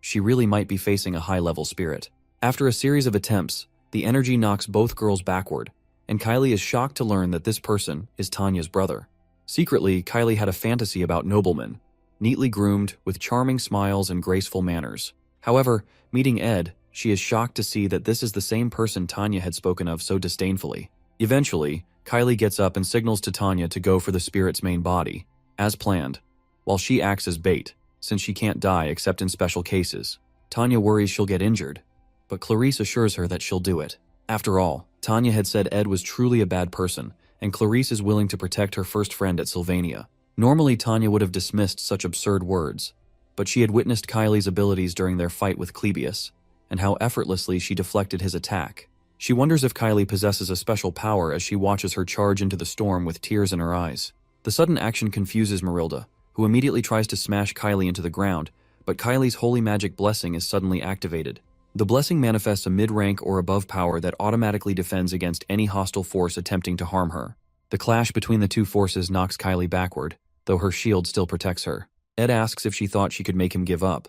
Speaker 1: She really might be facing a high-level spirit. After a series of attempts, the energy knocks both girls backward, and Kylie is shocked to learn that this person is Tanya's brother. Secretly, Kylie had a fantasy about noblemen, neatly groomed, with charming smiles and graceful manners. However, meeting Ed, she is shocked to see that this is the same person Tanya had spoken of so disdainfully. Eventually, Kylie gets up and signals to Tanya to go for the spirit's main body, as planned, while she acts as bait, since she can't die except in special cases. Tanya worries she'll get injured, but Clarice assures her that she'll do it. After all, Tanya had said Ed was truly a bad person, and Clarice is willing to protect her first friend at Sylvania. Normally, Tanya would have dismissed such absurd words, but she had witnessed Kylie's abilities during their fight with Clebius, and how effortlessly she deflected his attack. She wonders if Kylie possesses a special power as she watches her charge into the storm with tears in her eyes. The sudden action confuses Marilda, who immediately tries to smash Kylie into the ground, but Kylie's holy magic blessing is suddenly activated. The blessing manifests a mid-rank or above power that automatically defends against any hostile force attempting to harm her. The clash between the two forces knocks Kylie backward, though her shield still protects her. Ed asks if she thought she could make him give up,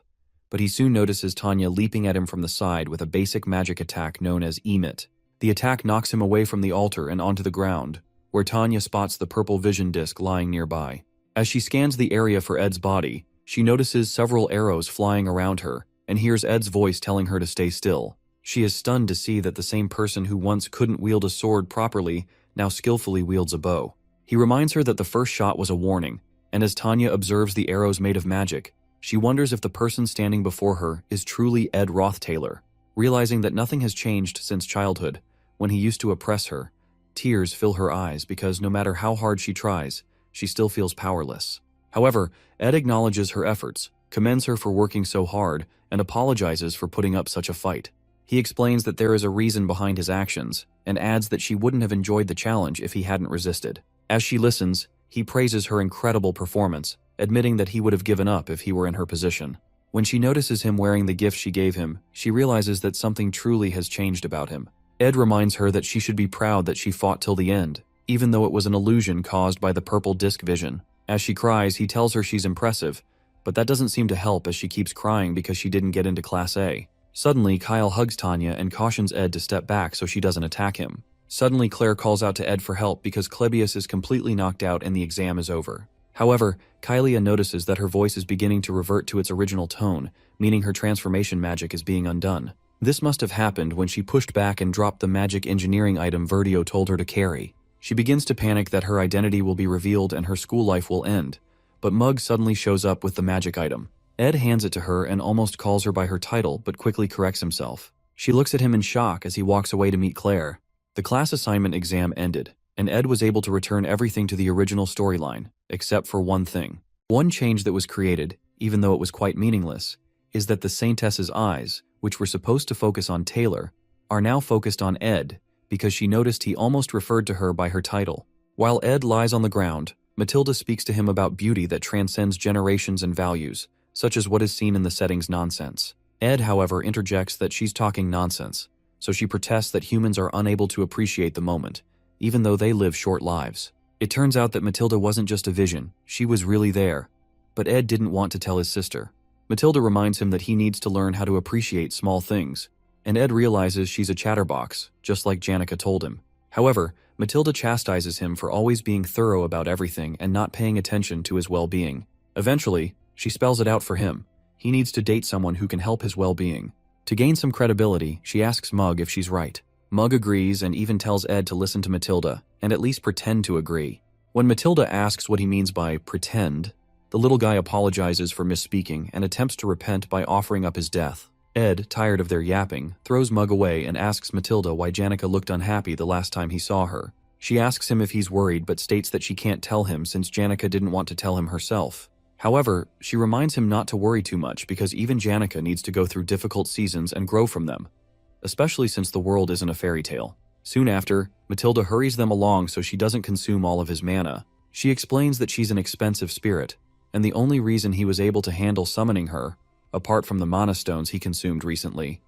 Speaker 1: but he soon notices Tanya leaping at him from the side with a basic magic attack known as Emit. The attack knocks him away from the altar and onto the ground, where Tanya spots the purple vision disc lying nearby. As she scans the area for Ed's body, she notices several arrows flying around her and hears Ed's voice telling her to stay still. She is stunned to see that the same person who once couldn't wield a sword properly now skillfully wields a bow. He reminds her that the first shot was a warning, and as Tanya observes the arrows made of magic, she wonders if the person standing before her is truly Ed Roth Taylor. Realizing that nothing has changed since childhood, when he used to oppress her, tears fill her eyes because no matter how hard she tries, she still feels powerless. However, Ed acknowledges her efforts, commends her for working so hard, and apologizes for putting up such a fight. He explains that there is a reason behind his actions, and adds that she wouldn't have enjoyed the challenge if he hadn't resisted. As she listens, he praises her incredible performance, admitting that he would have given up if he were in her position. When she notices him wearing the gift she gave him, she realizes that something truly has changed about him. Ed reminds her that she should be proud that she fought till the end, even though it was an illusion caused by the purple disc vision. As she cries, he tells her she's impressive, but that doesn't seem to help as she keeps crying because she didn't get into Class A. Suddenly, Kyle hugs Tanya and cautions Ed to step back so she doesn't attack him. Suddenly, Claire calls out to Ed for help because Klebius is completely knocked out and the exam is over. However, Kylia notices that her voice is beginning to revert to its original tone, meaning her transformation magic is being undone. This must have happened when she pushed back and dropped the magic engineering item Verdio told her to carry. She begins to panic that her identity will be revealed and her school life will end, but Mug suddenly shows up with the magic item. Ed hands it to her and almost calls her by her title but quickly corrects himself. She looks at him in shock as he walks away to meet Claire. The class assignment exam ended, and Ed was able to return everything to the original storyline, except for one thing. One change that was created, even though it was quite meaningless, is that the Saintess's eyes, which were supposed to focus on Taylor, are now focused on Ed because she noticed he almost referred to her by her title. While Ed lies on the ground, Matilda speaks to him about beauty that transcends generations and values, such as what is seen in the setting's nonsense. Ed, however, interjects that she's talking nonsense, so she protests that humans are unable to appreciate the moment, even though they live short lives. It turns out that Matilda wasn't just a vision, she was really there. But Ed didn't want to tell his sister. Matilda reminds him that he needs to learn how to appreciate small things, and Ed realizes she's a chatterbox, just like Janica told him. However, Matilda chastises him for always being thorough about everything and not paying attention to his well-being. Eventually, she spells it out for him. He needs to date someone who can help his well-being. To gain some credibility, she asks Mug if she's right. Mug agrees and even tells Ed to listen to Matilda and at least pretend to agree. When Matilda asks what he means by pretend, the little guy apologizes for misspeaking and attempts to repent by offering up his death. Ed, tired of their yapping, throws Mug away and asks Matilda why Janica looked unhappy the last time he saw her. She asks him if he's worried but states that she can't tell him since Janica didn't want to tell him herself. However, she reminds him not to worry too much because even Janica needs to go through difficult seasons and grow from them, especially since the world isn't a fairy tale. Soon after, Matilda hurries them along so she doesn't consume all of his mana. She explains that she's an expensive spirit, and the only reason he was able to handle summoning her, apart from the mana stones he consumed recently,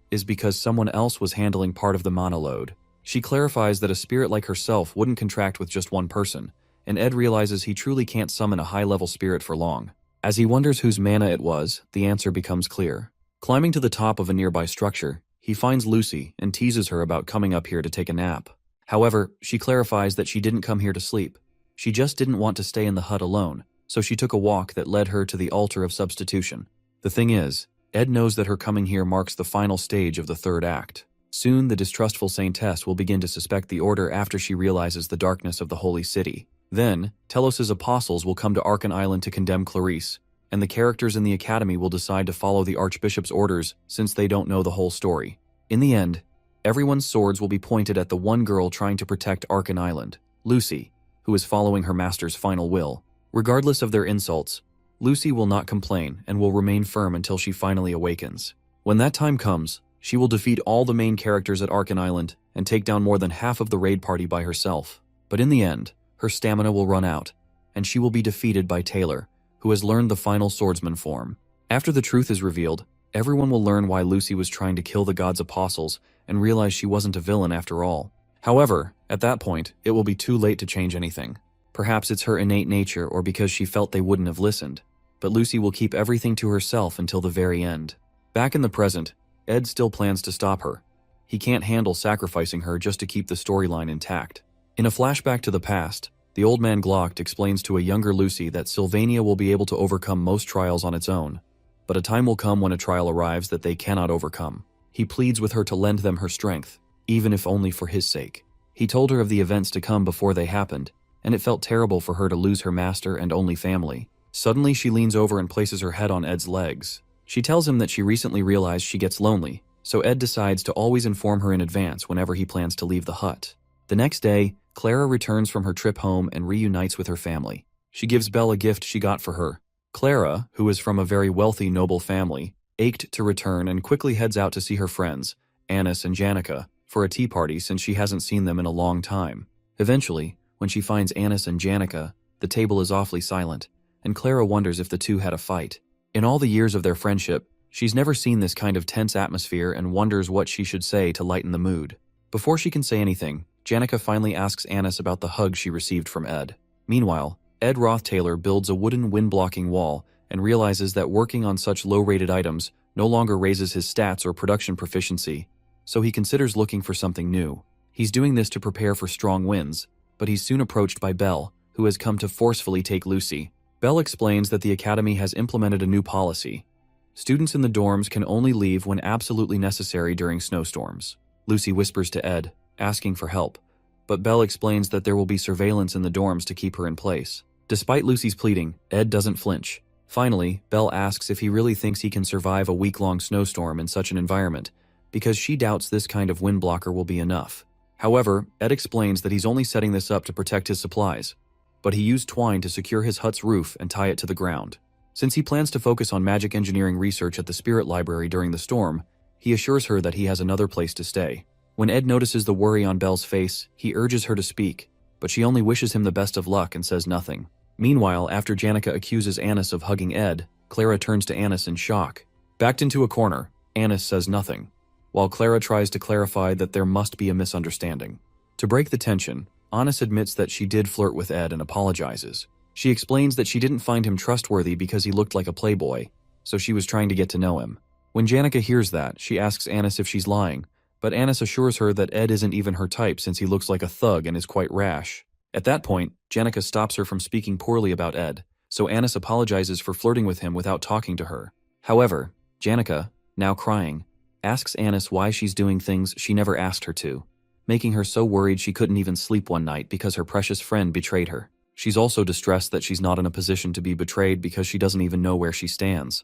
Speaker 1: is because someone else was handling part of the mana load. She clarifies that a spirit like herself wouldn't contract with just one person, and Ed realizes he truly can't summon a high-level spirit for long. As he wonders whose mana it was, the answer becomes clear. Climbing to the top of a nearby structure, he finds Lucy and teases her about coming up here to take a nap. However, she clarifies that she didn't come here to sleep. She just didn't want to stay in the hut alone, so she took a walk that led her to the altar of substitution. The thing is, Ed knows that her coming here marks the final stage of the third act. Soon, the distrustful Saintess will begin to suspect the Order after she realizes the darkness of the Holy City. Then, Telos' apostles will come to Arkan Island to condemn Clarice, and the characters in the Academy will decide to follow the Archbishop's orders since they don't know the whole story. In the end, everyone's swords will be pointed at the one girl trying to protect Arkan Island, Lucy, who is following her master's final will. Regardless of their insults, Lucy will not complain and will remain firm until she finally awakens. When that time comes, she will defeat all the main characters at Arkan Island and take down more than half of the raid party by herself. But in the end, her stamina will run out, and she will be defeated by Taylor, who has learned the final swordsman form. After the truth is revealed, everyone will learn why Lucy was trying to kill the god's apostles and realize she wasn't a villain after all. However, at that point, it will be too late to change anything. Perhaps it's her innate nature or because she felt they wouldn't have listened, but Lucy will keep everything to herself until the very end. Back in the present, Ed still plans to stop her. He can't handle sacrificing her just to keep the storyline intact. In a flashback to the past, the old man Glock explains to a younger Lucy that Sylvania will be able to overcome most trials on its own, but a time will come when a trial arrives that they cannot overcome. He pleads with her to lend them her strength, even if only for his sake. He told her of the events to come before they happened, and it felt terrible for her to lose her master and only family. Suddenly, she leans over and places her head on Ed's legs. She tells him that she recently realized she gets lonely, so Ed decides to always inform her in advance whenever he plans to leave the hut. The next day, Clara returns from her trip home and reunites with her family. She gives Belle a gift she got for her. Clara, who is from a very wealthy noble family, ached to return and quickly heads out to see her friends, Anis and Janica, for a tea party since she hasn't seen them in a long time. Eventually, when she finds Anis and Janica, the table is awfully silent, and Clara wonders if the two had a fight. In all the years of their friendship, she's never seen this kind of tense atmosphere and wonders what she should say to lighten the mood. Before she can say anything, Janica finally asks Anis about the hug she received from Ed. Meanwhile, Ed Roth Taylor builds a wooden wind-blocking wall and realizes that working on such low-rated items no longer raises his stats or production proficiency, so he considers looking for something new. He's doing this to prepare for strong winds, but he's soon approached by Belle, who has come to forcefully take Lucy. Belle explains that the academy has implemented a new policy. Students in the dorms can only leave when absolutely necessary during snowstorms. Lucy whispers to Ed, asking for help, but Belle explains that there will be surveillance in the dorms to keep her in place. Despite Lucy's pleading, Ed doesn't flinch. Finally, Belle asks if he really thinks he can survive a week-long snowstorm in such an environment, because she doubts this kind of wind blocker will be enough. However, Ed explains that he's only setting this up to protect his supplies, but he used twine to secure his hut's roof and tie it to the ground. Since he plans to focus on magic engineering research at the Spirit Library during the storm, he assures her that he has another place to stay. When Ed notices the worry on Belle's face, he urges her to speak, but she only wishes him the best of luck and says nothing. Meanwhile, after Janica accuses Anis of hugging Ed, Clara turns to Anis in shock. Backed into a corner, Anis says nothing, while Clara tries to clarify that there must be a misunderstanding. To break the tension, Anis admits that she did flirt with Ed and apologizes. She explains that she didn't find him trustworthy because he looked like a playboy, so she was trying to get to know him. When Janica hears that, she asks Anis if she's lying, but Anis assures her that Ed isn't even her type since he looks like a thug and is quite rash. At that point, Janica stops her from speaking poorly about Ed, so Anis apologizes for flirting with him without talking to her. However, Janica, now crying, asks Anis why she's doing things she never asked her to, making her so worried she couldn't even sleep one night because her precious friend betrayed her. She's also distressed that she's not in a position to be betrayed because she doesn't even know where she stands.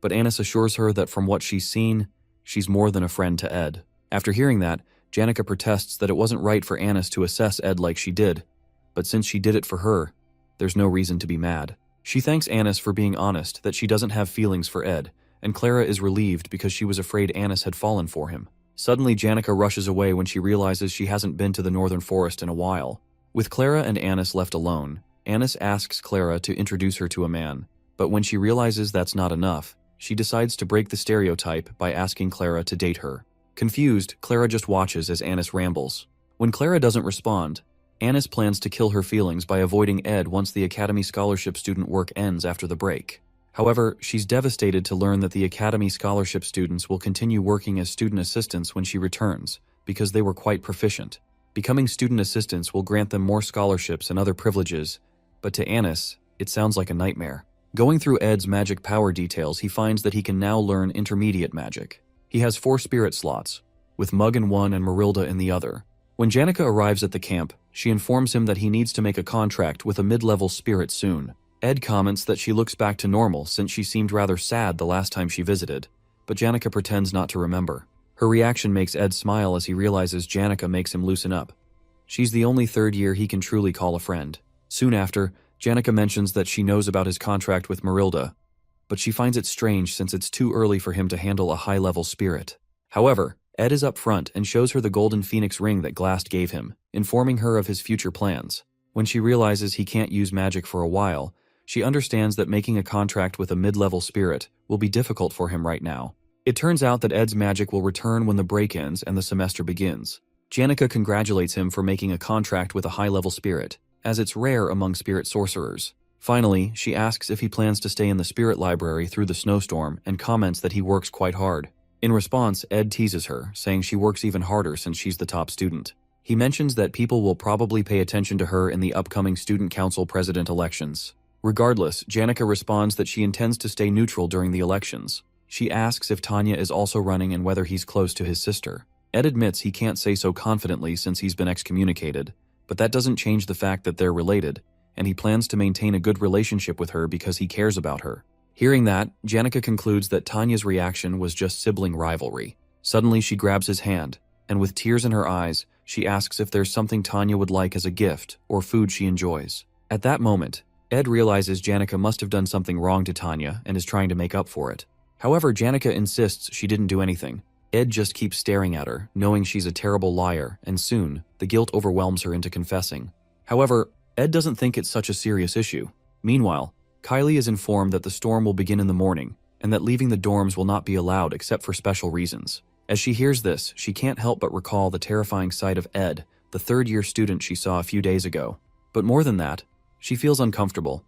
Speaker 1: But Anis assures her that from what she's seen, she's more than a friend to Ed. After hearing that, Janica protests that it wasn't right for Anis to assess Ed like she did, but since she did it for her, there's no reason to be mad. She thanks Anis for being honest that she doesn't have feelings for Ed, and Clara is relieved because she was afraid Anis had fallen for him. Suddenly, Janica rushes away when she realizes she hasn't been to the northern forest in a while. With Clara and Anis left alone, Anis asks Clara to introduce her to a man, but when she realizes that's not enough, she decides to break the stereotype by asking Clara to date her. Confused, Clara just watches as Anis rambles. When Clara doesn't respond, Anis plans to kill her feelings by avoiding Ed once the Academy Scholarship student work ends after the break. However, she's devastated to learn that the Academy Scholarship students will continue working as student assistants when she returns, because they were quite proficient. Becoming student assistants will grant them more scholarships and other privileges, but to Anis, it sounds like a nightmare. Going through Ed's magic power details, he finds that he can now learn intermediate magic. He has 4 spirit slots, with Mug in one and Marilda in the other. When Janica arrives at the camp, she informs him that he needs to make a contract with a mid-level spirit soon. Ed comments that she looks back to normal since she seemed rather sad the last time she visited, but Janica pretends not to remember. Her reaction makes Ed smile as he realizes Janica makes him loosen up. She's the only third year he can truly call a friend. Soon after, Janica mentions that she knows about his contract with Marilda, but she finds it strange since it's too early for him to handle a high-level spirit. However, Ed is up front and shows her the golden phoenix ring that Glast gave him, informing her of his future plans. When she realizes he can't use magic for a while, she understands that making a contract with a mid-level spirit will be difficult for him right now. It turns out that Ed's magic will return when the break ends and the semester begins. Janica congratulates him for making a contract with a high-level spirit, as it's rare among spirit sorcerers. Finally, she asks if he plans to stay in the spirit library through the snowstorm and comments that he works quite hard. In response, Ed teases her, saying she works even harder since she's the top student. He mentions that people will probably pay attention to her in the upcoming student council president elections. Regardless, Janica responds that she intends to stay neutral during the elections. She asks if Tanya is also running and whether he's close to his sister. Ed admits he can't say so confidently since he's been excommunicated, but that doesn't change the fact that they're related, and he plans to maintain a good relationship with her because he cares about her. Hearing that, Janica concludes that Tanya's reaction was just sibling rivalry. Suddenly, she grabs his hand, and with tears in her eyes, she asks if there's something Tanya would like as a gift or food she enjoys. At that moment, Ed realizes Janica must have done something wrong to Tanya and is trying to make up for it. However, Janica insists she didn't do anything. Ed just keeps staring at her, knowing she's a terrible liar, and soon, the guilt overwhelms her into confessing. However, Ed doesn't think it's such a serious issue. Meanwhile, Kylie is informed that the storm will begin in the morning, and that leaving the dorms will not be allowed except for special reasons. As she hears this, she can't help but recall the terrifying sight of Ed, the third-year student she saw a few days ago. But more than that, she feels uncomfortable,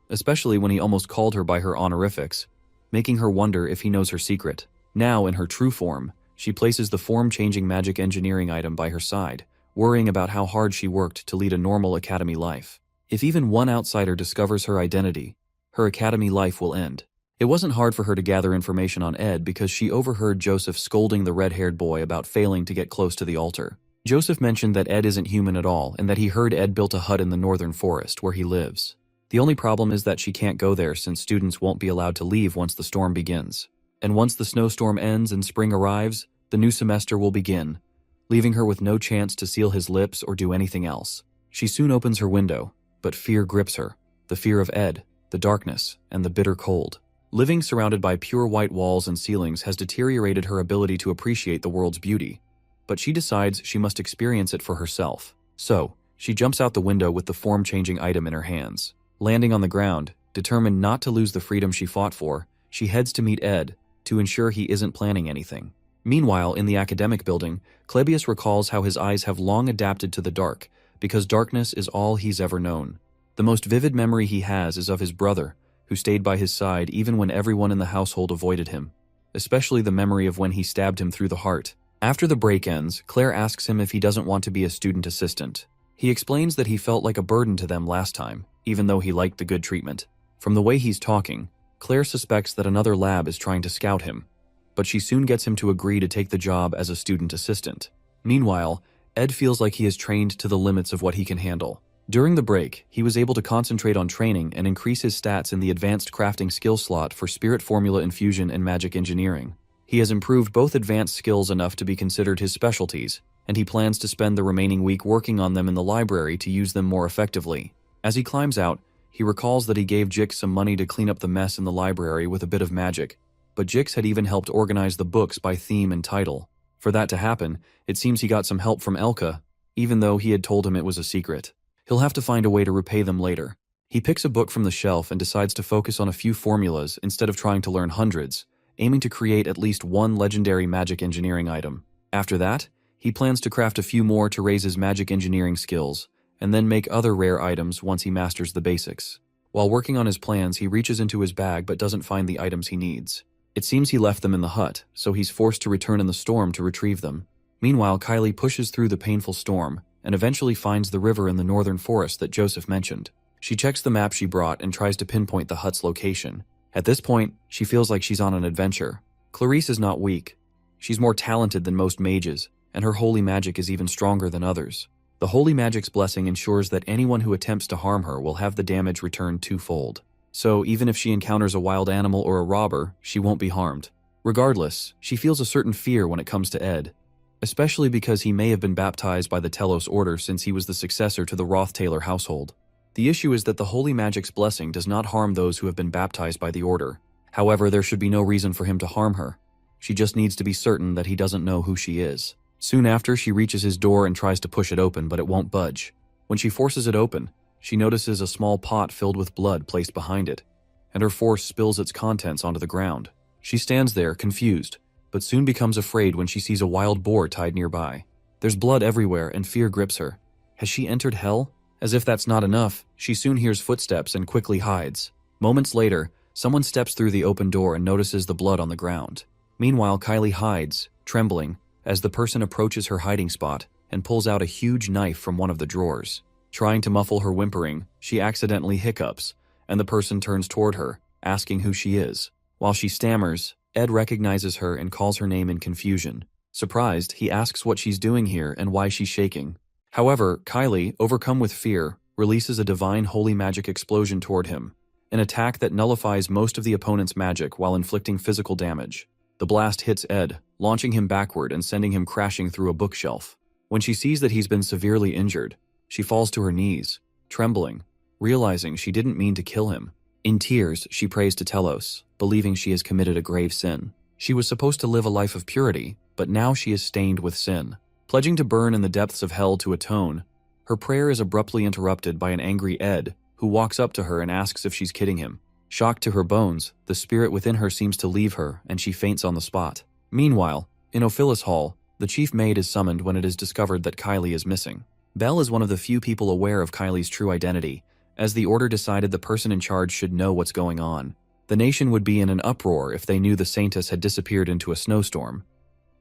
Speaker 1: especially when he almost called her by her honorifics, making her wonder if he knows her secret. Now, in her true form, she places the form-changing magic engineering item by her side, worrying about how hard she worked to lead a normal academy life. If even one outsider discovers her identity, her academy life will end. It wasn't hard for her to gather information on Ed because she overheard Joseph scolding the red-haired boy about failing to get close to the altar. Joseph mentioned that Ed isn't human at all and that he heard Ed built a hut in the northern forest where he lives. The only problem is that she can't go there since students won't be allowed to leave once the storm begins. And once the snowstorm ends and spring arrives, the new semester will begin, leaving her with no chance to seal his lips or do anything else. She soon opens her window, but fear grips her. The fear of Ed, the darkness, and the bitter cold. Living surrounded by pure white walls and ceilings has deteriorated her ability to appreciate the world's beauty, but she decides she must experience it for herself. So, she jumps out the window with the form-changing item in her hands. Landing on the ground, determined not to lose the freedom she fought for, she heads to meet Ed to ensure he isn't planning anything. Meanwhile, in the academic building, Klebius recalls how his eyes have long adapted to the dark, because darkness is all he's ever known. The most vivid memory he has is of his brother, who stayed by his side even when everyone in the household avoided him, especially the memory of when he stabbed him through the heart. After the break ends, Claire asks him if he doesn't want to be a student assistant. He explains that he felt like a burden to them last time, even though he liked the good treatment. From the way he's talking, Claire suspects that another lab is trying to scout him, but she soon gets him to agree to take the job as a student assistant. Meanwhile, Ed feels like he is trained to the limits of what he can handle. During the break, he was able to concentrate on training and increase his stats in the advanced crafting skill slot for spirit formula infusion and magic engineering. He has improved both advanced skills enough to be considered his specialties, and he plans to spend the remaining week working on them in the library to use them more effectively. As he climbs out, he recalls that he gave Jix some money to clean up the mess in the library with a bit of magic, but Jix had even helped organize the books by theme and title. For that to happen, it seems he got some help from Elka, even though he had told him it was a secret. He'll have to find a way to repay them later. He picks a book from the shelf and decides to focus on a few formulas instead of trying to learn hundreds, aiming to create at least one legendary magic engineering item. After that, he plans to craft a few more to raise his magic engineering skills, and then make other rare items once he masters the basics. While working on his plans, he reaches into his bag but doesn't find the items he needs. It seems he left them in the hut, so he's forced to return in the storm to retrieve them. Meanwhile, Kylie pushes through the painful storm, and eventually finds the river in the northern forest that Joseph mentioned. She checks the map she brought and tries to pinpoint the hut's location. At this point, she feels like she's on an adventure. Clarice is not weak. She's more talented than most mages, and her holy magic is even stronger than others. The holy magic's blessing ensures that anyone who attempts to harm her will have the damage returned twofold. So even if she encounters a wild animal or a robber, she won't be harmed. Regardless, she feels a certain fear when it comes to Ed, especially because he may have been baptized by the Telos Order since he was the successor to the Roth Taylor household. The issue is that the holy magic's blessing does not harm those who have been baptized by the Order. However, there should be no reason for him to harm her. She just needs to be certain that he doesn't know who she is. Soon after, she reaches his door and tries to push it open, but it won't budge. When she forces it open, she notices a small pot filled with blood placed behind it, and her force spills its contents onto the ground. She stands there, confused, but soon becomes afraid when she sees a wild boar tied nearby. There's blood everywhere, and fear grips her. Has she entered hell? As if that's not enough, she soon hears footsteps and quickly hides. Moments later, someone steps through the open door and notices the blood on the ground. Meanwhile, Kylie hides, trembling, as the person approaches her hiding spot and pulls out a huge knife from one of the drawers. Trying to muffle her whimpering, she accidentally hiccups, and the person turns toward her, asking who she is. While she stammers, Ed recognizes her and calls her name in confusion. Surprised, he asks what she's doing here and why she's shaking. However, Kylie, overcome with fear, releases a divine holy magic explosion toward him, an attack that nullifies most of the opponent's magic while inflicting physical damage. The blast hits Ed, launching him backward and sending him crashing through a bookshelf. When she sees that he's been severely injured, she falls to her knees, trembling, realizing she didn't mean to kill him. In tears, she prays to Telos, believing she has committed a grave sin. She was supposed to live a life of purity, but now she is stained with sin. Pledging to burn in the depths of hell to atone, her prayer is abruptly interrupted by an angry Ed, who walks up to her and asks if she's kidding him. Shocked to her bones, the spirit within her seems to leave her, and she faints on the spot. Meanwhile, in Ophilis Hall, the chief maid is summoned when it is discovered that Kylie is missing. Belle is one of the few people aware of Kylie's true identity, as the order decided the person in charge should know what's going on. The nation would be in an uproar if they knew the Saintess had disappeared into a snowstorm.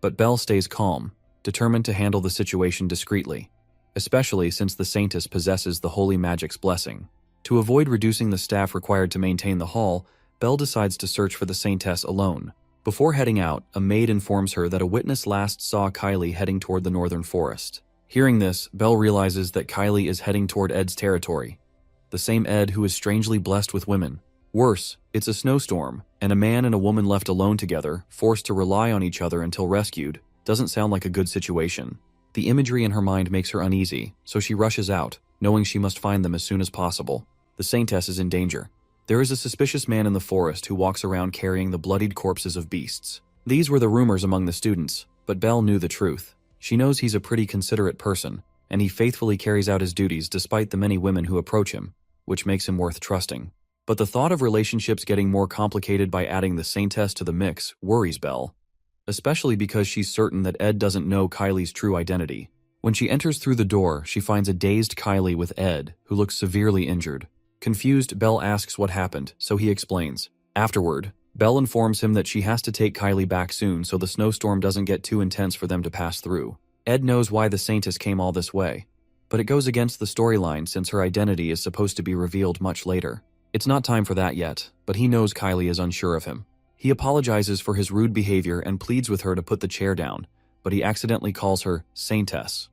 Speaker 1: But Belle stays calm, determined to handle the situation discreetly, especially since the Saintess possesses the holy magic's blessing. To avoid reducing the staff required to maintain the hall, Belle decides to search for the Saintess alone. Before heading out, a maid informs her that a witness last saw Kylie heading toward the northern forest. Hearing this, Belle realizes that Kylie is heading toward Ed's territory, the same Ed who is strangely blessed with women. Worse, it's a snowstorm, and a man and a woman left alone together, forced to rely on each other until rescued, doesn't sound like a good situation. The imagery in her mind makes her uneasy, so she rushes out, knowing she must find them as soon as possible. The Saintess is in danger. There is a suspicious man in the forest who walks around carrying the bloodied corpses of beasts. These were the rumors among the students, but Belle knew the truth. She knows he's a pretty considerate person, and he faithfully carries out his duties despite the many women who approach him, which makes him worth trusting. But the thought of relationships getting more complicated by adding the Saintess to the mix worries Belle, especially because she's certain that Ed doesn't know Kylie's true identity. When she enters through the door, she finds a dazed Kylie with Ed, who looks severely injured. Confused, Belle asks what happened, so he explains. Afterward, Belle informs him that she has to take Kylie back soon so the snowstorm doesn't get too intense for them to pass through. Ed knows why the Saintess came all this way, but it goes against the storyline since her identity is supposed to be revealed much later. It's not time for that yet, but he knows Kylie is unsure of him. He apologizes for his rude behavior and pleads with her to put the chair down, but he accidentally calls her Saintess.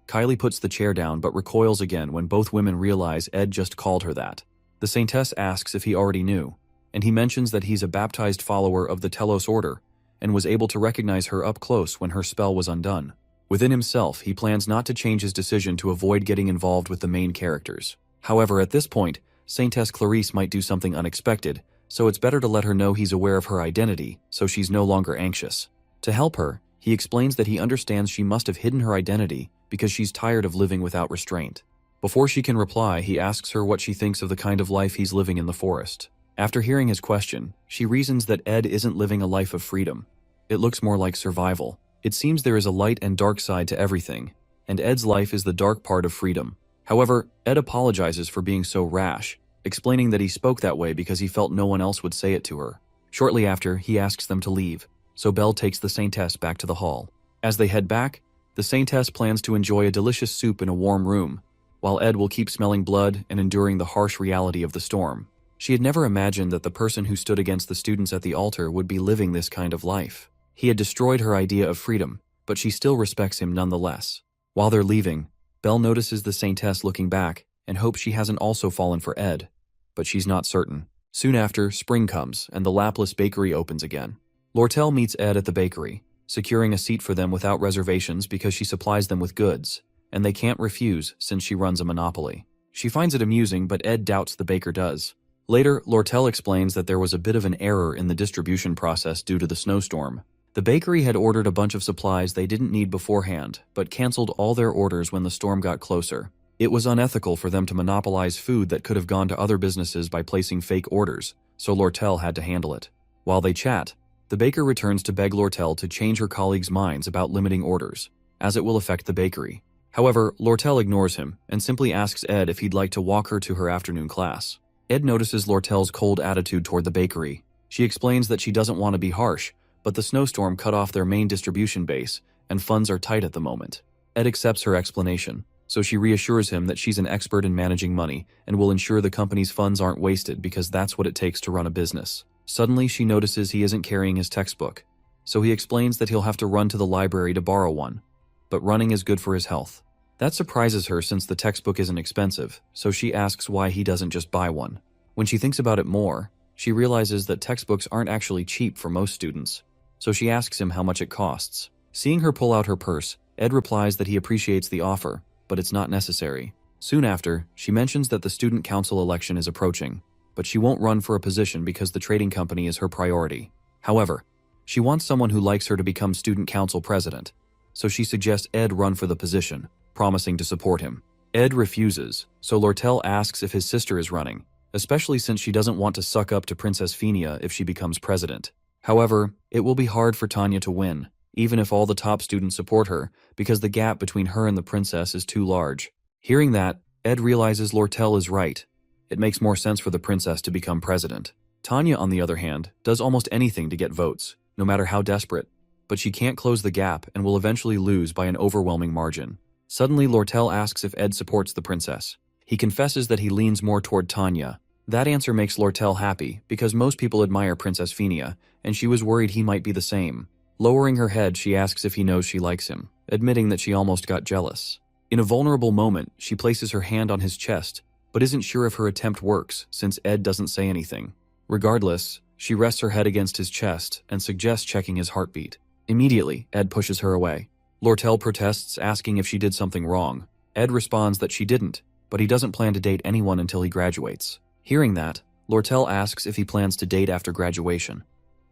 Speaker 1: Kylie puts the chair down but recoils again when both women realize Ed just called her that. The Saintess asks if he already knew, and he mentions that he's a baptized follower of the Telos order and was able to recognize her up close when her spell was undone. Within himself, he plans not to change his decision to avoid getting involved with the main characters. However, at this point, Saintess Clarice might do something unexpected, so it's better to let her know he's aware of her identity so she's no longer anxious. To help her, he explains that he understands she must have hidden her identity because she's tired of living without restraint. Before she can reply, he asks her what she thinks of the kind of life he's living in the forest. After hearing his question, she reasons that Ed isn't living a life of freedom. It looks more like survival. It seems there is a light and dark side to everything, and Ed's life is the dark part of freedom. However, Ed apologizes for being so rash, explaining that he spoke that way because he felt no one else would say it to her. Shortly after, he asks them to leave, so Belle takes the Saintess back to the hall. As they head back, the Saintess plans to enjoy a delicious soup in a warm room, while Ed will keep smelling blood and enduring the harsh reality of the storm. She had never imagined that the person who stood against the students at the altar would be living this kind of life. He had destroyed her idea of freedom, but she still respects him nonetheless. While they're leaving, Belle notices the Saintess looking back and hopes she hasn't also fallen for Ed, but she's not certain. Soon after, spring comes and the Laplace bakery opens again. Lortell meets Ed at the bakery, securing a seat for them without reservations because she supplies them with goods, and they can't refuse since she runs a monopoly. She finds it amusing, but Ed doubts the baker does. Later, Lortell explains that there was a bit of an error in the distribution process due to the snowstorm. The bakery had ordered a bunch of supplies they didn't need beforehand, but canceled all their orders when the storm got closer. It was unethical for them to monopolize food that could have gone to other businesses by placing fake orders, so Lortell had to handle it. While they chat, the baker returns to beg Lortell to change her colleagues' minds about limiting orders, as it will affect the bakery. However, Lortell ignores him and simply asks Ed if he'd like to walk her to her afternoon class. Ed notices Lortell's cold attitude toward the bakery. She explains that she doesn't want to be harsh, but the snowstorm cut off their main distribution base, and funds are tight at the moment. Ed accepts her explanation, so she reassures him that she's an expert in managing money and will ensure the company's funds aren't wasted because that's what it takes to run a business. Suddenly, she notices he isn't carrying his textbook, so he explains that he'll have to run to the library to borrow one, but running is good for his health. That surprises her since the textbook isn't expensive, so she asks why he doesn't just buy one. When she thinks about it more, she realizes that textbooks aren't actually cheap for most students, so she asks him how much it costs. Seeing her pull out her purse, Ed replies that he appreciates the offer, but it's not necessary. Soon after, she mentions that the student council election is approaching, but she won't run for a position because the trading company is her priority. However, she wants someone who likes her to become student council president, so she suggests Ed run for the position, promising to support him. Ed refuses, so Lortell asks if his sister is running, especially since she doesn't want to suck up to Princess Fenia if she becomes president. However, it will be hard for Tanya to win, even if all the top students support her, because the gap between her and the princess is too large. Hearing that, Ed realizes Lortell is right. It makes more sense for the princess to become president. Tanya, on the other hand, does almost anything to get votes, no matter how desperate, but she can't close the gap and will eventually lose by an overwhelming margin. Suddenly, Lortell asks if Ed supports the princess. He confesses that he leans more toward Tanya. That answer makes Lortell happy, because most people admire Princess Fenia, and she was worried he might be the same. Lowering her head, she asks if he knows she likes him, admitting that she almost got jealous. In a vulnerable moment, she places her hand on his chest, but isn't sure if her attempt works, since Ed doesn't say anything. Regardless, she rests her head against his chest and suggests checking his heartbeat. Immediately, Ed pushes her away. Lortell protests, asking if she did something wrong. Ed responds that she didn't, but he doesn't plan to date anyone until he graduates. Hearing that, Lortell asks if he plans to date after graduation,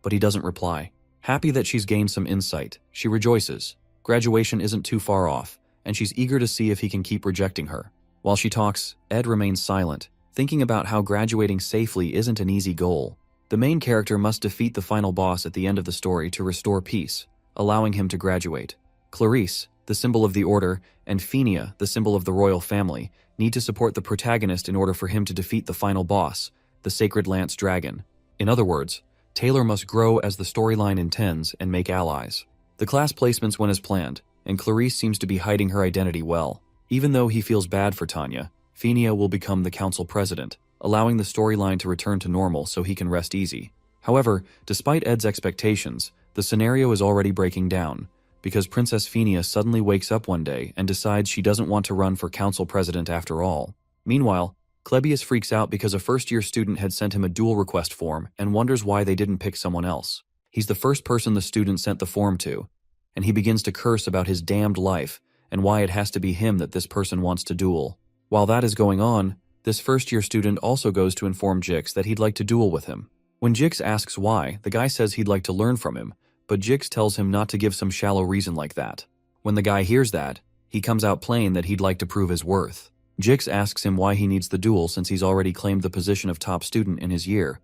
Speaker 1: but he doesn't reply. Happy that she's gained some insight, she rejoices. Graduation isn't too far off, and she's eager to see if he can keep rejecting her. While she talks, Ed remains silent, thinking about how graduating safely isn't an easy goal. The main character must defeat the final boss at the end of the story to restore peace, allowing him to graduate. Clarice, the symbol of the Order, and Fenia, the symbol of the royal family, need to support the protagonist in order for him to defeat the final boss, the Sacred Lance Dragon. In other words, Taylor must grow as the storyline intends and make allies. The class placements went as planned, and Clarice seems to be hiding her identity well. Even though he feels bad for Tanya, Fenia will become the council president, allowing the storyline to return to normal so he can rest easy. However, despite Ed's expectations, the scenario is already breaking down, because Princess Fenia suddenly wakes up one day and decides she doesn't want to run for council president after all. Meanwhile, Clebius freaks out because a first-year student had sent him a duel request form and wonders why they didn't pick someone else. He's the first person the student sent the form to, and he begins to curse about his damned life and why it has to be him that this person wants to duel. While that is going on, this first-year student also goes to inform Jix that he'd like to duel with him. When Jix asks why, the guy says he'd like to learn from him, but Jix tells him not to give some shallow reason like that. When the guy hears that, he comes out plain that he'd like to prove his worth. Jix asks him why he needs the duel since he's already claimed the position of top student in his year,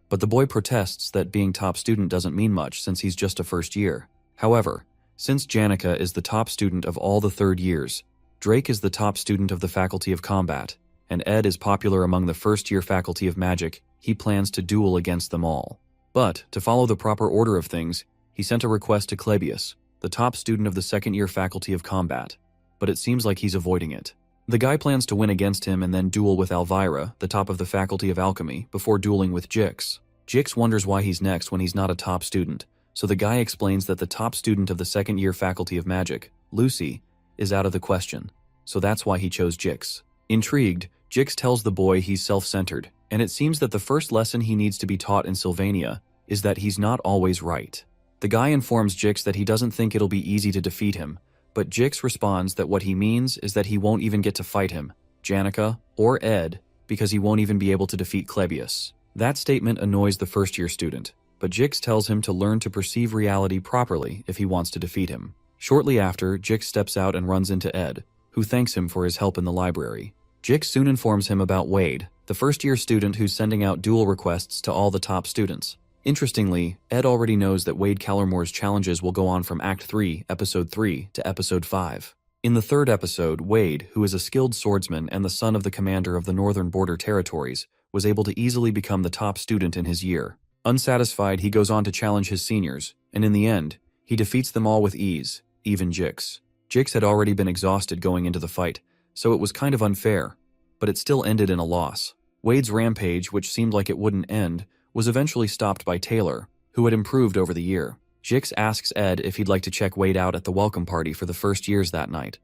Speaker 1: but the boy protests that being top student doesn't mean much since he's just a first year. However, since Janica is the top student of all the third years, Drake is the top student of the Faculty of Combat, and Ed is popular among the first-year Faculty of Magic, he plans to duel against them all. But, to follow the proper order of things, he sent a request to Clebius, the top student of the second-year Faculty of Combat, but it seems like he's avoiding it. The guy plans to win against him and then duel with Elvira, the top of the Faculty of Alchemy, before dueling with Jix. Jix wonders why he's next when he's not a top student, so the guy explains that the top student of the second-year Faculty of Magic, Lucy, is out of the question, so that's why he chose Jix. Intrigued, Jix tells the boy he's self-centered, and it seems that the first lesson he needs to be taught in Sylvania is that he's not always right. The guy informs Jix that he doesn't think it'll be easy to defeat him, but Jix responds that what he means is that he won't even get to fight him, Janica, or Ed, because he won't even be able to defeat Klebius. That statement annoys the first-year student, but Jix tells him to learn to perceive reality properly if he wants to defeat him. Shortly after, Jix steps out and runs into Ed, who thanks him for his help in the library. Jix soon informs him about Wade, the first-year student who's sending out duel requests to all the top students. Interestingly, Ed already knows that Wade Callermore's challenges will go on from Act 3, Episode 3 to Episode 5. In the third episode, Wade, who is a skilled swordsman and the son of the commander of the Northern Border Territories, was able to easily become the top student in his year. Unsatisfied, he goes on to challenge his seniors, and in the end, he defeats them all with ease, even Jix. Jix had already been exhausted going into the fight, so it was kind of unfair, but it still ended in a loss. Wade's rampage, which seemed like it wouldn't end, was eventually stopped by Taylor, who had improved over the year. Jix asks Ed if he'd like to check Wade out at the welcome party for the first years that night.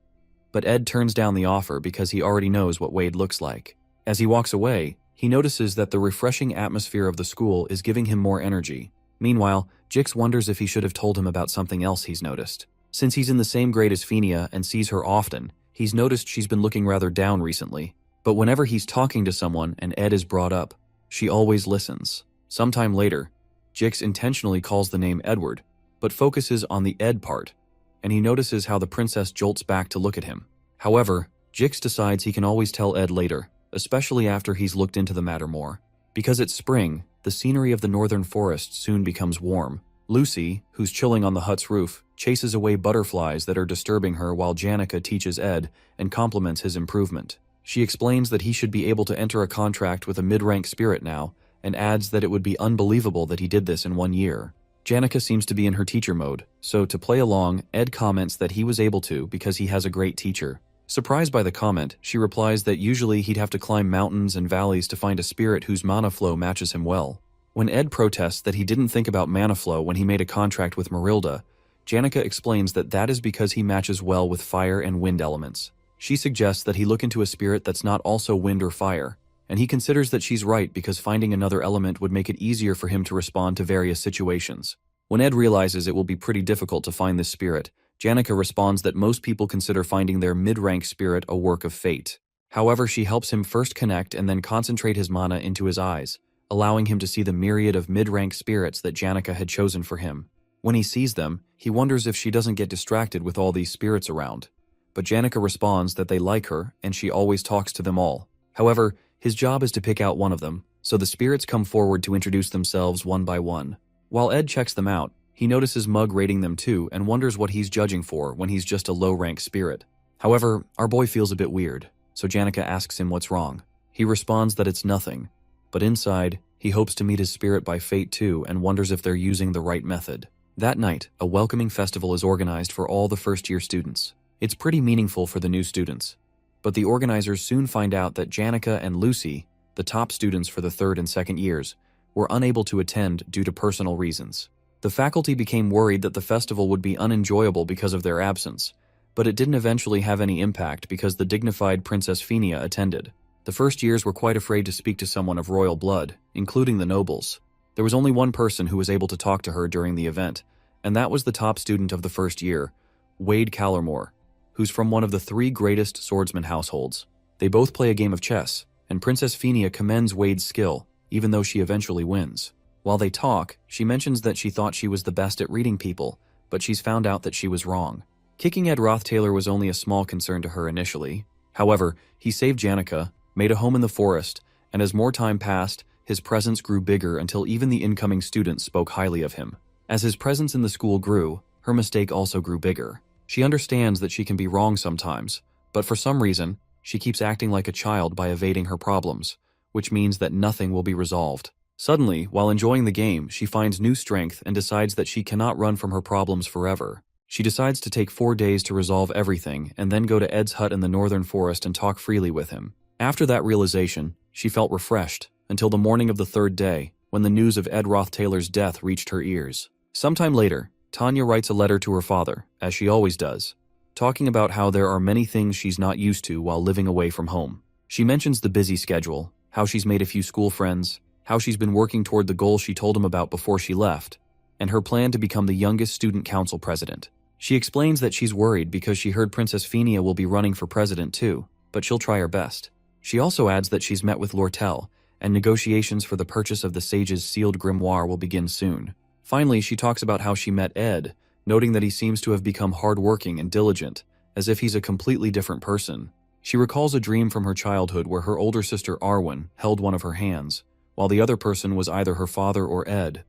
Speaker 1: But Ed turns down the offer because he already knows what Wade looks like. As he walks away, he notices that the refreshing atmosphere of the school is giving him more energy. Meanwhile, Jix wonders if he should have told him about something else he's noticed. Since he's in the same grade as Fenia and sees her often, he's noticed she's been looking rather down recently. But whenever he's talking to someone and Ed is brought up, she always listens. Sometime later, Jix intentionally calls the name Edward, but focuses on the Ed part, and he notices how the princess jolts back to look at him. However, Jix decides he can always tell Ed later, especially after he's looked into the matter more. Because it's spring, the scenery of the northern forest soon becomes warm. Lucy, who's chilling on the hut's roof, chases away butterflies that are disturbing her while Janica teaches Ed and compliments his improvement. She explains that he should be able to enter a contract with a mid-rank spirit now, and adds that it would be unbelievable that he did this in 1 year. Janica seems to be in her teacher mode, so to play along, Ed comments that he was able to because he has a great teacher. Surprised by the comment, she replies that usually he'd have to climb mountains and valleys to find a spirit whose mana flow matches him well. When Ed protests that he didn't think about mana flow when he made a contract with Marilda, Janica explains that that is because he matches well with fire and wind elements. She suggests that he look into a spirit that's not also wind or fire, and he considers that she's right because finding another element would make it easier for him to respond to various situations. When Ed realizes it will be pretty difficult to find this spirit, Janica responds that most people consider finding their mid-rank spirit a work of fate. However, she helps him first connect and then concentrate his mana into his eyes, allowing him to see the myriad of mid-rank spirits that Janica had chosen for him. When he sees them, he wonders if she doesn't get distracted with all these spirits around. But Janica responds that they like her and she always talks to them all. However, his job is to pick out one of them, so the spirits come forward to introduce themselves one by one. While Ed checks them out, he notices Mug rating them too and wonders what he's judging for when he's just a low-rank spirit. However, our boy feels a bit weird, so Janica asks him what's wrong. He responds that it's nothing, but inside, he hopes to meet his spirit by fate too and wonders if they're using the right method. That night, a welcoming festival is organized for all the first-year students. It's pretty meaningful for the new students. But the organizers soon find out that Janica and Lucy, the top students for the third and second years, were unable to attend due to personal reasons. The faculty became worried that the festival would be unenjoyable because of their absence, but it didn't eventually have any impact because the dignified Princess Fenia attended. The first years were quite afraid to speak to someone of royal blood, including the nobles. There was only one person who was able to talk to her during the event, and that was the top student of the first year, Wade Callermore, who's from one of the 3 greatest swordsman households. They both play a game of chess, and Princess Fenia commends Wade's skill, even though she eventually wins. While they talk, she mentions that she thought she was the best at reading people, but she's found out that she was wrong. Kicking Ed Roth Taylor was only a small concern to her initially. However, he saved Janica, made a home in the forest, and as more time passed, his presence grew bigger until even the incoming students spoke highly of him. As his presence in the school grew, her mistake also grew bigger. She understands that she can be wrong sometimes, but for some reason, she keeps acting like a child by evading her problems, which means that nothing will be resolved. Suddenly, while enjoying the game, she finds new strength and decides that she cannot run from her problems forever. She decides to take 4 days to resolve everything and then go to Ed's hut in the northern forest and talk freely with him. After that realization, she felt refreshed until the morning of the 3rd day, when the news of Ed Roth Taylor's death reached her ears. Sometime later, Tanya writes a letter to her father, as she always does, talking about how there are many things she's not used to while living away from home. She mentions the busy schedule, how she's made a few school friends, how she's been working toward the goal she told him about before she left, and her plan to become the youngest student council president. She explains that she's worried because she heard Princess Fenia will be running for president too, but she'll try her best. She also adds that she's met with Lortell, and negotiations for the purchase of the sage's sealed grimoire will begin soon. Finally, she talks about how she met Ed, noting that he seems to have become hardworking and diligent, as if he's a completely different person. She recalls a dream from her childhood where her older sister Arwen held one of her hands, while the other person was either her father or Ed,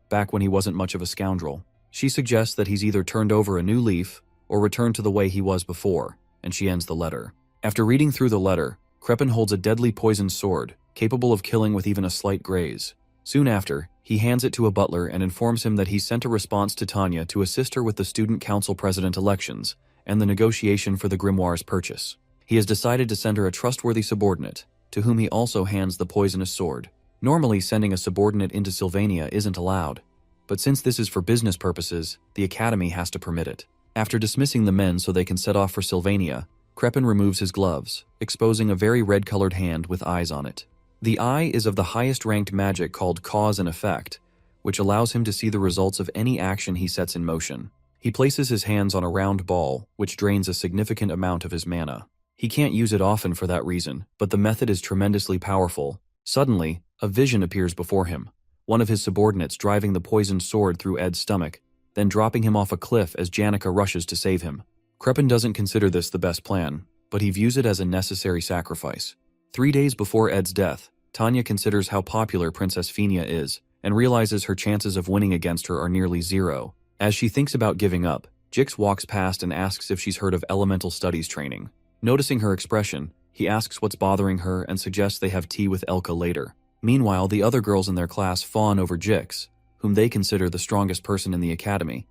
Speaker 1: back when he wasn't much of a scoundrel. She suggests that he's either turned over a new leaf or returned to the way he was before, and she ends the letter. After reading through the letter, Crepin holds a deadly poisoned sword, capable of killing with even a slight graze. Soon after, he hands it to a butler and informs him that he sent a response to Tanya to assist her with the student council president elections and the negotiation for the grimoire's purchase. He has decided to send her a trustworthy subordinate, to whom he also hands the poisonous sword. Normally, sending a subordinate into Sylvania isn't allowed, but since this is for business purposes, the Academy has to permit it. After dismissing the men so they can set off for Sylvania, Crepin removes his gloves, exposing a very red-colored hand with eyes on it. The eye is of the highest-ranked magic called Cause and Effect, which allows him to see the results of any action he sets in motion. He places his hands on a round ball, which drains a significant amount of his mana. He can't use it often for that reason, but the method is tremendously powerful. Suddenly, a vision appears before him, one of his subordinates driving the poisoned sword through Ed's stomach, then dropping him off a cliff as Janica rushes to save him. Crepin doesn't consider this the best plan, but he views it as a necessary sacrifice. 3 days before Ed's death, Tanya considers how popular Princess Fenia is, and realizes her chances of winning against her are nearly zero. As she thinks about giving up, Jix walks past and asks if she's heard of elemental studies training. Noticing her expression, he asks what's bothering her and suggests they have tea with Elka later. Meanwhile, the other girls in their class fawn over Jix, whom they consider the strongest person in the academy,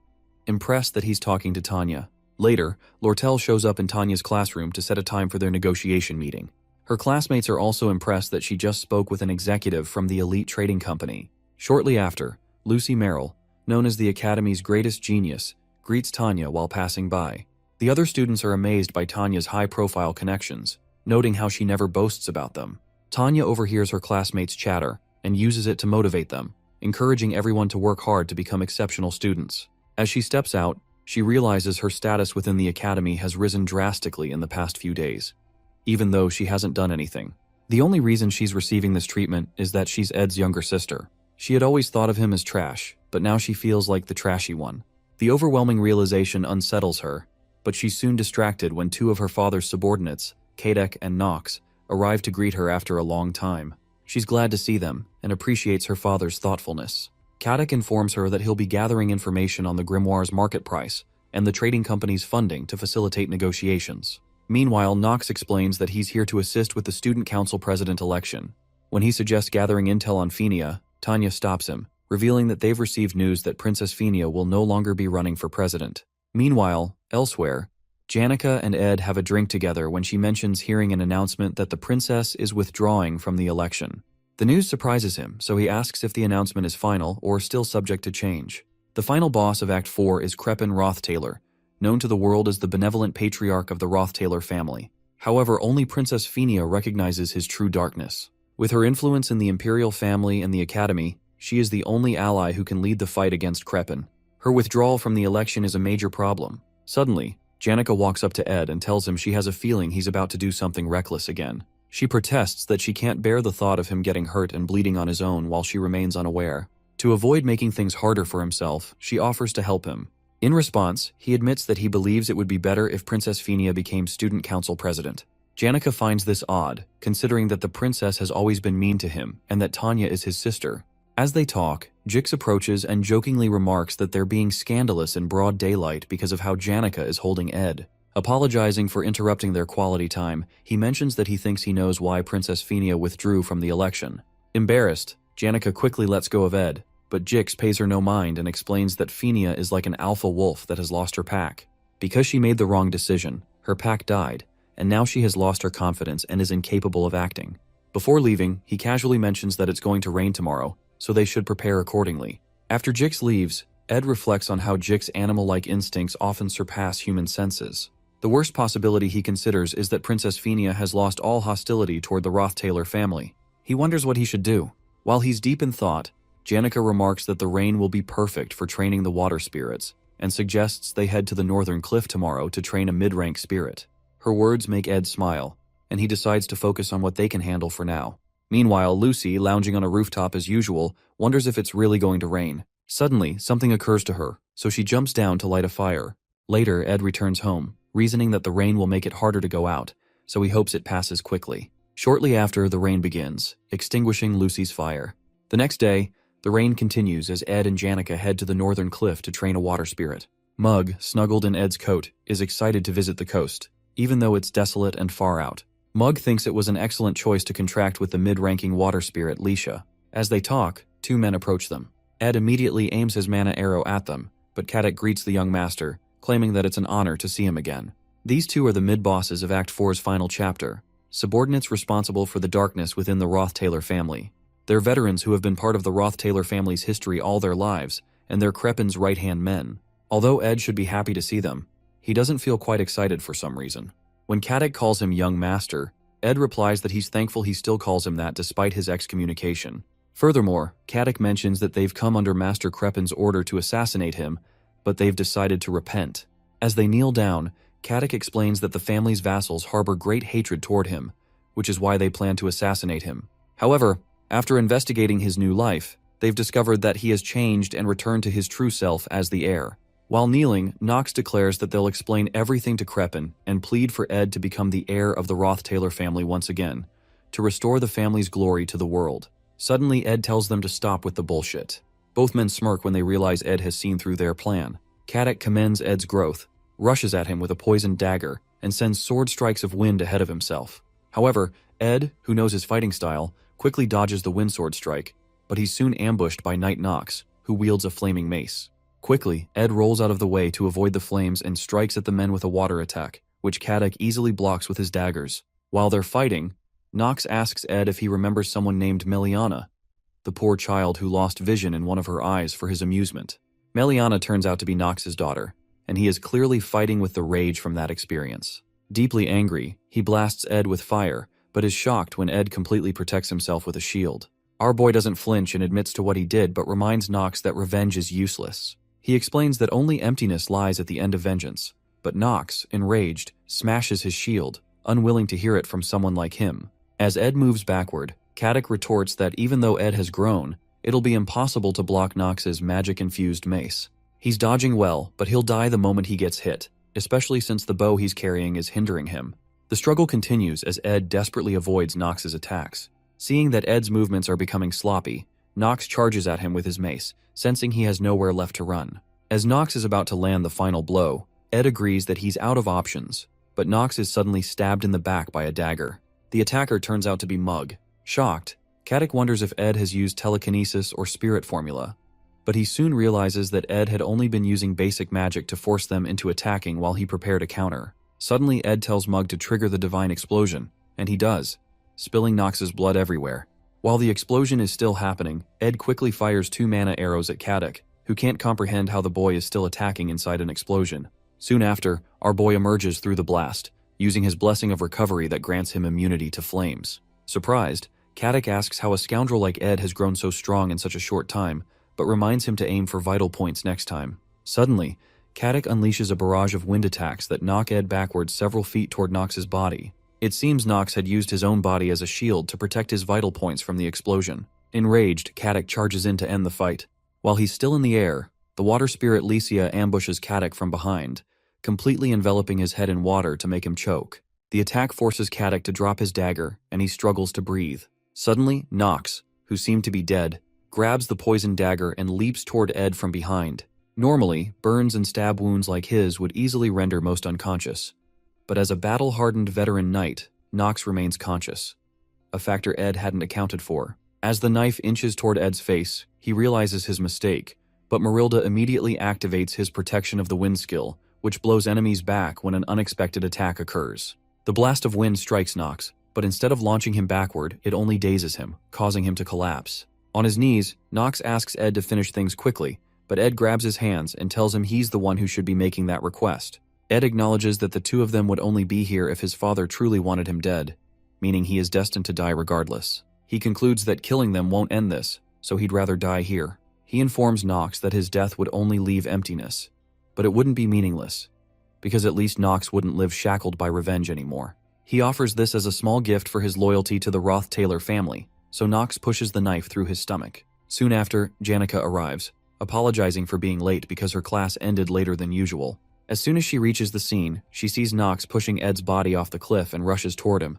Speaker 1: impressed that he's talking to Tanya. Later, Lortell shows up in Tanya's classroom to set a time for their negotiation meeting. Her classmates are also impressed that she just spoke with an executive from the elite trading company. Shortly after, Lucy Merrill, known as the academy's greatest genius, greets Tanya while passing by. The other students are amazed by Tanya's high-profile connections, noting how she never boasts about them. Tanya overhears her classmates' chatter and uses it to motivate them, encouraging everyone to work hard to become exceptional students. As she steps out, she realizes her status within the academy has risen drastically in the past few days, even though she hasn't done anything. The only reason she's receiving this treatment is that she's Ed's younger sister. She had always thought of him as trash, but now she feels like the trashy one. The overwhelming realization unsettles her, but she's soon distracted when two of her father's subordinates, Kadek and Nox, arrive to greet her after a long time. She's glad to see them and appreciates her father's thoughtfulness. Kadek informs her that he'll be gathering information on the grimoire's market price and the trading company's funding to facilitate negotiations. Meanwhile, Nox explains that he's here to assist with the student council president election. When he suggests gathering intel on Fenia, Tanya stops him, revealing that they've received news that Princess Fenia will no longer be running for president. Meanwhile, elsewhere, Janica and Ed have a drink together when she mentions hearing an announcement that the princess is withdrawing from the election. The news surprises him, so he asks if the announcement is final or still subject to change. The final boss of Act 4 is Ed Roth Taylor, known to the world as the benevolent patriarch of the Roth Taylor family. However, only Princess Fenia recognizes his true darkness. With her influence in the imperial family and the academy, she is the only ally who can lead the fight against Crepin. Her withdrawal from the election is a major problem. Suddenly, Janica walks up to Ed and tells him she has a feeling he's about to do something reckless again. She protests that she can't bear the thought of him getting hurt and bleeding on his own while she remains unaware. To avoid making things harder for himself, she offers to help him. In response, he admits that he believes it would be better if Princess Fenia became student council president. Janica finds this odd, considering that the princess has always been mean to him and that Tanya is his sister. As they talk, Jix approaches and jokingly remarks that they're being scandalous in broad daylight because of how Janica is holding Ed. Apologizing for interrupting their quality time, he mentions that he thinks he knows why Princess Fenia withdrew from the election. Embarrassed, Janica quickly lets go of Ed, but Jix pays her no mind and explains that Fenia is like an alpha wolf that has lost her pack. Because she made the wrong decision, her pack died, and now she has lost her confidence and is incapable of acting. Before leaving, he casually mentions that it's going to rain tomorrow, so they should prepare accordingly. After Jix leaves, Ed reflects on how Jix's animal-like instincts often surpass human senses. The worst possibility he considers is that Princess Fenia has lost all hostility toward the Roth Taylor family. He wonders what he should do. While he's deep in thought, Janica remarks that the rain will be perfect for training the water spirits, and suggests they head to the northern cliff tomorrow to train a mid-rank spirit. Her words make Ed smile, and he decides to focus on what they can handle for now. Meanwhile, Lucy, lounging on a rooftop as usual, wonders if it's really going to rain. Suddenly, something occurs to her, so she jumps down to light a fire. Later, Ed returns home, reasoning that the rain will make it harder to go out, so he hopes it passes quickly. Shortly after, the rain begins, extinguishing Lucy's fire. The next day, the rain continues as Ed and Janica head to the northern cliff to train a water spirit. Mug, snuggled in Ed's coat, is excited to visit the coast, even though it's desolate and far out. Mug thinks it was an excellent choice to contract with the mid-ranking water spirit Leisha. As they talk, two men approach them. Ed immediately aims his mana arrow at them, but Caddick greets the young master, claiming that it's an honor to see him again. These two are the mid-bosses of Act 4's final chapter, subordinates responsible for the darkness within the Roth Taylor family. They're veterans who have been part of the Roth Taylor family's history all their lives, and they're Crepin's right-hand men. Although Ed should be happy to see them, he doesn't feel quite excited for some reason. When Caddick calls him young master, Ed replies that he's thankful he still calls him that despite his excommunication. Furthermore, Caddick mentions that they've come under Master Crepin's order to assassinate him, but they've decided to repent. As they kneel down, Caddick explains that the family's vassals harbor great hatred toward him, which is why they plan to assassinate him. However, after investigating his new life, they've discovered that he has changed and returned to his true self as the heir. While kneeling, Knox declares that they'll explain everything to Crepin and plead for Ed to become the heir of the Roth Taylor family once again, to restore the family's glory to the world. Suddenly, Ed tells them to stop with the bullshit. Both men smirk when they realize Ed has seen through their plan. Caddick commends Ed's growth, rushes at him with a poisoned dagger, and sends sword strikes of wind ahead of himself. However, Ed, who knows his fighting style, quickly dodges the wind sword strike, but he's soon ambushed by Knight Knox, who wields a flaming mace. Quickly, Ed rolls out of the way to avoid the flames and strikes at the men with a water attack, which Caddick easily blocks with his daggers. While they're fighting, Knox asks Ed if he remembers someone named Meliana, the poor child who lost vision in one of her eyes for his amusement. Meliana turns out to be Knox's daughter, and he is clearly fighting with the rage from that experience. Deeply angry, he blasts Ed with fire, but is shocked when Ed completely protects himself with a shield. Our boy doesn't flinch and admits to what he did, but reminds Knox that revenge is useless. He explains that only emptiness lies at the end of vengeance, but Knox, enraged, smashes his shield, unwilling to hear it from someone like him. As Ed moves backward, Caddick retorts that even though Ed has grown, it'll be impossible to block Knox's magic-infused mace. He's dodging well, but he'll die the moment he gets hit, especially since the bow he's carrying is hindering him. The struggle continues as Ed desperately avoids Knox's attacks. Seeing that Ed's movements are becoming sloppy, Knox charges at him with his mace, sensing he has nowhere left to run. As Knox is about to land the final blow, Ed agrees that he's out of options, but Knox is suddenly stabbed in the back by a dagger. The attacker turns out to be Mug. Shocked, Caddick wonders if Ed has used telekinesis or spirit formula, but he soon realizes that Ed had only been using basic magic to force them into attacking while he prepared a counter. Suddenly, Ed tells Mug to trigger the divine explosion, and he does, spilling Knox's blood everywhere. While the explosion is still happening, Ed quickly fires 2 mana arrows at Caddick, who can't comprehend how the boy is still attacking inside an explosion. Soon after, our boy emerges through the blast, using his blessing of recovery that grants him immunity to flames. Surprised, Caddick asks how a scoundrel like Ed has grown so strong in such a short time, but reminds him to aim for vital points next time. Suddenly, Caddick unleashes a barrage of wind attacks that knock Ed backwards several feet toward Knox's body. It seems Knox had used his own body as a shield to protect his vital points from the explosion. Enraged, Caddick charges in to end the fight. While he's still in the air, the water spirit Lesia ambushes Caddick from behind, completely enveloping his head in water to make him choke. The attack forces Caddick to drop his dagger, and he struggles to breathe. Suddenly, Knox, who seemed to be dead, grabs the poisoned dagger and leaps toward Ed from behind. Normally, burns and stab wounds like his would easily render most unconscious. But as a battle-hardened veteran knight, Knox remains conscious, a factor Ed hadn't accounted for. As the knife inches toward Ed's face, he realizes his mistake, but Marilda immediately activates his protection of the wind skill, which blows enemies back when an unexpected attack occurs. The blast of wind strikes Knox, but instead of launching him backward, it only dazes him, causing him to collapse. On his knees, Knox asks Ed to finish things quickly, but Ed grabs his hands and tells him he's the one who should be making that request. Ed acknowledges that the two of them would only be here if his father truly wanted him dead, meaning he is destined to die regardless. He concludes that killing them won't end this, so he'd rather die here. He informs Knox that his death would only leave emptiness, but it wouldn't be meaningless, because at least Knox wouldn't live shackled by revenge anymore. He offers this as a small gift for his loyalty to the Roth Taylor family, so Knox pushes the knife through his stomach. Soon after, Janica arrives, apologizing for being late because her class ended later than usual. As soon as she reaches the scene, she sees Knox pushing Ed's body off the cliff and rushes toward him,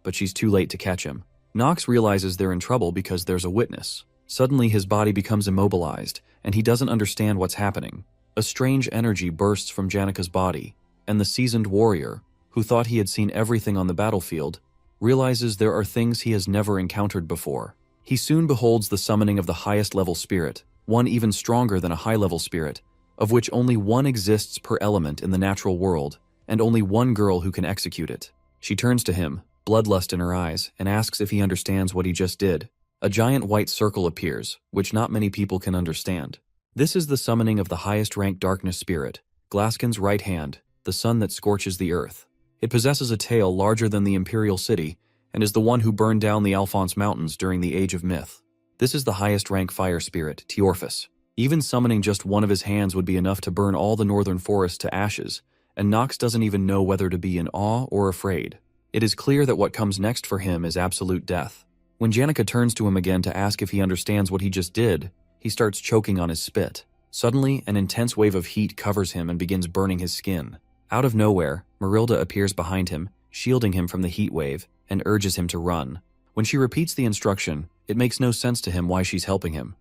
Speaker 1: but she's too late to catch him. Knox realizes they're in trouble because there's a witness. Suddenly his body becomes immobilized, and he doesn't understand what's happening. A strange energy bursts from Janica's body, and the seasoned warrior, who thought he had seen everything on the battlefield, realizes there are things he has never encountered before. He soon beholds the summoning of the highest level spirit, one even stronger than a high-level spirit, of which only one exists per element in the natural world, and only one girl who can execute it. She turns to him, bloodlust in her eyes, and asks if he understands what he just did. A giant white circle appears, which not many people can understand. This is the summoning of the highest-ranked darkness spirit, Glaskin's right hand, the sun that scorches the earth. It possesses a tail larger than the Imperial City, and is the one who burned down the Alphonse Mountains during the Age of Myth. This is the highest-rank fire spirit, Teorphus. Even summoning just one of his hands would be enough to burn all the northern forest to ashes, and Knox doesn't even know whether to be in awe or afraid. It is clear that what comes next for him is absolute death. When Janica turns to him again to ask if he understands what he just did, he starts choking on his spit. Suddenly, an intense wave of heat covers him and begins burning his skin. Out of nowhere, Marilda appears behind him, shielding him from the heat wave, and urges him to run. When she repeats the instruction, it makes no sense to him why she's helping him.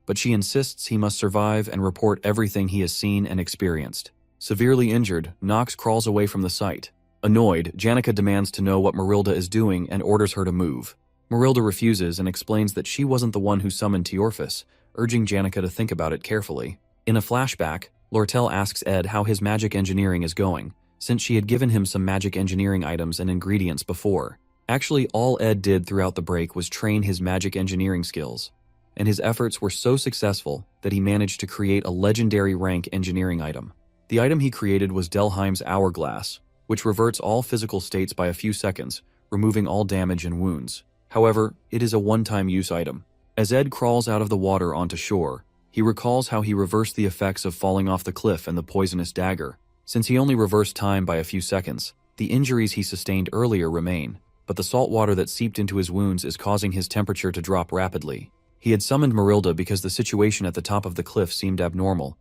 Speaker 1: But she insists he must survive and report everything he has seen and experienced. Severely injured, Knox crawls away from the site. Annoyed, Janica demands to know what Marilda is doing and orders her to move. Marilda refuses and explains that she wasn't the one who summoned Teorphus, urging Janica to think about it carefully. In a flashback, Lortell asks Ed how his magic engineering is going, since she had given him some magic engineering items and ingredients before. Actually, all Ed did throughout the break was train his magic engineering skills, and his efforts were so successful that he managed to create a legendary rank engineering item. The item he created was Delheim's Hourglass, which reverts all physical states by a few seconds, removing all damage and wounds. However, it is a one-time use item. As Ed crawls out of the water onto shore, he recalls how he reversed the effects of falling off the cliff and the poisonous dagger. Since he only reversed time by a few seconds, the injuries he sustained earlier remain, but the salt water that seeped into his wounds is causing his temperature to drop rapidly. He had summoned Marilda because the situation at the top of the cliff seemed abnormal,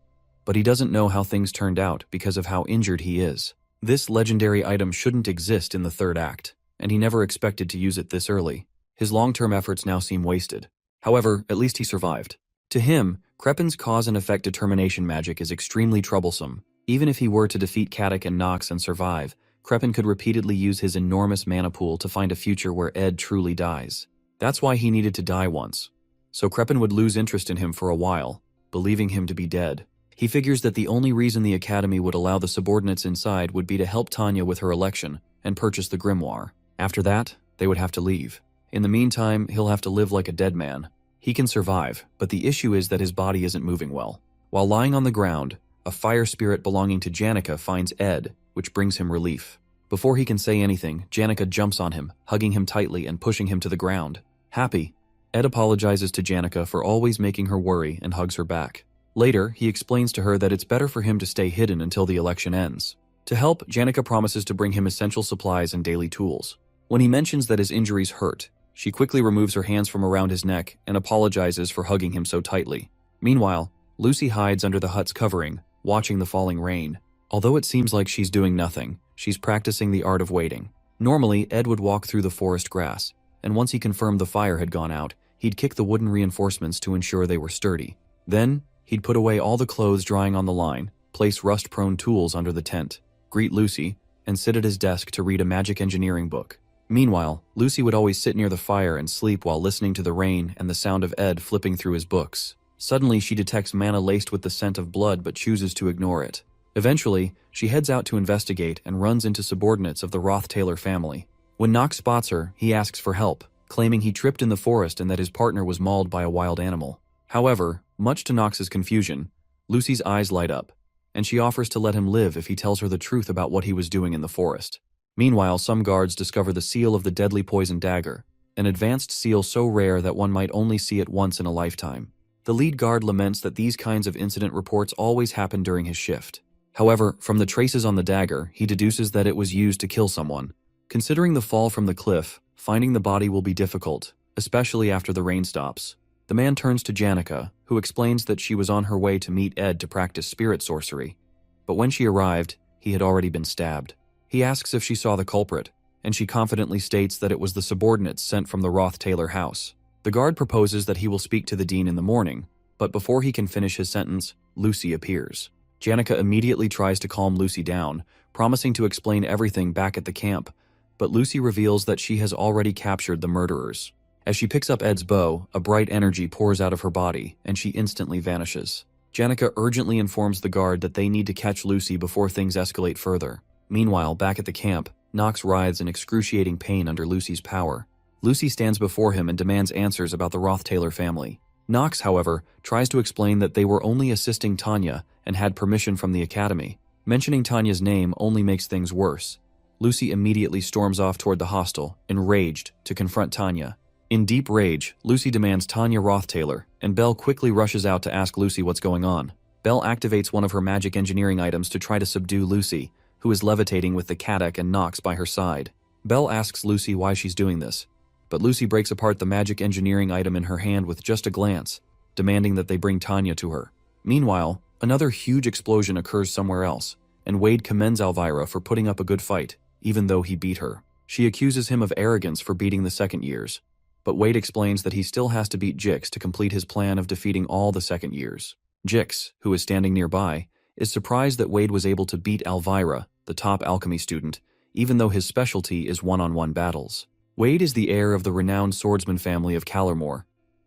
Speaker 1: but he doesn't know how things turned out because of how injured he is. This legendary item shouldn't exist in the third act, and he never expected to use it this early. His long-term efforts now seem wasted. However, at least he survived. To him, Crepin's cause and effect determination magic is extremely troublesome. Even if he were to defeat Caddock and Knox and survive, Crepin could repeatedly use his enormous mana pool to find a future where Ed truly dies. That's why he needed to die once. So Crepin would lose interest in him for a while, believing him to be dead. He figures that the only reason the Academy would allow the subordinates inside would be to help Tanya with her election and purchase the grimoire. After that, they would have to leave. In the meantime, he'll have to live like a dead man. He can survive, but the issue is that his body isn't moving well. While lying on the ground, a fire spirit belonging to Janica finds Ed, which brings him relief. Before he can say anything, Janica jumps on him, hugging him tightly and pushing him to the ground. Happy, Ed apologizes to Janica for always making her worry and hugs her back. Later, he explains to her that it's better for him to stay hidden until the election ends. To help, Janica promises to bring him essential supplies and daily tools. When he mentions that his injuries hurt, she quickly removes her hands from around his neck and apologizes for hugging him so tightly. Meanwhile, Lucy hides under the hut's covering, watching the falling rain. Although it seems like she's doing nothing, she's practicing the art of waiting. Normally, Ed would walk through the forest grass, and once he confirmed the fire had gone out, he'd kick the wooden reinforcements to ensure they were sturdy. Then, he'd put away all the clothes drying on the line, place rust-prone tools under the tent, greet Lucy, and sit at his desk to read a magic engineering book. Meanwhile, Lucy would always sit near the fire and sleep while listening to the rain and the sound of Ed flipping through his books. Suddenly, she detects mana laced with the scent of blood but chooses to ignore it. Eventually, she heads out to investigate and runs into subordinates of the Roth Taylor family. When Knox spots her, he asks for help, claiming he tripped in the forest and that his partner was mauled by a wild animal. However, much to Knox's confusion, Lucy's eyes light up, and she offers to let him live if he tells her the truth about what he was doing in the forest. Meanwhile, some guards discover the seal of the deadly poison dagger, an advanced seal so rare that one might only see it once in a lifetime. The lead guard laments that these kinds of incident reports always happen during his shift. However, from the traces on the dagger, he deduces that it was used to kill someone. Considering the fall from the cliff, finding the body will be difficult, especially after the rain stops. The man turns to Janica, who explains that she was on her way to meet Ed to practice spirit sorcery. But when she arrived, he had already been stabbed. He asks if she saw the culprit, and she confidently states that it was the subordinates sent from the Roth Taylor house. The guard proposes that he will speak to the dean in the morning, but before he can finish his sentence, Lucy appears. Janica immediately tries to calm Lucy down, promising to explain everything back at the camp, but Lucy reveals that she has already captured the murderers. As she picks up Ed's bow, a bright energy pours out of her body, and she instantly vanishes. Janica urgently informs the guard that they need to catch Lucy before things escalate further. Meanwhile, back at the camp, Knox writhes in excruciating pain under Lucy's power. Lucy stands before him and demands answers about the Roth Taylor family. Knox, however, tries to explain that they were only assisting Tanya and had permission from the academy. Mentioning Tanya's name only makes things worse. Lucy immediately storms off toward the hostel, enraged, to confront Tanya. In deep rage, Lucy demands Tanya Roth Taylor, and Belle quickly rushes out to ask Lucy what's going on. Belle activates one of her magic engineering items to try to subdue Lucy, who is levitating with the Caddock and Knox by her side. Belle asks Lucy why she's doing this, but Lucy breaks apart the magic engineering item in her hand with just a glance, demanding that they bring Tanya to her. Meanwhile, another huge explosion occurs somewhere else, and Wade commends Elvira for putting up a good fight, even though he beat her. She accuses him of arrogance for beating the second years, but Wade explains that he still has to beat Jix to complete his plan of defeating all the second years. Jix, who is standing nearby, is surprised that Wade was able to beat Elvira, the top alchemy student, even though his specialty is one-on-one battles. Wade is the heir of the renowned swordsman family of Callermore,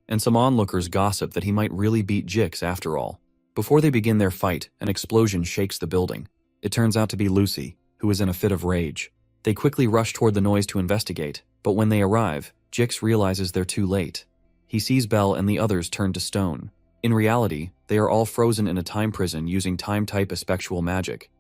Speaker 1: and some onlookers gossip that he might really beat Jix after all. Before they begin their fight, an explosion shakes the building. It turns out to be Lucy, who is in a fit of rage. They quickly rush toward the noise to investigate, but when they arrive, Jix realizes they're too late. He sees Belle and the others turn to stone. In reality, they are all frozen in a time prison using time-type aspectual magic,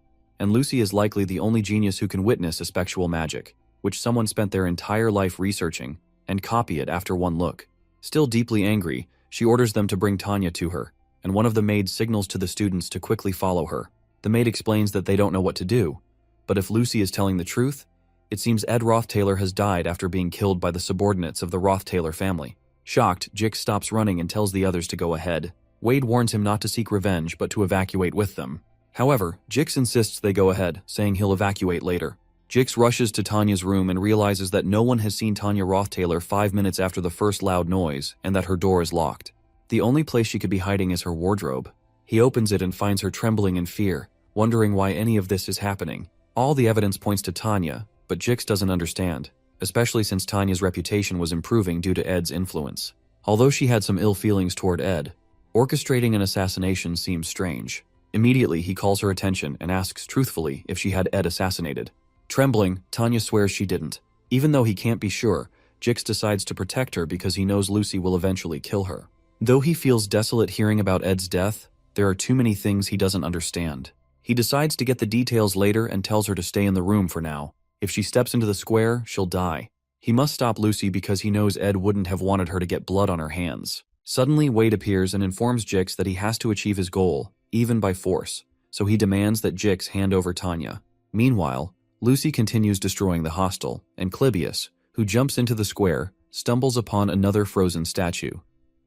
Speaker 1: and Lucy is likely the only genius who can witness aspectual magic, which someone spent their entire life researching, and copy it after one look. Still deeply angry, she orders them to bring Tanya to her, and one of the maids signals to the students to quickly follow her. The maid explains that they don't know what to do, but if Lucy is telling the truth, it seems Ed Roth Taylor has died after being killed by the subordinates of the Roth Taylor family. Shocked, Jix stops running and tells the others to go ahead. Wade warns him not to seek revenge but to evacuate with them. However, Jix insists they go ahead, saying he'll evacuate later. Jix rushes to Tanya's room and realizes that no one has seen Tanya Roth Taylor 5 minutes after the first loud noise and that her door is locked. The only place she could be hiding is her wardrobe. He opens it and finds her trembling in fear, wondering why any of this is happening. All the evidence points to Tanya, but Jix doesn't understand, especially since Tanya's reputation was improving due to Ed's influence. Although she had some ill feelings toward Ed, orchestrating an assassination seems strange. Immediately, he calls her attention and asks truthfully if she had Ed assassinated. Trembling, Tanya swears she didn't. Even though he can't be sure, Jix decides to protect her because he knows Lucy will eventually kill her. Though he feels desolate hearing about Ed's death, there are too many things he doesn't understand. He decides to get the details later and tells her to stay in the room for now. If she steps into the square, she'll die. He must stop Lucy because he knows Ed wouldn't have wanted her to get blood on her hands. Suddenly, Wade appears and informs Jix that he has to achieve his goal, even by force, so he demands that Jix hand over Tanya. Meanwhile, Lucy continues destroying the hostel, and Clybius, who jumps into the square, stumbles upon another frozen statue.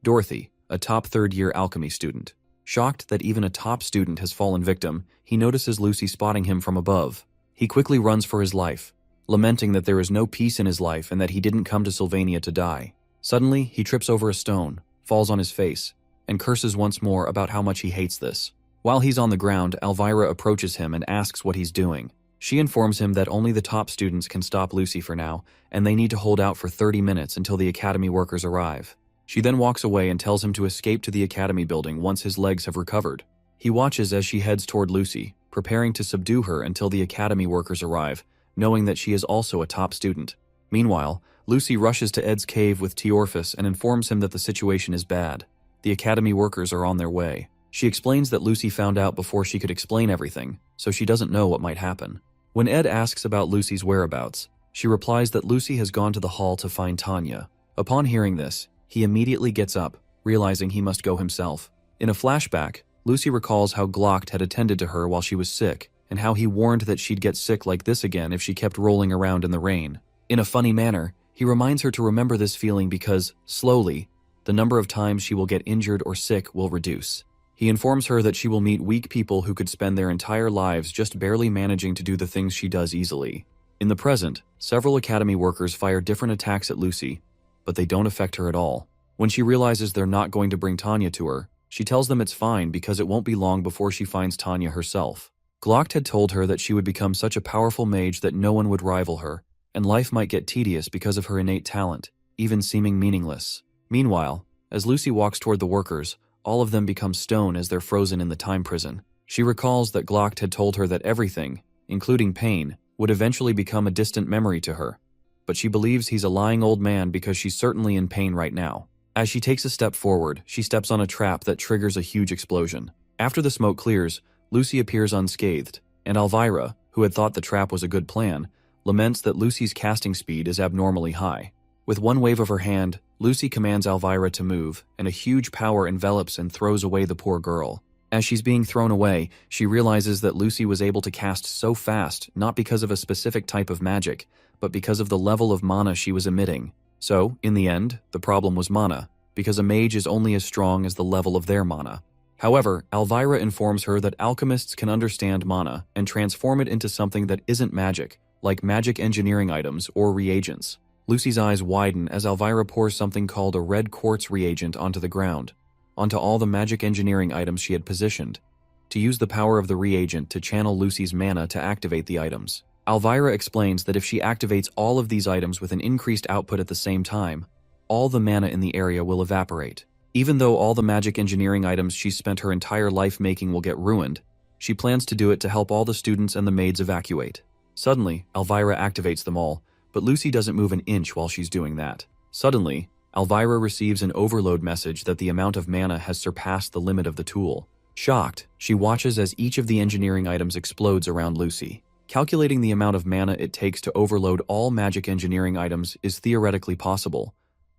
Speaker 1: Dorothy, a top third-year alchemy student. Shocked that even a top student has fallen victim, he notices Lucy spotting him from above. He quickly runs for his life, lamenting that there is no peace in his life and that he didn't come to Sylvania to die. Suddenly, he trips over a stone, falls on his face, and curses once more about how much he hates this. While he's on the ground, Elvira approaches him and asks what he's doing. She informs him that only the top students can stop Lucy for now, and they need to hold out for 30 minutes until the academy workers arrive. She then walks away and tells him to escape to the academy building once his legs have recovered. He watches as she heads toward Lucy, preparing to subdue her until the academy workers arrive, knowing that she is also a top student. Meanwhile, Lucy rushes to Ed's cave with Teorphus and informs him that the situation is bad. The academy workers are on their way. She explains that Lucy found out before she could explain everything, so she doesn't know what might happen. When Ed asks about Lucy's whereabouts, she replies that Lucy has gone to the hall to find Tanya. Upon hearing this, he immediately gets up, realizing he must go himself. In a flashback, Lucy recalls how Glock had attended to her while she was sick, and how he warned that she'd get sick like this again if she kept rolling around in the rain. In a funny manner, he reminds her to remember this feeling because, slowly, the number of times she will get injured or sick will reduce. He informs her that she will meet weak people who could spend their entire lives just barely managing to do the things she does easily. In the present, several academy workers fire different attacks at Lucy, but they don't affect her at all. When she realizes they're not going to bring Tanya to her, she tells them it's fine because it won't be long before she finds Tanya herself. Glock had told her that she would become such a powerful mage that no one would rival her, and life might get tedious because of her innate talent, even seeming meaningless. Meanwhile, as Lucy walks toward the workers, all of them become stone as they're frozen in the time prison. She recalls that Glock had told her that everything, including pain, would eventually become a distant memory to her, but she believes he's a lying old man because she's certainly in pain right now. As she takes a step forward, she steps on a trap that triggers a huge explosion. After the smoke clears, Lucy appears unscathed, and Elvira, who had thought the trap was a good plan, laments that Lucy's casting speed is abnormally high. With one wave of her hand, Lucy commands Elvira to move, and a huge power envelops and throws away the poor girl. As she's being thrown away, she realizes that Lucy was able to cast so fast not because of a specific type of magic, but because of the level of mana she was emitting. So, in the end, the problem was mana, because a mage is only as strong as the level of their mana. However, Elvira informs her that alchemists can understand mana and transform it into something that isn't magic, like magic engineering items or reagents. Lucy's eyes widen as Elvira pours something called a red quartz reagent onto the ground, onto all the magic engineering items she had positioned, to use the power of the reagent to channel Lucy's mana to activate the items. Elvira explains that if she activates all of these items with an increased output at the same time, all the mana in the area will evaporate. Even though all the magic engineering items she's spent her entire life making will get ruined, she plans to do it to help all the students and the maids evacuate. Suddenly, Elvira activates them all, but Lucy doesn't move an inch while she's doing that. Suddenly, Elvira receives an overload message that the amount of mana has surpassed the limit of the tool. Shocked, she watches as each of the engineering items explodes around Lucy. Calculating the amount of mana it takes to overload all magic engineering items is theoretically possible,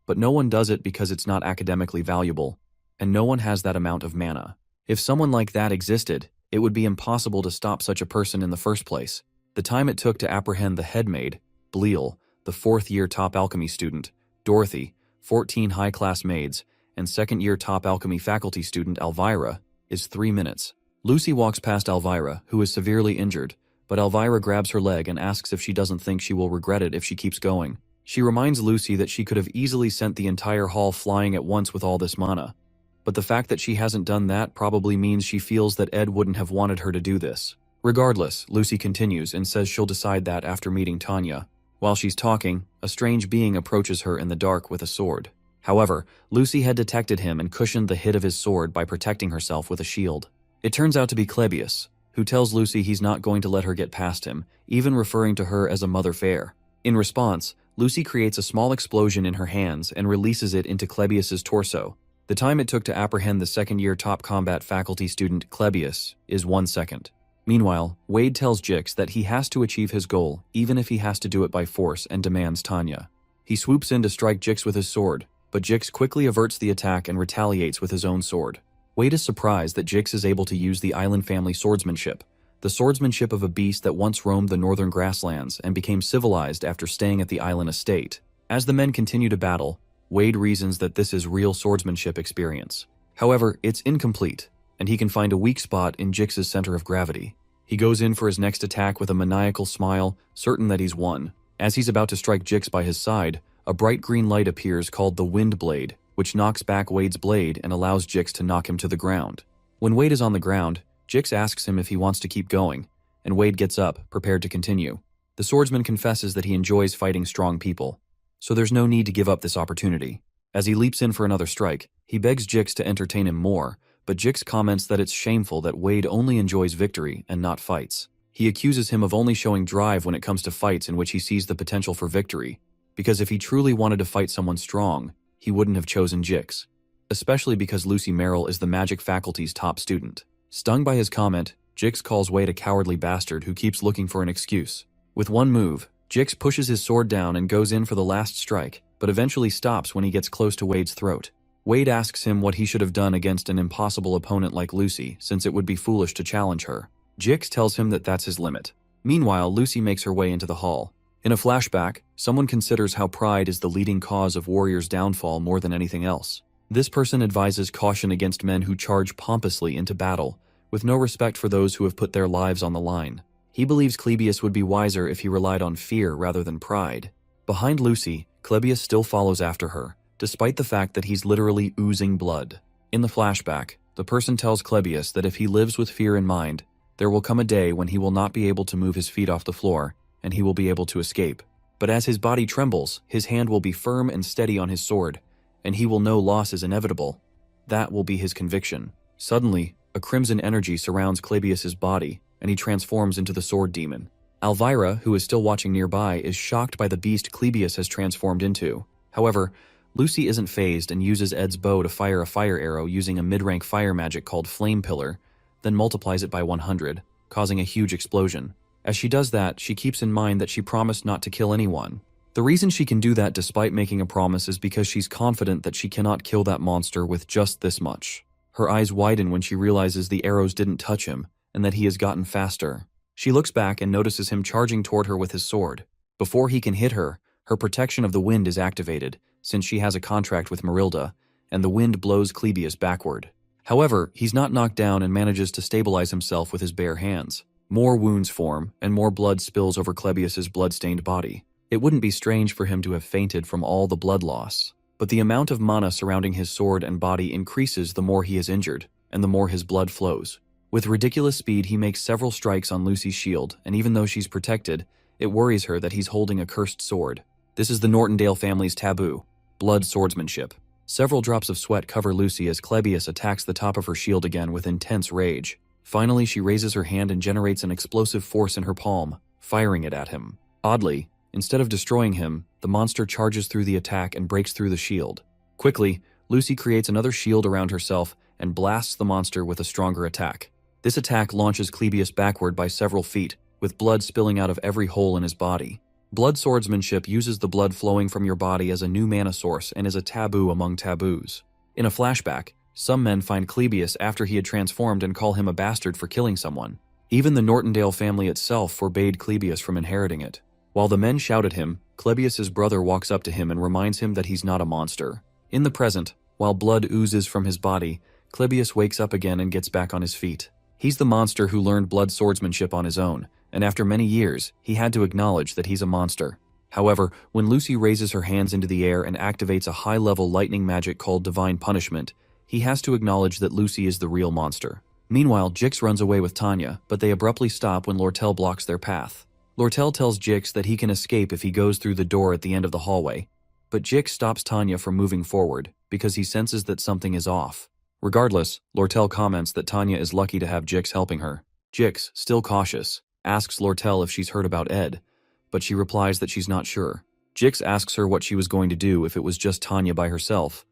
Speaker 1: but no one does it because it's not academically valuable, and no one has that amount of mana. If someone like that existed, it would be impossible to stop such a person in the first place. The time it took to apprehend the head maid, Bleal, the fourth-year top alchemy student, Dorothy, 14 high-class maids, and second-year top alchemy faculty student Elvira, is 3 minutes. Lucy walks past Elvira, who is severely injured, but Elvira grabs her leg and asks if she doesn't think she will regret it if she keeps going. She reminds Lucy that she could have easily sent the entire hall flying at once with all this mana, but the fact that she hasn't done that probably means she feels that Ed wouldn't have wanted her to do this. Regardless, Lucy continues and says she'll decide that after meeting Tanya. While she's talking, a strange being approaches her in the dark with a sword. However, Lucy had detected him and cushioned the hit of his sword by protecting herself with a shield. It turns out to be Clebius, who tells Lucy he's not going to let her get past him, even referring to her as a mother fair. In response, Lucy creates a small explosion in her hands and releases it into Clebius's torso. The time it took to apprehend the second-year top combat faculty student Clebius is 1 second. Meanwhile, Wade tells Jix that he has to achieve his goal, even if he has to do it by force, and demands Tanya. He swoops in to strike Jix with his sword, but Jix quickly averts the attack and retaliates with his own sword. Wade is surprised that Jix is able to use the island family swordsmanship, the swordsmanship of a beast that once roamed the northern grasslands and became civilized after staying at the island estate. As the men continue to battle, Wade reasons that this is real swordsmanship experience. However, it's incomplete, and he can find a weak spot in Jix's center of gravity. He goes in for his next attack with a maniacal smile, certain that he's won. As he's about to strike Jix by his side, a bright green light appears called the Wind Blade, which knocks back Wade's blade and allows Jix to knock him to the ground. When Wade is on the ground, Jix asks him if he wants to keep going, and Wade gets up, prepared to continue. The swordsman confesses that he enjoys fighting strong people, so there's no need to give up this opportunity. As he leaps in for another strike, he begs Jix to entertain him more, but Jix comments that it's shameful that Wade only enjoys victory and not fights. He accuses him of only showing drive when it comes to fights in which he sees the potential for victory, because if he truly wanted to fight someone strong, he wouldn't have chosen Jix, especially because Lucy Merrill is the magic faculty's top student. Stung by his comment, Jix calls Wade a cowardly bastard who keeps looking for an excuse. With one move, Jix pushes his sword down and goes in for the last strike, but eventually stops when he gets close to Wade's throat. Wade asks him what he should have done against an impossible opponent like Lucy, since it would be foolish to challenge her. Jix tells him that that's his limit. Meanwhile, Lucy makes her way into the hall. In a flashback, someone considers how pride is the leading cause of warriors' downfall more than anything else. This person advises caution against men who charge pompously into battle, with no respect for those who have put their lives on the line. He believes Clebius would be wiser if he relied on fear rather than pride. Behind Lucy, Clebius still follows after her, despite the fact that he's literally oozing blood. In the flashback, the person tells Clebius that if he lives with fear in mind, there will come a day when he will not be able to move his feet off the floor, and he will be able to escape. But as his body trembles, his hand will be firm and steady on his sword, and he will know loss is inevitable. That will be his conviction. Suddenly, a crimson energy surrounds Clebius's body, and he transforms into the sword demon. Elvira, who is still watching nearby, is shocked by the beast Clebius has transformed into. However, Lucy isn't fazed and uses Ed's bow to fire a fire arrow using a mid-rank fire magic called Flame Pillar, then multiplies it by 100, causing a huge explosion. As she does that, she keeps in mind that she promised not to kill anyone. The reason she can do that despite making a promise is because she's confident that she cannot kill that monster with just this much. Her eyes widen when she realizes the arrows didn't touch him, and that he has gotten faster. She looks back and notices him charging toward her with his sword. Before he can hit her, her protection of the wind is activated, since she has a contract with Marilda, and the wind blows Clebius backward. However, he's not knocked down and manages to stabilize himself with his bare hands. More wounds form, and more blood spills over Clebius's blood-stained body. It wouldn't be strange for him to have fainted from all the blood loss. But the amount of mana surrounding his sword and body increases the more he is injured, and the more his blood flows. With ridiculous speed, he makes several strikes on Lucy's shield, and even though she's protected, it worries her that he's holding a cursed sword. This is the Nortendale family's taboo: blood swordsmanship. Several drops of sweat cover Lucy as Clebius attacks the top of her shield again with intense rage. Finally, she raises her hand and generates an explosive force in her palm, firing it at him. Oddly, instead of destroying him, the monster charges through the attack and breaks through the shield. Quickly, Lucy creates another shield around herself and blasts the monster with a stronger attack. This attack launches Clebius backward by several feet, with blood spilling out of every hole in his body. Blood swordsmanship uses the blood flowing from your body as a new mana source and is a taboo among taboos. In a flashback, some men find Clebius after he had transformed and call him a bastard for killing someone. Even the Nortendale family itself forbade Clebius from inheriting it. While the men shout at him, Clebius's brother walks up to him and reminds him that he's not a monster. In the present, while blood oozes from his body, Clebius wakes up again and gets back on his feet. He's the monster who learned blood swordsmanship on his own, and after many years, he had to acknowledge that he's a monster. However, when Lucy raises her hands into the air and activates a high-level lightning magic called Divine Punishment, he has to acknowledge that Lucy is the real monster. Meanwhile, Jix runs away with Tanya, but they abruptly stop when Lortell blocks their path. Lortell tells Jix that he can escape if he goes through the door at the end of the hallway, but Jix stops Tanya from moving forward because he senses that something is off. Regardless, Lortell comments that Tanya is lucky to have Jix helping her. Jix, still cautious, asks Lortell if she's heard about Ed, but she replies that she's not sure. Jix asks her what she was going to do if it was just Tanya by herself,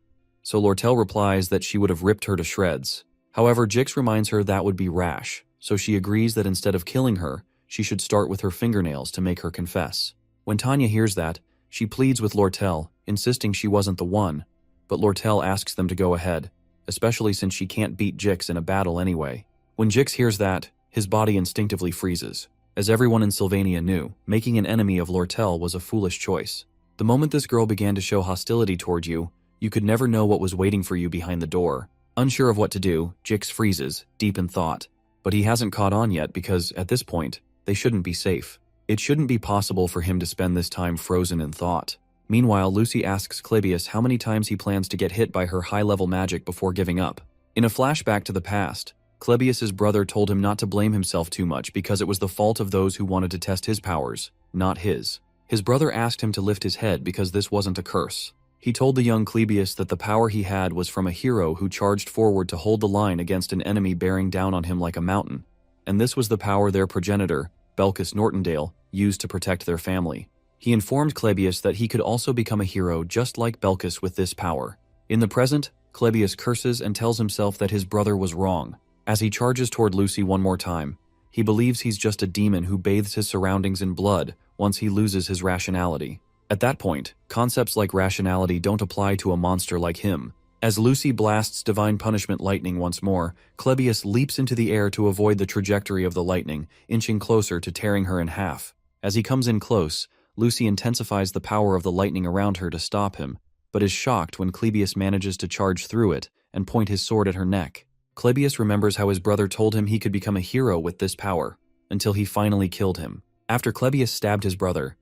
Speaker 1: so Lortell replies that she would have ripped her to shreds. However, Jix reminds her that would be rash, so she agrees that instead of killing her, she should start with her fingernails to make her confess. When Tanya hears that, she pleads with Lortell, insisting she wasn't the one, but Lortell asks them to go ahead, especially since she can't beat Jix in a battle anyway. When Jix hears that, his body instinctively freezes. As everyone in Sylvania knew, making an enemy of Lortell was a foolish choice. The moment this girl began to show hostility toward you, you could never know what was waiting for you behind the door. Unsure of what to do, Jix freezes, deep in thought. But he hasn't caught on yet because, at this point, they shouldn't be safe. It shouldn't be possible for him to spend this time frozen in thought. Meanwhile, Lucy asks Clebius how many times he plans to get hit by her high-level magic before giving up. In a flashback to the past, Clebius's brother told him not to blame himself too much because it was the fault of those who wanted to test his powers, not his. His brother asked him to lift his head because this wasn't a curse. He told the young Clebius that the power he had was from a hero who charged forward to hold the line against an enemy bearing down on him like a mountain, and this was the power their progenitor, Belkis Nortendale, used to protect their family. He informed Clebius that he could also become a hero just like Belkis with this power. In the present, Clebius curses and tells himself that his brother was wrong. As he charges toward Lucy one more time, he believes he's just a demon who bathes his surroundings in blood once he loses his rationality. At that point, concepts like rationality don't apply to a monster like him, As Lucy blasts divine punishment lightning once more, Clebius leaps into the air to avoid the trajectory of the lightning, inching closer to tearing her in half. As he comes in close, Lucy intensifies the power of the lightning around her to stop him, but is shocked when Clebius manages to charge through it and point his sword at her neck. Clebius remembers how his brother told him he could become a hero with this power, until he finally killed him. After Clebius stabbed his brother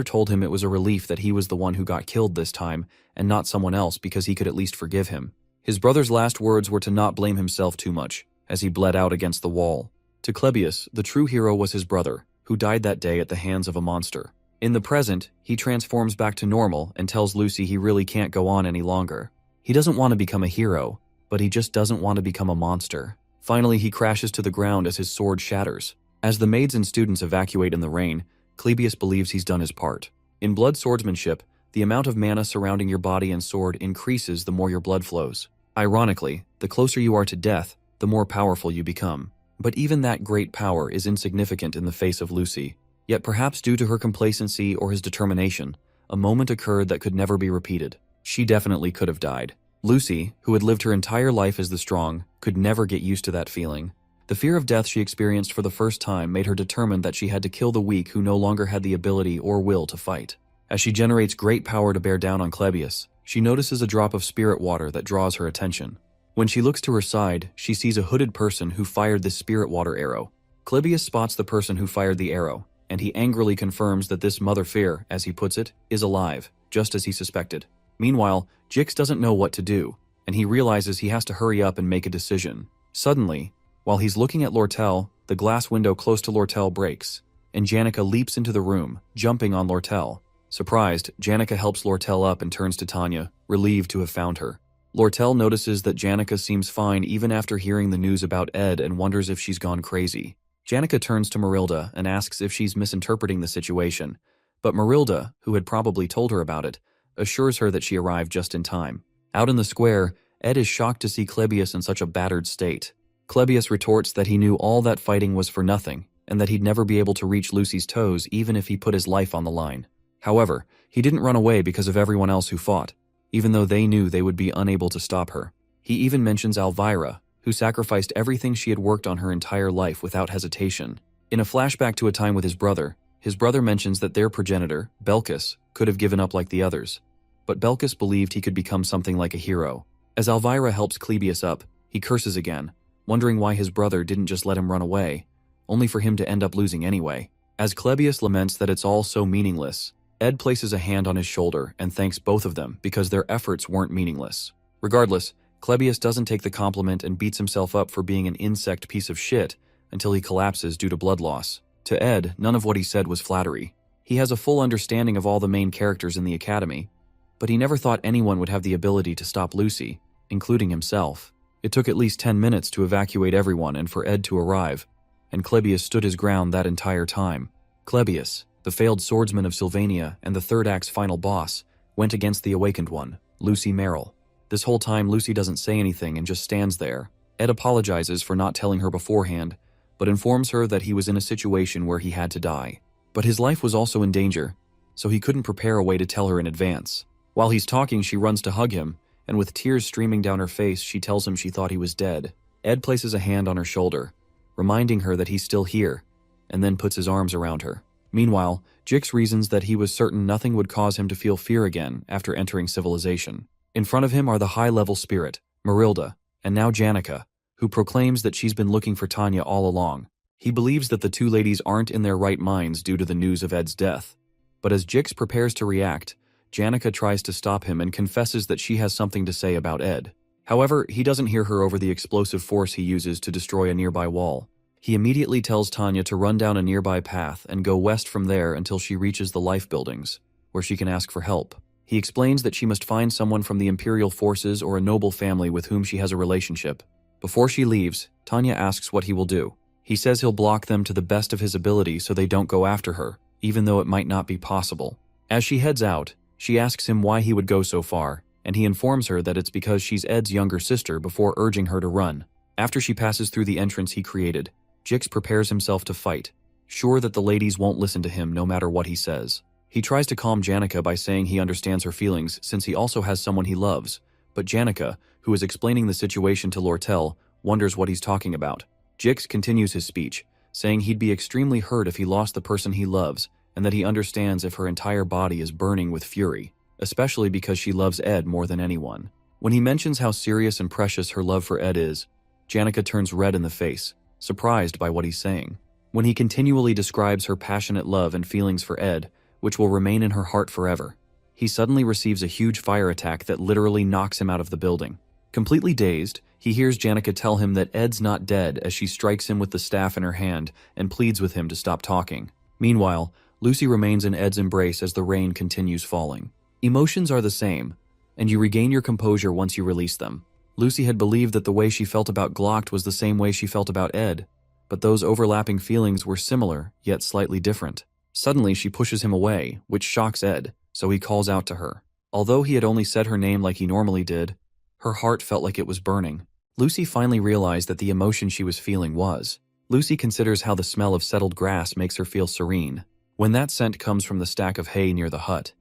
Speaker 1: told him it was a relief that he was the one who got killed this time and not someone else because he could at least forgive him. His brother's last words were to not blame himself too much, as he bled out against the wall. To Clebius, the true hero was his brother, who died that day at the hands of a monster. In the present, he transforms back to normal and tells Lucy he really can't go on any longer. He doesn't want to become a hero, but he just doesn't want to become a monster. Finally, he crashes to the ground as his sword shatters. As the maids and students evacuate in the rain, Clebius believes he's done his part. In blood swordsmanship, the amount of mana surrounding your body and sword increases the more your blood flows. Ironically, the closer you are to death, the more powerful you become. But even that great power is insignificant in the face of Lucy. Yet perhaps due to her complacency or his determination, a moment occurred that could never be repeated. She definitely could have died. Lucy, who had lived her entire life as the strong, could never get used to that feeling. The fear of death she experienced for the first time made her determined that she had to kill the weak who no longer had the ability or will to fight. As she generates great power to bear down on Clebius, she notices a drop of spirit water that draws her attention. When she looks to her side, she sees a hooded person who fired this spirit water arrow. Clebius spots the person who fired the arrow, and he angrily confirms that this mother fear, as he puts it, is alive, just as he suspected. Meanwhile, Jix doesn't know what to do, and he realizes he has to hurry up and make a decision. Suddenly, while he's looking at Lortell, the glass window close to Lortell breaks, and Janica leaps into the room, jumping on Lortell. Surprised, Janica helps Lortell up and turns to Tanya, relieved to have found her. Lortell notices that Janica seems fine even after hearing the news about Ed and wonders if she's gone crazy. Janica turns to Marilda and asks if she's misinterpreting the situation, but Marilda, who had probably told her about it, assures her that she arrived just in time. Out in the square, Ed is shocked to see Clebius in such a battered state. Clebius retorts that he knew all that fighting was for nothing, and that he'd never be able to reach Lucy's toes even if he put his life on the line. However, he didn't run away because of everyone else who fought, even though they knew they would be unable to stop her. He even mentions Elvira, who sacrificed everything she had worked on her entire life without hesitation. In a flashback to a time with his brother mentions that their progenitor, Belkis, could have given up like the others, but Belkis believed he could become something like a hero. As Elvira helps Clebius up, he curses again, wondering why his brother didn't just let him run away, only for him to end up losing anyway. As Clebius laments that it's all so meaningless, Ed places a hand on his shoulder and thanks both of them because their efforts weren't meaningless. Regardless, Clebius doesn't take the compliment and beats himself up for being an insect piece of shit until he collapses due to blood loss. To Ed, none of what he said was flattery. He has a full understanding of all the main characters in the academy, but he never thought anyone would have the ability to stop Lucy, including himself. It took at least 10 minutes to evacuate everyone and for Ed to arrive, and Clebius stood his ground that entire time. Clebius, the failed swordsman of Sylvania and the third act's final boss, went against the awakened one, Lucy Merrill. This whole time Lucy doesn't say anything and just stands there. Ed apologizes for not telling her beforehand, but informs her that he was in a situation where he had to die. But his life was also in danger, so he couldn't prepare a way to tell her in advance. While he's talking, she runs to hug him, and with tears streaming down her face, she tells him she thought he was dead. Ed places a hand on her shoulder, reminding her that he's still here, and then puts his arms around her. Meanwhile, Jix reasons that he was certain nothing would cause him to feel fear again after entering civilization. In front of him are the high-level spirit, Marilda, and now Janica, who proclaims that she's been looking for Tanya all along. He believes that the two ladies aren't in their right minds due to the news of Ed's death. But as Jix prepares to react, Janica tries to stop him and confesses that she has something to say about Ed. However, he doesn't hear her over the explosive force he uses to destroy a nearby wall. He immediately tells Tanya to run down a nearby path and go west from there until she reaches the life buildings, where she can ask for help. He explains that she must find someone from the Imperial forces or a noble family with whom she has a relationship. Before she leaves, Tanya asks what he will do. He says he'll block them to the best of his ability so they don't go after her, even though it might not be possible. As she heads out, she asks him why he would go so far, and he informs her that it's because she's Ed's younger sister before urging her to run. After she passes through the entrance he created, Jix prepares himself to fight, sure that the ladies won't listen to him no matter what he says. He tries to calm Janica by saying he understands her feelings since he also has someone he loves, but Janica, who is explaining the situation to Lortell, wonders what he's talking about. Jix continues his speech, saying he'd be extremely hurt if he lost the person he loves, and that he understands if her entire body is burning with fury, especially because she loves Ed more than anyone. When he mentions how serious and precious her love for Ed is, Janica turns red in the face, surprised by what he's saying. When he continually describes her passionate love and feelings for Ed, which will remain in her heart forever, he suddenly receives a huge fire attack that literally knocks him out of the building. Completely dazed, he hears Janica tell him that Ed's not dead as she strikes him with the staff in her hand and pleads with him to stop talking. Meanwhile, Lucy remains in Ed's embrace as the rain continues falling. Emotions are the same, and you regain your composure once you release them. Lucy had believed that the way she felt about Glocked was the same way she felt about Ed, but those overlapping feelings were similar, yet slightly different. Suddenly, she pushes him away, which shocks Ed, so he calls out to her. Although he had only said her name like he normally did, her heart felt like it was burning. Lucy finally realized that the emotion she was feeling was. Lucy considers how the smell of settled grass makes her feel serene. When that scent comes from the stack of hay near the hut,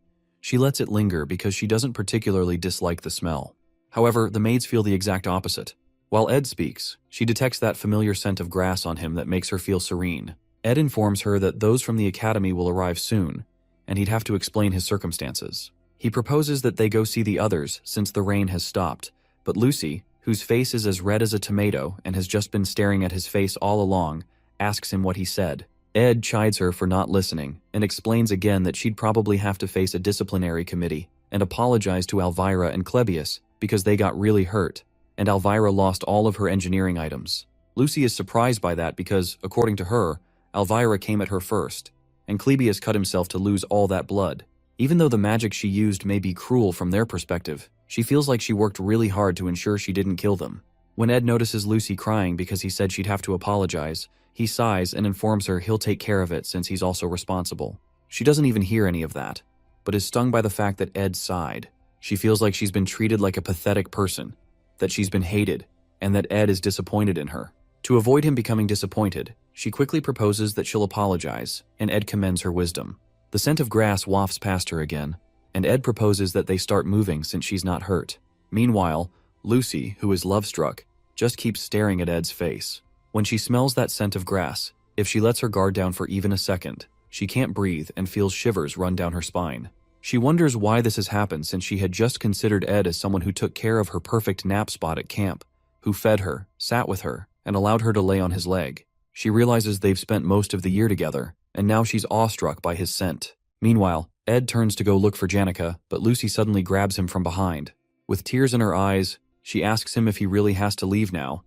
Speaker 1: she lets it linger because she doesn't particularly dislike the smell. However, the maids feel the exact opposite. While Ed speaks, she detects that familiar scent of grass on him that makes her feel serene. Ed informs her that those from the academy will arrive soon, and he'd have to explain his circumstances. He proposes that they go see the others since the rain has stopped, but Lucy, whose face is as red as a tomato and has just been staring at his face all along, asks him what he said. Ed chides her for not listening and explains again that she'd probably have to face a disciplinary committee and apologize to Elvira and Klebius because they got really hurt, and Elvira lost all of her engineering items. Lucy is surprised by that because, according to her, Elvira came at her first, and Klebius cut himself to lose all that blood. Even though the magic she used may be cruel from their perspective, she feels like she worked really hard to ensure she didn't kill them. When Ed notices Lucy crying because he said she'd have to apologize, he sighs and informs her he'll take care of it since he's also responsible. She doesn't even hear any of that, but is stung by the fact that Ed sighed. She feels like she's been treated like a pathetic person, that she's been hated, and that Ed is disappointed in her. To avoid him becoming disappointed, she quickly proposes that she'll apologize, and Ed commends her wisdom. The scent of grass wafts past her again, and Ed proposes that they start moving since she's not hurt. Meanwhile, Lucy, who is love-struck, just keeps staring at Ed's face. When she smells that scent of grass, if she lets her guard down for even a second, she can't breathe and feels shivers run down her spine. She wonders why this has happened since she had just considered Ed as someone who took care of her perfect nap spot at camp, who fed her, sat with her, and allowed her to lay on his leg. She realizes they've spent most of the year together, and now she's awestruck by his scent. Meanwhile, Ed turns to go look for Janica, but Lucy suddenly grabs him from behind. With tears in her eyes, she asks him if he really has to leave now,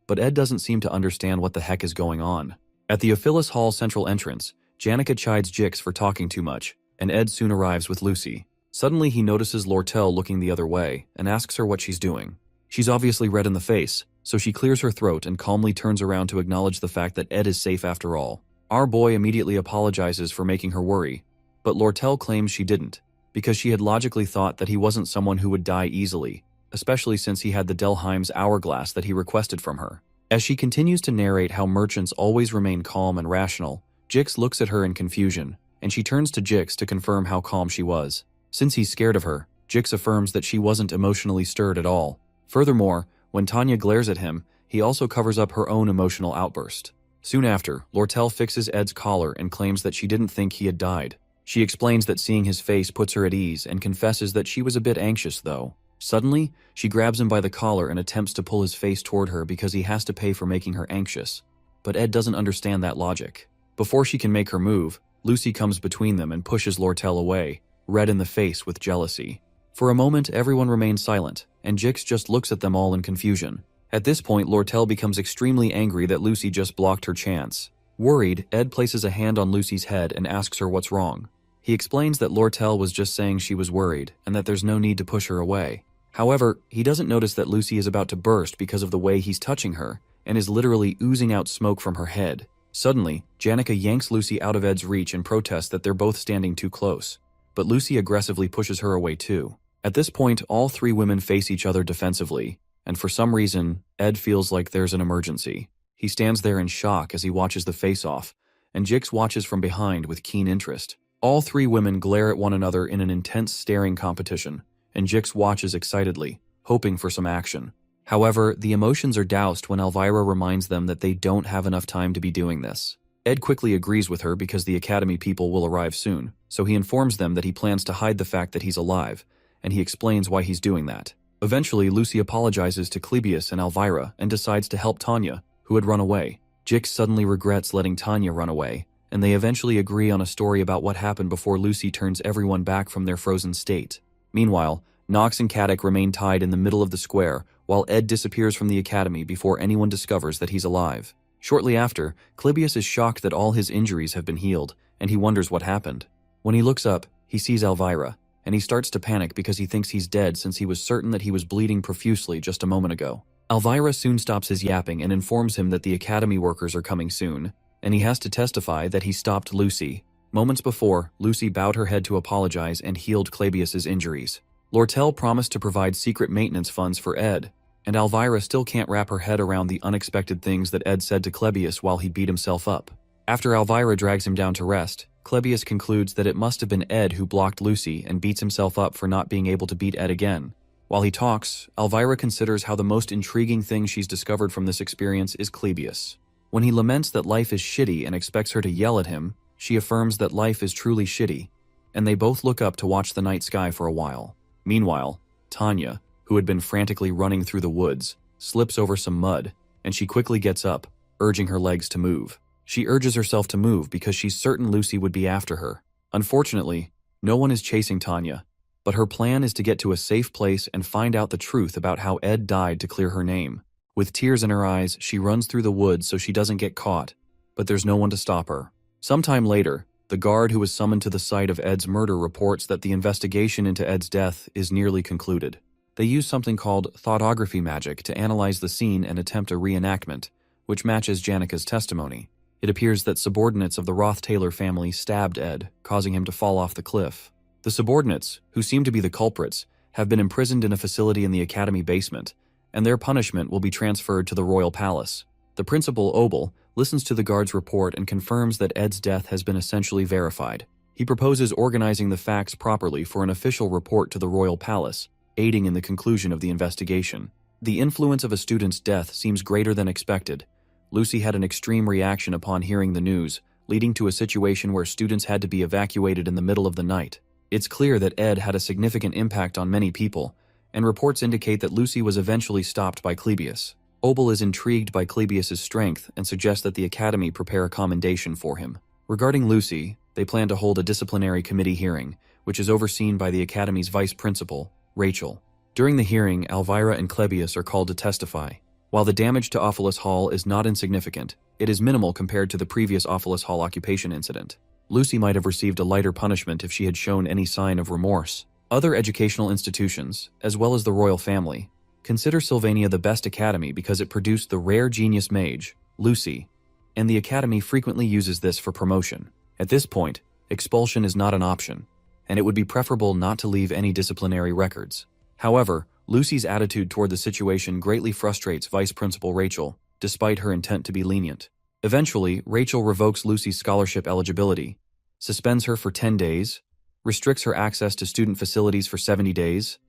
Speaker 1: but Ed doesn't seem to understand what the heck is going on. At the Ophilus Hall central entrance, Janica chides Jix for talking too much, and Ed soon arrives with Lucy. Suddenly he notices Lortell looking the other way and asks her what she's doing. She's obviously red in the face, so she clears her throat and calmly turns around to acknowledge the fact that Ed is safe after all. Our boy immediately apologizes for making her worry, but Lortell claims she didn't, because she had logically thought that he wasn't someone who would die easily, especially since he had the Delheim's hourglass that he requested from her. As she continues to narrate how merchants always remain calm and rational, Jix looks at her in confusion, and she turns to Jix to confirm how calm she was. Since he's scared of her, Jix affirms that she wasn't emotionally stirred at all. Furthermore, when Tanya glares at him, he also covers up her own emotional outburst. Soon after, Lortell fixes Ed's collar and claims that she didn't think he had died. She explains that seeing his face puts her at ease and confesses that she was a bit anxious though. Suddenly, she grabs him by the collar and attempts to pull his face toward her because he has to pay for making her anxious. But Ed doesn't understand that logic. Before she can make her move, Lucy comes between them and pushes Lortell away, red in the face with jealousy. For a moment, everyone remains silent, and Jix just looks at them all in confusion. At this point, Lortell becomes extremely angry that Lucy just blocked her chance. Worried, Ed places a hand on Lucy's head and asks her what's wrong. He explains that Lortell was just saying she was worried and that there's no need to push her away. However, he doesn't notice that Lucy is about to burst because of the way he's touching her and is literally oozing out smoke from her head. Suddenly, Janica yanks Lucy out of Ed's reach and protests that they're both standing too close, but Lucy aggressively pushes her away too. At this point, all three women face each other defensively, and for some reason, Ed feels like there's an emergency. He stands there in shock as he watches the face-off, and Jix watches from behind with keen interest. All three women glare at one another in an intense staring competition, and Jix watches excitedly, hoping for some action. However, the emotions are doused when Elvira reminds them that they don't have enough time to be doing this. Ed quickly agrees with her because the Academy people will arrive soon, so he informs them that he plans to hide the fact that he's alive, and he explains why he's doing that. Eventually, Lucy apologizes to Clebius and Elvira and decides to help Tanya, who had run away. Jix suddenly regrets letting Tanya run away, and they eventually agree on a story about what happened before Lucy turns everyone back from their frozen state. Meanwhile, Nox and Caddick remain tied in the middle of the square, while Ed disappears from the Academy before anyone discovers that he's alive. Shortly after, Clebius is shocked that all his injuries have been healed, and he wonders what happened. When he looks up, he sees Elvira, and he starts to panic because he thinks he's dead since he was certain that he was bleeding profusely just a moment ago. Elvira soon stops his yapping and informs him that the Academy workers are coming soon, and he has to testify that he stopped Lucy. Moments before, Lucy bowed her head to apologize and healed Clebius's injuries. Lortell promised to provide secret maintenance funds for Ed, and Elvira still can't wrap her head around the unexpected things that Ed said to Clebius while he beat himself up. After Elvira drags him down to rest, Clebius concludes that it must have been Ed who blocked Lucy and beats himself up for not being able to beat Ed again. While he talks, Elvira considers how the most intriguing thing she's discovered from this experience is Clebius. When he laments that life is shitty and expects her to yell at him, she affirms that life is truly shitty, and they both look up to watch the night sky for a while. Meanwhile, Tanya, who had been frantically running through the woods, slips over some mud, and she quickly gets up, urging her legs to move. She urges herself to move because she's certain Lucy would be after her. Unfortunately, no one is chasing Tanya, but her plan is to get to a safe place and find out the truth about how Ed died to clear her name. With tears in her eyes, she runs through the woods so she doesn't get caught, but there's no one to stop her. Sometime later, the guard who was summoned to the site of Ed's murder reports that the investigation into Ed's death is nearly concluded. They use something called thoughtography magic to analyze the scene and attempt a reenactment, which matches Janica's testimony. It appears that subordinates of the Roth Taylor family stabbed Ed, causing him to fall off the cliff. The subordinates, who seem to be the culprits, have been imprisoned in a facility in the Academy basement, and their punishment will be transferred to the royal palace. The principal, Obel, listens to the guard's report and confirms that Ed's death has been essentially verified. He proposes organizing the facts properly for an official report to the royal palace, aiding in the conclusion of the investigation. The influence of a student's death seems greater than expected. Lucy had an extreme reaction upon hearing the news, leading to a situation where students had to be evacuated in the middle of the night. It's clear that Ed had a significant impact on many people, and reports indicate that Lucy was eventually stopped by Clebius. Obel is intrigued by Clebius's strength and suggests that the Academy prepare a commendation for him. Regarding Lucy, they plan to hold a disciplinary committee hearing, which is overseen by the Academy's vice principal, Rachel. During the hearing, Elvira and Clebius are called to testify. While the damage to Ophelis Hall is not insignificant, it is minimal compared to the previous Ophelis Hall occupation incident. Lucy might have received a lighter punishment if she had shown any sign of remorse. Other educational institutions, as well as the royal family, consider Sylvania the best academy because it produced the rare genius mage, Lucy, and the Academy frequently uses this for promotion. At this point, expulsion is not an option, and it would be preferable not to leave any disciplinary records. However, Lucy's attitude toward the situation greatly frustrates Vice Principal Rachel, despite her intent to be lenient. Eventually, Rachel revokes Lucy's scholarship eligibility, suspends her for 10 days, restricts her access to student facilities for 70 days,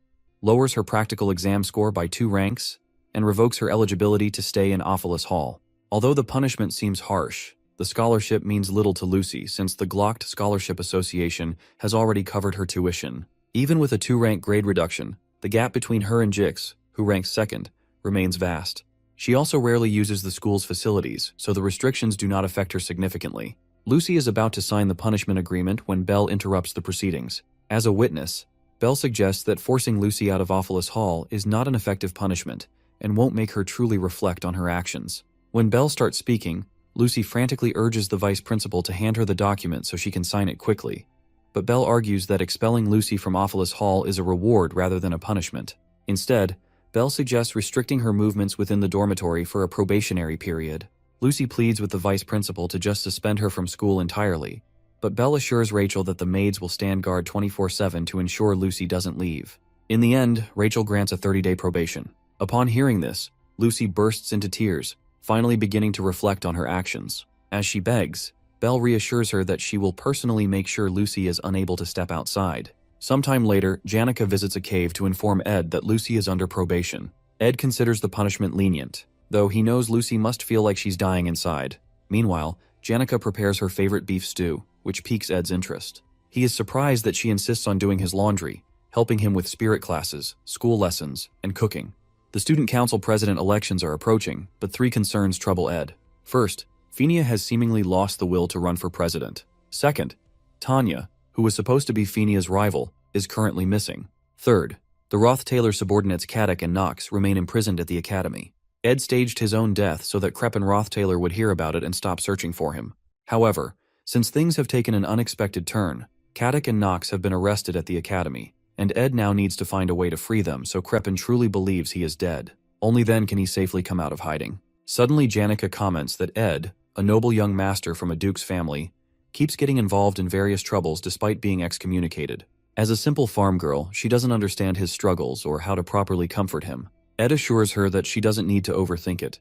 Speaker 1: lowers her practical exam score by 2 ranks, and revokes her eligibility to stay in Ophelis Hall. Although the punishment seems harsh, the scholarship means little to Lucy since the Glocked Scholarship Association has already covered her tuition. Even with a 2-rank grade reduction, the gap between her and Jix, who ranks second, remains vast. She also rarely uses the school's facilities, so the restrictions do not affect her significantly. Lucy is about to sign the punishment agreement when Belle interrupts the proceedings. As a witness, Belle suggests that forcing Lucy out of Ophelis Hall is not an effective punishment and won't make her truly reflect on her actions. When Belle starts speaking, Lucy frantically urges the vice principal to hand her the document so she can sign it quickly. But Belle argues that expelling Lucy from Ophelis Hall is a reward rather than a punishment. Instead, Belle suggests restricting her movements within the dormitory for a probationary period. Lucy pleads with the vice principal to just suspend her from school entirely, but Belle assures Rachel that the maids will stand guard 24/7 to ensure Lucy doesn't leave. In the end, Rachel grants a 30-day probation. Upon hearing this, Lucy bursts into tears, finally beginning to reflect on her actions. As she begs, Belle reassures her that she will personally make sure Lucy is unable to step outside. Sometime later, Janica visits a cave to inform Ed that Lucy is under probation. Ed considers the punishment lenient, though he knows Lucy must feel like she's dying inside. Meanwhile, Janica prepares her favorite beef stew, which piques Ed's interest. He is surprised that she insists on doing his laundry, helping him with spirit classes, school lessons, and cooking. The student council president elections are approaching, but 3 concerns trouble Ed. First, Fenia has seemingly lost the will to run for president. Second, Tanya, who was supposed to be Fenia's rival, is currently missing. Third, the Roth Taylor subordinates Caddick and Knox remain imprisoned at the academy. Ed staged his own death so that Crep and Roth Taylor would hear about it and stop searching for him. However, since things have taken an unexpected turn, Caddick and Knox have been arrested at the academy, and Ed now needs to find a way to free them so Crepin truly believes he is dead. Only then can he safely come out of hiding. Suddenly Janica comments that Ed, a noble young master from a duke's family, keeps getting involved in various troubles despite being excommunicated. As a simple farm girl, she doesn't understand his struggles or how to properly comfort him. Ed assures her that she doesn't need to overthink it,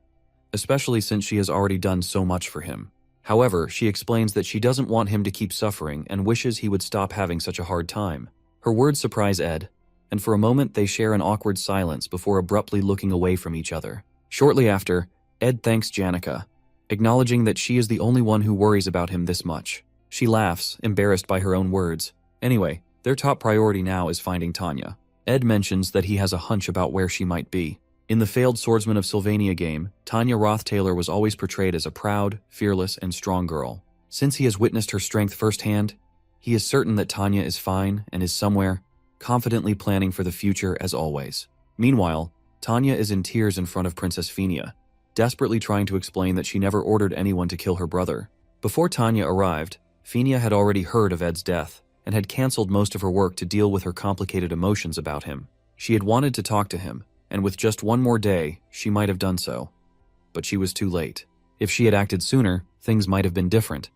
Speaker 1: especially since she has already done so much for him. However, she explains that she doesn't want him to keep suffering and wishes he would stop having such a hard time. Her words surprise Ed, and for a moment they share an awkward silence before abruptly looking away from each other. Shortly after, Ed thanks Janica, acknowledging that she is the only one who worries about him this much. She laughs, embarrassed by her own words. Anyway, their top priority now is finding Tanya. Ed mentions that he has a hunch about where she might be. In the failed Swordsman of Sylvania game, Tanya Roth Taylor was always portrayed as a proud, fearless, and strong girl. Since he has witnessed her strength firsthand, he is certain that Tanya is fine and is somewhere, confidently planning for the future as always. Meanwhile, Tanya is in tears in front of Princess Fenia, desperately trying to explain that she never ordered anyone to kill her brother. Before Tanya arrived, Fenia had already heard of Ed's death and had cancelled most of her work to deal with her complicated emotions about him. She had wanted to talk to him, and with just one more day, she might have done so. But she was too late. If she had acted sooner, things might have been different.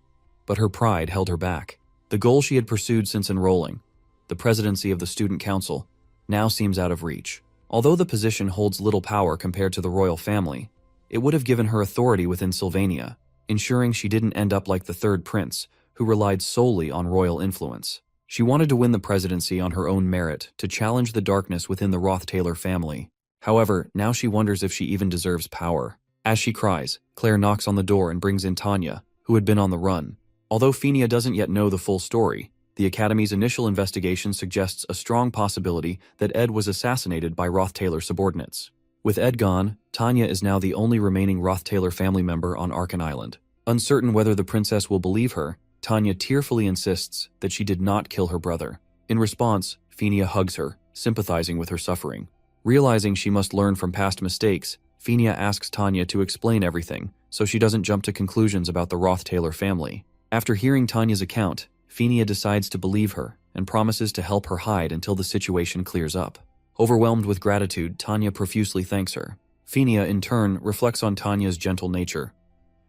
Speaker 1: But her pride held her back. The goal she had pursued since enrolling, the presidency of the student council, now seems out of reach. Although the position holds little power compared to the royal family, it would have given her authority within Sylvania, ensuring she didn't end up like the third prince, who relied solely on royal influence. She wanted to win the presidency on her own merit, to challenge the darkness within the Roth Taylor family. However, now she wonders if she even deserves power. As she cries, Claire knocks on the door and brings in Tanya, who had been on the run. Although Fenia doesn't yet know the full story, the Academy's initial investigation suggests a strong possibility that Ed was assassinated by Roth Taylor subordinates. With Ed gone, Tanya is now the only remaining Roth Taylor family member on Arkan Island. Uncertain whether the princess will believe her, Tanya tearfully insists that she did not kill her brother. In response, Fenia hugs her, sympathizing with her suffering. Realizing she must learn from past mistakes, Fenia asks Tanya to explain everything, so she doesn't jump to conclusions about the Roth Taylor family. After hearing Tanya's account, Fenia decides to believe her and promises to help her hide until the situation clears up. Overwhelmed with gratitude, Tanya profusely thanks her. Fenia, in turn, reflects on Tanya's gentle nature.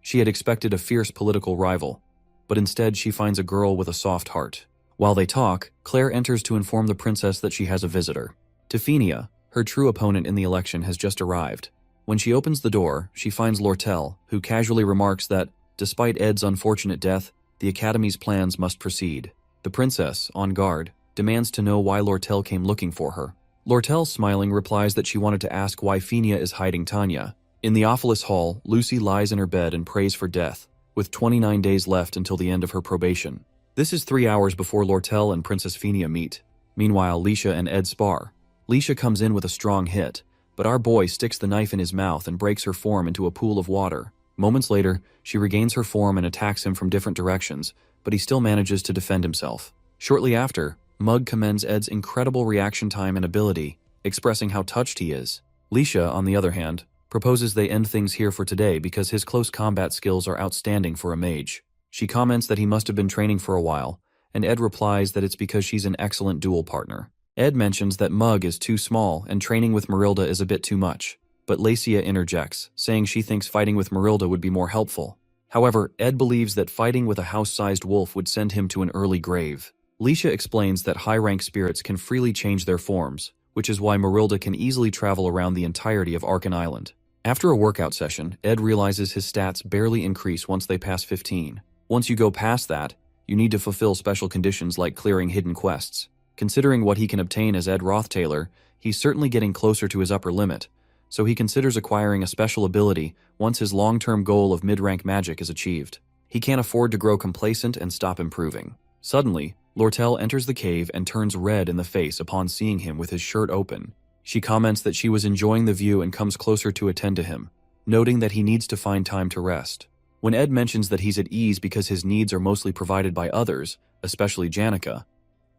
Speaker 1: She had expected a fierce political rival, but instead she finds a girl with a soft heart. While they talk, Claire enters to inform the princess that she has a visitor. To Fenia, her true opponent in the election has just arrived. When she opens the door, she finds Lortell, who casually remarks that, despite Ed's unfortunate death, the Academy's plans must proceed. The princess, on guard, demands to know why Lortell came looking for her. Lortell, smiling, replies that she wanted to ask why Fenia is hiding Tanya. In the Theophilus Hall, Lucy lies in her bed and prays for death, with 29 days left until the end of her probation. This is 3 hours before Lortell and Princess Fenia meet. Meanwhile, Leisha and Ed spar. Leisha comes in with a strong hit, but our boy sticks the knife in his mouth and breaks her form into a pool of water. Moments later, she regains her form and attacks him from different directions, but he still manages to defend himself. Shortly after, Mug commends Ed's incredible reaction time and ability, expressing how touched he is. Leisha, on the other hand, proposes they end things here for today because his close combat skills are outstanding for a mage. She comments that he must have been training for a while, and Ed replies that it's because she's an excellent duel partner. Ed mentions that Mug is too small and training with Marilda is a bit too much, but Lacia interjects, saying she thinks fighting with Marilda would be more helpful. However, Ed believes that fighting with a house-sized wolf would send him to an early grave. Leisha explains that high-rank spirits can freely change their forms, which is why Marilda can easily travel around the entirety of Arkan Island. After a workout session, Ed realizes his stats barely increase once they pass 15. Once you go past that, you need to fulfill special conditions like clearing hidden quests. Considering what he can obtain as Ed Roth Taylor, he's certainly getting closer to his upper limit, so he considers acquiring a special ability once his long-term goal of mid-rank magic is achieved. He can't afford to grow complacent and stop improving. Suddenly, Lortell enters the cave and turns red in the face upon seeing him with his shirt open. She comments that she was enjoying the view and comes closer to attend to him, noting that he needs to find time to rest. When Ed mentions that he's at ease because his needs are mostly provided by others, especially Janica,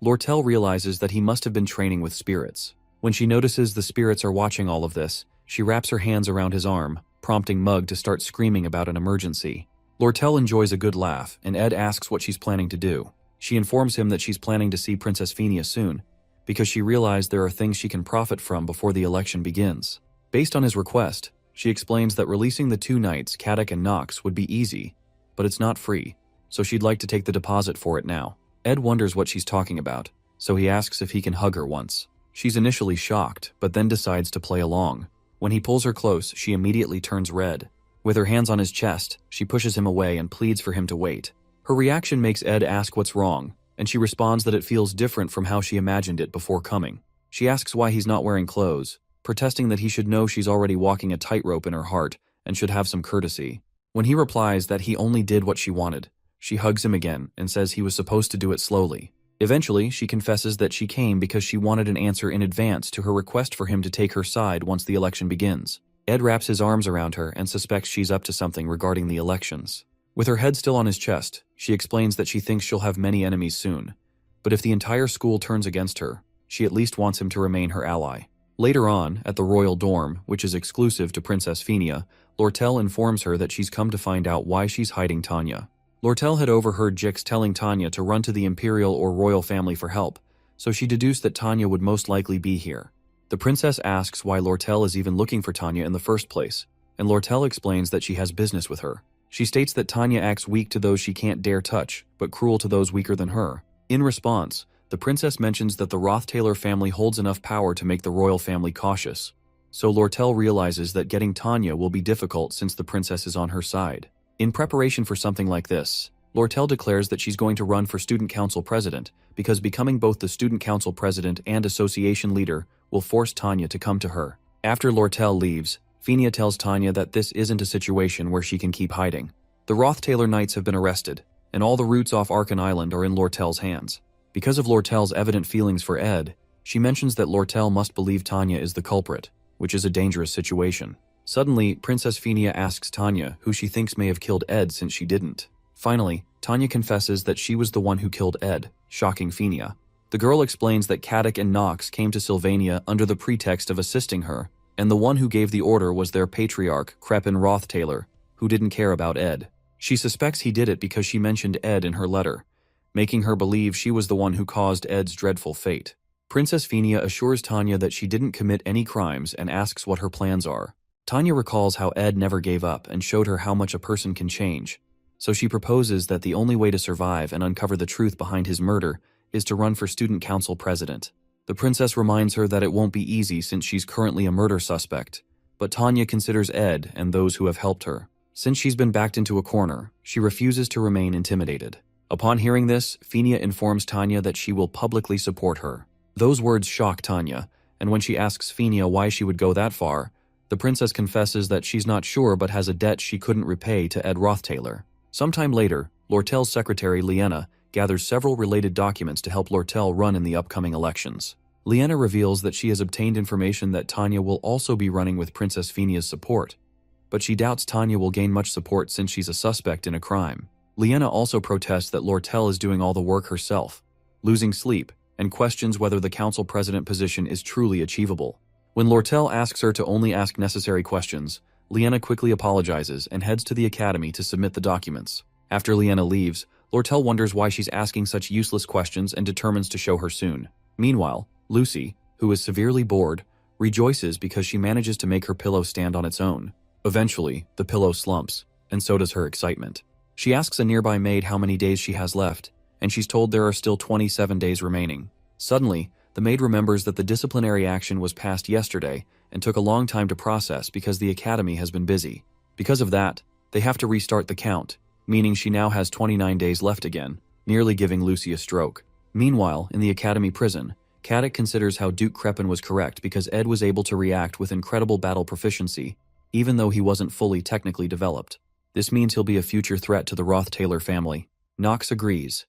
Speaker 1: Lortell realizes that he must have been training with spirits. When she notices the spirits are watching all of this, she wraps her hands around his arm, prompting Mug to start screaming about an emergency. Lortell enjoys a good laugh, and Ed asks what she's planning to do. She informs him that she's planning to see Princess Fenia soon, because she realized there are things she can profit from before the election begins. Based on his request, she explains that releasing the two knights, Caddock and Knox, would be easy, but it's not free, so she'd like to take the deposit for it now. Ed wonders what she's talking about, so he asks if he can hug her once. She's initially shocked, but then decides to play along. When he pulls her close, she immediately turns red. With her hands on his chest, she pushes him away and pleads for him to wait. Her reaction makes Ed ask what's wrong, and she responds that it feels different from how she imagined it before coming. She asks why he's not wearing clothes, protesting that he should know she's already walking a tightrope in her heart and should have some courtesy. When he replies that he only did what she wanted, she hugs him again and says he was supposed to do it slowly. Eventually, she confesses that she came because she wanted an answer in advance to her request for him to take her side once the election begins. Ed wraps his arms around her and suspects she's up to something regarding the elections. With her head still on his chest, she explains that she thinks she'll have many enemies soon, but if the entire school turns against her, she at least wants him to remain her ally. Later on, at the royal dorm, which is exclusive to Princess Fenia, Lortell informs her that she's come to find out why she's hiding Tanya. Lortell had overheard Jix telling Tanya to run to the imperial or royal family for help, so she deduced that Tanya would most likely be here. The princess asks why Lortell is even looking for Tanya in the first place, and Lortell explains that she has business with her. She states that Tanya acts weak to those she can't dare touch, but cruel to those weaker than her. In response, the princess mentions that the Roth Taylor family holds enough power to make the royal family cautious, so Lortell realizes that getting Tanya will be difficult since the princess is on her side. In preparation for something like this, Lortell declares that she's going to run for student council president because becoming both the student council president and association leader will force Tanya to come to her. After Lortell leaves, Fenia tells Tanya that this isn't a situation where she can keep hiding. The Roth Taylor Knights have been arrested, and all the routes off Arkan Island are in Lortell's hands. Because of Lortell's evident feelings for Ed, she mentions that Lortell must believe Tanya is the culprit, which is a dangerous situation. Suddenly, Princess Fenia asks Tanya who she thinks may have killed Ed since she didn't. Finally, Tanya confesses that she was the one who killed Ed, shocking Fenia. The girl explains that Caddock and Knox came to Sylvania under the pretext of assisting her, and the one who gave the order was their patriarch, Crepin Roth Taylor, who didn't care about Ed. She suspects he did it because she mentioned Ed in her letter, making her believe she was the one who caused Ed's dreadful fate. Princess Fenia assures Tanya that she didn't commit any crimes and asks what her plans are. Tanya recalls how Ed never gave up and showed her how much a person can change, so she proposes that the only way to survive and uncover the truth behind his murder is to run for student council president. The princess reminds her that it won't be easy since she's currently a murder suspect, but Tanya considers Ed and those who have helped her. Since she's been backed into a corner, she refuses to remain intimidated. Upon hearing this, Fenia informs Tanya that she will publicly support her. Those words shock Tanya, and when she asks Fenia why she would go that far, the princess confesses that she's not sure but has a debt she couldn't repay to Ed Roth Taylor. Sometime later, Lortell's secretary, Liena, gathers several related documents to help Lortell run in the upcoming elections. Liena reveals that she has obtained information that Tanya will also be running with Princess Fenia's support, but she doubts Tanya will gain much support since she's a suspect in a crime. Liena also protests that Lortell is doing all the work herself, losing sleep, and questions whether the council president position is truly achievable. When Lortell asks her to only ask necessary questions, Liena quickly apologizes and heads to the academy to submit the documents. After Liena leaves, Lortell wonders why she's asking such useless questions and determines to show her soon. Meanwhile, Lucy, who is severely bored, rejoices because she manages to make her pillow stand on its own. Eventually, the pillow slumps, and so does her excitement. She asks a nearby maid how many days she has left, and she's told there are still 27 days remaining. Suddenly, the maid remembers that the disciplinary action was passed yesterday and took a long time to process because the academy has been busy. Because of that, they have to restart the count, meaning she now has 29 days left again, nearly giving Lucy a stroke. Meanwhile, in the academy prison, Caddick considers how Duke Crepin was correct because Ed was able to react with incredible battle proficiency, even though he wasn't fully technically developed. This means he'll be a future threat to the Roth Taylor family. Knox agrees,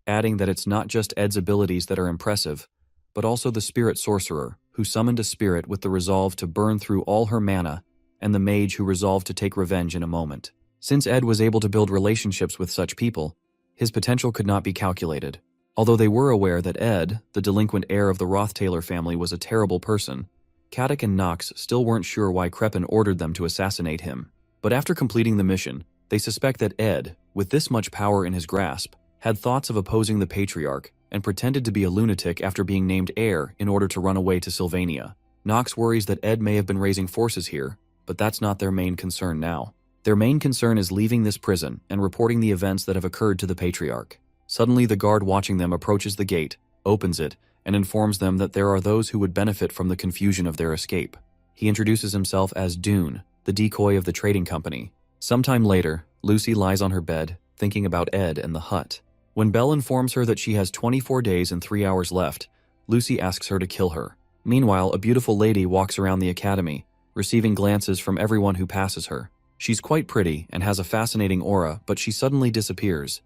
Speaker 1: adding that it's not just Ed's abilities that are impressive, but also the spirit sorcerer, who summoned a spirit with the resolve to burn through all her mana, and the mage who resolved to take revenge in a moment. Since Ed was able to build relationships with such people, his potential could not be calculated. Although they were aware that Ed, the delinquent heir of the Roth Taylor family, was a terrible person, Caddick and Knox still weren't sure why Crepin ordered them to assassinate him. But after completing the mission, they suspect that Ed, with this much power in his grasp, had thoughts of opposing the Patriarch and pretended to be a lunatic after being named heir in order to run away to Sylvania. Knox worries that Ed may have been raising forces here, but that's not their main concern now. Their main concern is leaving this prison and reporting the events that have occurred to the Patriarch. Suddenly, the guard watching them approaches the gate, opens it, and informs them that there are those who would benefit from the confusion of their escape. He introduces himself as Dune, the decoy of the trading company. Sometime later, Lucy lies on her bed, thinking about Ed and the hut. When Belle informs her that she has 24 days and 3 hours left, Lucy asks her to kill her. Meanwhile, a beautiful lady walks around the academy, receiving glances from everyone who passes her. She's quite pretty and has a fascinating aura, but she suddenly disappears,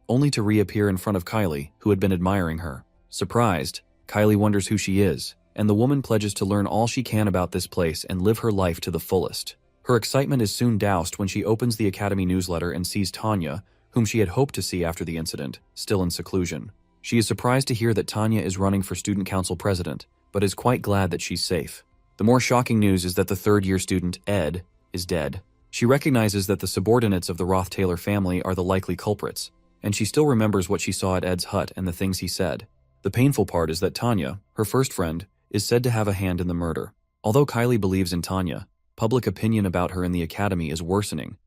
Speaker 1: only to reappear in front of Kylie, who had been admiring her. Surprised, Kylie wonders who she is, and the woman pledges to learn all she can about this place and live her life to the fullest. Her excitement is soon doused when she opens the academy newsletter and sees Tanya, whom she had hoped to see after the incident, still in seclusion. She is surprised to hear that Tanya is running for student council president, but is quite glad that she's safe. The more shocking news is that the third-year student, Ed, is dead. She recognizes that the subordinates of the Roth Taylor family are the likely culprits, and she still remembers what she saw at Ed's hut and the things he said. The painful part is that Tanya, her first friend, is said to have a hand in the murder. Although Kylie believes in Tanya, public opinion about her in the academy is worsening,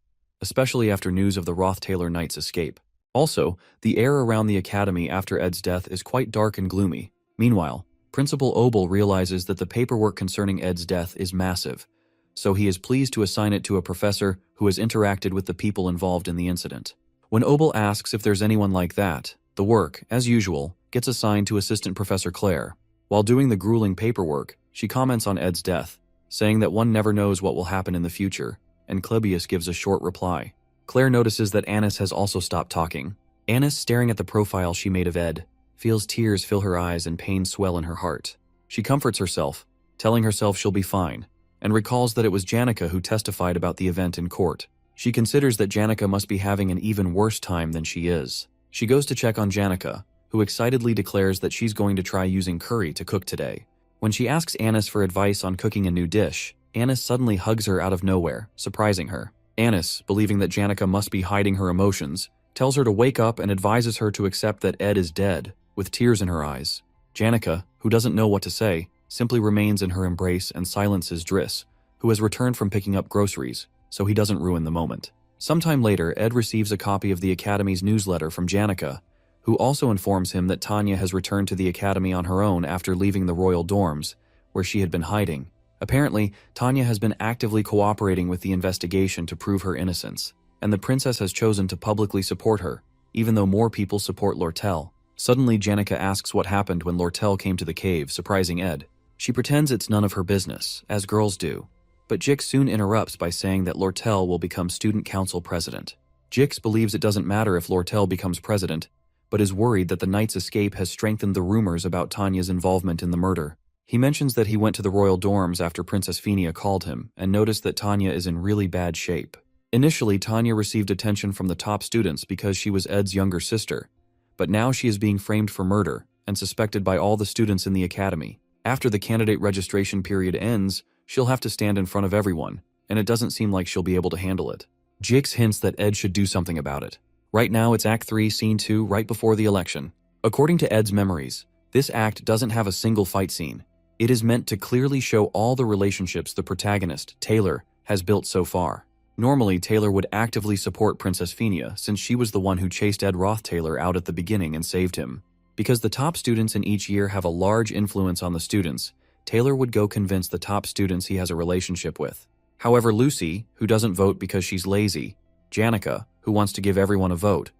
Speaker 1: especially after news of the Roth Taylor Knight's escape. Also, the air around the academy after Ed's death is quite dark and gloomy. Meanwhile, Principal Obel realizes that the paperwork concerning Ed's death is massive, so he is pleased to assign it to a professor who has interacted with the people involved in the incident. When Obel asks if there's anyone like that, the work, as usual, gets assigned to Assistant Professor Claire. While doing the grueling paperwork, she comments on Ed's death, saying that one never knows what will happen in the future, and Klebius gives a short reply. Claire notices that Annis has also stopped talking. Annis, staring at the profile she made of Ed, feels tears fill her eyes and pain swell in her heart. She comforts herself, telling herself she'll be fine, and recalls that it was Janica who testified about the event in court. She considers that Janica must be having an even worse time than she is. She goes to check on Janica, who excitedly declares that she's going to try using curry to cook today. When she asks Annis for advice on cooking a new dish, Annis suddenly hugs her out of nowhere, surprising her. Annis, believing that Janica must be hiding her emotions, tells her to wake up and advises her to accept that Ed is dead, with tears in her eyes. Janica, who doesn't know what to say, simply remains in her embrace and silences Driss, who has returned from picking up groceries, so he doesn't ruin the moment. Sometime later, Ed receives a copy of the Academy's newsletter from Janica, who also informs him that Tanya has returned to the Academy on her own after leaving the royal dorms, where she had been hiding. Apparently, Tanya has been actively cooperating with the investigation to prove her innocence, and the princess has chosen to publicly support her, even though more people support Lortell. Suddenly, Janica asks what happened when Lortell came to the cave, surprising Ed. She pretends it's none of her business, as girls do, but Jix soon interrupts by saying that Lortell will become student council president. Jix believes it doesn't matter if Lortell becomes president, but is worried that the knight's escape has strengthened the rumors about Tanya's involvement in the murder. He mentions that he went to the royal dorms after Princess Fenia called him and noticed that Tanya is in really bad shape. Initially, Tanya received attention from the top students because she was Ed's younger sister, but now she is being framed for murder and suspected by all the students in the academy. After the candidate registration period ends, she'll have to stand in front of everyone, and it doesn't seem like she'll be able to handle it. Jix hints that Ed should do something about it. Right now, it's Act 3, Scene 2, right before the election. According to Ed's memories, this act doesn't have a single fight scene. It is meant to clearly show all the relationships the protagonist, Taylor, has built so far. Normally, Taylor would actively support Princess Fenia since she was the one who chased Ed Roth Taylor out at the beginning and saved him. Because the top students in each year have a large influence on the students, Taylor would go convince the top students he has a relationship with. However, Lucy, who doesn't vote because she's lazy, Janica, who wants to give everyone a vote,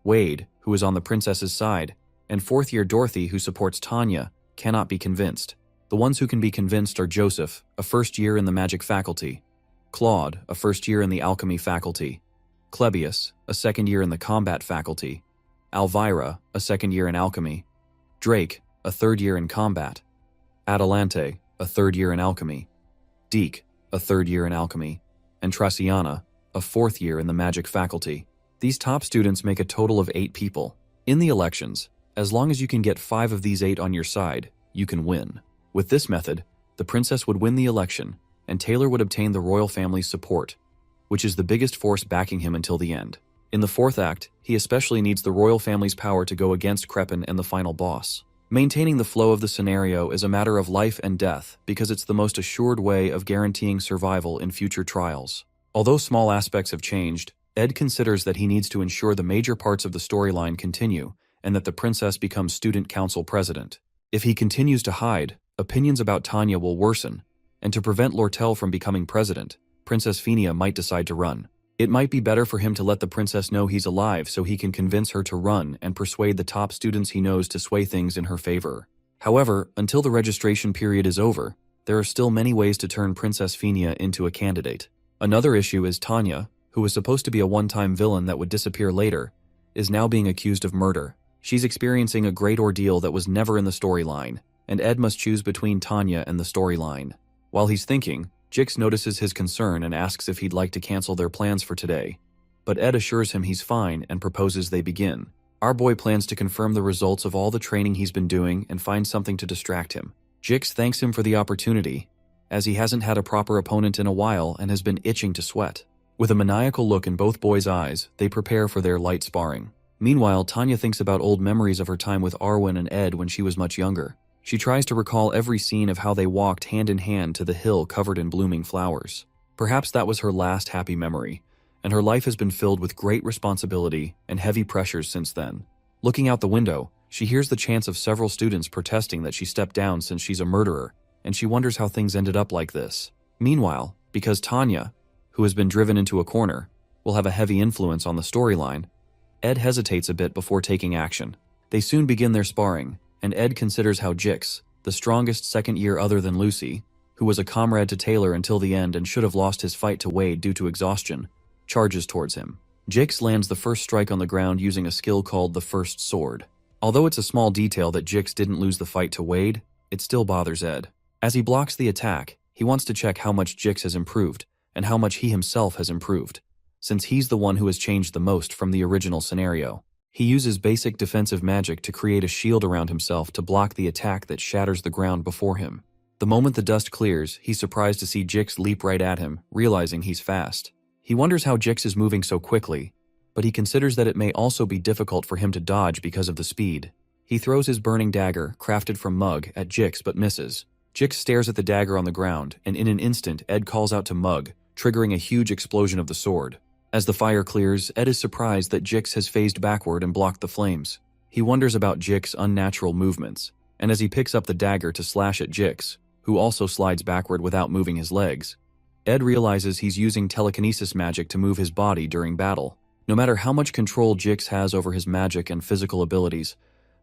Speaker 1: Wade, who is on the princess's side, and fourth-year Dorothy, who supports Tanya, cannot be convinced. The ones who can be convinced are Joseph, a first year in the magic faculty, Claude, a first year in the alchemy faculty, Clebius, a second year in the combat faculty, Alvira, a second year in alchemy, Drake, a third year in combat, Adelante, a third year in alchemy, Deke, a third year in alchemy, and Traciana, a fourth year in the magic faculty. These top students make a total of 8 people. In the elections, as long as you can get 5 of these 8 on your side, you can win. With this method, the princess would win the election, and Taylor would obtain the royal family's support, which is the biggest force backing him until the end. In the 4th act, he especially needs the royal family's power to go against Crepin and the final boss. Maintaining the flow of the scenario is a matter of life and death because it's the most assured way of guaranteeing survival in future trials. Although small aspects have changed, Ed considers that he needs to ensure the major parts of the storyline continue and that the princess becomes student council president. If he continues to hide, opinions about Tanya will worsen, and to prevent Lortell from becoming president, Princess Fenia might decide to run. It might be better for him to let the princess know he's alive so he can convince her to run and persuade the top students he knows to sway things in her favor. However, until the registration period is over, there are still many ways to turn Princess Fenia into a candidate. Another issue is Tanya, who was supposed to be a one-time villain that would disappear later, is now being accused of murder. She's experiencing a great ordeal that was never in the storyline, and Ed must choose between Tanya and the storyline. While he's thinking, Jix notices his concern and asks if he'd like to cancel their plans for today. But Ed assures him he's fine and proposes they begin. Our boy plans to confirm the results of all the training he's been doing and find something to distract him. Jix thanks him for the opportunity, as he hasn't had a proper opponent in a while and has been itching to sweat. With a maniacal look in both boys' eyes, they prepare for their light sparring. Meanwhile, Tanya thinks about old memories of her time with Arwen and Ed when she was much younger. She tries to recall every scene of how they walked hand in hand to the hill covered in blooming flowers. Perhaps that was her last happy memory, and her life has been filled with great responsibility and heavy pressures since then. Looking out the window, she hears the chants of several students protesting that she stepped down since she's a murderer, and she wonders how things ended up like this. Meanwhile, because Tanya, who has been driven into a corner, will have a heavy influence on the storyline, Ed hesitates a bit before taking action. They soon begin their sparring, and Ed considers how Jix, the strongest second year other than Lucy, who was a comrade to Taylor until the end and should have lost his fight to Wade due to exhaustion, charges towards him. Jix lands the first strike on the ground using a skill called the First Sword. Although it's a small detail that Jix didn't lose the fight to Wade, it still bothers Ed. As he blocks the attack, he wants to check how much Jix has improved, and how much he himself has improved, since he's the one who has changed the most from the original scenario. He uses basic defensive magic to create a shield around himself to block the attack that shatters the ground before him. The moment the dust clears, he's surprised to see Jix leap right at him, realizing he's fast. He wonders how Jix is moving so quickly, but he considers that it may also be difficult for him to dodge because of the speed. He throws his burning dagger, crafted from Mug, at Jix but misses. Jix stares at the dagger on the ground, and in an instant Ed calls out to Mug, triggering a huge explosion of the sword. As the fire clears, Ed is surprised that Jix has phased backward and blocked the flames. He wonders about Jix's unnatural movements, and as he picks up the dagger to slash at Jix, who also slides backward without moving his legs, Ed realizes he's using telekinesis magic to move his body during battle. No matter how much control Jix has over his magic and physical abilities,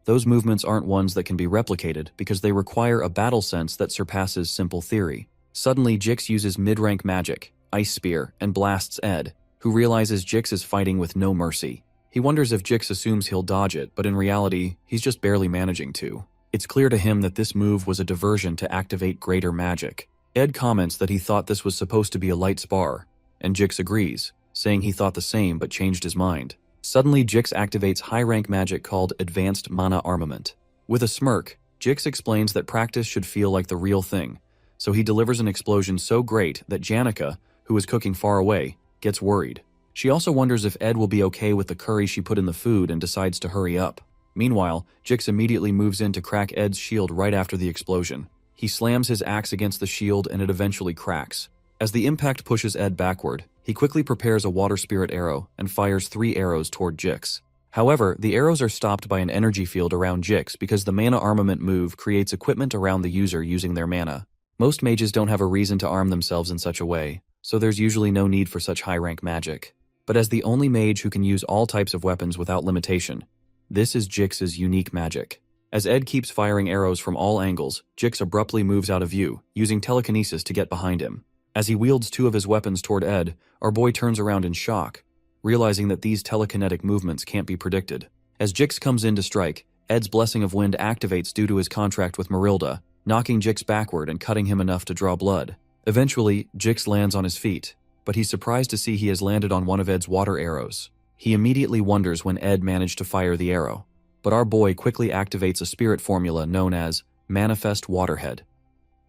Speaker 1: those movements aren't ones that can be replicated because they require a battle sense that surpasses simple theory. Suddenly, Jix uses mid-rank magic, Ice Spear, and blasts Ed, who realizes Jix is fighting with no mercy. He wonders if Jix assumes he'll dodge it, but in reality, he's just barely managing to. It's clear to him that this move was a diversion to activate greater magic. Ed comments that he thought this was supposed to be a light spar, and Jix agrees, saying he thought the same but changed his mind. Suddenly, Jix activates high-rank magic called Advanced Mana Armament. With a smirk, Jix explains that practice should feel like the real thing, so he delivers an explosion so great that Janica, who is cooking far away, gets worried. She also wonders if Ed will be okay with the curry she put in the food and decides to hurry up. Meanwhile, Jix immediately moves in to crack Ed's shield right after the explosion. He slams his axe against the shield and it eventually cracks. As the impact pushes Ed backward, he quickly prepares a water spirit arrow and fires 3 arrows toward Jix. However, the arrows are stopped by an energy field around Jix because the mana armament move creates equipment around the user using their mana. Most mages don't have a reason to arm themselves in such a way, so there's usually no need for such high-rank magic. But as the only mage who can use all types of weapons without limitation, This is Jix's unique magic. As Ed keeps firing arrows from all angles, Jix abruptly moves out of view, using telekinesis to get behind him. As he wields two of his weapons toward Ed, our boy turns around in shock, realizing that these telekinetic movements can't be predicted. As Jix comes in to strike, Ed's Blessing of Wind activates due to his contract with Marilda, knocking Jix backward and cutting him enough to draw blood. Eventually, Jix lands on his feet, but he's surprised to see he has landed on one of Ed's water arrows. He immediately wonders when Ed managed to fire the arrow, but our boy quickly activates a spirit formula known as Manifest Waterhead.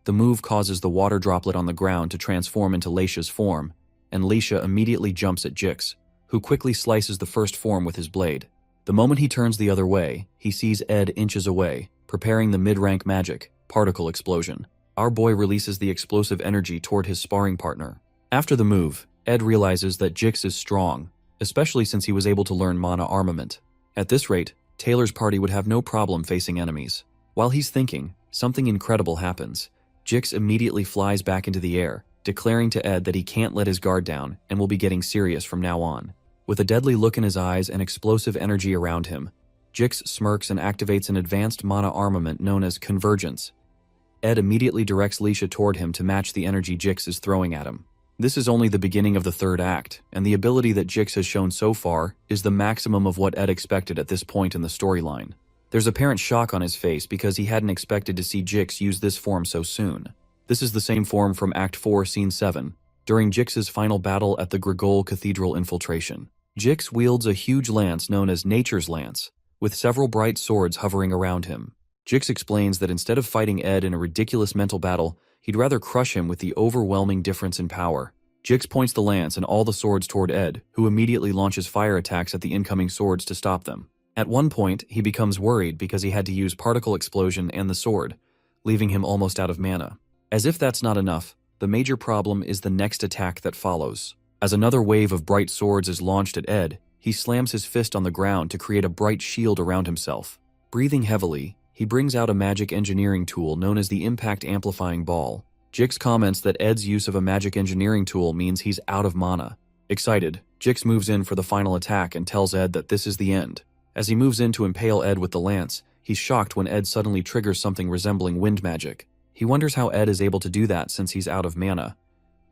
Speaker 1: The move causes the water droplet on the ground to transform into Leisha's form, and Leisha immediately jumps at Jix, who quickly slices the first form with his blade. The moment he turns the other way, he sees Ed inches away, preparing the mid-rank magic, Particle Explosion. Our boy releases the explosive energy toward his sparring partner. After the move, Ed realizes that Jix is strong, especially since he was able to learn mana armament. At this rate, Taylor's party would have no problem facing enemies. While he's thinking, something incredible happens. Jix immediately flies back into the air, declaring to Ed that he can't let his guard down and will be getting serious from now on. With a deadly look in his eyes and explosive energy around him, Jix smirks and activates an advanced mana armament known as Convergence. Ed immediately directs Leisha toward him to match the energy Jix is throwing at him. This is only the beginning of the third act, and the ability that Jix has shown so far is the maximum of what Ed expected at this point in the storyline. There's apparent shock on his face because he hadn't expected to see Jix use this form so soon. This is the same form from Act 4, Scene 7, during Jix's final battle at the Grigol Cathedral infiltration. Jix wields a huge lance known as Nature's Lance, with several bright swords hovering around him. Jix explains that instead of fighting Ed in a ridiculous mental battle, he'd rather crush him with the overwhelming difference in power. Jix points the lance and all the swords toward Ed, who immediately launches fire attacks at the incoming swords to stop them. At one point, he becomes worried because he had to use Particle Explosion and the sword, leaving him almost out of mana. As if that's not enough, the major problem is the next attack that follows. As another wave of bright swords is launched at Ed, he slams his fist on the ground to create a bright shield around himself. Breathing heavily, he brings out a magic engineering tool known as the Impact Amplifying Ball. Jix comments that Ed's use of a magic engineering tool means he's out of mana. Excited, Jix moves in for the final attack and tells Ed that this is the end. As he moves in to impale Ed with the lance, he's shocked when Ed suddenly triggers something resembling wind magic. He wonders how Ed is able to do that since he's out of mana,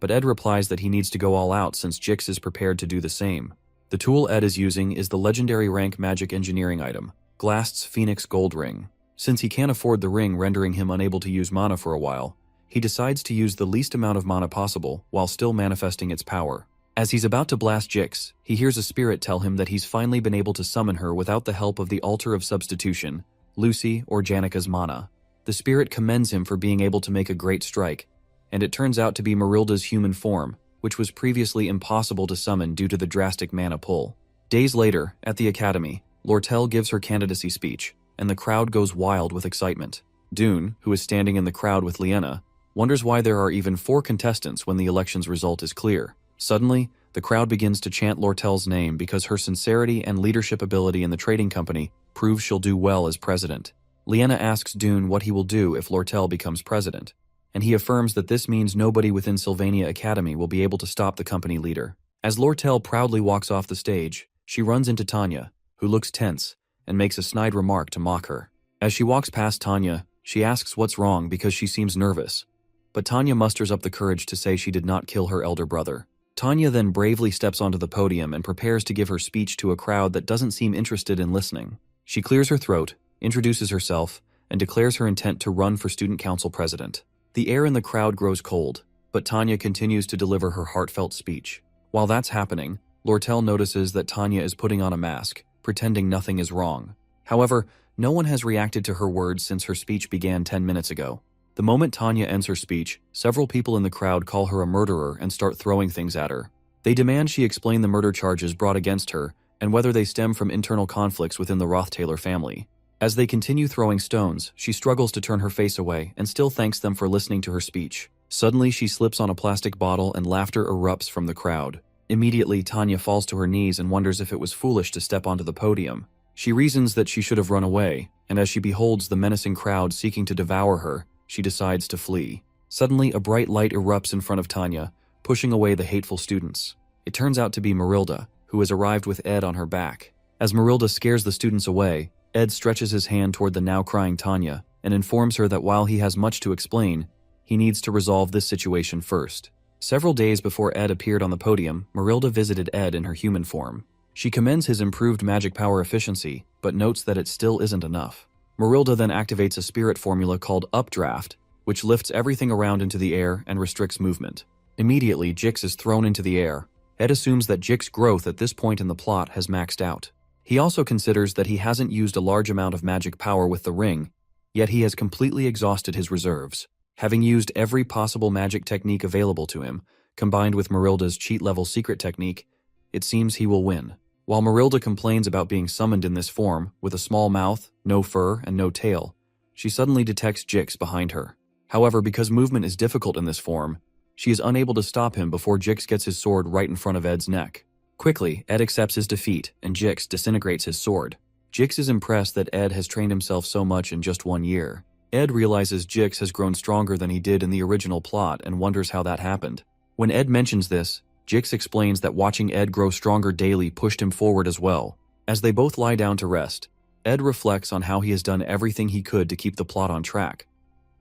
Speaker 1: but Ed replies that he needs to go all out since Jix is prepared to do the same. The tool Ed is using is the legendary rank magic engineering item, Glast's Phoenix Gold Ring. Since he can't afford the ring rendering him unable to use mana for a while, he decides to use the least amount of mana possible while still manifesting its power. As he's about to blast Jix, he hears a spirit tell him that he's finally been able to summon her without the help of the Altar of Substitution, Lucy or Janica's mana. The spirit commends him for being able to make a great strike, and it turns out to be Marilda's human form, which was previously impossible to summon due to the drastic mana pull. Days later, at the academy, Lortell gives her candidacy speech, and the crowd goes wild with excitement. Dune, who is standing in the crowd with Liena, wonders why there are even 4 contestants when the election's result is clear. Suddenly, the crowd begins to chant Lortell's name because her sincerity and leadership ability in the trading company proves she'll do well as president. Liena asks Dune what he will do if Lortell becomes president, and he affirms that this means nobody within Sylvania Academy will be able to stop the company leader. As Lortell proudly walks off the stage, she runs into Tanya, who looks tense, and makes a snide remark to mock her. As she walks past Tanya, she asks what's wrong because she seems nervous, but Tanya musters up the courage to say she did not kill her elder brother. Tanya then bravely steps onto the podium and prepares to give her speech to a crowd that doesn't seem interested in listening. She clears her throat, introduces herself, and declares her intent to run for student council president. The air in the crowd grows cold, but Tanya continues to deliver her heartfelt speech. While that's happening, Lortell notices that Tanya is putting on a mask, pretending nothing is wrong. However, no one has reacted to her words since her speech began 10 minutes ago. The moment Tanya ends her speech, several people in the crowd call her a murderer and start throwing things at her. They demand she explain the murder charges brought against her and whether they stem from internal conflicts within the Roth Taylor family. As they continue throwing stones, she struggles to turn her face away and still thanks them for listening to her speech. Suddenly, she slips on a plastic bottle and laughter erupts from the crowd. Immediately, Tanya falls to her knees and wonders if it was foolish to step onto the podium. She reasons that she should have run away, and as she beholds the menacing crowd seeking to devour her, she decides to flee. Suddenly, a bright light erupts in front of Tanya, pushing away the hateful students. It turns out to be Marilda, who has arrived with Ed on her back. As Marilda scares the students away, Ed stretches his hand toward the now crying Tanya and informs her that while he has much to explain, he needs to resolve this situation first. Several days before Ed appeared on the podium, Marilda visited Ed in her human form. She commends his improved magic power efficiency, but notes that it still isn't enough. Marilda then activates a spirit formula called Updraft, which lifts everything around into the air and restricts movement. Immediately, Jix is thrown into the air. Ed assumes that Jix's growth at this point in the plot has maxed out. He also considers that he hasn't used a large amount of magic power with the ring, yet he has completely exhausted his reserves. Having used every possible magic technique available to him, combined with Marilda's cheat-level secret technique, it seems he will win. While Marilda complains about being summoned in this form, with a small mouth, no fur, and no tail, she suddenly detects Jix behind her. However, because movement is difficult in this form, she is unable to stop him before Jix gets his sword right in front of Ed's neck. Quickly, Ed accepts his defeat, and Jix disintegrates his sword. Jix is impressed that Ed has trained himself so much in just 1 year. Ed realizes Jix has grown stronger than he did in the original plot and wonders how that happened. When Ed mentions this, Jix explains that watching Ed grow stronger daily pushed him forward as well. As they both lie down to rest, Ed reflects on how he has done everything he could to keep the plot on track,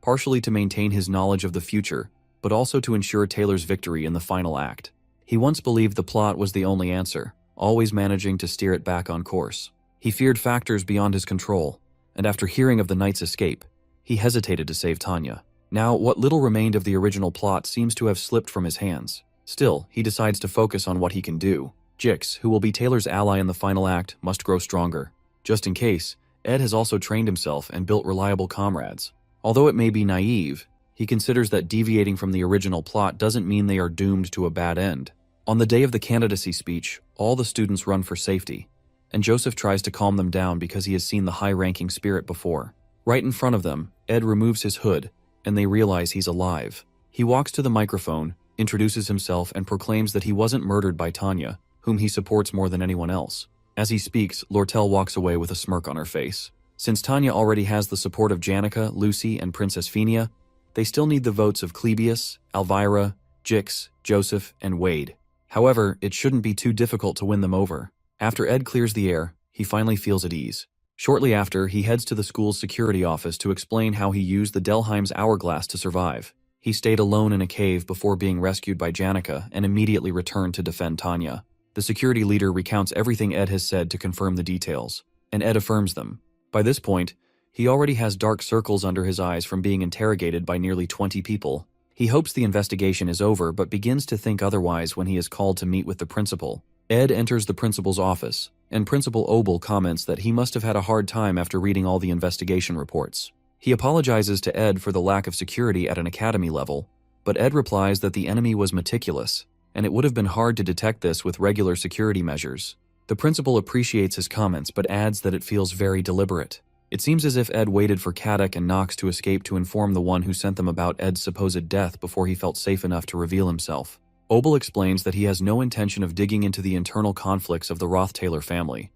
Speaker 1: partially to maintain his knowledge of the future, but also to ensure Taylor's victory in the final act. He once believed the plot was the only answer, always managing to steer it back on course. He feared factors beyond his control, and after hearing of the knight's escape, he hesitated to save Tanya. Now, what little remained of the original plot seems to have slipped from his hands. Still, he decides to focus on what he can do. Jix, who will be Taylor's ally in the final act, must grow stronger. Just in case, Ed has also trained himself and built reliable comrades. Although it may be naive, he considers that deviating from the original plot doesn't mean they are doomed to a bad end. On the day of the candidacy speech, all the students run for safety, and Joseph tries to calm them down because he has seen the high-ranking spirit before. Right in front of them, Ed removes his hood, and they realize he's alive. He walks to the microphone, introduces himself, and proclaims that he wasn't murdered by Tanya, whom he supports more than anyone else. As he speaks, Lortell walks away with a smirk on her face. Since Tanya already has the support of Janica, Lucy, and Princess Fenia, they still need the votes of Clebius, Elvira, Jix, Joseph, and Wade. However, it shouldn't be too difficult to win them over. After Ed clears the air, he finally feels at ease. Shortly after, he heads to the school's security office to explain how he used the Delheim's hourglass to survive. He stayed alone in a cave before being rescued by Janica and immediately returned to defend Tanya. The security leader recounts everything Ed has said to confirm the details, and Ed affirms them. By this point, he already has dark circles under his eyes from being interrogated by nearly 20 people. He hopes the investigation is over but begins to think otherwise when he is called to meet with the principal. Ed enters the principal's office, and Principal Obel comments that he must have had a hard time after reading all the investigation reports. He apologizes to Ed for the lack of security at an academy level, but Ed replies that the enemy was meticulous, and it would have been hard to detect this with regular security measures. The principal appreciates his comments but adds that it feels very deliberate. It seems as if Ed waited for Caddock and Knox to escape to inform the one who sent them about Ed's supposed death before he felt safe enough to reveal himself. Obel explains that he has no intention of digging into the internal conflicts of the Roth Taylor family,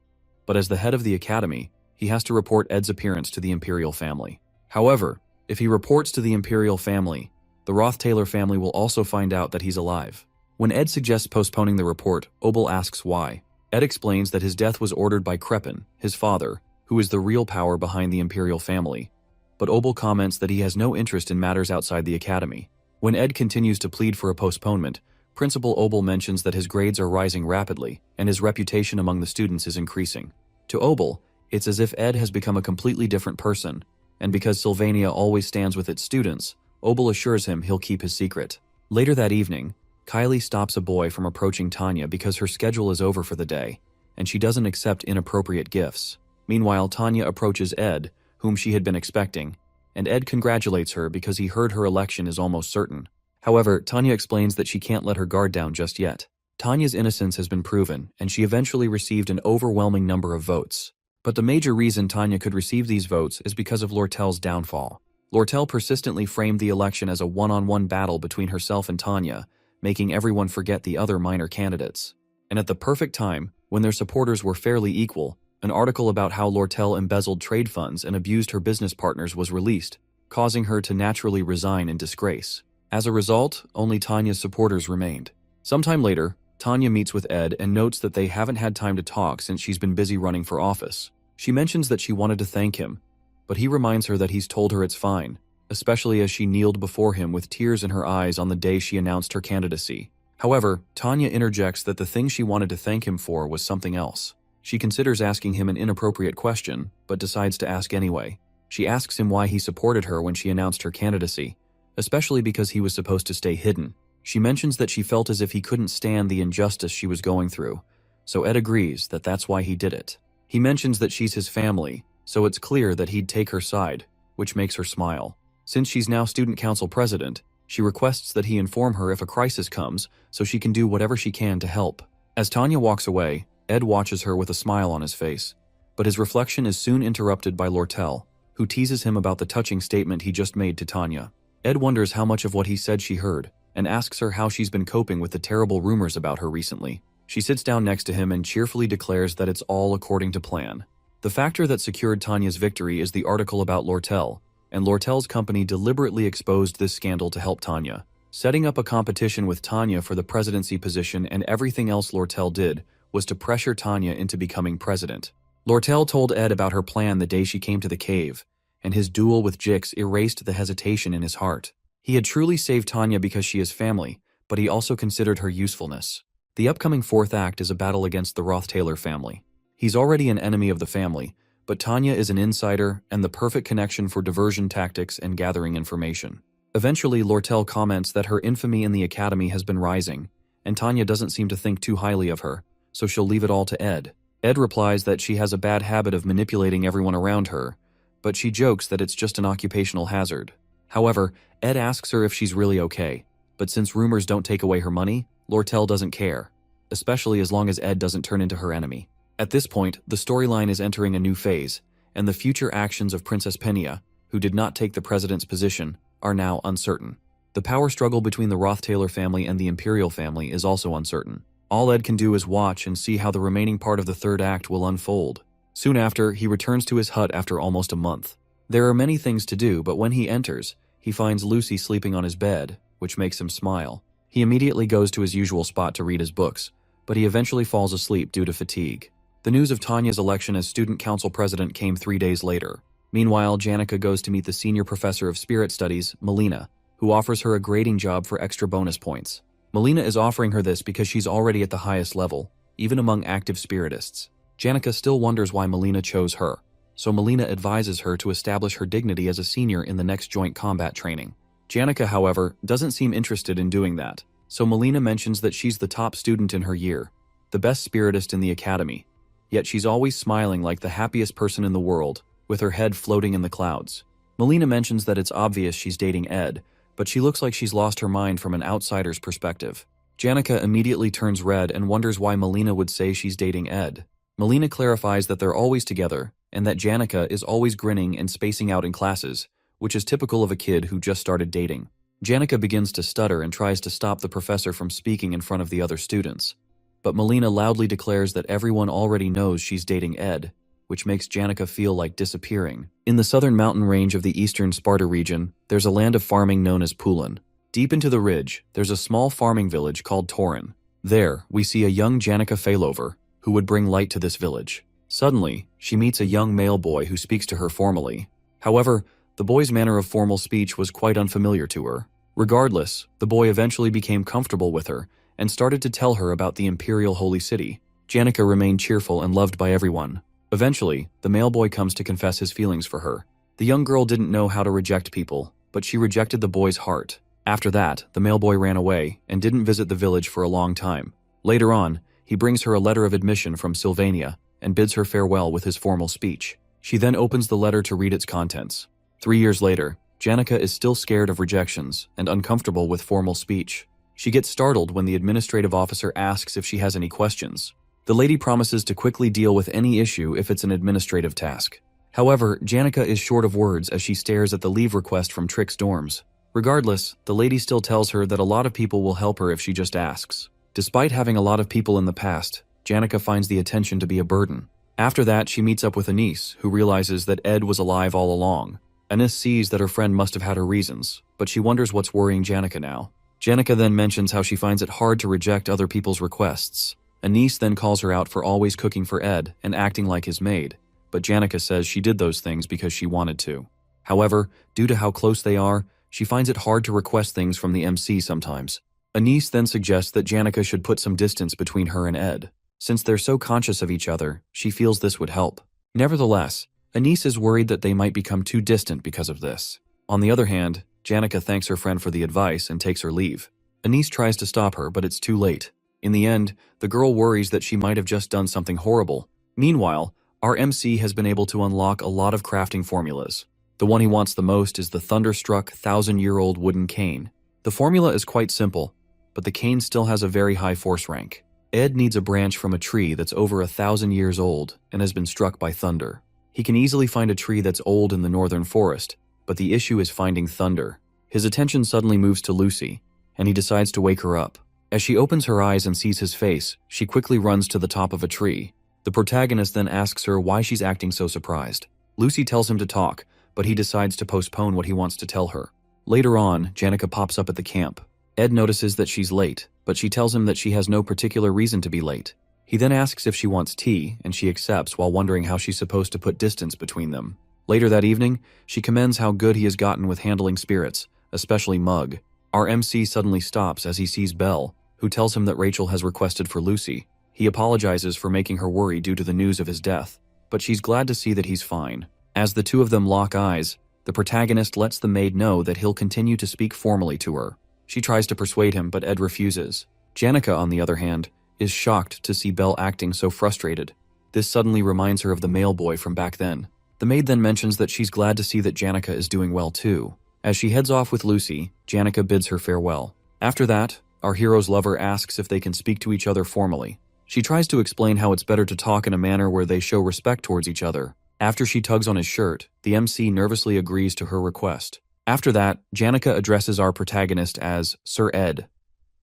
Speaker 1: but as the head of the academy, he has to report Ed's appearance to the Imperial family. However, if he reports to the Imperial family, the Roth Taylor family will also find out that he's alive. When Ed suggests postponing the report, Obel asks why. Ed explains that his death was ordered by Crepin, his father, who is the real power behind the Imperial family, but Obel comments that he has no interest in matters outside the academy. When Ed continues to plead for a postponement, Principal Obel mentions that his grades are rising rapidly, and his reputation among the students is increasing. To Obel, it's as if Ed has become a completely different person, and because Sylvania always stands with its students, Obel assures him he'll keep his secret. Later that evening, Kylie stops a boy from approaching Tanya because her schedule is over for the day, and she doesn't accept inappropriate gifts. Meanwhile, Tanya approaches Ed, whom she had been expecting, and Ed congratulates her because he heard her election is almost certain. However, Tanya explains that she can't let her guard down just yet. Tanya's innocence has been proven, and she eventually received an overwhelming number of votes. But the major reason Tanya could receive these votes is because of Lortell's downfall. Lortell persistently framed the election as a one-on-one battle between herself and Tanya, making everyone forget the other minor candidates. And at the perfect time, when their supporters were fairly equal, an article about how Lortell embezzled trade funds and abused her business partners was released, causing her to naturally resign in disgrace. As a result, only Tanya's supporters remained. Sometime later, Tanya meets with Ed and notes that they haven't had time to talk since she's been busy running for office. She mentions that she wanted to thank him, but he reminds her that he's told her it's fine, especially as she kneeled before him with tears in her eyes on the day she announced her candidacy. However, Tanya interjects that the thing she wanted to thank him for was something else. She considers asking him an inappropriate question, but decides to ask anyway. She asks him why he supported her when she announced her candidacy, especially because he was supposed to stay hidden. She mentions that she felt as if he couldn't stand the injustice she was going through, so Ed agrees that that's why he did it. He mentions that she's his family, so it's clear that he'd take her side, which makes her smile. Since she's now student council president, she requests that he inform her if a crisis comes so she can do whatever she can to help. As Tanya walks away, Ed watches her with a smile on his face, but his reflection is soon interrupted by Lortell, who teases him about the touching statement he just made to Tanya. Ed wonders how much of what he said she heard, and asks her how she's been coping with the terrible rumors about her recently. She sits down next to him and cheerfully declares that it's all according to plan. The factor that secured Tanya's victory is the article about Lortell, and Lortell's company deliberately exposed this scandal to help Tanya, setting up a competition with Tanya for the presidency position, and everything else Lortell did was to pressure Tanya into becoming president. Lortell told Ed about her plan the day she came to the cave, and his duel with Jix erased the hesitation in his heart. He had truly saved Tanya because she is family, but he also considered her usefulness. The upcoming fourth act is a battle against the Roth Taylor family. He's already an enemy of the family, but Tanya is an insider and the perfect connection for diversion tactics and gathering information. Eventually, Lortell comments that her infamy in the academy has been rising, and Tanya doesn't seem to think too highly of her, so she'll leave it all to Ed. Ed replies that she has a bad habit of manipulating everyone around her, but she jokes that it's just an occupational hazard. However, Ed asks her if she's really okay, but since rumors don't take away her money, Lortell doesn't care, especially as long as Ed doesn't turn into her enemy. At this point, the storyline is entering a new phase, and the future actions of Princess Fenia, who did not take the president's position, are now uncertain. The power struggle between the Roth Taylor family and the Imperial family is also uncertain. All Ed can do is watch and see how the remaining part of the third act will unfold. Soon after, he returns to his hut after almost a month. There are many things to do, but when he enters, he finds Lucy sleeping on his bed, which makes him smile. He immediately goes to his usual spot to read his books, but he eventually falls asleep due to fatigue. The news of Tanya's election as student council president came 3 days later. Meanwhile, Janica goes to meet the senior professor of spirit studies, Melina, who offers her a grading job for extra bonus points. Melina is offering her this because she's already at the highest level, even among active spiritists. Janica still wonders why Melina chose her, so Melina advises her to establish her dignity as a senior in the next joint combat training. Janica, however, doesn't seem interested in doing that, so Melina mentions that she's the top student in her year, the best spiritist in the academy, yet she's always smiling like the happiest person in the world, with her head floating in the clouds. Melina mentions that it's obvious she's dating Ed, but she looks like she's lost her mind from an outsider's perspective. Janica immediately turns red and wonders why Melina would say she's dating Ed. Melina clarifies that they're always together, and that Janica is always grinning and spacing out in classes, which is typical of a kid who just started dating. Janica begins to stutter and tries to stop the professor from speaking in front of the other students. But Melina loudly declares that everyone already knows she's dating Ed, which makes Janica feel like disappearing. In the southern mountain range of the eastern Sparta region, there's a land of farming known as Pulin. Deep into the ridge, there's a small farming village called Torin. There, we see a young Janica failover, who would bring light to this village. Suddenly, she meets a young male boy who speaks to her formally. However, the boy's manner of formal speech was quite unfamiliar to her. Regardless, the boy eventually became comfortable with her and started to tell her about the Imperial Holy City. Janica remained cheerful and loved by everyone. Eventually, the male boy comes to confess his feelings for her. The young girl didn't know how to reject people, but she rejected the boy's heart. After that, the male boy ran away and didn't visit the village for a long time. Later on, he brings her a letter of admission from Sylvania and bids her farewell with his formal speech. She then opens the letter to read its contents. 3 years later, Janica is still scared of rejections and uncomfortable with formal speech. She gets startled when the administrative officer asks if she has any questions. The lady promises to quickly deal with any issue if it's an administrative task. However, Janica is short of words as she stares at the leave request from Trick's dorms. Regardless, the lady still tells her that a lot of people will help her if she just asks. Despite having a lot of people in the past, Janica finds the attention to be a burden. After that, she meets up with Anise, who realizes that Ed was alive all along. Anise sees that her friend must have had her reasons, but she wonders what's worrying Janica now. Janica then mentions how she finds it hard to reject other people's requests. Anise then calls her out for always cooking for Ed and acting like his maid, but Janica says she did those things because she wanted to. However, due to how close they are, she finds it hard to request things from the MC sometimes. Anise then suggests that Janica should put some distance between her and Ed. Since they're so conscious of each other, she feels this would help. Nevertheless, Anise is worried that they might become too distant because of this. On the other hand, Janica thanks her friend for the advice and takes her leave. Anise tries to stop her, but it's too late. In the end, the girl worries that she might have just done something horrible. Meanwhile, our MC has been able to unlock a lot of crafting formulas. The one he wants the most is the thunderstruck 1,000-year-old wooden cane. The formula is quite simple, but the cane still has a very high force rank. Ed needs a branch from a tree that's over 1,000 years old and has been struck by thunder. He can easily find a tree that's old in the northern forest, but the issue is finding thunder. His attention suddenly moves to Lucy, and he decides to wake her up. As she opens her eyes and sees his face, she quickly runs to the top of a tree. The protagonist then asks her why she's acting so surprised. Lucy tells him to talk, but he decides to postpone what he wants to tell her. Later on, Janica pops up at the camp. Ed notices that she's late, but she tells him that she has no particular reason to be late. He then asks if she wants tea, and she accepts while wondering how she's supposed to put distance between them. Later that evening, she commends how good he has gotten with handling spirits, especially Mug. Our MC suddenly stops as he sees Belle, who tells him that Rachel has requested for Lucy. He apologizes for making her worry due to the news of his death, but she's glad to see that he's fine. As the two of them lock eyes, the protagonist lets the maid know that he'll continue to speak formally to her. She tries to persuade him, but Ed refuses. Janica, on the other hand, is shocked to see Belle acting so frustrated. This suddenly reminds her of the male boy from back then. The maid then mentions that she's glad to see that Janica is doing well too. As she heads off with Lucy, Janica bids her farewell. After that, our hero's lover asks if they can speak to each other formally. She tries to explain how it's better to talk in a manner where they show respect towards each other. After she tugs on his shirt, the MC nervously agrees to her request. After that, Janica addresses our protagonist as Sir Ed.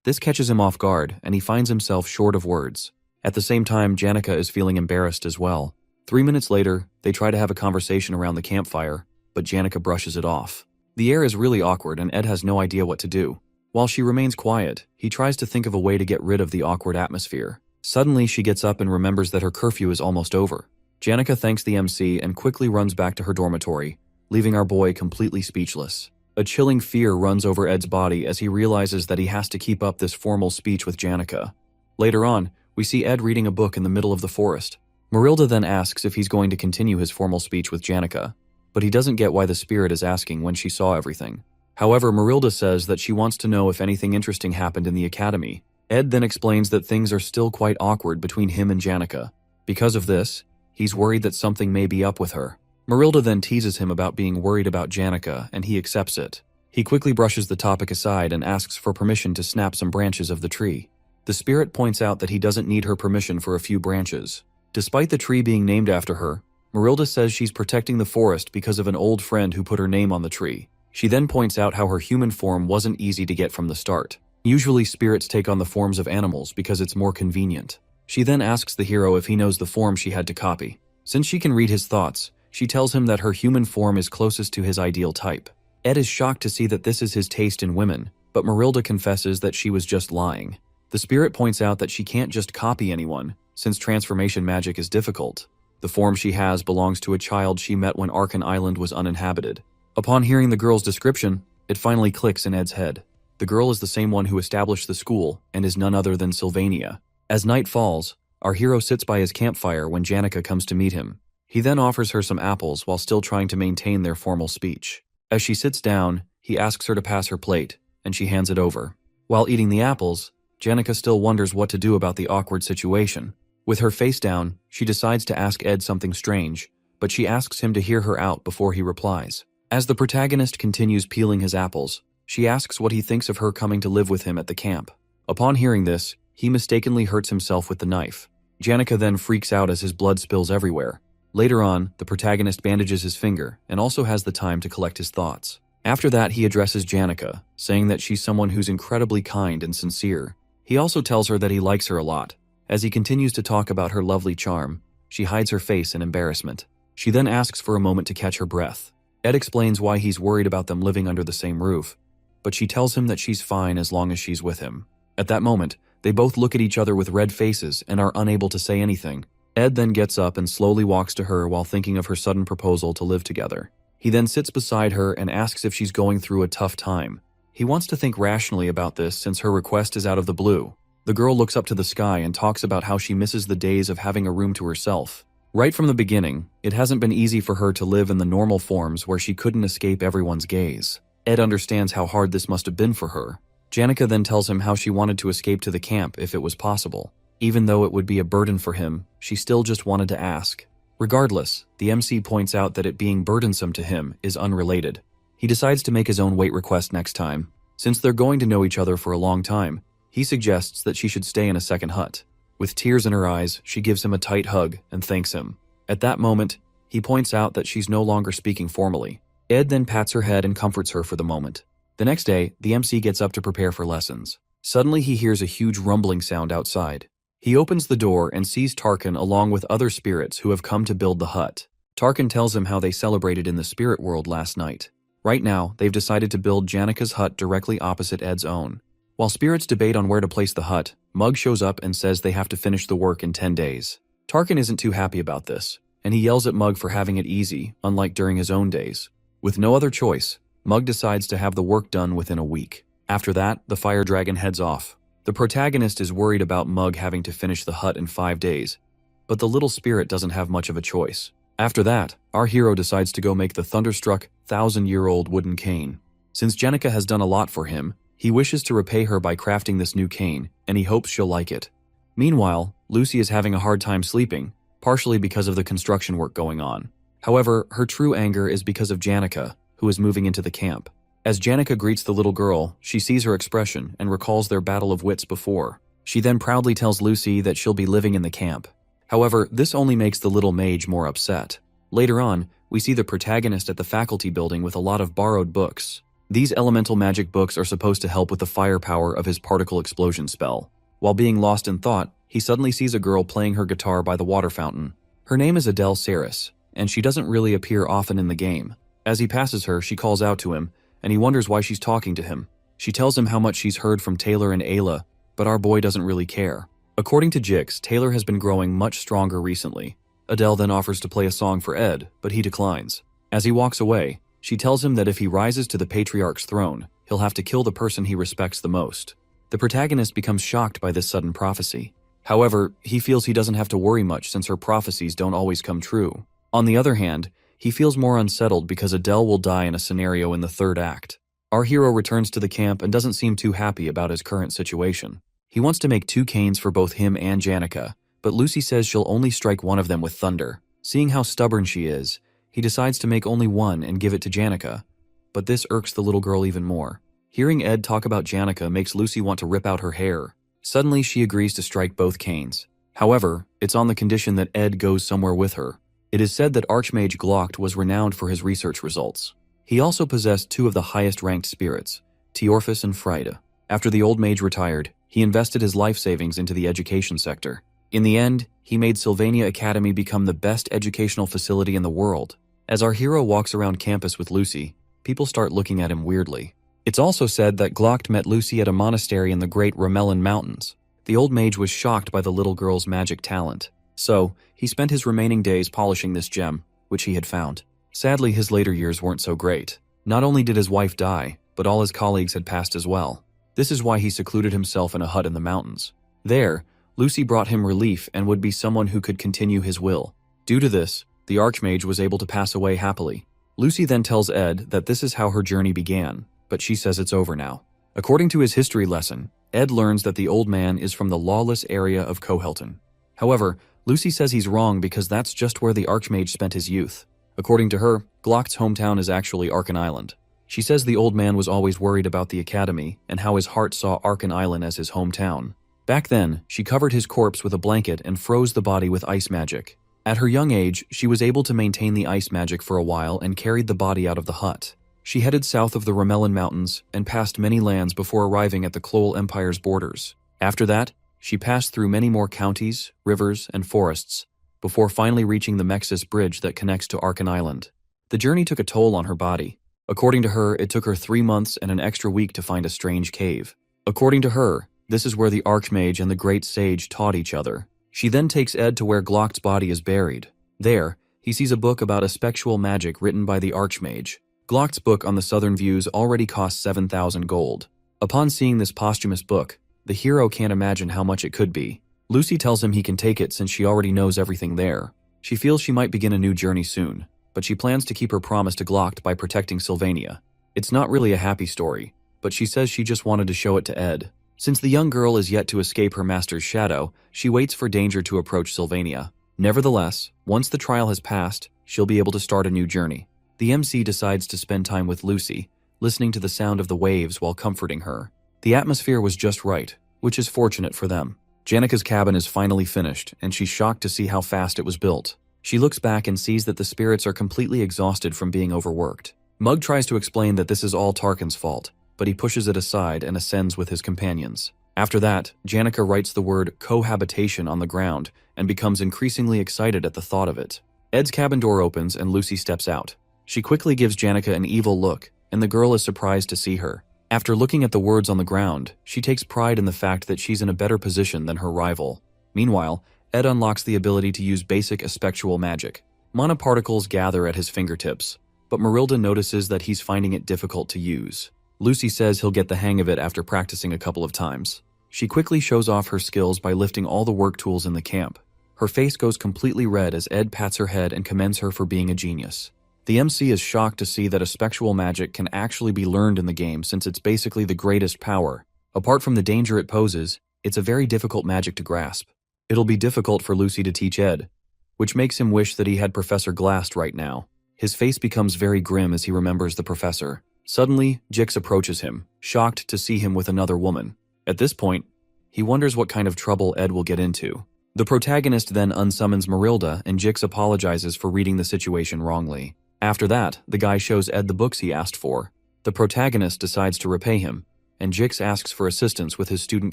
Speaker 1: This catches him off guard, and he finds himself short of words. At the same time, Janica is feeling embarrassed as well. 3 minutes later, they try to have a conversation around the campfire, but Janica brushes it off. The air is really awkward and Ed has no idea what to do. While she remains quiet, he tries to think of a way to get rid of the awkward atmosphere. Suddenly, she gets up and remembers that her curfew is almost over. Janica thanks the MC and quickly runs back to her dormitory, leaving our boy completely speechless. A chilling fear runs over Ed's body as he realizes that he has to keep up this formal speech with Janica. Later on, we see Ed reading a book in the middle of the forest. Marilda then asks if he's going to continue his formal speech with Janica, but he doesn't get why the spirit is asking when she saw everything. However, Marilda says that she wants to know if anything interesting happened in the academy. Ed then explains that things are still quite awkward between him and Janica. Because of this, he's worried that something may be up with her. Marilda then teases him about being worried about Janica, and he accepts it. He quickly brushes the topic aside and asks for permission to snap some branches of the tree. The spirit points out that he doesn't need her permission for a few branches. Despite the tree being named after her, Marilda says she's protecting the forest because of an old friend who put her name on the tree. She then points out how her human form wasn't easy to get from the start. Usually spirits take on the forms of animals because it's more convenient. She then asks the hero if he knows the form she had to copy. Since she can read his thoughts, she tells him that her human form is closest to his ideal type. Ed is shocked to see that this is his taste in women, but Marilda confesses that she was just lying. The spirit points out that she can't just copy anyone, since transformation magic is difficult. The form she has belongs to a child she met when Arkan Island was uninhabited. Upon hearing the girl's description, it finally clicks in Ed's head. The girl is the same one who established the school and is none other than Sylvania. As night falls, our hero sits by his campfire when Janica comes to meet him. He then offers her some apples while still trying to maintain their formal speech. As she sits down, he asks her to pass her plate, and she hands it over. While eating the apples, Janica still wonders what to do about the awkward situation. With her face down, she decides to ask Ed something strange, but she asks him to hear her out before he replies. As the protagonist continues peeling his apples, she asks what he thinks of her coming to live with him at the camp. Upon hearing this, he mistakenly hurts himself with the knife. Janica then freaks out as his blood spills everywhere. Later on, the protagonist bandages his finger and also has the time to collect his thoughts. After that, he addresses Janica, saying that she's someone who's incredibly kind and sincere. He also tells her that he likes her a lot. As he continues to talk about her lovely charm, she hides her face in embarrassment. She then asks for a moment to catch her breath. Ed explains why he's worried about them living under the same roof. but she tells him that she's fine as long as she's with him. At that moment, they both look at each other with red faces and are unable to say anything. Ed then gets up and slowly walks to her while thinking of her sudden proposal to live together. He then sits beside her and asks if she's going through a tough time. He wants to think rationally about this since her request is out of the blue. The girl looks up to the sky and talks about how she misses the days of having a room to herself. Right from the beginning, it hasn't been easy for her to live in the normal forms where she couldn't escape everyone's gaze. Ed understands how hard this must have been for her. Janica then tells him how she wanted to escape to the camp if it was possible. Even though it would be a burden for him, she still just wanted to ask. Regardless, the MC points out that it being burdensome to him is unrelated. He decides to make his own weight request next time. Since they're going to know each other for a long time, he suggests that she should stay in a second hut. With tears in her eyes, she gives him a tight hug and thanks him. At that moment, he points out that she's no longer speaking formally. Ed then pats her head and comforts her for the moment. The next day, the MC gets up to prepare for lessons. Suddenly he hears a huge rumbling sound outside. He opens the door and sees Tarkan along with other spirits who have come to build the hut. Tarkan tells him how they celebrated in the spirit world last night. Right now, they've decided to build Janica's hut directly opposite Ed's own. While spirits debate on where to place the hut, Mug shows up and says they have to finish the work in 10 days. Tarkan isn't too happy about this, and he yells at Mug for having it easy, unlike during his own days. With no other choice, Mug decides to have the work done within a week. After that, the fire dragon heads off. The protagonist is worried about Mug having to finish the hut in 5 days, but the little spirit doesn't have much of a choice. After that, our hero decides to go make the thunderstruck, 1,000-year-old wooden cane. Since Janica has done a lot for him, he wishes to repay her by crafting this new cane, and he hopes she'll like it. Meanwhile, Lucy is having a hard time sleeping, partially because of the construction work going on. However, her true anger is because of Janica, who is moving into the camp. As Janica greets the little girl, she sees her expression and recalls their battle of wits before. She then proudly tells Lucy that she'll be living in the camp. However, this only makes the little mage more upset. Later on, we see the protagonist at the faculty building with a lot of borrowed books. These elemental magic books are supposed to help with the firepower of his particle explosion spell. While being lost in thought, he suddenly sees a girl playing her guitar by the water fountain. Her name is Adele Saris, and she doesn't really appear often in the game. As he passes her, she calls out to him, and he wonders why she's talking to him. She tells him how much she's heard from Taylor and Isla, but our boy doesn't really care. According to Jix, Taylor has been growing much stronger recently. Adele then offers to play a song for Ed, but he declines. As he walks away, she tells him that if he rises to the patriarch's throne, he'll have to kill the person he respects the most. The protagonist becomes shocked by this sudden prophecy. However, he feels he doesn't have to worry much since her prophecies don't always come true. On the other hand, he feels more unsettled because Adele will die in a scenario in the third act. Our hero returns to the camp and doesn't seem too happy about his current situation. He wants to make 2 canes for both him and Janica, but Lucy says she'll only strike one of them with thunder. Seeing how stubborn she is, he decides to make only one and give it to Janica, but this irks the little girl even more. Hearing Ed talk about Janica makes Lucy want to rip out her hair. Suddenly, she agrees to strike both canes. However, it's on the condition that Ed goes somewhere with her. It is said that Archmage Glocht was renowned for his research results. He also possessed 2 of the highest-ranked spirits, Teorphus and Frida. After the old mage retired, he invested his life savings into the education sector. In the end, he made Sylvania Academy become the best educational facility in the world. As our hero walks around campus with Lucy, people start looking at him weirdly. It's also said that Glocht met Lucy at a monastery in the Great Romellan Mountains. The old mage was shocked by the little girl's magic talent. So, he spent his remaining days polishing this gem, which he had found. Sadly, his later years weren't so great. Not only did his wife die, but all his colleagues had passed as well. This is why he secluded himself in a hut in the mountains. There, Lucy brought him relief and would be someone who could continue his will. Due to this, the Archmage was able to pass away happily. Lucy then tells Ed that this is how her journey began, but she says it's over now. According to his history lesson, Ed learns that the old man is from the lawless area of Cohelton. However, Lucy says he's wrong because that's just where the Archmage spent his youth. According to her, Glocht's hometown is actually Arkan Island. She says the old man was always worried about the academy and how his heart saw Arkan Island as his hometown. Back then, she covered his corpse with a blanket and froze the body with ice magic. At her young age, she was able to maintain the ice magic for a while and carried the body out of the hut. She headed south of the Romellan Mountains and passed many lands before arriving at the Kloll Empire's borders. After that, she passed through many more counties, rivers, and forests, before finally reaching the Mexis Bridge that connects to Arkan Island. The journey took a toll on her body. According to her, it took her 3 months and an extra week to find a strange cave. According to her, this is where the Archmage and the Great Sage taught each other. She then takes Ed to where Glock's body is buried. There, he sees a book about spectral magic written by the Archmage. Glock's book on the Southern Views already cost 7,000 gold. Upon seeing this posthumous book, the hero can't imagine how much it could be. Lucy tells him he can take it since she already knows everything there. She feels she might begin a new journey soon, but she plans to keep her promise to Glock by protecting Sylvania. It's not really a happy story, but she says she just wanted to show it to Ed. Since the young girl is yet to escape her master's shadow, she waits for danger to approach Sylvania. Nevertheless, once the trial has passed, she'll be able to start a new journey. The MC decides to spend time with Lucy, listening to the sound of the waves while comforting her. The atmosphere was just right, which is fortunate for them. Janica's cabin is finally finished, and she's shocked to see how fast it was built. She looks back and sees that the spirits are completely exhausted from being overworked. Mug tries to explain that this is all Tarkin's fault, but he pushes it aside and ascends with his companions. After that, Janica writes the word cohabitation on the ground and becomes increasingly excited at the thought of it. Ed's cabin door opens and Lucy steps out. She quickly gives Janica an evil look, and the girl is surprised to see her. After looking at the words on the ground, she takes pride in the fact that she's in a better position than her rival. Meanwhile, Ed unlocks the ability to use basic spectral magic. Mana particles gather at his fingertips, but Marilda notices that he's finding it difficult to use. Lucy says he'll get the hang of it after practicing a couple of times. She quickly shows off her skills by lifting all the work tools in the camp. Her face goes completely red as Ed pats her head and commends her for being a genius. The MC is shocked to see that a spectral magic can actually be learned in the game since it's basically the greatest power. Apart from the danger it poses, it's a very difficult magic to grasp. It'll be difficult for Lucy to teach Ed, which makes him wish that he had Professor Glast right now. His face becomes very grim as he remembers the professor. Suddenly, Jix approaches him, shocked to see him with another woman. At this point, he wonders what kind of trouble Ed will get into. The protagonist then unsummons Marilda and Jix apologizes for reading the situation wrongly. After that, the guy shows Ed the books he asked for. The protagonist decides to repay him, and Jix asks for assistance with his student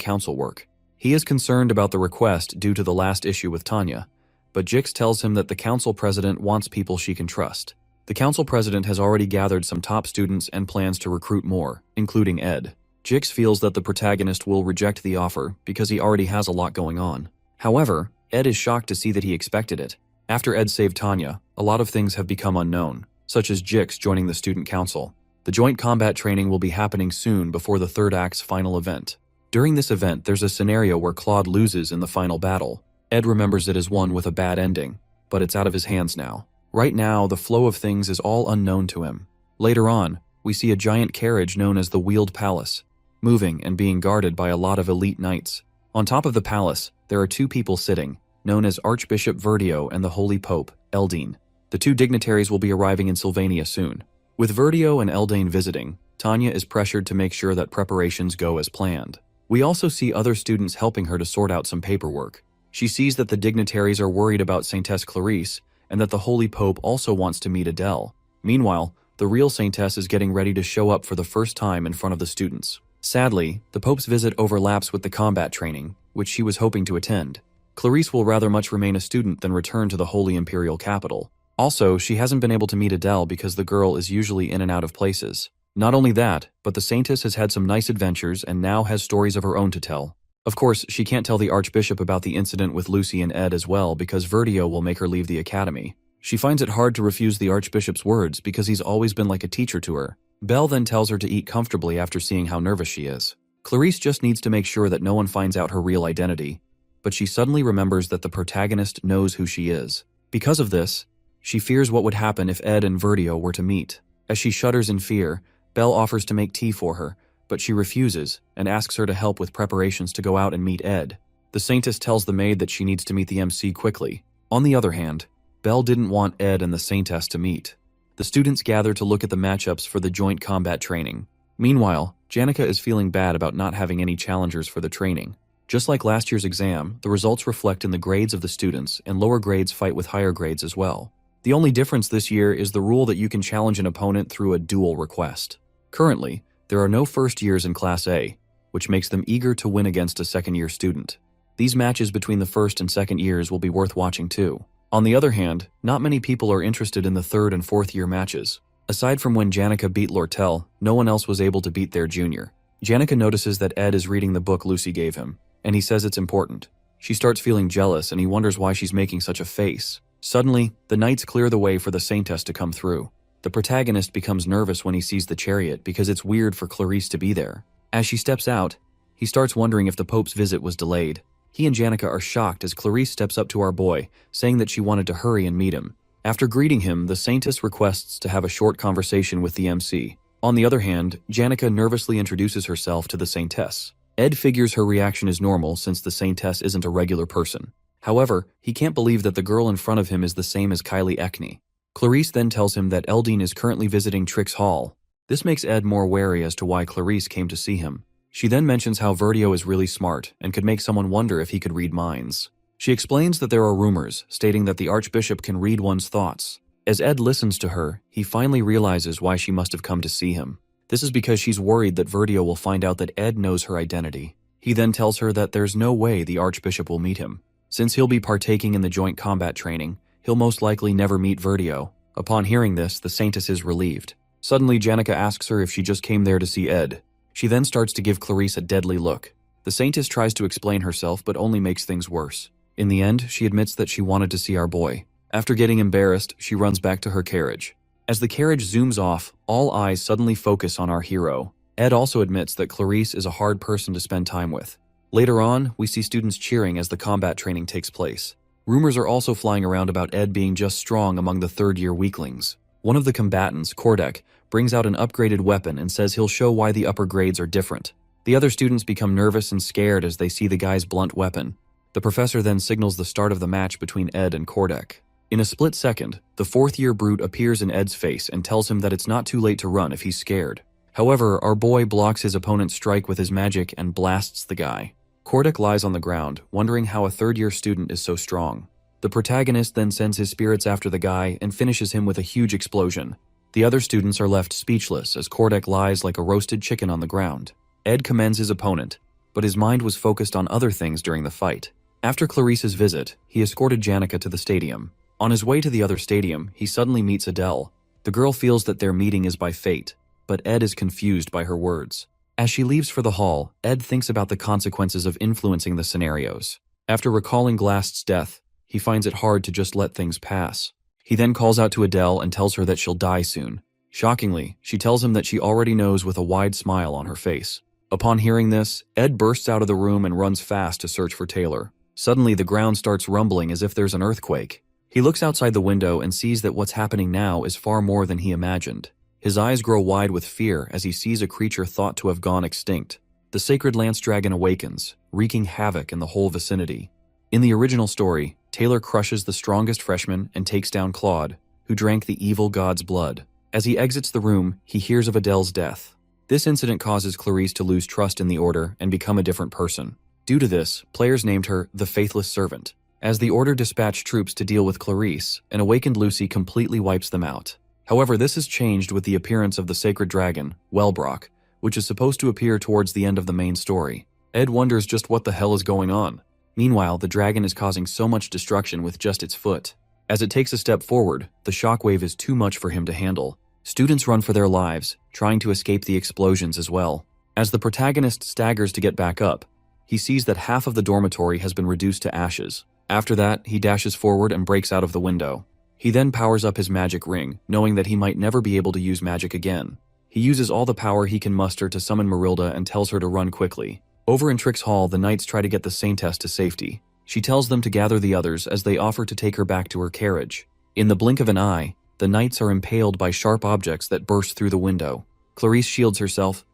Speaker 1: council work. He is concerned about the request due to the last issue with Tanya, but Jix tells him that the council president wants people she can trust. The council president has already gathered some top students and plans to recruit more, including Ed. Jix feels that the protagonist will reject the offer because he already has a lot going on. However, Ed is shocked to see that he expected it. After Ed saved Tanya, a lot of things have become unknown, such as Jix joining the student council. The joint combat training will be happening soon before the third act's final event. During this event, there's a scenario where Claude loses in the final battle. Ed remembers it as one with a bad ending, but it's out of his hands now. Right now, the flow of things is all unknown to him. Later on, we see a giant carriage known as the Wheeled Palace, moving and being guarded by a lot of elite knights. On top of the palace, there are two people sitting, known as Archbishop Verdio and the Holy Pope, Eldine. The two dignitaries will be arriving in Sylvania soon. With Verdio and Eldane visiting, Tanya is pressured to make sure that preparations go as planned. We also see other students helping her to sort out some paperwork. She sees that the dignitaries are worried about Saintess Clarice and that the Holy Pope also wants to meet Adele. Meanwhile, the real Saintess is getting ready to show up for the first time in front of the students. Sadly, the Pope's visit overlaps with the combat training, which she was hoping to attend. Clarice will rather much remain a student than return to the Holy Imperial capital. Also, she hasn't been able to meet Adele because the girl is usually in and out of places. Not only that, but the Saintess has had some nice adventures and now has stories of her own to tell. Of course, she can't tell the Archbishop about the incident with Lucy and Ed as well because Verdio will make her leave the academy. She finds it hard to refuse the Archbishop's words because he's always been like a teacher to her. Belle then tells her to eat comfortably after seeing how nervous she is. Clarice just needs to make sure that no one finds out her real identity, but she suddenly remembers that the protagonist knows who she is. Because of this, she fears what would happen if Ed and Verdio were to meet. As she shudders in fear, Belle offers to make tea for her, but she refuses and asks her to help with preparations to go out and meet Ed. The Saintess tells the maid that she needs to meet the MC quickly. On the other hand, Belle didn't want Ed and the Saintess to meet. The students gather to look at the matchups for the joint combat training. Meanwhile, Janica is feeling bad about not having any challengers for the training. Just like last year's exam, the results reflect in the grades of the students, and lower grades fight with higher grades as well. The only difference this year is the rule that you can challenge an opponent through a duel request. Currently, there are no first years in Class A, which makes them eager to win against a second-year student. These matches between the first and second years will be worth watching too. On the other hand, not many people are interested in the third and fourth-year matches. Aside from when Janica beat Lortell, no one else was able to beat their junior. Janica notices that Ed is reading the book Lucy gave him, and he says it's important. She starts feeling jealous and he wonders why she's making such a face. Suddenly, the knights clear the way for the Saintess to come through. The protagonist becomes nervous when he sees the chariot because it's weird for Clarice to be there. As she steps out, he starts wondering if the Pope's visit was delayed. He and Janica are shocked as Clarice steps up to our boy, saying that she wanted to hurry and meet him. After greeting him, the Saintess requests to have a short conversation with the MC. On the other hand, Janica nervously introduces herself to the Saintess. Ed figures her reaction is normal since the Saintess isn't a regular person. However, he can't believe that the girl in front of him is the same as Kylie Ekney. Clarice then tells him that Eldine is currently visiting Trix Hall. This makes Ed more wary as to why Clarice came to see him. She then mentions how Verdio is really smart and could make someone wonder if he could read minds. She explains that there are rumors stating that the Archbishop can read one's thoughts. As Ed listens to her, he finally realizes why she must have come to see him. This is because she's worried that Verdio will find out that Ed knows her identity. He then tells her that there's no way the Archbishop will meet him. Since he'll be partaking in the joint combat training, he'll most likely never meet Verdio. Upon hearing this, the Saintess is relieved. Suddenly, Janica asks her if she just came there to see Ed. She then starts to give Clarice a deadly look. The Saintess tries to explain herself but only makes things worse. In the end, she admits that she wanted to see our boy. After getting embarrassed, she runs back to her carriage. As the carriage zooms off, all eyes suddenly focus on our hero. Ed also admits that Clarice is a hard person to spend time with. Later on, we see students cheering as the combat training takes place. Rumors are also flying around about Ed being just strong among the third-year weaklings. One of the combatants, Kordek, brings out an upgraded weapon and says he'll show why the upper grades are different. The other students become nervous and scared as they see the guy's blunt weapon. The professor then signals the start of the match between Ed and Kordek. In a split second, the fourth-year brute appears in Ed's face and tells him that it's not too late to run if he's scared. However, our boy blocks his opponent's strike with his magic and blasts the guy. Kordek lies on the ground, wondering how a third-year student is so strong. The protagonist then sends his spirits after the guy and finishes him with a huge explosion. The other students are left speechless as Kordek lies like a roasted chicken on the ground. Ed commends his opponent, but his mind was focused on other things during the fight. After Clarice's visit, he escorted Janica to the stadium. On his way to the other stadium, he suddenly meets Adele. The girl feels that their meeting is by fate, but Ed is confused by her words. As she leaves for the hall, Ed thinks about the consequences of influencing the scenarios. After recalling Glast's death, he finds it hard to just let things pass. He then calls out to Adele and tells her that she'll die soon. Shockingly, she tells him that she already knows with a wide smile on her face. Upon hearing this, Ed bursts out of the room and runs fast to search for Taylor. Suddenly, the ground starts rumbling as if there's an earthquake. He looks outside the window and sees that what's happening now is far more than he imagined. His eyes grow wide with fear as he sees a creature thought to have gone extinct. The sacred lance dragon awakens, wreaking havoc in the whole vicinity. In the original story, Taylor crushes the strongest freshman and takes down Claude, who drank the evil god's blood. As he exits the room, he hears of Adele's death. This incident causes Clarice to lose trust in the Order and become a different person. Due to this, players named her the Faithless Servant. As the Order dispatched troops to deal with Clarice, an awakened Lucy completely wipes them out. However, this is changed with the appearance of the sacred dragon, Wellbrock, which is supposed to appear towards the end of the main story. Ed wonders just what the hell is going on. Meanwhile, the dragon is causing so much destruction with just its foot. As it takes a step forward, the shockwave is too much for him to handle. Students run for their lives, trying to escape the explosions as well. As the protagonist staggers to get back up, he sees that half of the dormitory has been reduced to ashes. After that, he dashes forward and breaks out of the window. He then powers up his magic ring, knowing that he might never be able to use magic again. He uses all the power he can muster to summon Marilda and tells her to run quickly. Over in Trix Hall, the knights try to get the Saintess to safety. She tells them to gather the others as they offer to take her back to her carriage. In the blink of an eye, the knights are impaled by sharp objects that burst through the window. Clarice shields herself,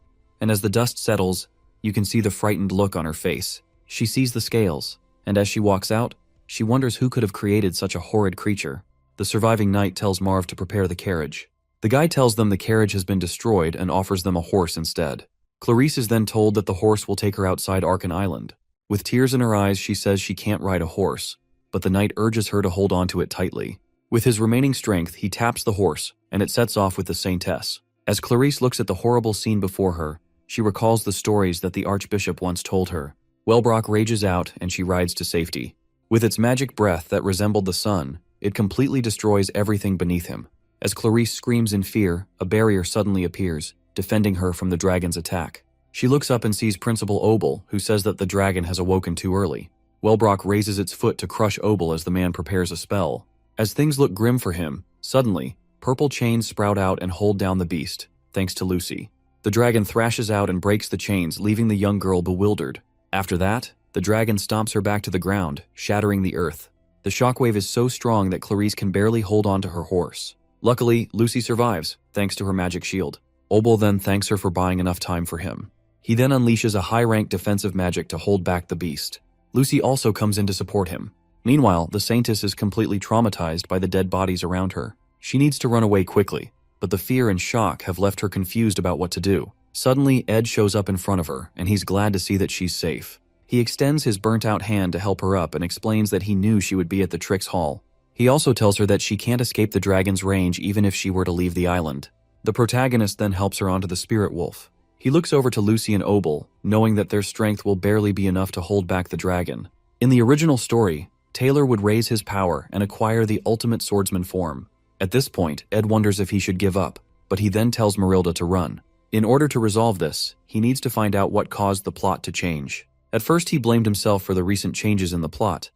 Speaker 1: and as the dust settles, you can see the frightened look on her face. She sees the scales, and as she walks out, she wonders who could have created such a horrid creature. The surviving knight tells Marv to prepare the carriage. The guy tells them the carriage has been destroyed and offers them a horse instead. Clarice is then told that the horse will take her outside Arkan Island. With tears in her eyes, she says she can't ride a horse, but the knight urges her to hold onto it tightly. With his remaining strength, he taps the horse, and it sets off with the Saintess. As Clarice looks at the horrible scene before her, she recalls the stories that the Archbishop once told her. Wellbrock rages out, and she rides to safety. With its magic breath that resembled the sun, it completely destroys everything beneath him. As Clarice screams in fear, a barrier suddenly appears, defending her from the dragon's attack. She looks up and sees Principal Obel, who says that the dragon has awoken too early. Wellbrock raises its foot to crush Obel as the man prepares a spell. As things look grim for him, suddenly, purple chains sprout out and hold down the beast, thanks to Lucy. The dragon thrashes out and breaks the chains, leaving the young girl bewildered. After that, the dragon stomps her back to the ground, shattering the earth. The shockwave is so strong that Clarice can barely hold on to her horse. Luckily, Lucy survives, thanks to her magic shield. Obel then thanks her for buying enough time for him. He then unleashes a high-ranked defensive magic to hold back the beast. Lucy also comes in to support him. Meanwhile, the Saintess is completely traumatized by the dead bodies around her. She needs to run away quickly, but the fear and shock have left her confused about what to do. Suddenly, Ed shows up in front of her, and he's glad to see that she's safe. He extends his burnt-out hand to help her up and explains that he knew she would be at the Trix Hall. He also tells her that she can't escape the dragon's range even if she were to leave the island. The protagonist then helps her onto the spirit wolf. He looks over to Lucy and Obel, knowing that their strength will barely be enough to hold back the dragon. In the original story, Taylor would raise his power and acquire the ultimate swordsman form. At this point, Ed wonders if he should give up, but he then tells Marilda to run. In order to resolve this, he needs to find out what caused the plot to change. At first, he blamed himself for the recent changes in the plot,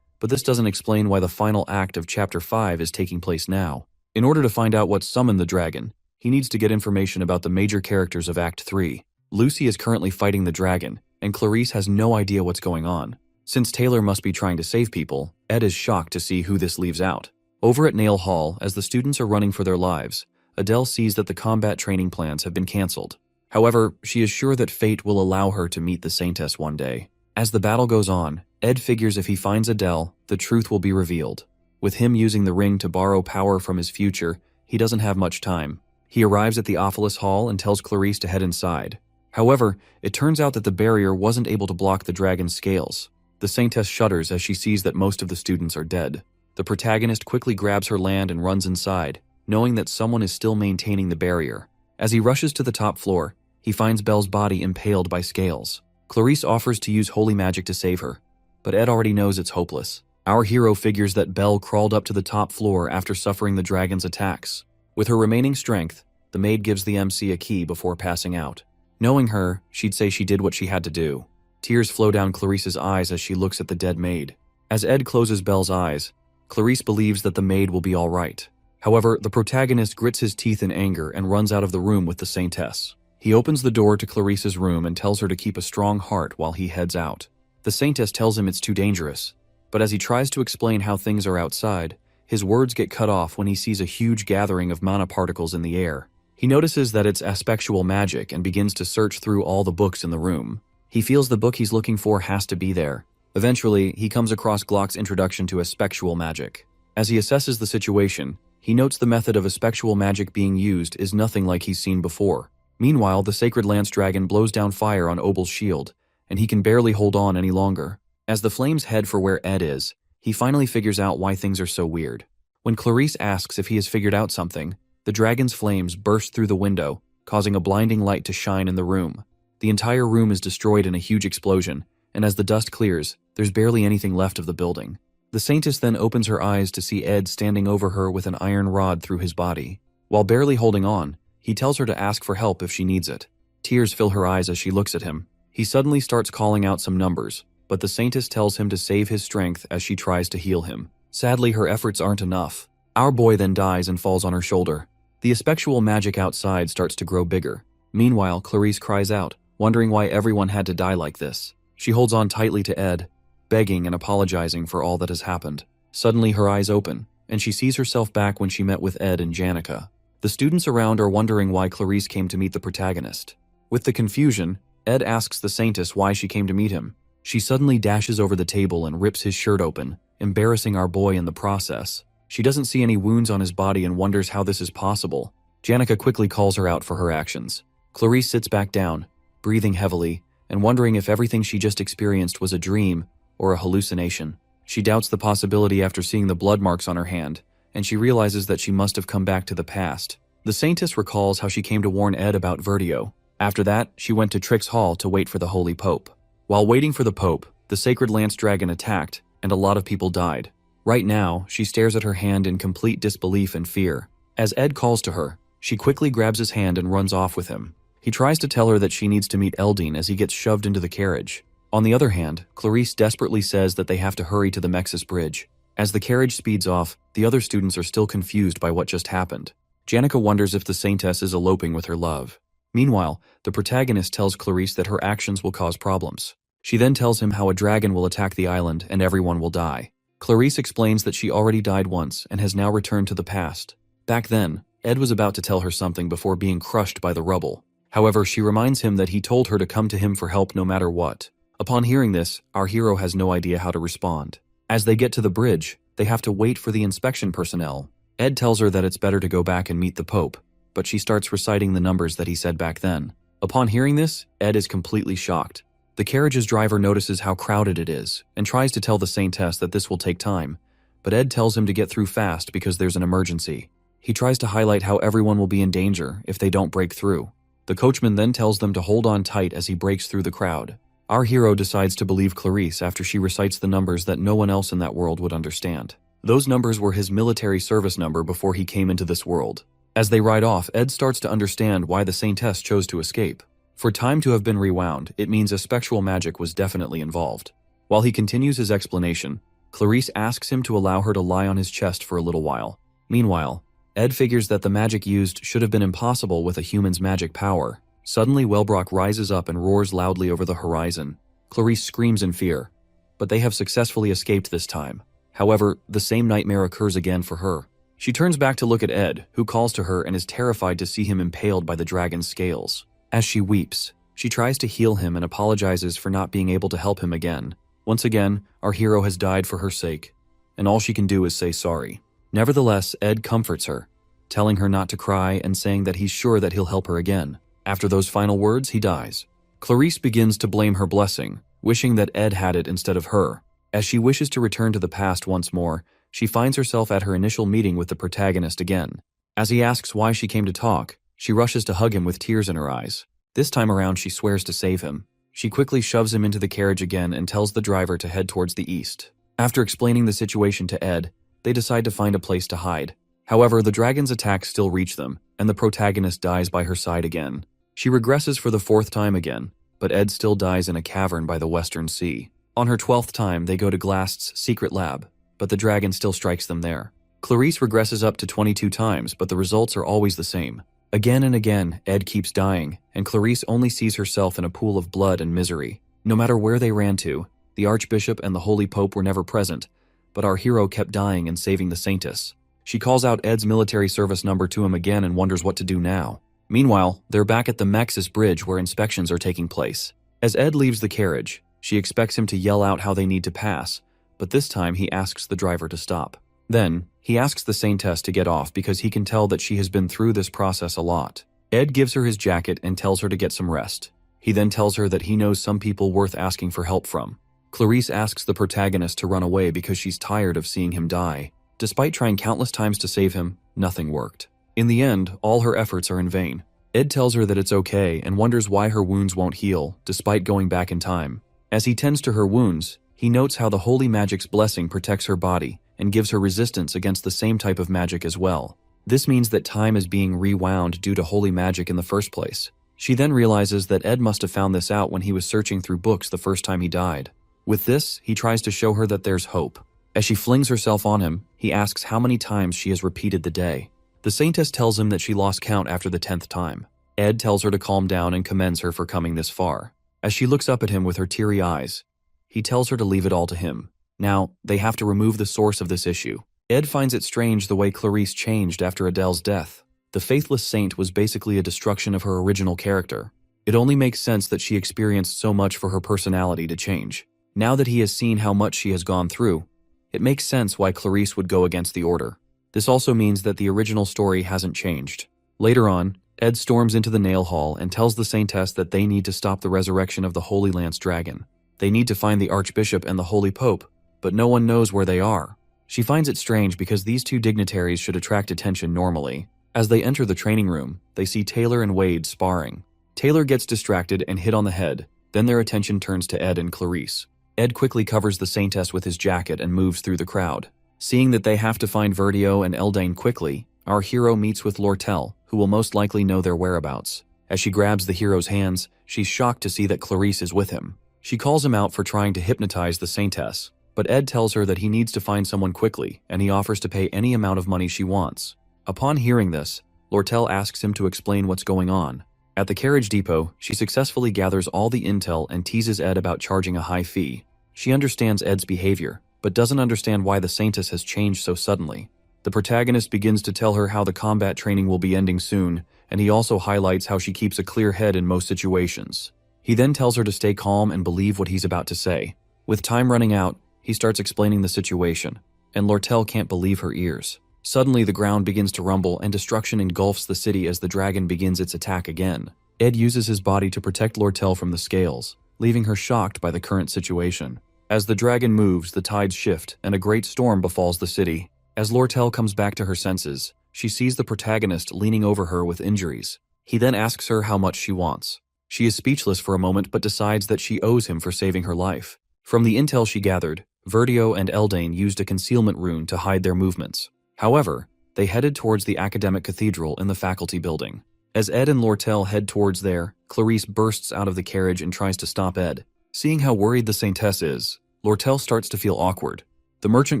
Speaker 1: but this doesn't explain why the final act of Chapter 5 is taking place now. In order to find out what summoned the dragon, he needs to get information about the major characters of Act 3. Lucy is currently fighting the dragon, and Clarice has no idea what's going on. Since Taylor must be trying to save people, Ed is shocked to see who this leaves out. Over at Nail Hall, as the students are running for their lives, Adele sees that the combat training plans have been cancelled. However, she is sure that fate will allow her to meet the Saintess one day. As the battle goes on, Ed figures if he finds Adele, the truth will be revealed. With him using the ring to borrow power from his future, he doesn't have much time. He arrives at the Ophilus Hall and tells Clarice to head inside. However, it turns out that the barrier wasn't able to block the dragon's scales. The Saintess shudders as she sees that most of the students are dead. The protagonist quickly grabs her land and runs inside, knowing that someone is still maintaining the barrier. As he rushes to the top floor, he finds Belle's body impaled by scales. Clarice offers to use holy magic to save her, but Ed already knows it's hopeless. Our hero figures that Belle crawled up to the top floor after suffering the dragon's attacks. With her remaining strength, the maid gives the MC a key before passing out. Knowing her, she'd say she did what she had to do. Tears flow down Clarice's eyes as she looks at the dead maid. As Ed closes Belle's eyes, Clarice believes that the maid will be all right. However, the protagonist grits his teeth in anger and runs out of the room with the Saintess. He opens the door to Clarice's room and tells her to keep a strong heart while he heads out. The Saintess tells him it's too dangerous, but as he tries to explain how things are outside, his words get cut off when he sees a huge gathering of mana particles in the air. He notices that it's aspectual magic and begins to search through all the books in the room. He feels the book he's looking for has to be there. Eventually, he comes across Glock's introduction to aspectual magic. As he assesses the situation, he notes the method of aspectual magic being used is nothing like he's seen before. Meanwhile, the Sacred Lance Dragon blows down fire on Obel's shield, and he can barely hold on any longer. As the flames head for where Ed is, he finally figures out why things are so weird. When Clarice asks if he has figured out something, the dragon's flames burst through the window, causing a blinding light to shine in the room. The entire room is destroyed in a huge explosion, and as the dust clears, there's barely anything left of the building. The Saintess then opens her eyes to see Ed standing over her with an iron rod through his body. While barely holding on, he tells her to ask for help if she needs it. Tears fill her eyes as she looks at him. He suddenly starts calling out some numbers, but the Saintess tells him to save his strength as she tries to heal him. Sadly, her efforts aren't enough. Our boy then dies and falls on her shoulder. The aspectual magic outside starts to grow bigger. Meanwhile, Clarice cries out, wondering why everyone had to die like this. She holds on tightly to Ed, begging and apologizing for all that has happened. Suddenly, her eyes open, and she sees herself back when she met with Ed and Janica. The students around are wondering why Clarice came to meet the protagonist. With the confusion, Ed asks the Saintess why she came to meet him. She suddenly dashes over the table and rips his shirt open, embarrassing our boy in the process. She doesn't see any wounds on his body and wonders how this is possible. Janica quickly calls her out for her actions. Clarice sits back down, breathing heavily, and wondering if everything she just experienced was a dream or a hallucination. She doubts the possibility after seeing the blood marks on her hand, and she realizes that she must have come back to the past. The Saintess recalls how she came to warn Ed about Vertio. After that, she went to Trix Hall to wait for the Holy Pope. While waiting for the Pope, the Sacred Lance Dragon attacked, and a lot of people died. Right now, she stares at her hand in complete disbelief and fear. As Ed calls to her, she quickly grabs his hand and runs off with him. He tries to tell her that she needs to meet Eldine as he gets shoved into the carriage. On the other hand, Clarice desperately says that they have to hurry to the Mexis Bridge. As the carriage speeds off, the other students are still confused by what just happened. Janica wonders if the Saintess is eloping with her love. Meanwhile, the protagonist tells Clarice that her actions will cause problems. She then tells him how a dragon will attack the island and everyone will die. Clarice explains that she already died once and has now returned to the past. Back then, Ed was about to tell her something before being crushed by the rubble. However, she reminds him that he told her to come to him for help no matter what. Upon hearing this, our hero has no idea how to respond. As they get to the bridge, they have to wait for the inspection personnel. Ed tells her that it's better to go back and meet the Pope, but she starts reciting the numbers that he said back then. Upon hearing this, Ed is completely shocked. The carriage's driver notices how crowded it is and tries to tell the Saintess that this will take time, but Ed tells him to get through fast because there's an emergency. He tries to highlight how everyone will be in danger if they don't break through. The coachman then tells them to hold on tight as he breaks through the crowd. Our hero decides to believe Clarice after she recites the numbers that no one else in that world would understand. Those numbers were his military service number before he came into this world. As they ride off, Ed starts to understand why the Saintess chose to escape. For time to have been rewound, it means a spectral magic was definitely involved. While he continues his explanation, Clarice asks him to allow her to lie on his chest for a little while. Meanwhile, Ed figures that the magic used should have been impossible with a human's magic power. Suddenly, Wellbrock rises up and roars loudly over the horizon. Clarice screams in fear, but they have successfully escaped this time. However, the same nightmare occurs again for her. She turns back to look at Ed, who calls to her and is terrified to see him impaled by the dragon's scales. As she weeps, she tries to heal him and apologizes for not being able to help him again. Once again, our hero has died for her sake, and all she can do is say sorry. Nevertheless, Ed comforts her, telling her not to cry and saying that he's sure that he'll help her again. After those final words, he dies. Clarice begins to blame her blessing, wishing that Ed had it instead of her. As she wishes to return to the past once more, she finds herself at her initial meeting with the protagonist again. As he asks why she came to talk, she rushes to hug him with tears in her eyes. This time around, she swears to save him. She quickly shoves him into the carriage again and tells the driver to head towards the east. After explaining the situation to Ed, they decide to find a place to hide. However, the dragon's attacks still reach them, and the protagonist dies by her side again. She regresses for the 4th time again, but Ed still dies in a cavern by the Western Sea. On her 12th time, they go to Glast's secret lab, but the dragon still strikes them there. Clarice regresses up to 22 times, but the results are always the same. Again and again, Ed keeps dying, and Clarice only sees herself in a pool of blood and misery. No matter where they ran to, the Archbishop and the Holy Pope were never present, but our hero kept dying and saving the Saintess. She calls out Ed's military service number to him again and wonders what to do now. Meanwhile, they're back at the Mexis Bridge where inspections are taking place. As Ed leaves the carriage, she expects him to yell out how they need to pass, but this time he asks the driver to stop. Then, he asks the Saintess to get off because he can tell that she has been through this process a lot. Ed gives her his jacket and tells her to get some rest. He then tells her that he knows some people worth asking for help from. Clarice asks the protagonist to run away because she's tired of seeing him die. Despite trying countless times to save him, nothing worked. In the end, all her efforts are in vain. Ed tells her that it's okay and wonders why her wounds won't heal, despite going back in time. As he tends to her wounds, he notes how the holy magic's blessing protects her body and gives her resistance against the same type of magic as well. This means that time is being rewound due to holy magic in the first place. She then realizes that Ed must have found this out when he was searching through books the first time he died. With this, he tries to show her that there's hope. As she flings herself on him, he asks how many times she has repeated the day. The Saintess tells him that she lost count after the 10th time. Ed tells her to calm down and commends her for coming this far. As she looks up at him with her teary eyes, he tells her to leave it all to him. Now, they have to remove the source of this issue. Ed finds it strange the way Clarice changed after Adele's death. The faithless saint was basically a destruction of her original character. It only makes sense that she experienced so much for her personality to change. Now that he has seen how much she has gone through, it makes sense why Clarice would go against the order. This also means that the original story hasn't changed. Later on, Ed storms into the Nail Hall and tells the Saintess that they need to stop the resurrection of the Holy Lance Dragon. They need to find the Archbishop and the Holy Pope, but no one knows where they are. She finds it strange because these two dignitaries should attract attention normally. As they enter the training room, they see Taylor and Wade sparring. Taylor gets distracted and hit on the head, then their attention turns to Ed and Clarice. Ed quickly covers the Saintess with his jacket and moves through the crowd. Seeing that they have to find Verdio and Eldane quickly, our hero meets with Lortell, who will most likely know their whereabouts. As she grabs the hero's hands, she's shocked to see that Clarice is with him. She calls him out for trying to hypnotize the Saintess, but Ed tells her that he needs to find someone quickly, and he offers to pay any amount of money she wants. Upon hearing this, Lortell asks him to explain what's going on. At the carriage depot, she successfully gathers all the intel and teases Ed about charging a high fee. She understands Ed's behavior, but doesn't understand why the Saintess has changed so suddenly. The protagonist begins to tell her how the combat training will be ending soon, and he also highlights how she keeps a clear head in most situations. He then tells her to stay calm and believe what he's about to say. With time running out, he starts explaining the situation, and Lortell can't believe her ears. Suddenly, the ground begins to rumble and destruction engulfs the city as the dragon begins its attack again. Ed uses his body to protect Lortell from the scales, leaving her shocked by the current situation. As the dragon moves, the tides shift, and a great storm befalls the city. As Lortell comes back to her senses, she sees the protagonist leaning over her with injuries. He then asks her how much she wants. She is speechless for a moment but decides that she owes him for saving her life. From the intel she gathered, Verdio and Eldane used a concealment rune to hide their movements. However, they headed towards the academic cathedral in the faculty building. As Ed and Lortell head towards there, Clarice bursts out of the carriage and tries to stop Ed. Seeing how worried the Saintess is, Lortell starts to feel awkward. The merchant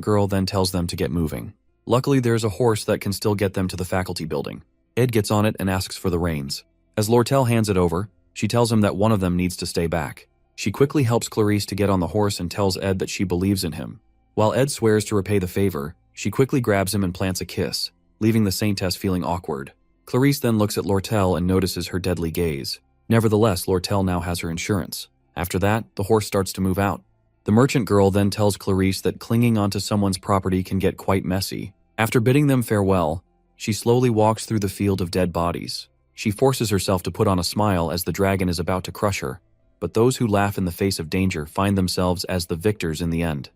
Speaker 1: girl then tells them to get moving. Luckily, there's a horse that can still get them to the faculty building. Ed gets on it and asks for the reins. As Lortell hands it over, she tells him that one of them needs to stay back. She quickly helps Clarice to get on the horse and tells Ed that she believes in him. While Ed swears to repay the favor, she quickly grabs him and plants a kiss, leaving the Saintess feeling awkward. Clarice then looks at Lortell and notices her deadly gaze. Nevertheless, Lortell now has her insurance. After that, the horse starts to move out. The merchant girl then tells Clarice that clinging onto someone's property can get quite messy. After bidding them farewell, she slowly walks through the field of dead bodies. She forces herself to put on a smile as the dragon is about to crush her, but those who laugh in the face of danger find themselves as the victors in the end.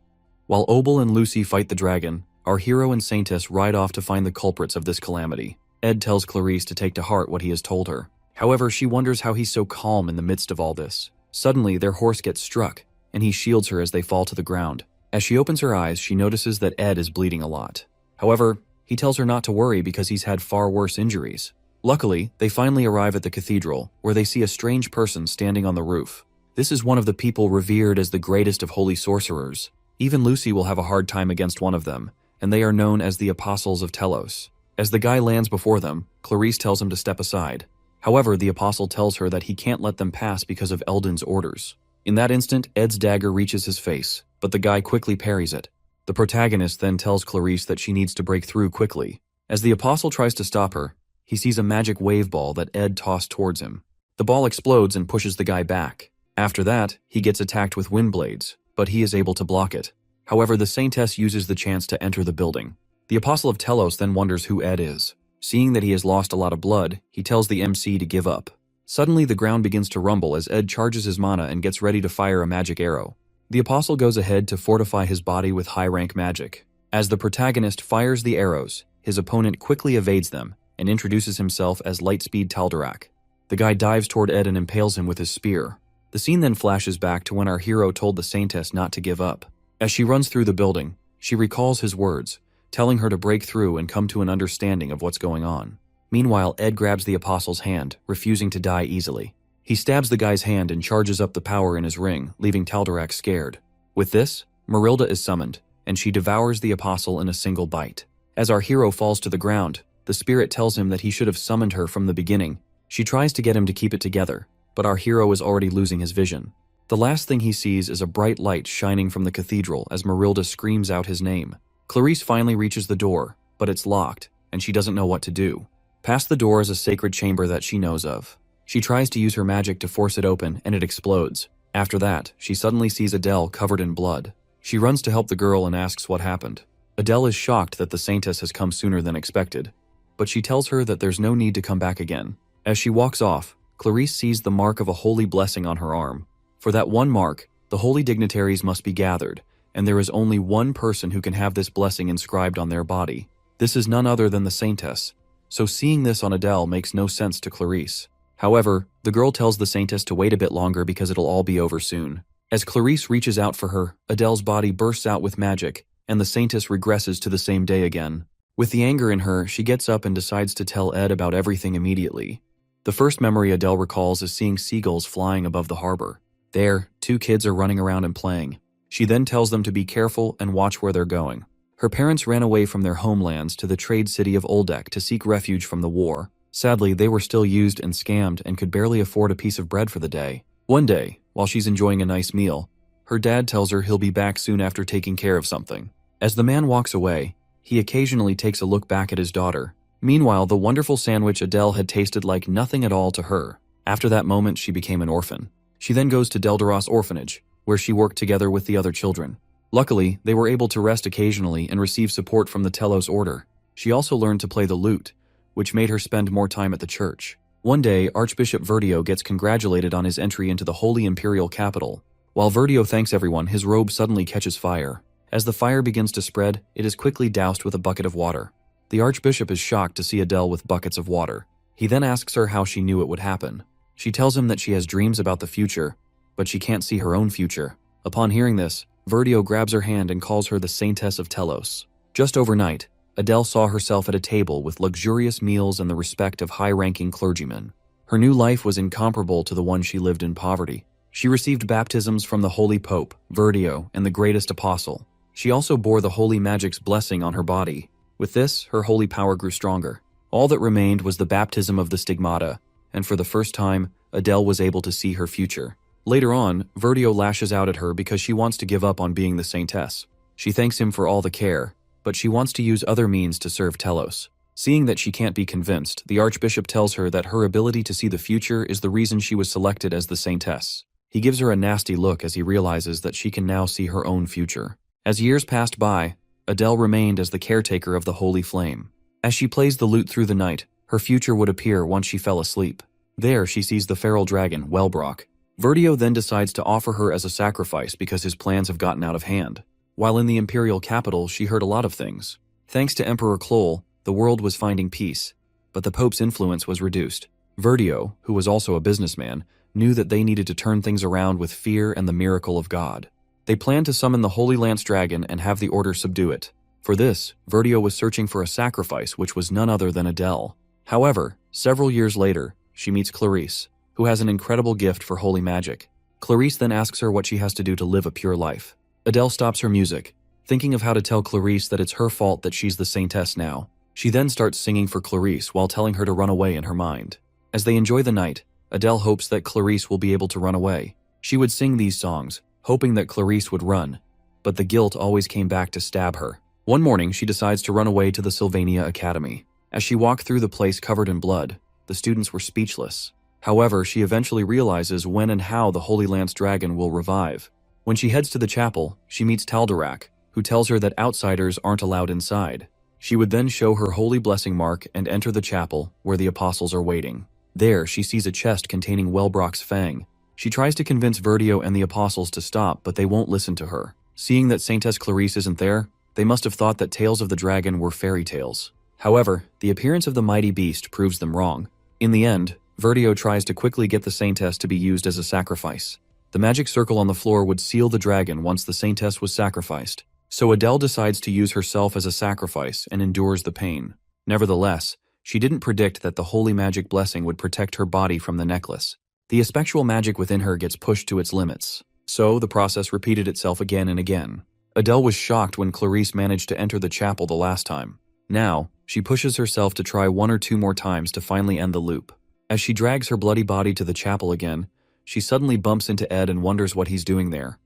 Speaker 1: While Obel and Lucy fight the dragon, our hero and Saintess ride off to find the culprits of this calamity. Ed tells Clarice to take to heart what he has told her. However, she wonders how he's so calm in the midst of all this. Suddenly, their horse gets struck, and he shields her as they fall to the ground. As she opens her eyes, she notices that Ed is bleeding a lot. However, he tells her not to worry because he's had far worse injuries. Luckily, they finally arrive at the cathedral, where they see a strange person standing on the roof. This is one of the people revered as the greatest of holy sorcerers. Even Lucy will have a hard time against one of them, and they are known as the Apostles of Telos. As the guy lands before them, Clarice tells him to step aside. However, the apostle tells her that he can't let them pass because of Eldon's orders. In that instant, Ed's dagger reaches his face, but the guy quickly parries it. The protagonist then tells Clarice that she needs to break through quickly. As the apostle tries to stop her, he sees a magic wave ball that Ed tossed towards him. The ball explodes and pushes the guy back. After that, he gets attacked with wind blades, but he is able to block it. However, the Saintess uses the chance to enter the building. The Apostle of Telos then wonders who Ed is. Seeing that he has lost a lot of blood, he tells the MC to give up. Suddenly, the ground begins to rumble as Ed charges his mana and gets ready to fire a magic arrow. The Apostle goes ahead to fortify his body with high-rank magic. As the protagonist fires the arrows, his opponent quickly evades them and introduces himself as Lightspeed Taldarak. The guy dives toward Ed and impales him with his spear. The scene then flashes back to when our hero told the Saintess not to give up. As she runs through the building, she recalls his words, telling her to break through and come to an understanding of what's going on. Meanwhile, Ed grabs the Apostle's hand, refusing to die easily. He stabs the guy's hand and charges up the power in his ring, leaving Taldarak scared. With this, Marilda is summoned, and she devours the Apostle in a single bite. As our hero falls to the ground, the spirit tells him that he should have summoned her from the beginning. She tries to get him to keep it together, but our hero is already losing his vision. The last thing he sees is a bright light shining from the cathedral as Marilda screams out his name. Clarice finally reaches the door, but it's locked, and she doesn't know what to do. Past the door is a sacred chamber that she knows of. She tries to use her magic to force it open, and it explodes. After that, she suddenly sees Adele covered in blood. She runs to help the girl and asks what happened. Adele is shocked that the Saintess has come sooner than expected, but she tells her that there's no need to come back again. As she walks off, Clarice sees the mark of a holy blessing on her arm. For that one mark, the holy dignitaries must be gathered, and there is only one person who can have this blessing inscribed on their body. This is none other than the Saintess. So seeing this on Adele makes no sense to Clarice. However, the girl tells the Saintess to wait a bit longer because it'll all be over soon. As Clarice reaches out for her, Adele's body bursts out with magic, and the Saintess regresses to the same day again. With the anger in her, she gets up and decides to tell Ed about everything immediately. The first memory Adele recalls is seeing seagulls flying above the harbor. There, 2 kids are running around and playing. She then tells them to be careful and watch where they're going. Her parents ran away from their homelands to the trade city of Oldek to seek refuge from the war. Sadly, they were still used and scammed and could barely afford a piece of bread for the day. One day, while she's enjoying a nice meal, her dad tells her he'll be back soon after taking care of something. As the man walks away, he occasionally takes a look back at his daughter. Meanwhile, the wonderful sandwich Adele had tasted like nothing at all to her. After that moment, she became an orphan. She then goes to Deldaros Orphanage, where she worked together with the other children. Luckily, they were able to rest occasionally and receive support from the Telos Order. She also learned to play the lute, which made her spend more time at the church. One day, Archbishop Verdio gets congratulated on his entry into the Holy Imperial Capital. While Verdio thanks everyone, his robe suddenly catches fire. As the fire begins to spread, it is quickly doused with a bucket of water. The Archbishop is shocked to see Adele with buckets of water. He then asks her how she knew it would happen. She tells him that she has dreams about the future, but she can't see her own future. Upon hearing this, Verdio grabs her hand and calls her the Saintess of Telos. Just overnight, Adele saw herself at a table with luxurious meals and the respect of high-ranking clergymen. Her new life was incomparable to the one she lived in poverty. She received baptisms from the Holy Pope, Verdio, and the greatest apostle. She also bore the Holy Magic's blessing on her body. With this, her holy power grew stronger. All that remained was the baptism of the stigmata, and for the first time, Adele was able to see her future. Later on, Verdio lashes out at her because she wants to give up on being the saintess. She thanks him for all the care, but she wants to use other means to serve Telos. Seeing that she can't be convinced, the Archbishop tells her that her ability to see the future is the reason she was selected as the saintess. He gives her a nasty look as he realizes that she can now see her own future. As years passed by, Adele remained as the caretaker of the Holy Flame. As she plays the lute through the night, her future would appear once she fell asleep. There, she sees the feral dragon, Wellbrock. Verdio then decides to offer her as a sacrifice because his plans have gotten out of hand. While in the imperial capital, she heard a lot of things. Thanks to Emperor Kloll, the world was finding peace, but the Pope's influence was reduced. Verdio, who was also a businessman, knew that they needed to turn things around with fear and the miracle of God. They planned to summon the Holy Lance Dragon and have the Order subdue it. For this, Verdio was searching for a sacrifice which was none other than Adele. However, several years later, she meets Clarice, who has an incredible gift for holy magic. Clarice then asks her what she has to do to live a pure life. Adele stops her music, thinking of how to tell Clarice that it's her fault that she's the saintess now. She then starts singing for Clarice while telling her to run away in her mind. As they enjoy the night, Adele hopes that Clarice will be able to run away. She would sing these songs, hoping that Clarice would run, but the guilt always came back to stab her. One morning, she decides to run away to the Sylvania Academy. As she walked through the place covered in blood, the students were speechless. However, she eventually realizes when and how the Holy Lance Dragon will revive. When she heads to the chapel, she meets Taldarak, who tells her that outsiders aren't allowed inside. She would then show her holy blessing mark and enter the chapel, where the apostles are waiting. There, she sees a chest containing Wellbrock's fang. She tries to convince Verdio and the apostles to stop, but they won't listen to her. Seeing that Saintess Clarice isn't there, they must have thought that tales of the dragon were fairy tales. However, the appearance of the mighty beast proves them wrong. In the end, Verdio tries to quickly get the Saintess to be used as a sacrifice. The magic circle on the floor would seal the dragon once the Saintess was sacrificed. So Adele decides to use herself as a sacrifice and endures the pain. Nevertheless, she didn't predict that the holy magic blessing would protect her body from the necklace. The aspectual magic within her gets pushed to its limits. So the process repeated itself again and again. Adele was shocked when Clarice managed to enter the chapel the last time. Now, she pushes herself to try 1 or 2 more times to finally end the loop. As she drags her bloody body to the chapel again, she suddenly bumps into Ed and wonders what he's doing there.